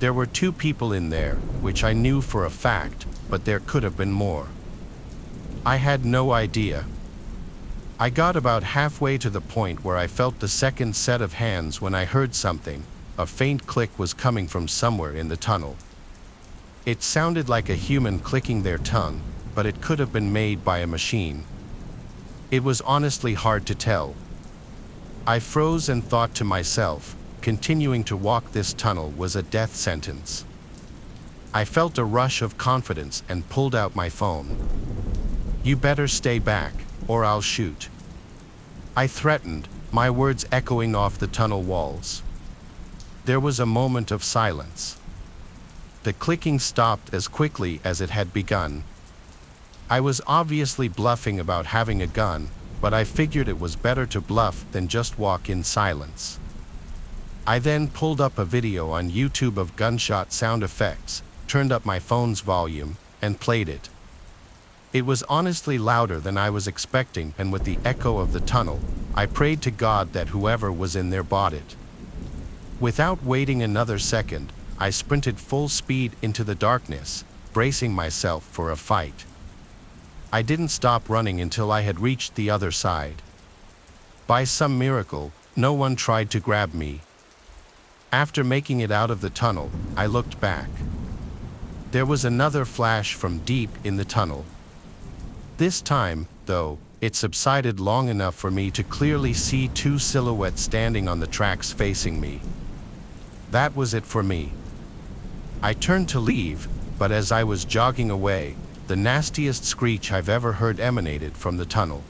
There were 2 people in there, which I knew for a fact, but there could have been more. I had no idea. I got about halfway to the point where I felt the second set of hands when I heard something. A faint click was coming from somewhere in the tunnel. It sounded like a human clicking their tongue, but it could have been made by a machine. It was honestly hard to tell. I froze and thought to myself, continuing to walk this tunnel was a death sentence. I felt a rush of confidence and pulled out my phone. "You better stay back, or I'll shoot," I threatened, my words echoing off the tunnel walls. There was a moment of silence. The clicking stopped as quickly as it had begun. I was obviously bluffing about having a gun, but I figured it was better to bluff than just walk in silence. I then pulled up a video on YouTube of gunshot sound effects, turned up my phone's volume, and played it. It was honestly louder than I was expecting, and with the echo of the tunnel, I prayed to God that whoever was in there bought it. Without waiting another second, I sprinted full speed into the darkness, bracing myself for a fight. I didn't stop running until I had reached the other side. By some miracle, no one tried to grab me. After making it out of the tunnel, I looked back. There was another flash from deep in the tunnel. This time, though, it subsided long enough for me to clearly see 2 silhouettes standing on the tracks facing me. That was it for me. I turned to leave, but as I was jogging away, the nastiest screech I've ever heard emanated from the tunnel.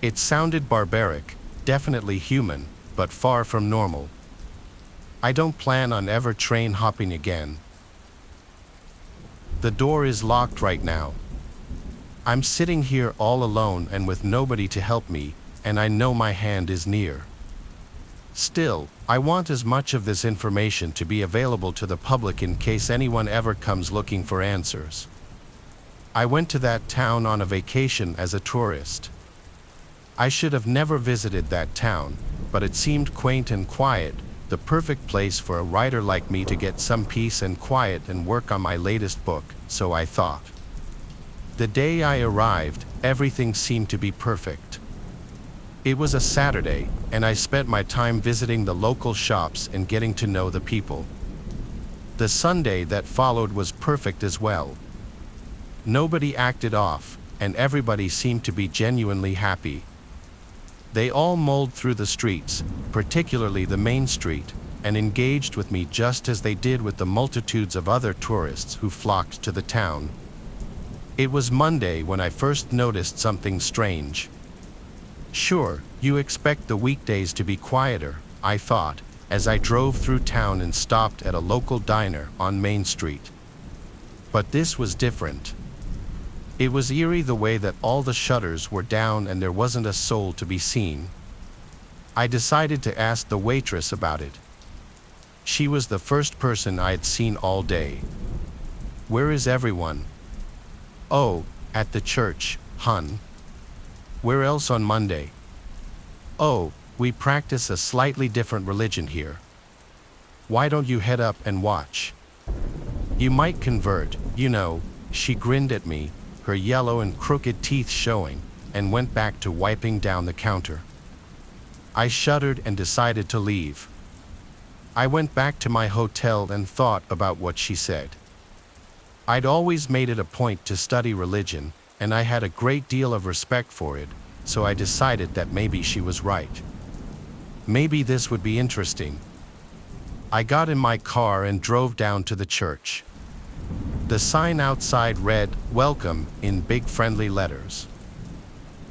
It sounded barbaric, definitely human, but far from normal. I don't plan on ever train hopping again. The door is locked right now. I'm sitting here all alone and with nobody to help me, and I know my hand is near. Still, I want as much of this information to be available to the public in case anyone ever comes looking for answers. I went to that town on a vacation as a tourist. I should have never visited that town, but it seemed quaint and quiet, the perfect place for a writer like me to get some peace and quiet and work on my latest book, so I thought. The day I arrived, everything seemed to be perfect. It was a Saturday, and I spent my time visiting the local shops and getting to know the people. The Sunday that followed was perfect as well. Nobody acted off, and everybody seemed to be genuinely happy. They all mulled through the streets, particularly the main street, and engaged with me just as they did with the multitudes of other tourists who flocked to the town. It was Monday when I first noticed something strange. Sure, you expect the weekdays to be quieter, I thought, as I drove through town and stopped at a local diner on Main Street. But this was different. It was eerie the way that all the shutters were down and there wasn't a soul to be seen. I decided to ask the waitress about it. She was the first person I had seen all day. "Where is everyone?" "Oh, at the church, hun." "Where else on Monday?" "Oh, we practice a slightly different religion here." "Why don't you head up and watch? You might convert, you know." She grinned at me, her yellow and crooked teeth showing, and went back to wiping down the counter. I shuddered and decided to leave. I went back to my hotel and thought about what she said. I'd always made it a point to study religion, and I had a great deal of respect for it, so I decided that maybe she was right. Maybe this would be interesting. I got in my car and drove down to the church. The sign outside read, "Welcome," in big friendly letters.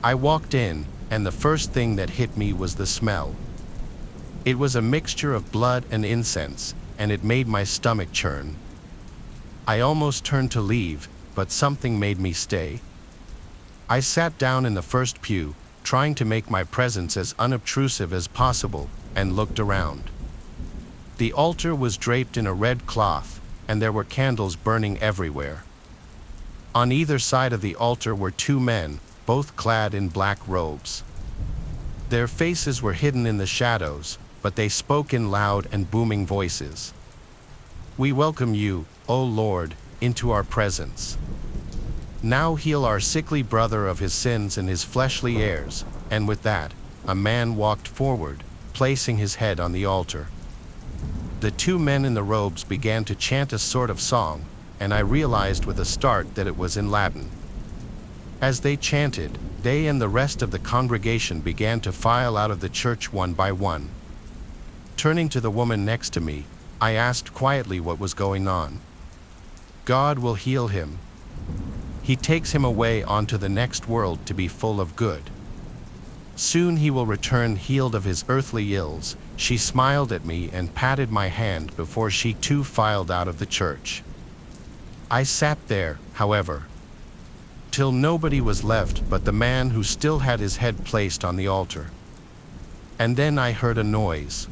I walked in, and the first thing that hit me was the smell. It was a mixture of blood and incense, and it made my stomach churn. I almost turned to leave, but something made me stay. I sat down in the first pew, trying to make my presence as unobtrusive as possible, and looked around. The altar was draped in a red cloth, and there were candles burning everywhere. On either side of the altar were two men, both clad in black robes. Their faces were hidden in the shadows, but they spoke in loud and booming voices. "We welcome you, O Lord, into our presence. Now heal our sickly brother of his sins and his fleshly heirs." And with that, a man walked forward, placing his head on the altar. The two men in the robes began to chant a sort of song, and I realized with a start that it was in Latin. As they chanted, they and the rest of the congregation began to file out of the church one by one. Turning to the woman next to me, I asked quietly what was going on. "God will heal him. He takes him away onto the next world to be full of good. Soon he will return healed of his earthly ills." She smiled at me and patted my hand before she too filed out of the church. I sat there, however, till nobody was left but the man who still had his head placed on the altar. And then I heard a noise.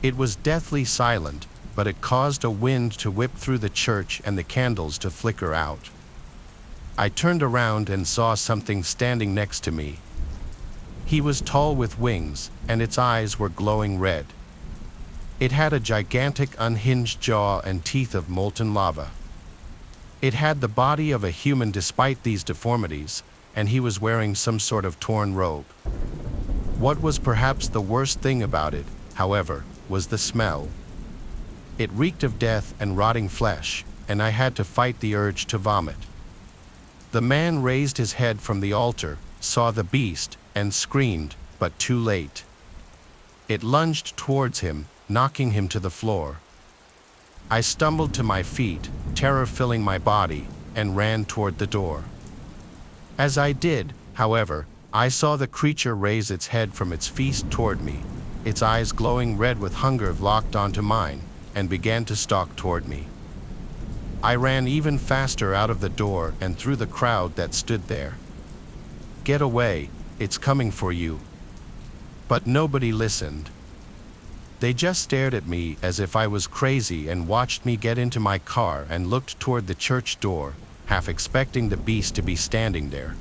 It was deathly silent, but it caused a wind to whip through the church and the candles to flicker out. I turned around and saw something standing next to me. He was tall with wings, and its eyes were glowing red. It had a gigantic unhinged jaw and teeth of molten lava. It had the body of a human despite these deformities, and he was wearing some sort of torn robe. What was perhaps the worst thing about it, however, was the smell. It reeked of death and rotting flesh, and I had to fight the urge to vomit. The man raised his head from the altar, saw the beast, and screamed, but too late. It lunged towards him, knocking him to the floor. I stumbled to my feet, terror filling my body, and ran toward the door. As I did, however, I saw the creature raise its head from its feast toward me. its eyes glowing red with hunger, locked onto mine and began to stalk toward me. I ran even faster out of the door and through the crowd that stood there. "Get away, it's coming for you." But nobody listened. They just stared at me as if I was crazy and watched me get into my car and looked toward the church door, half expecting the beast to be standing there.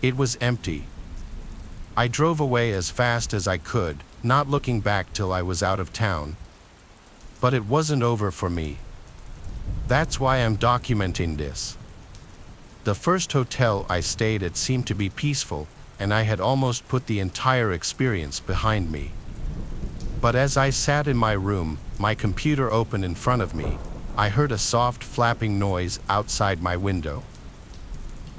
It was empty. I drove away as fast as I could, not looking back till I was out of town. But it wasn't over for me. That's why I'm documenting this. The first hotel I stayed at seemed to be peaceful, and I had almost put the entire experience behind me. But as I sat in my room, my computer open in front of me, I heard a soft flapping noise outside my window.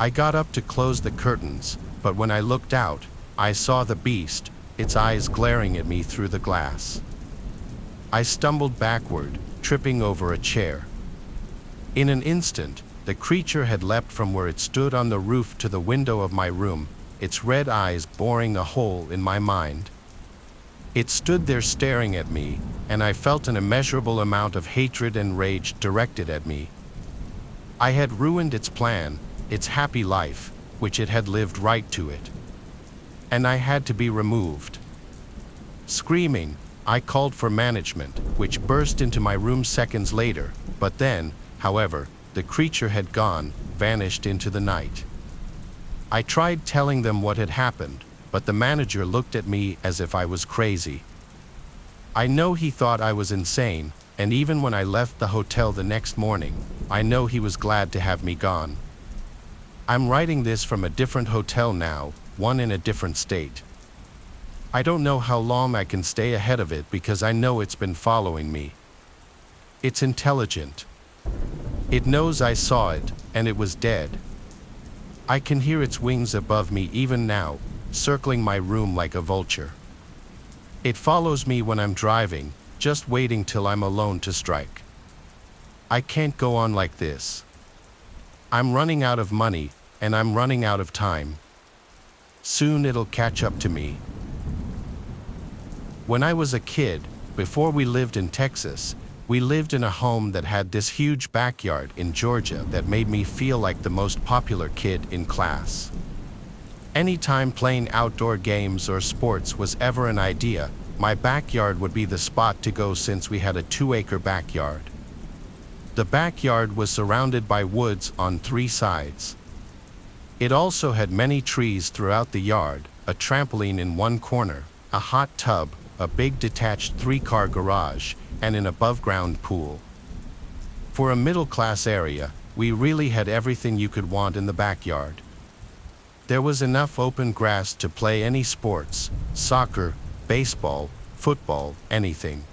I got up to close the curtains, but when I looked out, I saw the beast, its eyes glaring at me through the glass. I stumbled backward, tripping over a chair. In an instant, the creature had leapt from where it stood on the roof to the window of my room, its red eyes boring a hole in my mind. It stood there staring at me, and I felt an immeasurable amount of hatred and rage directed at me. I had ruined its plan, its happy life, which it had lived right to it. And I had to be removed. Screaming, I called for management, which burst into my room seconds later, but then, however, the creature had gone, vanished into the night. I tried telling them what had happened, but the manager looked at me as if I was crazy. I know he thought I was insane, and even when I left the hotel the next morning, I know he was glad to have me gone. I'm writing this from a different hotel now, one in a different state. I don't know how long I can stay ahead of it because I know it's been following me. It's intelligent. It knows I saw it, and it was dead. I can hear its wings above me even now, circling my room like a vulture. It follows me when I'm driving, just waiting till I'm alone to strike. I can't go on like this. I'm running out of money, and I'm running out of time. Soon it'll catch up to me. When I was a kid, before we lived in Texas, we lived in a home that had this huge backyard in Georgia that made me feel like the most popular kid in class. Anytime playing outdoor games or sports was ever an idea, my backyard would be the spot to go since we had a 2-acre backyard. The backyard was surrounded by woods on 3 sides. It also had many trees throughout the yard, a trampoline in one corner, a hot tub, a big detached 3-car garage, and an above-ground pool. For a middle-class area, we really had everything you could want in the backyard. There was enough open grass to play any sports, soccer, baseball, football, anything.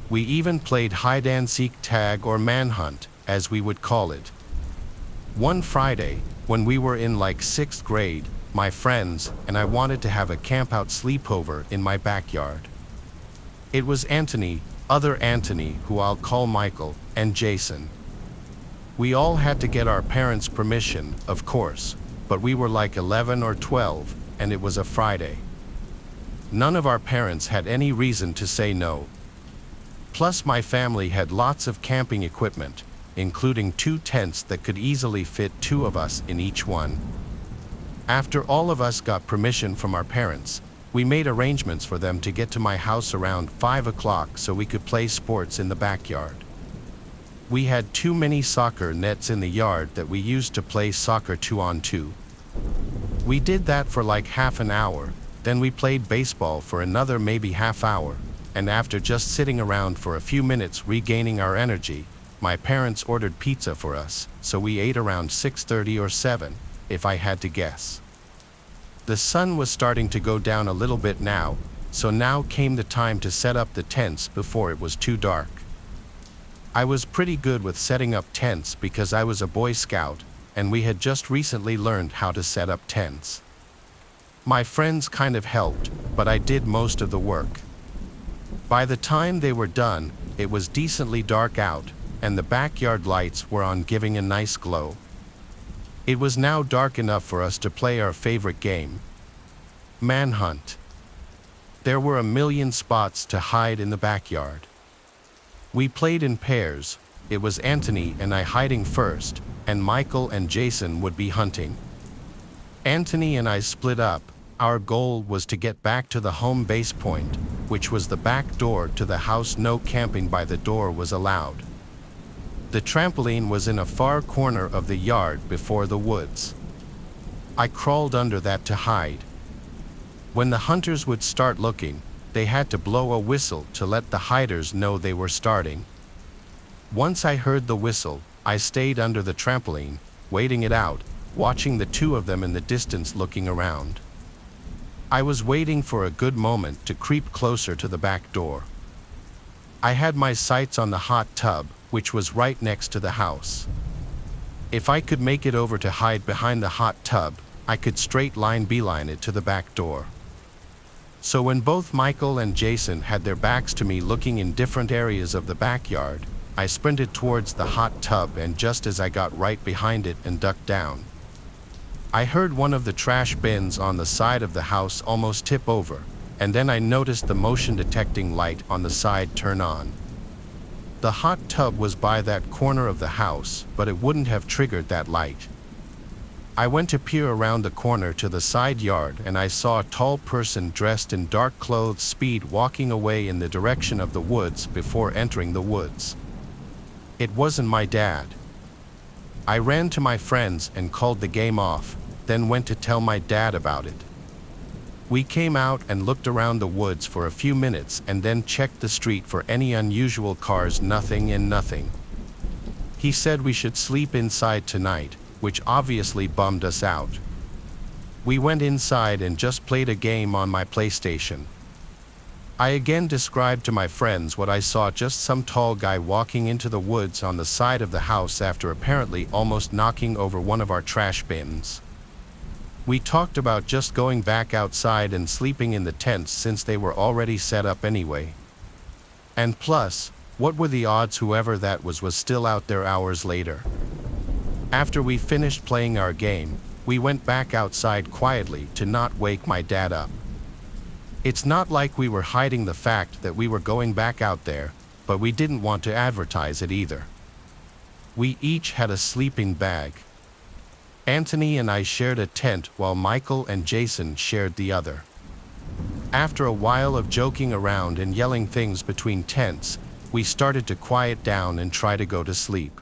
We even played hide-and-seek, tag, or manhunt, as we would call it. One Friday, when we were in like 6th grade, my friends and I wanted to have a camp-out sleepover in my backyard. It was Anthony, other Anthony, who I'll call Michael, and Jason. We all had to get our parents' permission, of course, but we were like 11 or 12, and it was a Friday. None of our parents had any reason to say no. Plus, my family had lots of camping equipment, including 2 tents that could easily fit 2 of us in each one. After all of us got permission from our parents, we made arrangements for them to get to my house around 5 o'clock so we could play sports in the backyard. We had too many soccer nets in the yard that we used to play soccer 2-on-2. We did that for like half an hour, then we played baseball for another maybe half hour, and after just sitting around for a few minutes regaining our energy, my parents ordered pizza for us, so we ate around 6:30 or 7, if I had to guess. The sun was starting to go down a little bit now, so now came the time to set up the tents before it was too dark. I was pretty good with setting up tents because I was a Boy Scout, and we had just recently learned how to set up tents. My friends kind of helped, but I did most of the work. By the time they were done, it was decently dark out, and the backyard lights were on, giving a nice glow. It was now dark enough for us to play our favorite game, Manhunt. There were a million spots to hide in the backyard. We played in pairs. It was Anthony and I hiding first, and Michael and Jason would be hunting. Anthony and I split up. Our goal was to get back to the home base point, which was the back door to the house. No camping by the door was allowed. The trampoline was in a far corner of the yard before the woods. I crawled under that to hide. When the hunters would start looking, they had to blow a whistle to let the hiders know they were starting. Once I heard the whistle, I stayed under the trampoline, waiting it out, watching the two of them in the distance looking around. I was waiting for a good moment to creep closer to the back door. I had my sights on the hot tub, which was right next to the house. If I could make it over to hide behind the hot tub, I could straight line beeline it to the back door. So when both Michael and Jason had their backs to me looking in different areas of the backyard, I sprinted towards the hot tub, and just as I got right behind it and ducked down, I heard one of the trash bins on the side of the house almost tip over, and then I noticed the motion detecting light on the side turn on. The hot tub was by that corner of the house, but it wouldn't have triggered that light. I went to peer around the corner to the side yard, and I saw a tall person dressed in dark clothes speed walking away in the direction of the woods before entering the woods. It wasn't my dad. I ran to my friends and called the game off, then went to tell my dad about it. We came out and looked around the woods for a few minutes and then checked the street for any unusual cars. Nothing and nothing. He said we should sleep inside tonight, which obviously bummed us out. We went inside and just played a game on my PlayStation. I again described to my friends what I saw, just some tall guy walking into the woods on the side of the house after apparently almost knocking over one of our trash bins. We talked about just going back outside and sleeping in the tents since they were already set up anyway. And plus, what were the odds whoever that was still out there hours later? After we finished playing our game, we went back outside quietly to not wake my dad up. It's not like we were hiding the fact that we were going back out there, but we didn't want to advertise it either. We each had a sleeping bag. Anthony and I shared a tent while Michael and Jason shared the other. After a while of joking around and yelling things between tents, we started to quiet down and try to go to sleep.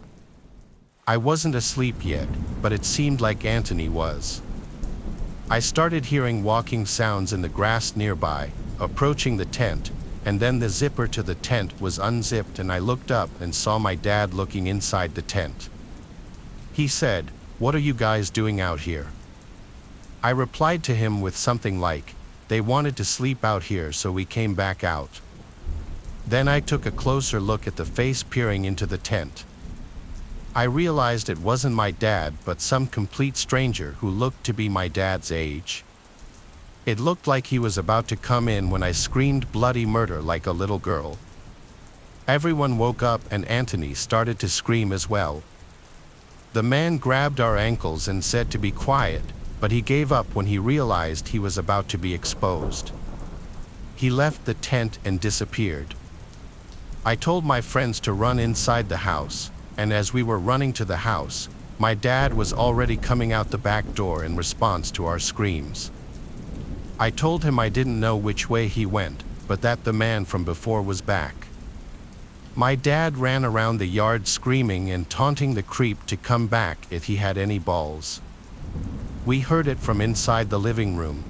I wasn't asleep yet, but it seemed like Anthony was. I started hearing walking sounds in the grass nearby, approaching the tent, and then the zipper to the tent was unzipped and I looked up and saw my dad looking inside the tent. He said, "What are you guys doing out here?" I replied to him with something like, "They wanted to sleep out here, so we came back out." Then I took a closer look at the face peering into the tent. I realized it wasn't my dad, but some complete stranger who looked to be my dad's age. It looked like he was about to come in when I screamed bloody murder like a little girl. Everyone woke up and Anthony started to scream as well. The man grabbed our ankles and said to be quiet, but he gave up when he realized he was about to be exposed. He left the tent and disappeared. I told my friends to run inside the house, and as we were running to the house, my dad was already coming out the back door in response to our screams. I told him I didn't know which way he went, but that the man from before was back. My dad ran around the yard screaming and taunting the creep to come back if he had any balls. We heard it from inside the living room.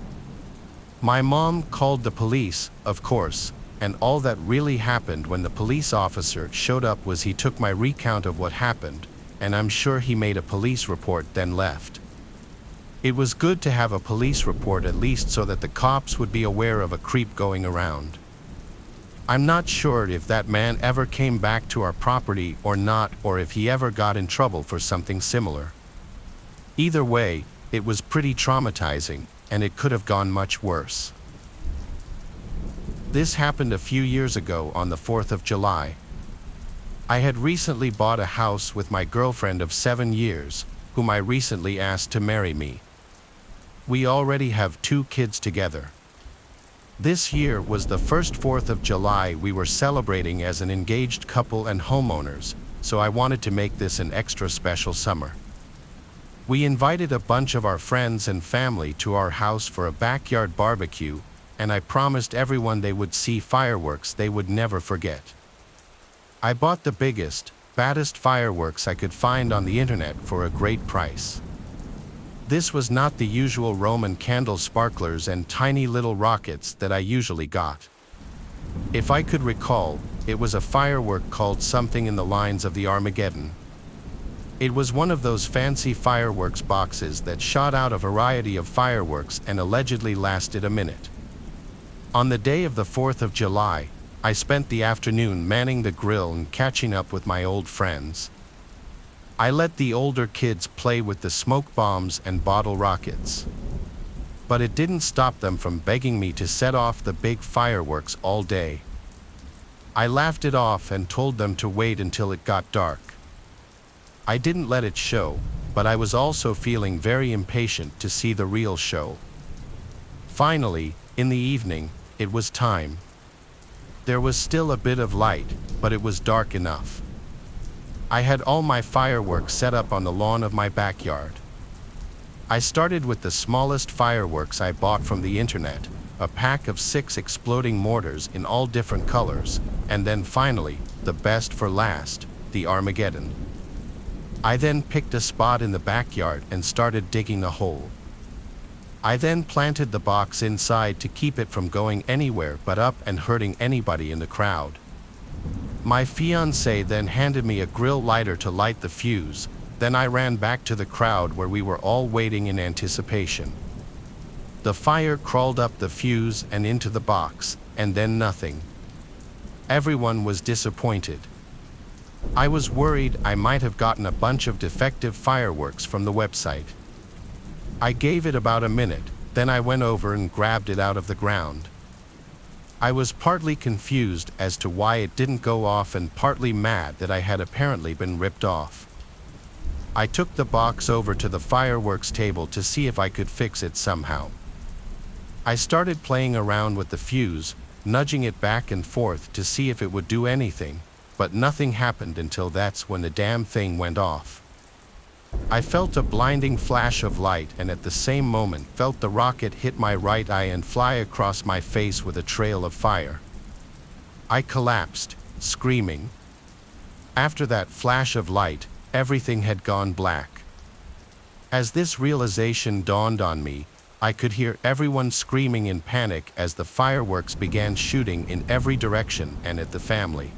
My mom called the police, of course, and all that really happened when the police officer showed up was he took my recount of what happened, and I'm sure he made a police report then left. It was good to have a police report at least so that the cops would be aware of a creep going around. I'm not sure if that man ever came back to our property or not, or if he ever got in trouble for something similar. Either way, it was pretty traumatizing, and it could have gone much worse. This happened a few years ago on the 4th of July. I had recently bought a house with my girlfriend of 7 years, whom I recently asked to marry me. We already have 2 kids together. This year was the first 4th of July we were celebrating as an engaged couple and homeowners, so I wanted to make this an extra special summer. We invited a bunch of our friends and family to our house for a backyard barbecue, and I promised everyone they would see fireworks they would never forget. I bought the biggest, baddest fireworks I could find on the internet for a great price. This was not the usual Roman candle sparklers and tiny little rockets that I usually got. If I could recall, it was a firework called something in the lines of the Armageddon. It was one of those fancy fireworks boxes that shot out a variety of fireworks and allegedly lasted a minute. On the day of the 4th of July, I spent the afternoon manning the grill and catching up with my old friends. I let the older kids play with the smoke bombs and bottle rockets. But it didn't stop them from begging me to set off the big fireworks all day. I laughed it off and told them to wait until it got dark. I didn't let it show, but I was also feeling very impatient to see the real show. Finally, in the evening, it was time. There was still a bit of light, but it was dark enough. I had all my fireworks set up on the lawn of my backyard. I started with the smallest fireworks I bought from the internet, a pack of 6 exploding mortars in all different colors, and then finally, the best for last, the Armageddon. I then picked a spot in the backyard and started digging a hole. I then planted the box inside to keep it from going anywhere but up and hurting anybody in the crowd. My fiancé then handed me a grill lighter to light the fuse, then I ran back to the crowd where we were all waiting in anticipation. The fire crawled up the fuse and into the box, and then nothing. Everyone was disappointed. I was worried I might have gotten a bunch of defective fireworks from the website. I gave it about a minute, then I went over and grabbed it out of the ground. I was partly confused as to why it didn't go off and partly mad that I had apparently been ripped off. I took the box over to the fireworks table to see if I could fix it somehow. I started playing around with the fuse, nudging it back and forth to see if it would do anything, but nothing happened until that's when the damn thing went off. I felt a blinding flash of light and at the same moment felt the rocket hit my right eye and fly across my face with a trail of fire. I collapsed, screaming. After that flash of light, everything had gone black. As this realization dawned on me, I could hear everyone screaming in panic as the fireworks began shooting in every direction and at the family.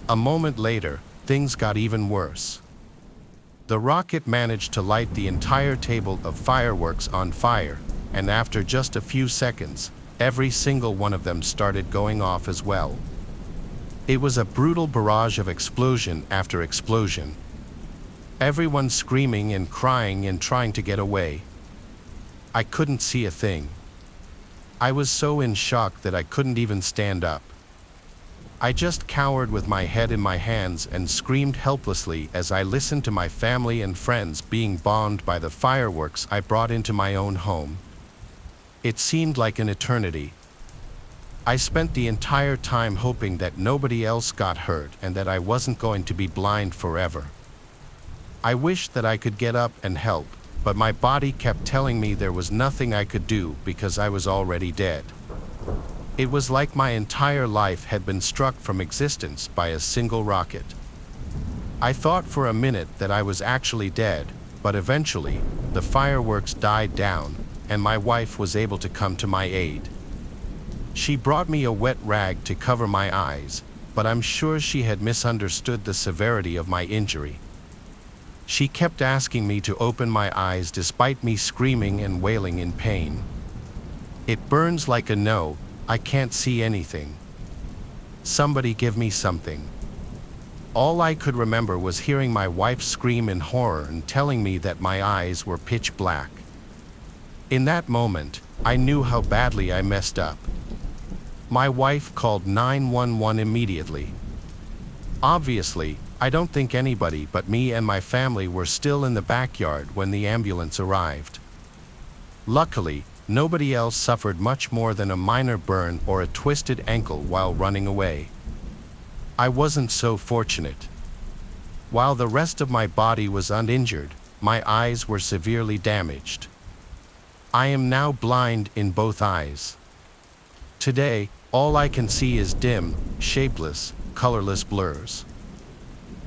A moment later, things got even worse. The rocket managed to light the entire table of fireworks on fire, and after just a few seconds, every single one of them started going off as well. It was a brutal barrage of explosion after explosion. Everyone screaming and crying and trying to get away. I couldn't see a thing. I was so in shock that I couldn't even stand up. I just cowered with my head in my hands and screamed helplessly as I listened to my family and friends being bombed by the fireworks I brought into my own home. It seemed like an eternity. I spent the entire time hoping that nobody else got hurt and that I wasn't going to be blind forever. I wished that I could get up and help, but my body kept telling me there was nothing I could do because I was already dead. It was like my entire life had been struck from existence by a single rocket. I thought for a minute that I was actually dead, but eventually, the fireworks died down, and my wife was able to come to my aid. She brought me a wet rag to cover my eyes, but I'm sure she had misunderstood the severity of my injury. She kept asking me to open my eyes despite me screaming and wailing in pain. It burns like a no. I can't see anything. Somebody give me something. All I could remember was hearing my wife scream in horror and telling me that my eyes were pitch black. In that moment, I knew how badly I messed up. My wife called 911 immediately. Obviously, I don't think anybody but me and my family were still in the backyard when the ambulance arrived. Luckily, Nobody else suffered much more than a minor burn or a twisted ankle while running away. I wasn't so fortunate. While the rest of my body was uninjured, my eyes were severely damaged. I am now blind in both eyes. Today, all I can see is dim, shapeless, colorless blurs.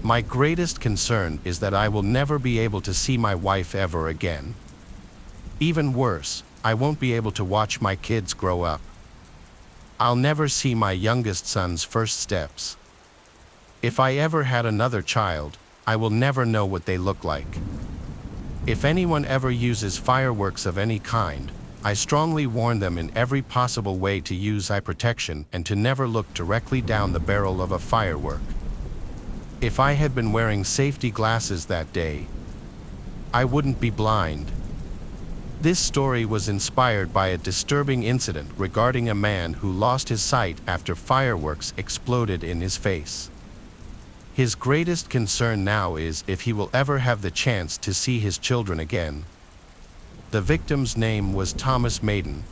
My greatest concern is that I will never be able to see my wife ever again. Even worse, I won't be able to watch my kids grow up. I'll never see my youngest son's first steps. If I ever had another child, I will never know what they look like. If anyone ever uses fireworks of any kind, I strongly warn them in every possible way to use eye protection and to never look directly down the barrel of a firework. If I had been wearing safety glasses that day, I wouldn't be blind. This story was inspired by a disturbing incident regarding a man who lost his sight after fireworks exploded in his face. His greatest concern now is if he will ever have the chance to see his children again. The victim's name was Thomas Maiden.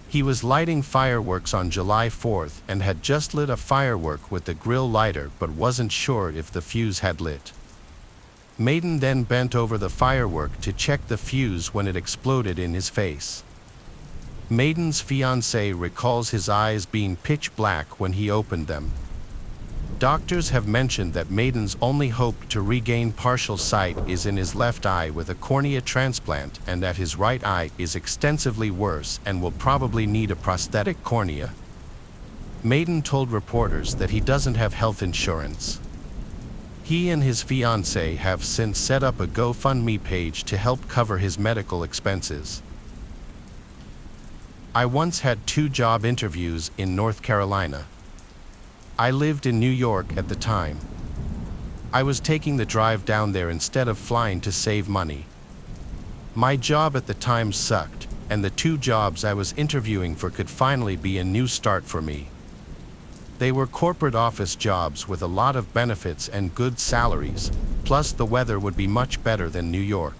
He was lighting fireworks on July 4th and had just lit a firework with the grill lighter but wasn't sure if the fuse had lit. Maiden then bent over the firework to check the fuse when it exploded in his face. Maiden's fiancée recalls his eyes being pitch black when he opened them. Doctors have mentioned that Maiden's only hope to regain partial sight is in his left eye with a cornea transplant, and that his right eye is extensively worse and will probably need a prosthetic cornea. Maiden told reporters that he doesn't have health insurance. He and his fiancée have since set up a GoFundMe page to help cover his medical expenses. I once had 2 job interviews in North Carolina. I lived in New York at the time. I was taking the drive down there instead of flying to save money. My job at the time sucked, and the 2 jobs I was interviewing for could finally be a new start for me. They were corporate office jobs with a lot of benefits and good salaries, plus the weather would be much better than New York.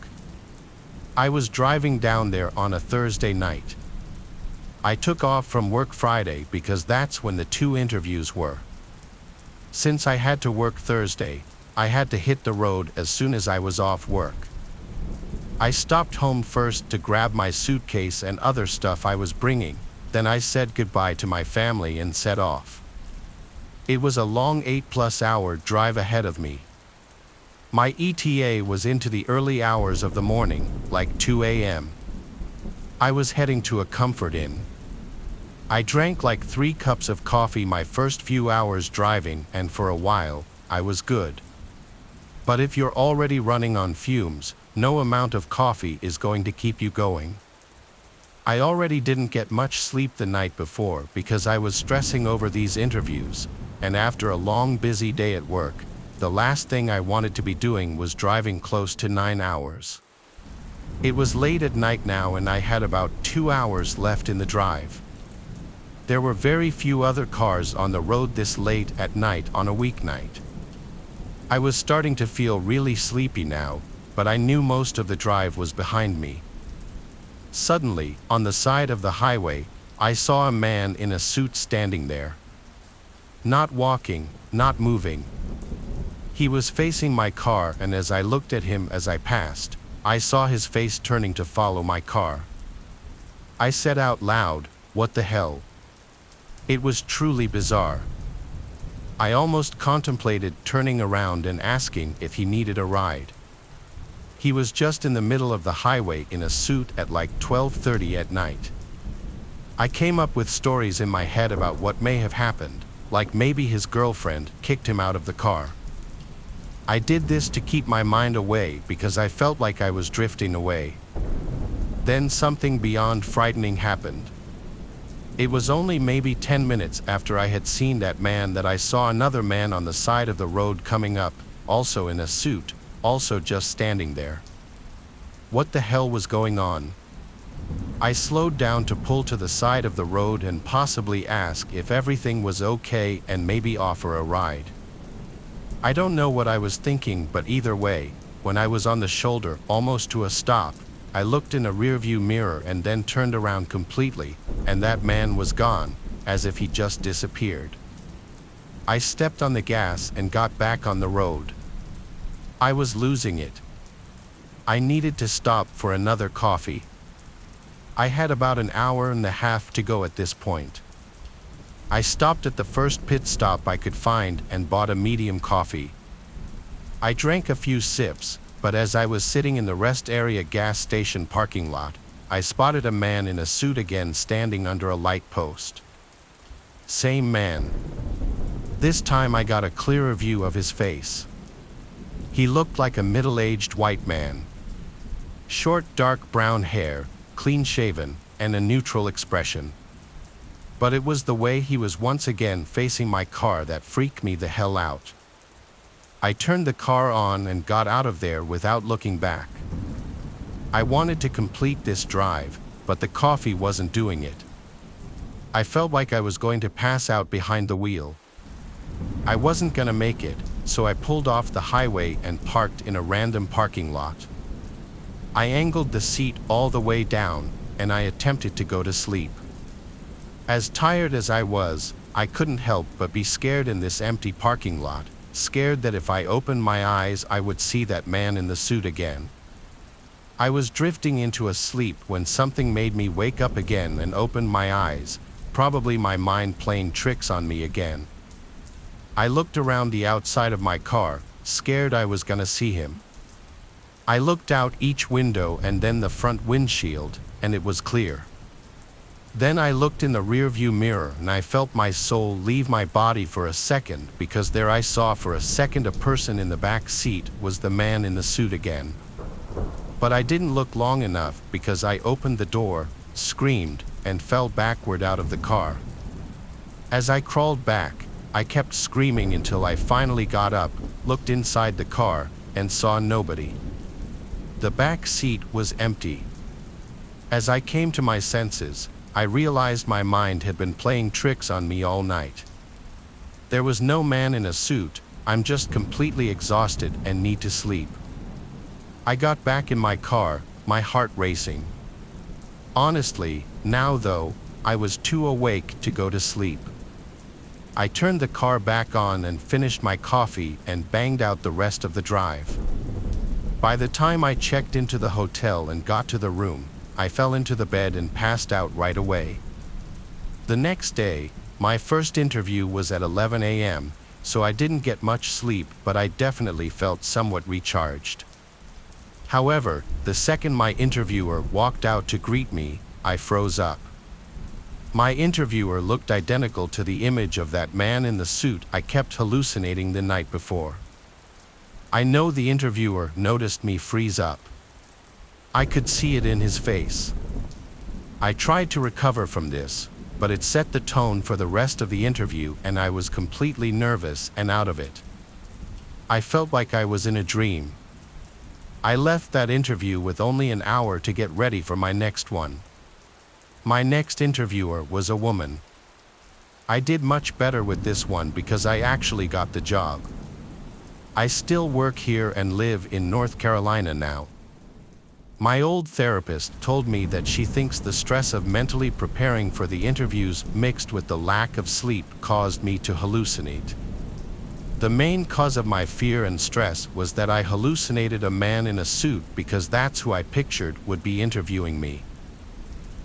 I was driving down there on a Thursday night. I took off from work Friday because that's when the 2 interviews were. Since I had to work Thursday, I had to hit the road as soon as I was off work. I stopped home first to grab my suitcase and other stuff I was bringing, then I said goodbye to my family and set off. It was a long 8+ hour drive ahead of me. My ETA was into the early hours of the morning, like 2 a.m. I was heading to a comfort inn. I drank like 3 cups of coffee my first few hours driving, and for a while, I was good. But if you're already running on fumes, no amount of coffee is going to keep you going. I already didn't get much sleep the night before because I was stressing over these interviews, and after a long busy day at work, the last thing I wanted to be doing was driving close to 9 hours. It was late at night now and I had about 2 hours left in the drive. There were very few other cars on the road this late at night on a weeknight. I was starting to feel really sleepy now, but I knew most of the drive was behind me. Suddenly, on the side of the highway, I saw a man in a suit standing there. Not walking, not moving. He was facing my car, and as I looked at him as I passed, I saw his face turning to follow my car. I said out loud, "What the hell?" It was truly bizarre. I almost contemplated turning around and asking if he needed a ride. He was just in the middle of the highway in a suit at like 12:30 at night. I came up with stories in my head about what may have happened, like maybe his girlfriend kicked him out of the car. I did this to keep my mind away because I felt like I was drifting away. Then something beyond frightening happened. It was only maybe 10 minutes after I had seen that man that I saw another man on the side of the road coming up, also in a suit, also just standing there. What the hell was going on? I slowed down to pull to the side of the road and possibly ask if everything was okay and maybe offer a ride. I don't know what I was thinking, but either way, when I was on the shoulder, almost to a stop, I looked in a rearview mirror and then turned around completely, and that man was gone, as if he just disappeared. I stepped on the gas and got back on the road. I was losing it. I needed to stop for another coffee. I had about an hour and a half to go at this point. I stopped at the first pit stop I could find and bought a medium coffee. I drank a few sips, but as I was sitting in the rest area gas station parking lot, I spotted a man in a suit again standing under a light post. Same man. This time I got a clearer view of his face. He looked like a middle-aged white man. Short dark brown hair, clean-shaven, and a neutral expression. But it was the way he was once again facing my car that freaked me the hell out. I turned the car on and got out of there without looking back. I wanted to complete this drive, but the coffee wasn't doing it. I felt like I was going to pass out behind the wheel. I wasn't gonna make it, so I pulled off the highway and parked in a random parking lot. I angled the seat all the way down, and I attempted to go to sleep. As tired as I was, I couldn't help but be scared in this empty parking lot, scared that if I opened my eyes I would see that man in the suit again. I was drifting into a sleep when something made me wake up again and open my eyes, probably my mind playing tricks on me again. I looked around the outside of my car, scared I was gonna see him. I looked out each window and then the front windshield, and it was clear. Then I looked in the rearview mirror and I felt my soul leave my body for a second, because there I saw for a second a person in the back seat was the man in the suit again. But I didn't look long enough, because I opened the door, screamed, and fell backward out of the car. As I crawled back, I kept screaming until I finally got up, looked inside the car, and saw nobody. The back seat was empty. As I came to my senses, I realized my mind had been playing tricks on me all night. There was no man in a suit. I'm just completely exhausted and need to sleep. I got back in my car, my heart racing. Honestly, now though, I was too awake to go to sleep. I turned the car back on and finished my coffee and banged out the rest of the drive. By the time I checked into the hotel and got to the room, I fell into the bed and passed out right away. The next day, my first interview was at 11 a.m., so I didn't get much sleep, but I definitely felt somewhat recharged. However, the second my interviewer walked out to greet me, I froze up. My interviewer looked identical to the image of that man in the suit I kept hallucinating the night before. I know the interviewer noticed me freeze up. I could see it in his face. I tried to recover from this, but it set the tone for the rest of the interview and I was completely nervous and out of it. I felt like I was in a dream. I left that interview with only an hour to get ready for my next one. My next interviewer was a woman. I did much better with this one because I actually got the job. I still work here and live in North Carolina now. My old therapist told me that she thinks the stress of mentally preparing for the interviews mixed with the lack of sleep caused me to hallucinate. The main cause of my fear and stress was that I hallucinated a man in a suit because that's who I pictured would be interviewing me.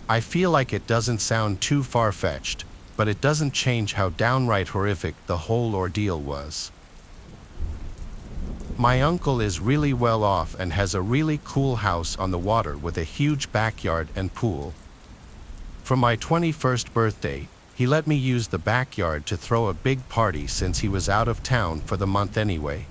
I feel like it doesn't sound too far-fetched, but it doesn't change how downright horrific the whole ordeal was. My uncle is really well off and has a really cool house on the water with a huge backyard and pool. For my 21st birthday, he let me use the backyard to throw a big party since he was out of town for the month anyway.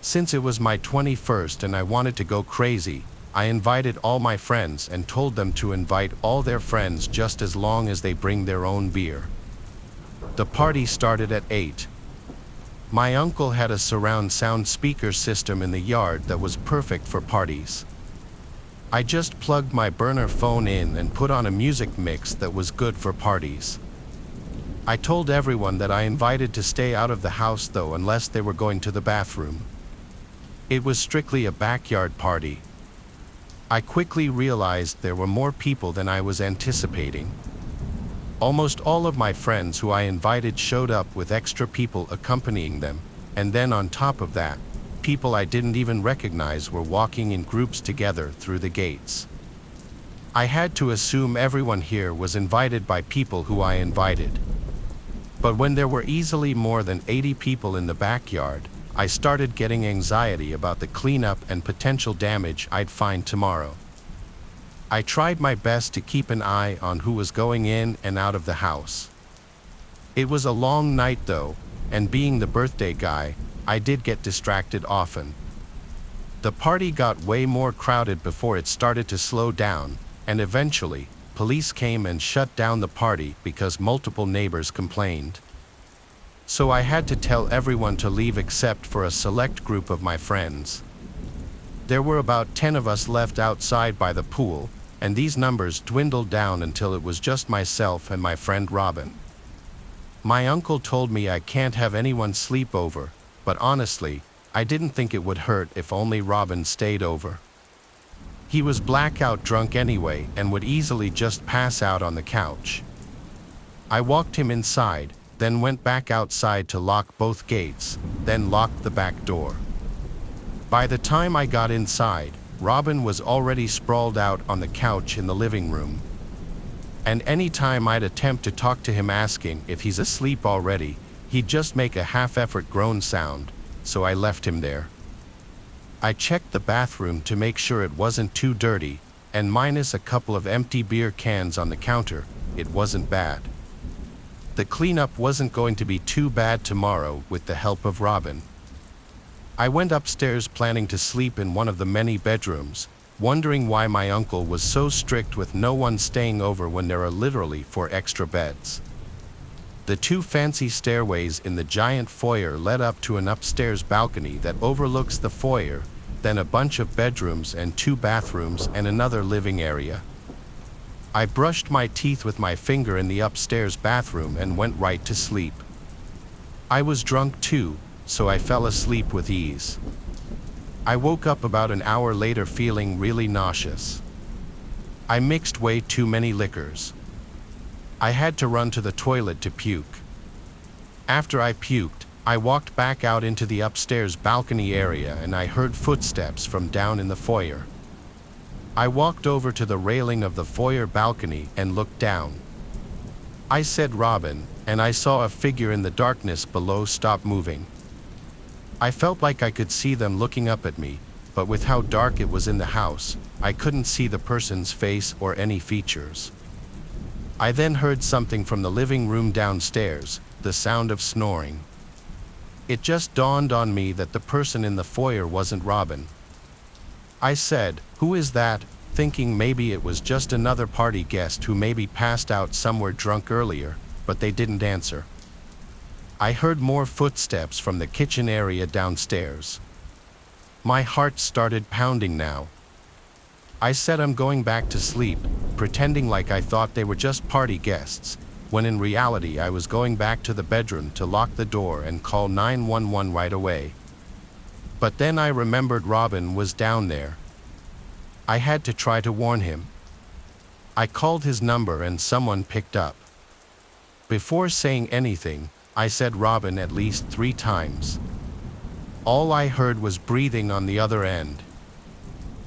Since it was my 21st and I wanted to go crazy, I invited all my friends and told them to invite all their friends just as long as they bring their own beer. The party started at 8. My uncle had a surround sound speaker system in the yard that was perfect for parties. I just plugged my burner phone in and put on a music mix that was good for parties. I told everyone that I invited to stay out of the house though, unless they were going to the bathroom. It was strictly a backyard party. I quickly realized there were more people than I was anticipating. Almost all of my friends who I invited showed up with extra people accompanying them, and then on top of that, people I didn't even recognize were walking in groups together through the gates. I had to assume everyone here was invited by people who I invited. But when there were easily more than 80 people in the backyard, I started getting anxiety about the cleanup and potential damage I'd find tomorrow. I tried my best to keep an eye on who was going in and out of the house. It was a long night though, and being the birthday guy, I did get distracted often. The party got way more crowded before it started to slow down, and eventually, police came and shut down the party because multiple neighbors complained. So I had to tell everyone to leave except for a select group of my friends. There were about 10 of us left outside by the pool, and these numbers dwindled down until it was just myself and my friend Robin. My uncle told me I can't have anyone sleep over, but honestly, I didn't think it would hurt if only Robin stayed over. He was blackout drunk anyway and would easily just pass out on the couch. I walked him inside, then went back outside to lock both gates, then locked the back door. By the time I got inside, Robin was already sprawled out on the couch in the living room. And any time I'd attempt to talk to him asking if he's asleep already, he'd just make a half-effort groan sound, so I left him there. I checked the bathroom to make sure it wasn't too dirty, and minus a couple of empty beer cans on the counter, it wasn't bad. The cleanup wasn't going to be too bad tomorrow with the help of Robin. I went upstairs planning to sleep in one of the many bedrooms, wondering why my uncle was so strict with no one staying over when there are literally 4 extra beds. The 2 fancy stairways in the giant foyer led up to an upstairs balcony that overlooks the foyer, then a bunch of bedrooms and 2 bathrooms and another living area. I brushed my teeth with my finger in the upstairs bathroom and went right to sleep. I was drunk too, so I fell asleep with ease. I woke up about an hour later feeling really nauseous. I mixed way too many liquors. I had to run to the toilet to puke. After I puked, I walked back out into the upstairs balcony area and I heard footsteps from down in the foyer. I walked over to the railing of the foyer balcony and looked down. I said Robin, and I saw a figure in the darkness below stop moving. I felt like I could see them looking up at me, but with how dark it was in the house, I couldn't see the person's face or any features. I then heard something from the living room downstairs, the sound of snoring. It just dawned on me that the person in the foyer wasn't Robin. I said, "Who is that?" thinking maybe it was just another party guest who maybe passed out somewhere drunk earlier, but they didn't answer. I heard more footsteps from the kitchen area downstairs. My heart started pounding now. I said I'm going back to sleep, pretending like I thought they were just party guests, when in reality I was going back to the bedroom to lock the door and call 911 right away. But then I remembered Robin was down there. I had to try to warn him. I called his number and someone picked up. Before saying anything, I said Robin at least 3 times. All I heard was breathing on the other end.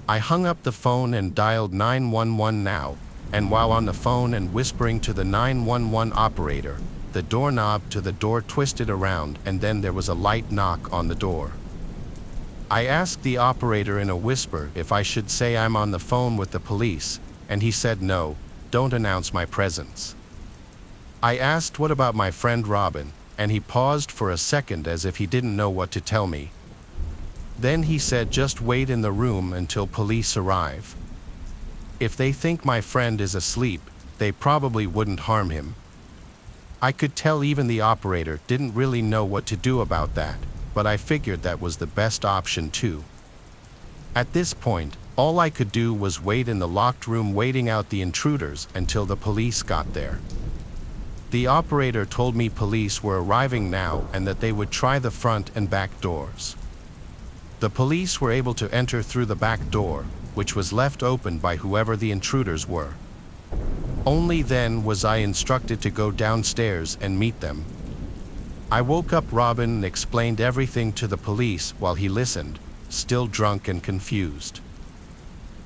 I hung up the phone and dialed 911 now, and while on the phone and whispering to the 911 operator, the doorknob to the door twisted around and then there was a light knock on the door. I asked the operator in a whisper if I should say I'm on the phone with the police, and he said no, don't announce my presence. I asked what about my friend Robin, and he paused for a second as if he didn't know what to tell me. Then he said just wait in the room until police arrive. If they think my friend is asleep, they probably wouldn't harm him. I could tell even the operator didn't really know what to do about that, but I figured that was the best option too. At this point, all I could do was wait in the locked room waiting out the intruders until the police got there. The operator told me police were arriving now and that they would try the front and back doors. The police were able to enter through the back door, which was left open by whoever the intruders were. Only then was I instructed to go downstairs and meet them. I woke up Robin and explained everything to the police while he listened, still drunk and confused.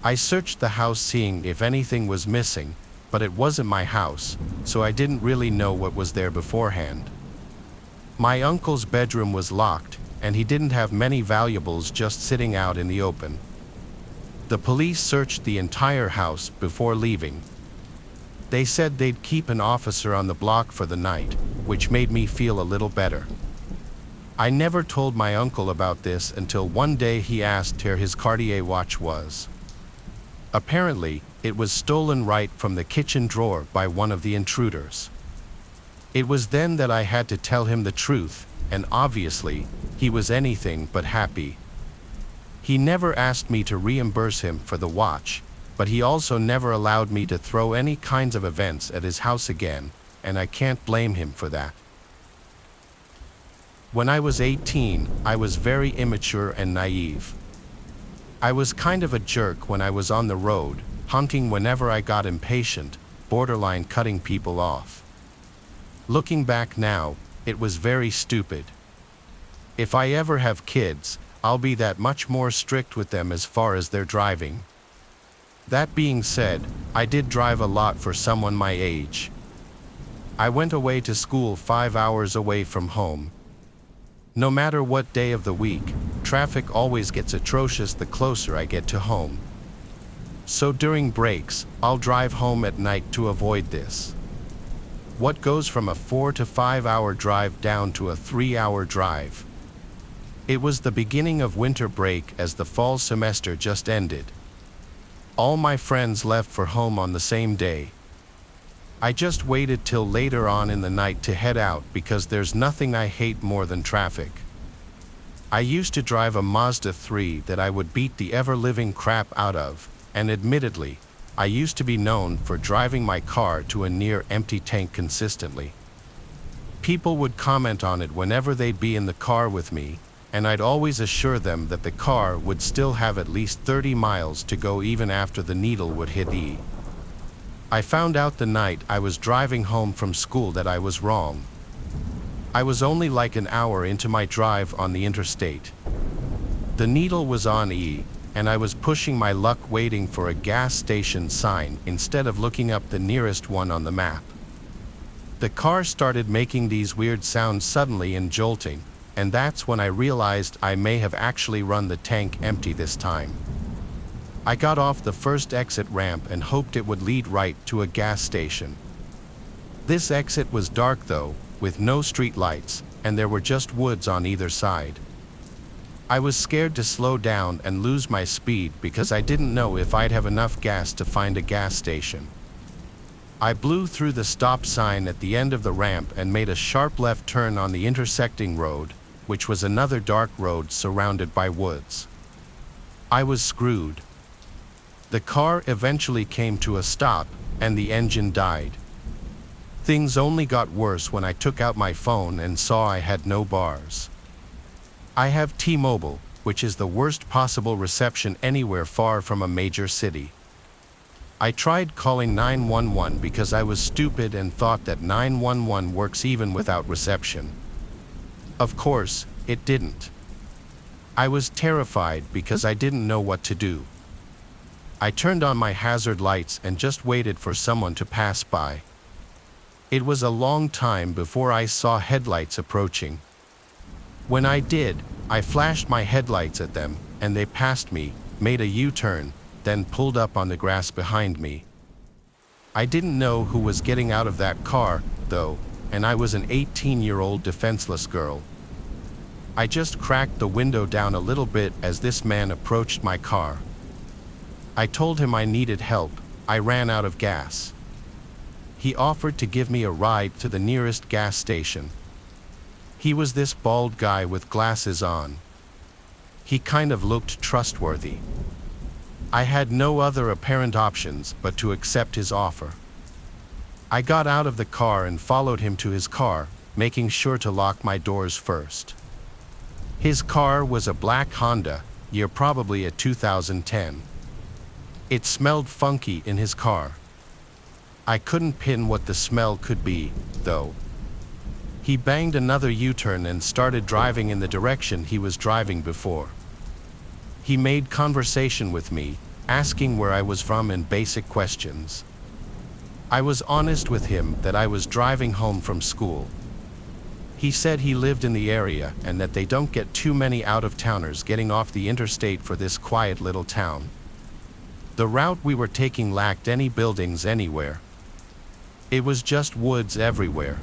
I searched the house seeing if anything was missing, but it wasn't my house, so I didn't really know what was there beforehand. My uncle's bedroom was locked, and he didn't have many valuables just sitting out in the open. The police searched the entire house before leaving. They said they'd keep an officer on the block for the night, which made me feel a little better. I never told my uncle about this until one day he asked where his Cartier watch was. Apparently, it was stolen right from the kitchen drawer by one of the intruders. It was then that I had to tell him the truth, and obviously, he was anything but happy. He never asked me to reimburse him for the watch, but he also never allowed me to throw any kinds of events at his house again, and I can't blame him for that. When I was 18, I was very immature and naive. I was kind of a jerk when I was on the road, honking whenever I got impatient, borderline cutting people off. Looking back now, it was very stupid. If I ever have kids, I'll be that much more strict with them as far as their driving. That being said, I did drive a lot for someone my age. I went away to school 5 hours away from home. No matter what day of the week, traffic always gets atrocious the closer I get to home. So during breaks, I'll drive home at night to avoid this. What goes from a 4 to 5 hour drive down to a 3-hour drive? It was the beginning of winter break as the fall semester just ended. All my friends left for home on the same day. I just waited till later on in the night to head out because there's nothing I hate more than traffic. I used to drive a Mazda 3 that I would beat the ever-living crap out of, and admittedly, I used to be known for driving my car to a near-empty tank consistently. People would comment on it whenever they'd be in the car with me, and I'd always assure them that the car would still have at least 30 miles to go even after the needle would hit E. I found out the night I was driving home from school that I was wrong. I was only like an hour into my drive on the interstate. The needle was on E, and I was pushing my luck waiting for a gas station sign instead of looking up the nearest one on the map. The car started making these weird sounds suddenly and jolting, and that's when I realized I may have actually run the tank empty this time. I got off the first exit ramp and hoped it would lead right to a gas station. This exit was dark though, with no street lights, and there were just woods on either side. I was scared to slow down and lose my speed because I didn't know if I'd have enough gas to find a gas station. I blew through the stop sign at the end of the ramp and made a sharp left turn on the intersecting road, which was another dark road surrounded by woods. I was screwed. The car eventually came to a stop, and the engine died. Things only got worse when I took out my phone and saw I had no bars. I have T-Mobile, which is the worst possible reception anywhere far from a major city. I tried calling 911 because I was stupid and thought that 911 works even without reception. Of course, it didn't. I was terrified because I didn't know what to do. I turned on my hazard lights and just waited for someone to pass by. It was a long time before I saw headlights approaching. When I did, I flashed my headlights at them, and they passed me, made a U-turn, then pulled up on the grass behind me. I didn't know who was getting out of that car, though, and I was an 18-year-old defenseless girl. I just cracked the window down a little bit as this man approached my car. I told him I needed help. I ran out of gas. He offered to give me a ride to the nearest gas station. He was this bald guy with glasses on. He kind of looked trustworthy. I had no other apparent options but to accept his offer. I got out of the car and followed him to his car, making sure to lock my doors first. His car was a black Honda, year probably a 2010. It smelled funky in his car. I couldn't pin what the smell could be, though. He banged another U-turn and started driving in the direction he was driving before. He made conversation with me, asking where I was from and basic questions. I was honest with him that I was driving home from school. He said he lived in the area and that they don't get too many out-of-towners getting off the interstate for this quiet little town. The route we were taking lacked any buildings anywhere. It was just woods everywhere.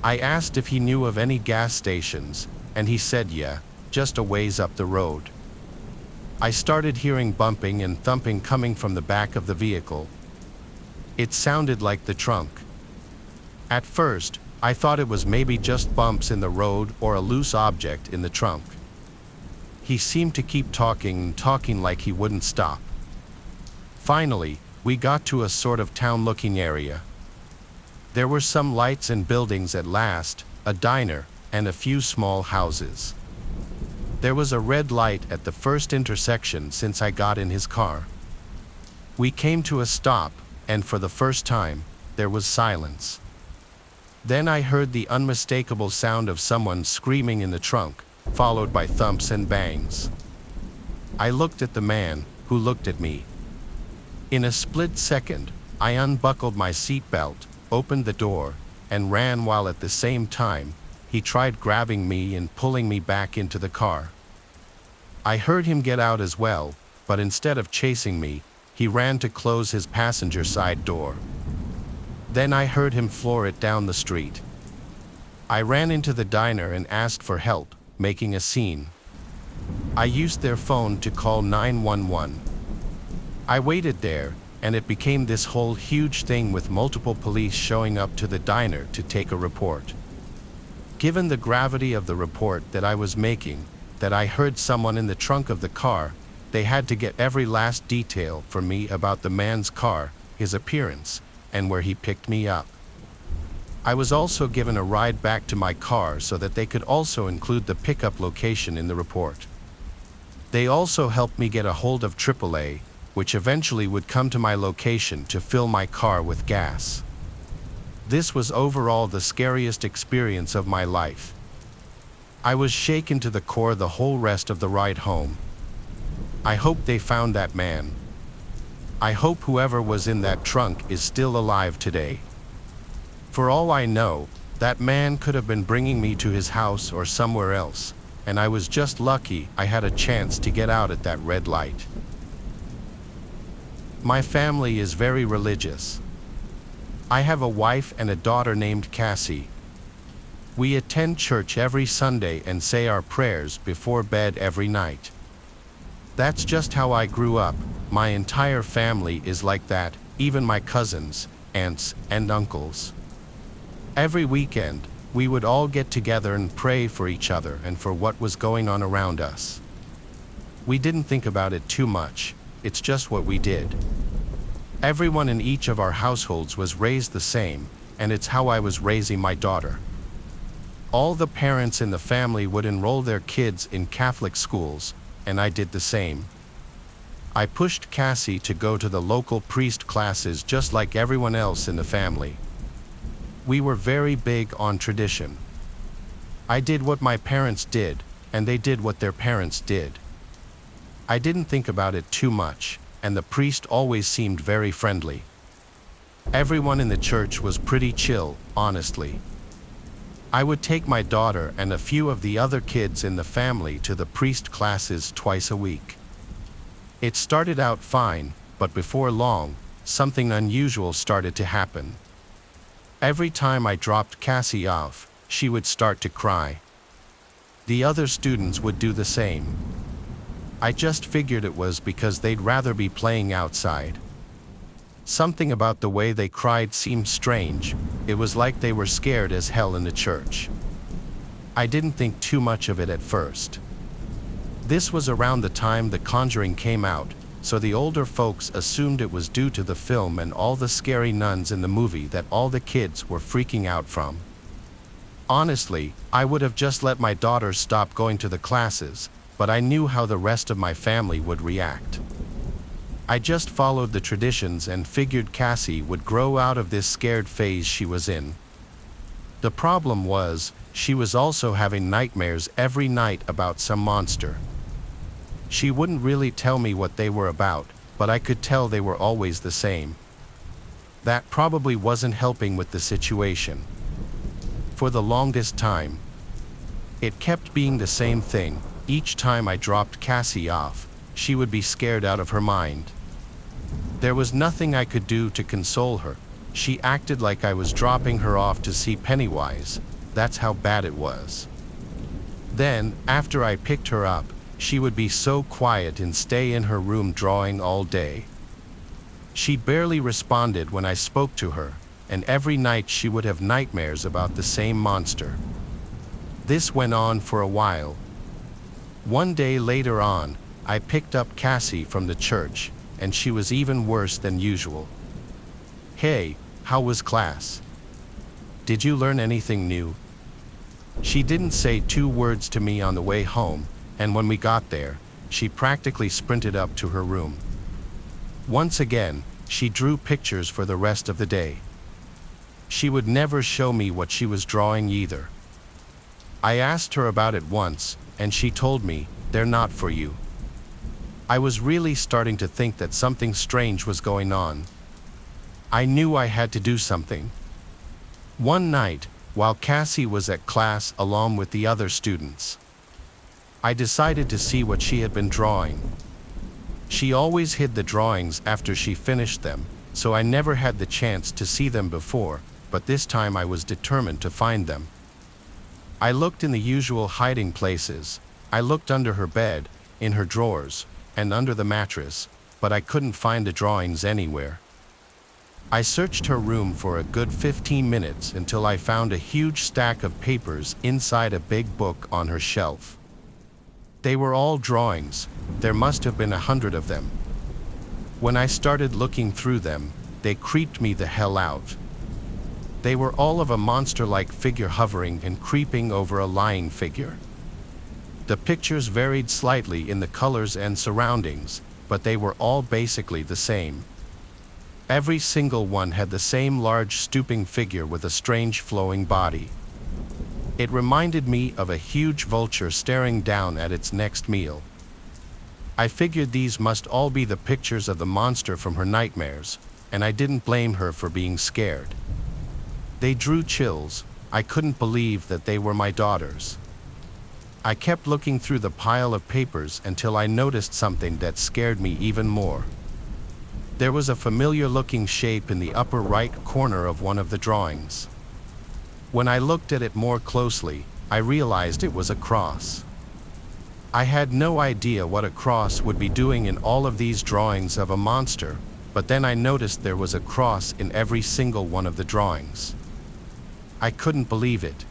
I asked if he knew of any gas stations, and he said yeah, just a ways up the road. I started hearing bumping and thumping coming from the back of the vehicle. It sounded like the trunk. At first, I thought it was maybe just bumps in the road or a loose object in the trunk. He seemed to keep talking like he wouldn't stop. Finally, we got to a sort of town-looking area. There were some lights and buildings at last, a diner, and a few small houses. There was a red light at the first intersection since I got in his car. We came to a stop, and for the first time, there was silence. Then I heard the unmistakable sound of someone screaming in the trunk, followed by thumps and bangs. I looked at the man, who looked at me. In a split second, I unbuckled my seatbelt, opened the door, and ran while at the same time, he tried grabbing me and pulling me back into the car. I heard him get out as well, but instead of chasing me, he ran to close his passenger side door. Then I heard him floor it down the street. I ran into the diner and asked for help, making a scene. I used their phone to call 911. I waited there, and it became this whole huge thing with multiple police showing up to the diner to take a report. Given the gravity of the report that I was making, that I heard someone in the trunk of the car, they had to get every last detail from me about the man's car, his appearance, and where he picked me up. I was also given a ride back to my car so that they could also include the pickup location in the report. They also helped me get a hold of AAA, which eventually would come to my location to fill my car with gas. This was overall the scariest experience of my life. I was shaken to the core the whole rest of the ride home. I hope they found that man. I hope whoever was in that trunk is still alive today. For all I know, that man could have been bringing me to his house or somewhere else, and I was just lucky I had a chance to get out at that red light. My family is very religious. I have a wife and a daughter named Cassie. We attend church every Sunday and say our prayers before bed every night. That's just how I grew up. My entire family is like that, even my cousins, aunts, and uncles. Every weekend, we would all get together and pray for each other and for what was going on around us. We didn't think about it too much, it's just what we did. Everyone in each of our households was raised the same, and it's how I was raising my daughter. All the parents in the family would enroll their kids in Catholic schools, and I did the same. I pushed Cassie to go to the local priest classes just like everyone else in the family. We were very big on tradition. I did what my parents did, and they did what their parents did. I didn't think about it too much, and the priest always seemed very friendly. Everyone in the church was pretty chill, honestly. I would take my daughter and a few of the other kids in the family to the priest classes twice a week. It started out fine, but before long, something unusual started to happen. Every time I dropped Cassie off, she would start to cry. The other students would do the same. I just figured it was because they'd rather be playing outside. Something about the way they cried seemed strange. It was like they were scared as hell in the church. I didn't think too much of it at first. This was around the time The Conjuring came out, so the older folks assumed it was due to the film and all the scary nuns in the movie that all the kids were freaking out from. Honestly, I would have just let my daughter stop going to the classes, but I knew how the rest of my family would react. I just followed the traditions and figured Cassie would grow out of this scared phase she was in. The problem was, she was also having nightmares every night about some monster. She wouldn't really tell me what they were about, but I could tell they were always the same. That probably wasn't helping with the situation. For the longest time, it kept being the same thing. Each time I dropped Cassie off, she would be scared out of her mind. There was nothing I could do to console her. She acted like I was dropping her off to see Pennywise. That's how bad it was. Then, after I picked her up, she would be so quiet and stay in her room drawing all day. She barely responded when I spoke to her, and every night she would have nightmares about the same monster. This went on for a while. One day later on, I picked up Cassie from the church, and she was even worse than usual. "Hey, how was class? Did you learn anything new?" She didn't say 2 words to me on the way home, and when we got there, she practically sprinted up to her room. Once again, she drew pictures for the rest of the day. She would never show me what she was drawing either. I asked her about it once, and she told me, "They're not for you." I was really starting to think that something strange was going on. I knew I had to do something. One night, while Cassie was at class along with the other students, I decided to see what she had been drawing. She always hid the drawings after she finished them, so I never had the chance to see them before, but this time I was determined to find them. I looked in the usual hiding places. I looked under her bed, in her drawers, and under the mattress, but I couldn't find the drawings anywhere. I searched her room for a good 15 minutes until I found a huge stack of papers inside a big book on her shelf. They were all drawings. There must have been 100 of them. When I started looking through them, they creeped me the hell out. They were all of a monster-like figure hovering and creeping over a lying figure. The pictures varied slightly in the colors and surroundings, but they were all basically the same. Every single one had the same large stooping figure with a strange flowing body. It reminded me of a huge vulture staring down at its next meal. I figured these must all be the pictures of the monster from her nightmares, and I didn't blame her for being scared. They drew chills. I couldn't believe that they were my daughters. I kept looking through the pile of papers until I noticed something that scared me even more. There was a familiar-looking shape in the upper right corner of one of the drawings. When I looked at it more closely, I realized it was a cross. I had no idea what a cross would be doing in all of these drawings of a monster, but then I noticed there was a cross in every single one of the drawings. I couldn't believe it.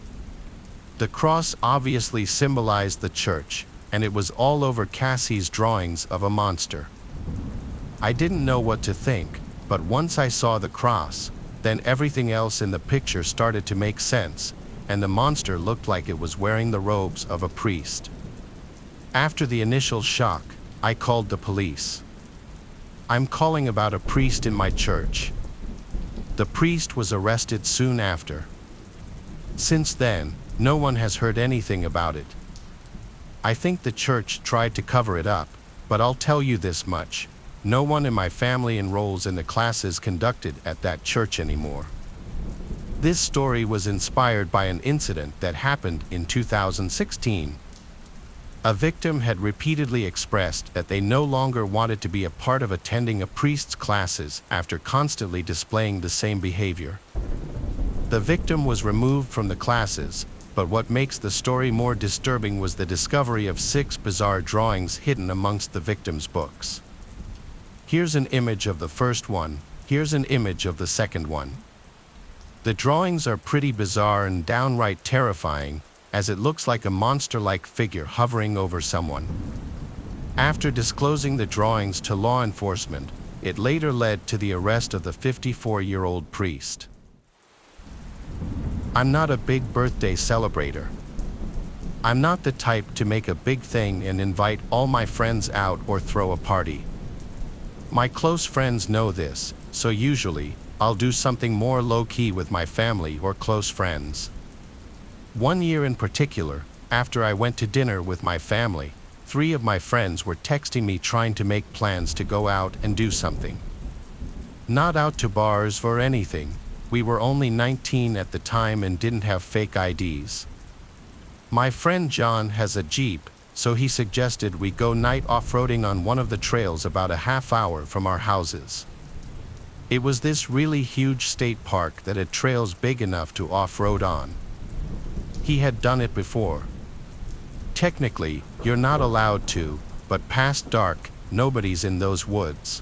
The cross obviously symbolized the church, and it was all over Cassie's drawings of a monster. I didn't know what to think, but once I saw the cross, then everything else in the picture started to make sense, and the monster looked like it was wearing the robes of a priest. After the initial shock, I called the police. "I'm calling about a priest in my church." The priest was arrested soon after. Since then, no one has heard anything about it. I think the church tried to cover it up, but I'll tell you this much. No one in my family enrolls in the classes conducted at that church anymore. This story was inspired by an incident that happened in 2016. A victim had repeatedly expressed that they no longer wanted to be a part of attending a priest's classes after constantly displaying the same behavior. The victim was removed from the classes, but what makes the story more disturbing was the discovery of 6 bizarre drawings hidden amongst the victim's books. Here's an image of the first one. Here's an image of the second one. The drawings are pretty bizarre and downright terrifying, as it looks like a monster-like figure hovering over someone. After disclosing the drawings to law enforcement, it later led to the arrest of the 54-year-old priest. I'm not a big birthday celebrator. I'm not the type to make a big thing and invite all my friends out or throw a party. My close friends know this, so usually, I'll do something more low-key with my family or close friends. One year in particular, after I went to dinner with my family, 3 of my friends were texting me trying to make plans to go out and do something. Not out to bars or anything. We were only 19 at the time and didn't have fake IDs. My friend John has a Jeep, so he suggested we go night off-roading on one of the trails about a half hour from our houses. It was this really huge state park that had trails big enough to off-road on. He had done it before. Technically, you're not allowed to, but past dark, nobody's in those woods.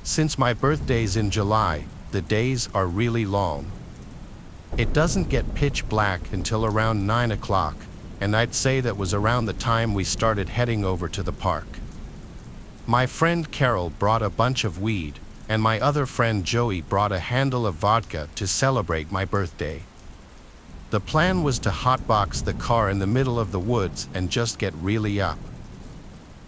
Since my birthday's in July, the days are really long. It doesn't get pitch black until around 9 o'clock, and I'd say that was around the time we started heading over to the park. My friend Carol brought a bunch of weed, and my other friend Joey brought a handle of vodka to celebrate my birthday. The plan was to hotbox the car in the middle of the woods and just get really up.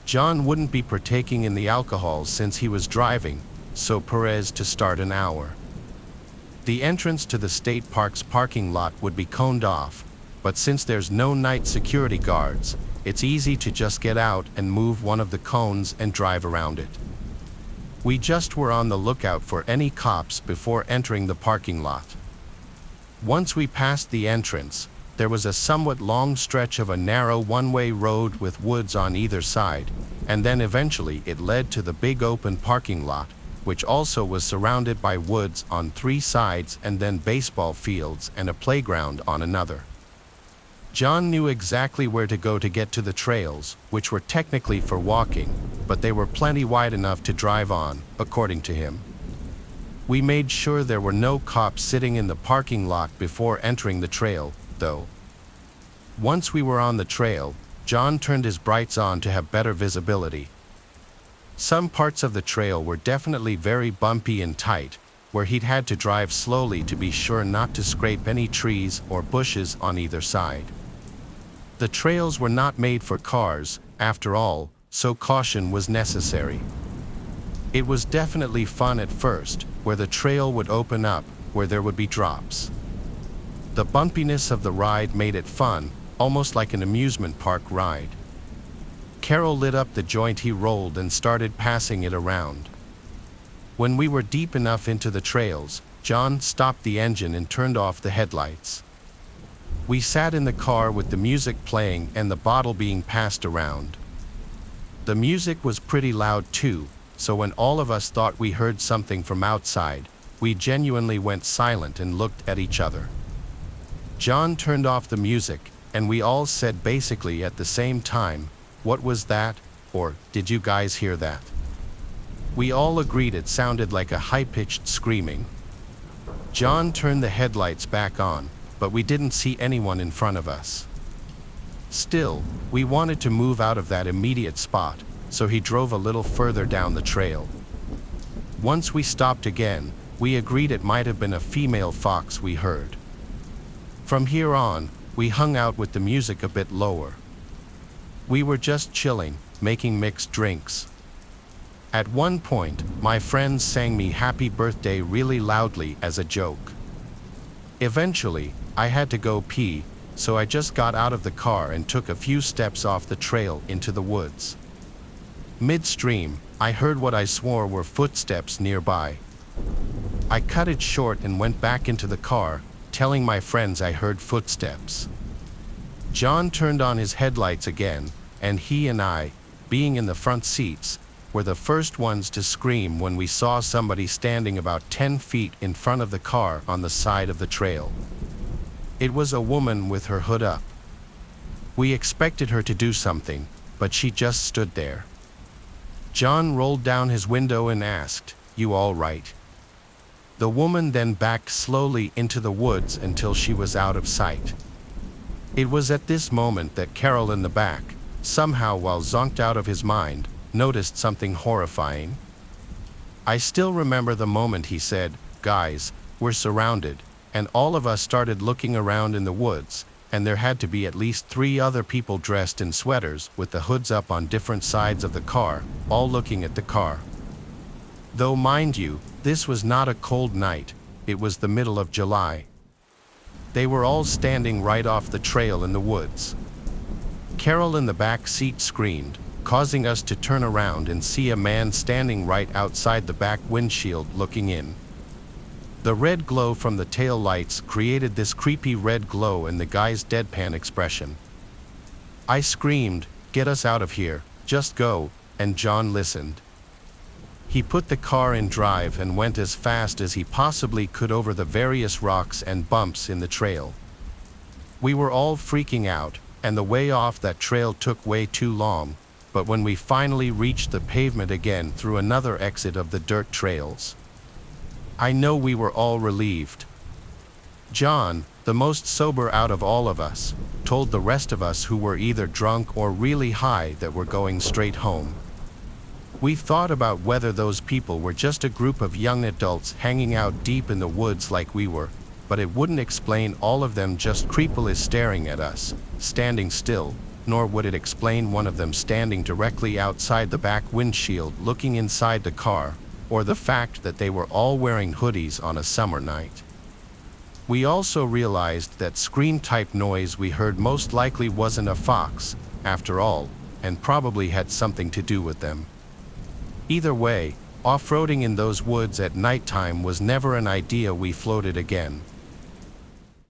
John wouldn't be partaking in the alcohol since he was driving, so Perez to start an hour. The entrance to the state park's parking lot would be coned off, but since there's no night security guards, it's easy to just get out and move one of the cones and drive around it. We just were on the lookout for any cops before entering the parking lot. Once we passed the entrance, there was a somewhat long stretch of a narrow one-way road with woods on either side, and then eventually it led to the big open parking lot, which also was surrounded by woods on 3 sides and then baseball fields and a playground on another. John knew exactly where to go to get to the trails, which were technically for walking, but they were plenty wide enough to drive on, according to him. We made sure there were no cops sitting in the parking lot before entering the trail, though. Once we were on the trail, John turned his brights on to have better visibility. Some parts of the trail were definitely very bumpy and tight, where he'd had to drive slowly to be sure not to scrape any trees or bushes on either side. The trails were not made for cars, after all, so caution was necessary. It was definitely fun at first, where the trail would open up, where there would be drops. The bumpiness of the ride made it fun, almost like an amusement park ride. Carol lit up the joint he rolled and started passing it around. When we were deep enough into the trails, John stopped the engine and turned off the headlights. We sat in the car with the music playing and the bottle being passed around. The music was pretty loud too, so when all of us thought we heard something from outside, we genuinely went silent and looked at each other. John turned off the music, and we all said basically at the same time, "What was that?" or "Did you guys hear that?" We all agreed it sounded like a high-pitched screaming. John turned the headlights back on, but we didn't see anyone in front of us. Still, we wanted to move out of that immediate spot, so he drove a little further down the trail. Once we stopped again, we agreed it might have been a female fox we heard. From here on, we hung out with the music a bit lower. We were just chilling, making mixed drinks. At one point, my friends sang me happy birthday really loudly as a joke. Eventually, I had to go pee, so I just got out of the car and took a few steps off the trail into the woods. Midstream, I heard what I swore were footsteps nearby. I cut it short and went back into the car, telling my friends I heard footsteps. John turned on his headlights again, and he and I, being in the front seats, were the first ones to scream when we saw somebody standing about 10 feet in front of the car on the side of the trail. It was a woman with her hood up. We expected her to do something, but she just stood there. John rolled down his window and asked, "You all right?" The woman then backed slowly into the woods until she was out of sight. It was at this moment that Carol in the back, somehow while zonked out of his mind, noticed something horrifying. I still remember the moment he said, "Guys, we're surrounded," and all of us started looking around in the woods, and there had to be at least 3 other people dressed in sweaters with the hoods up on different sides of the car, all looking at the car. Though mind you, this was not a cold night, it was the middle of July. They were all standing right off the trail in the woods. Carol in the back seat screamed, causing us to turn around and see a man standing right outside the back windshield looking in. The red glow from the tail lights created this creepy red glow in the guy's deadpan expression. I screamed, "Get us out of here, just go," and John listened. He put the car in drive and went as fast as he possibly could over the various rocks and bumps in the trail. We were all freaking out, and the way off that trail took way too long, but when we finally reached the pavement again through another exit of the dirt trails, I know we were all relieved. John, the most sober out of all of us, told the rest of us who were either drunk or really high that we're going straight home. We thought about whether those people were just a group of young adults hanging out deep in the woods like we were, but it wouldn't explain all of them just creepily staring at us, standing still, nor would it explain one of them standing directly outside the back windshield looking inside the car, or the fact that they were all wearing hoodies on a summer night. We also realized that scream-type noise we heard most likely wasn't a fox, after all, and probably had something to do with them. Either way, off-roading in those woods at nighttime was never an idea we floated again.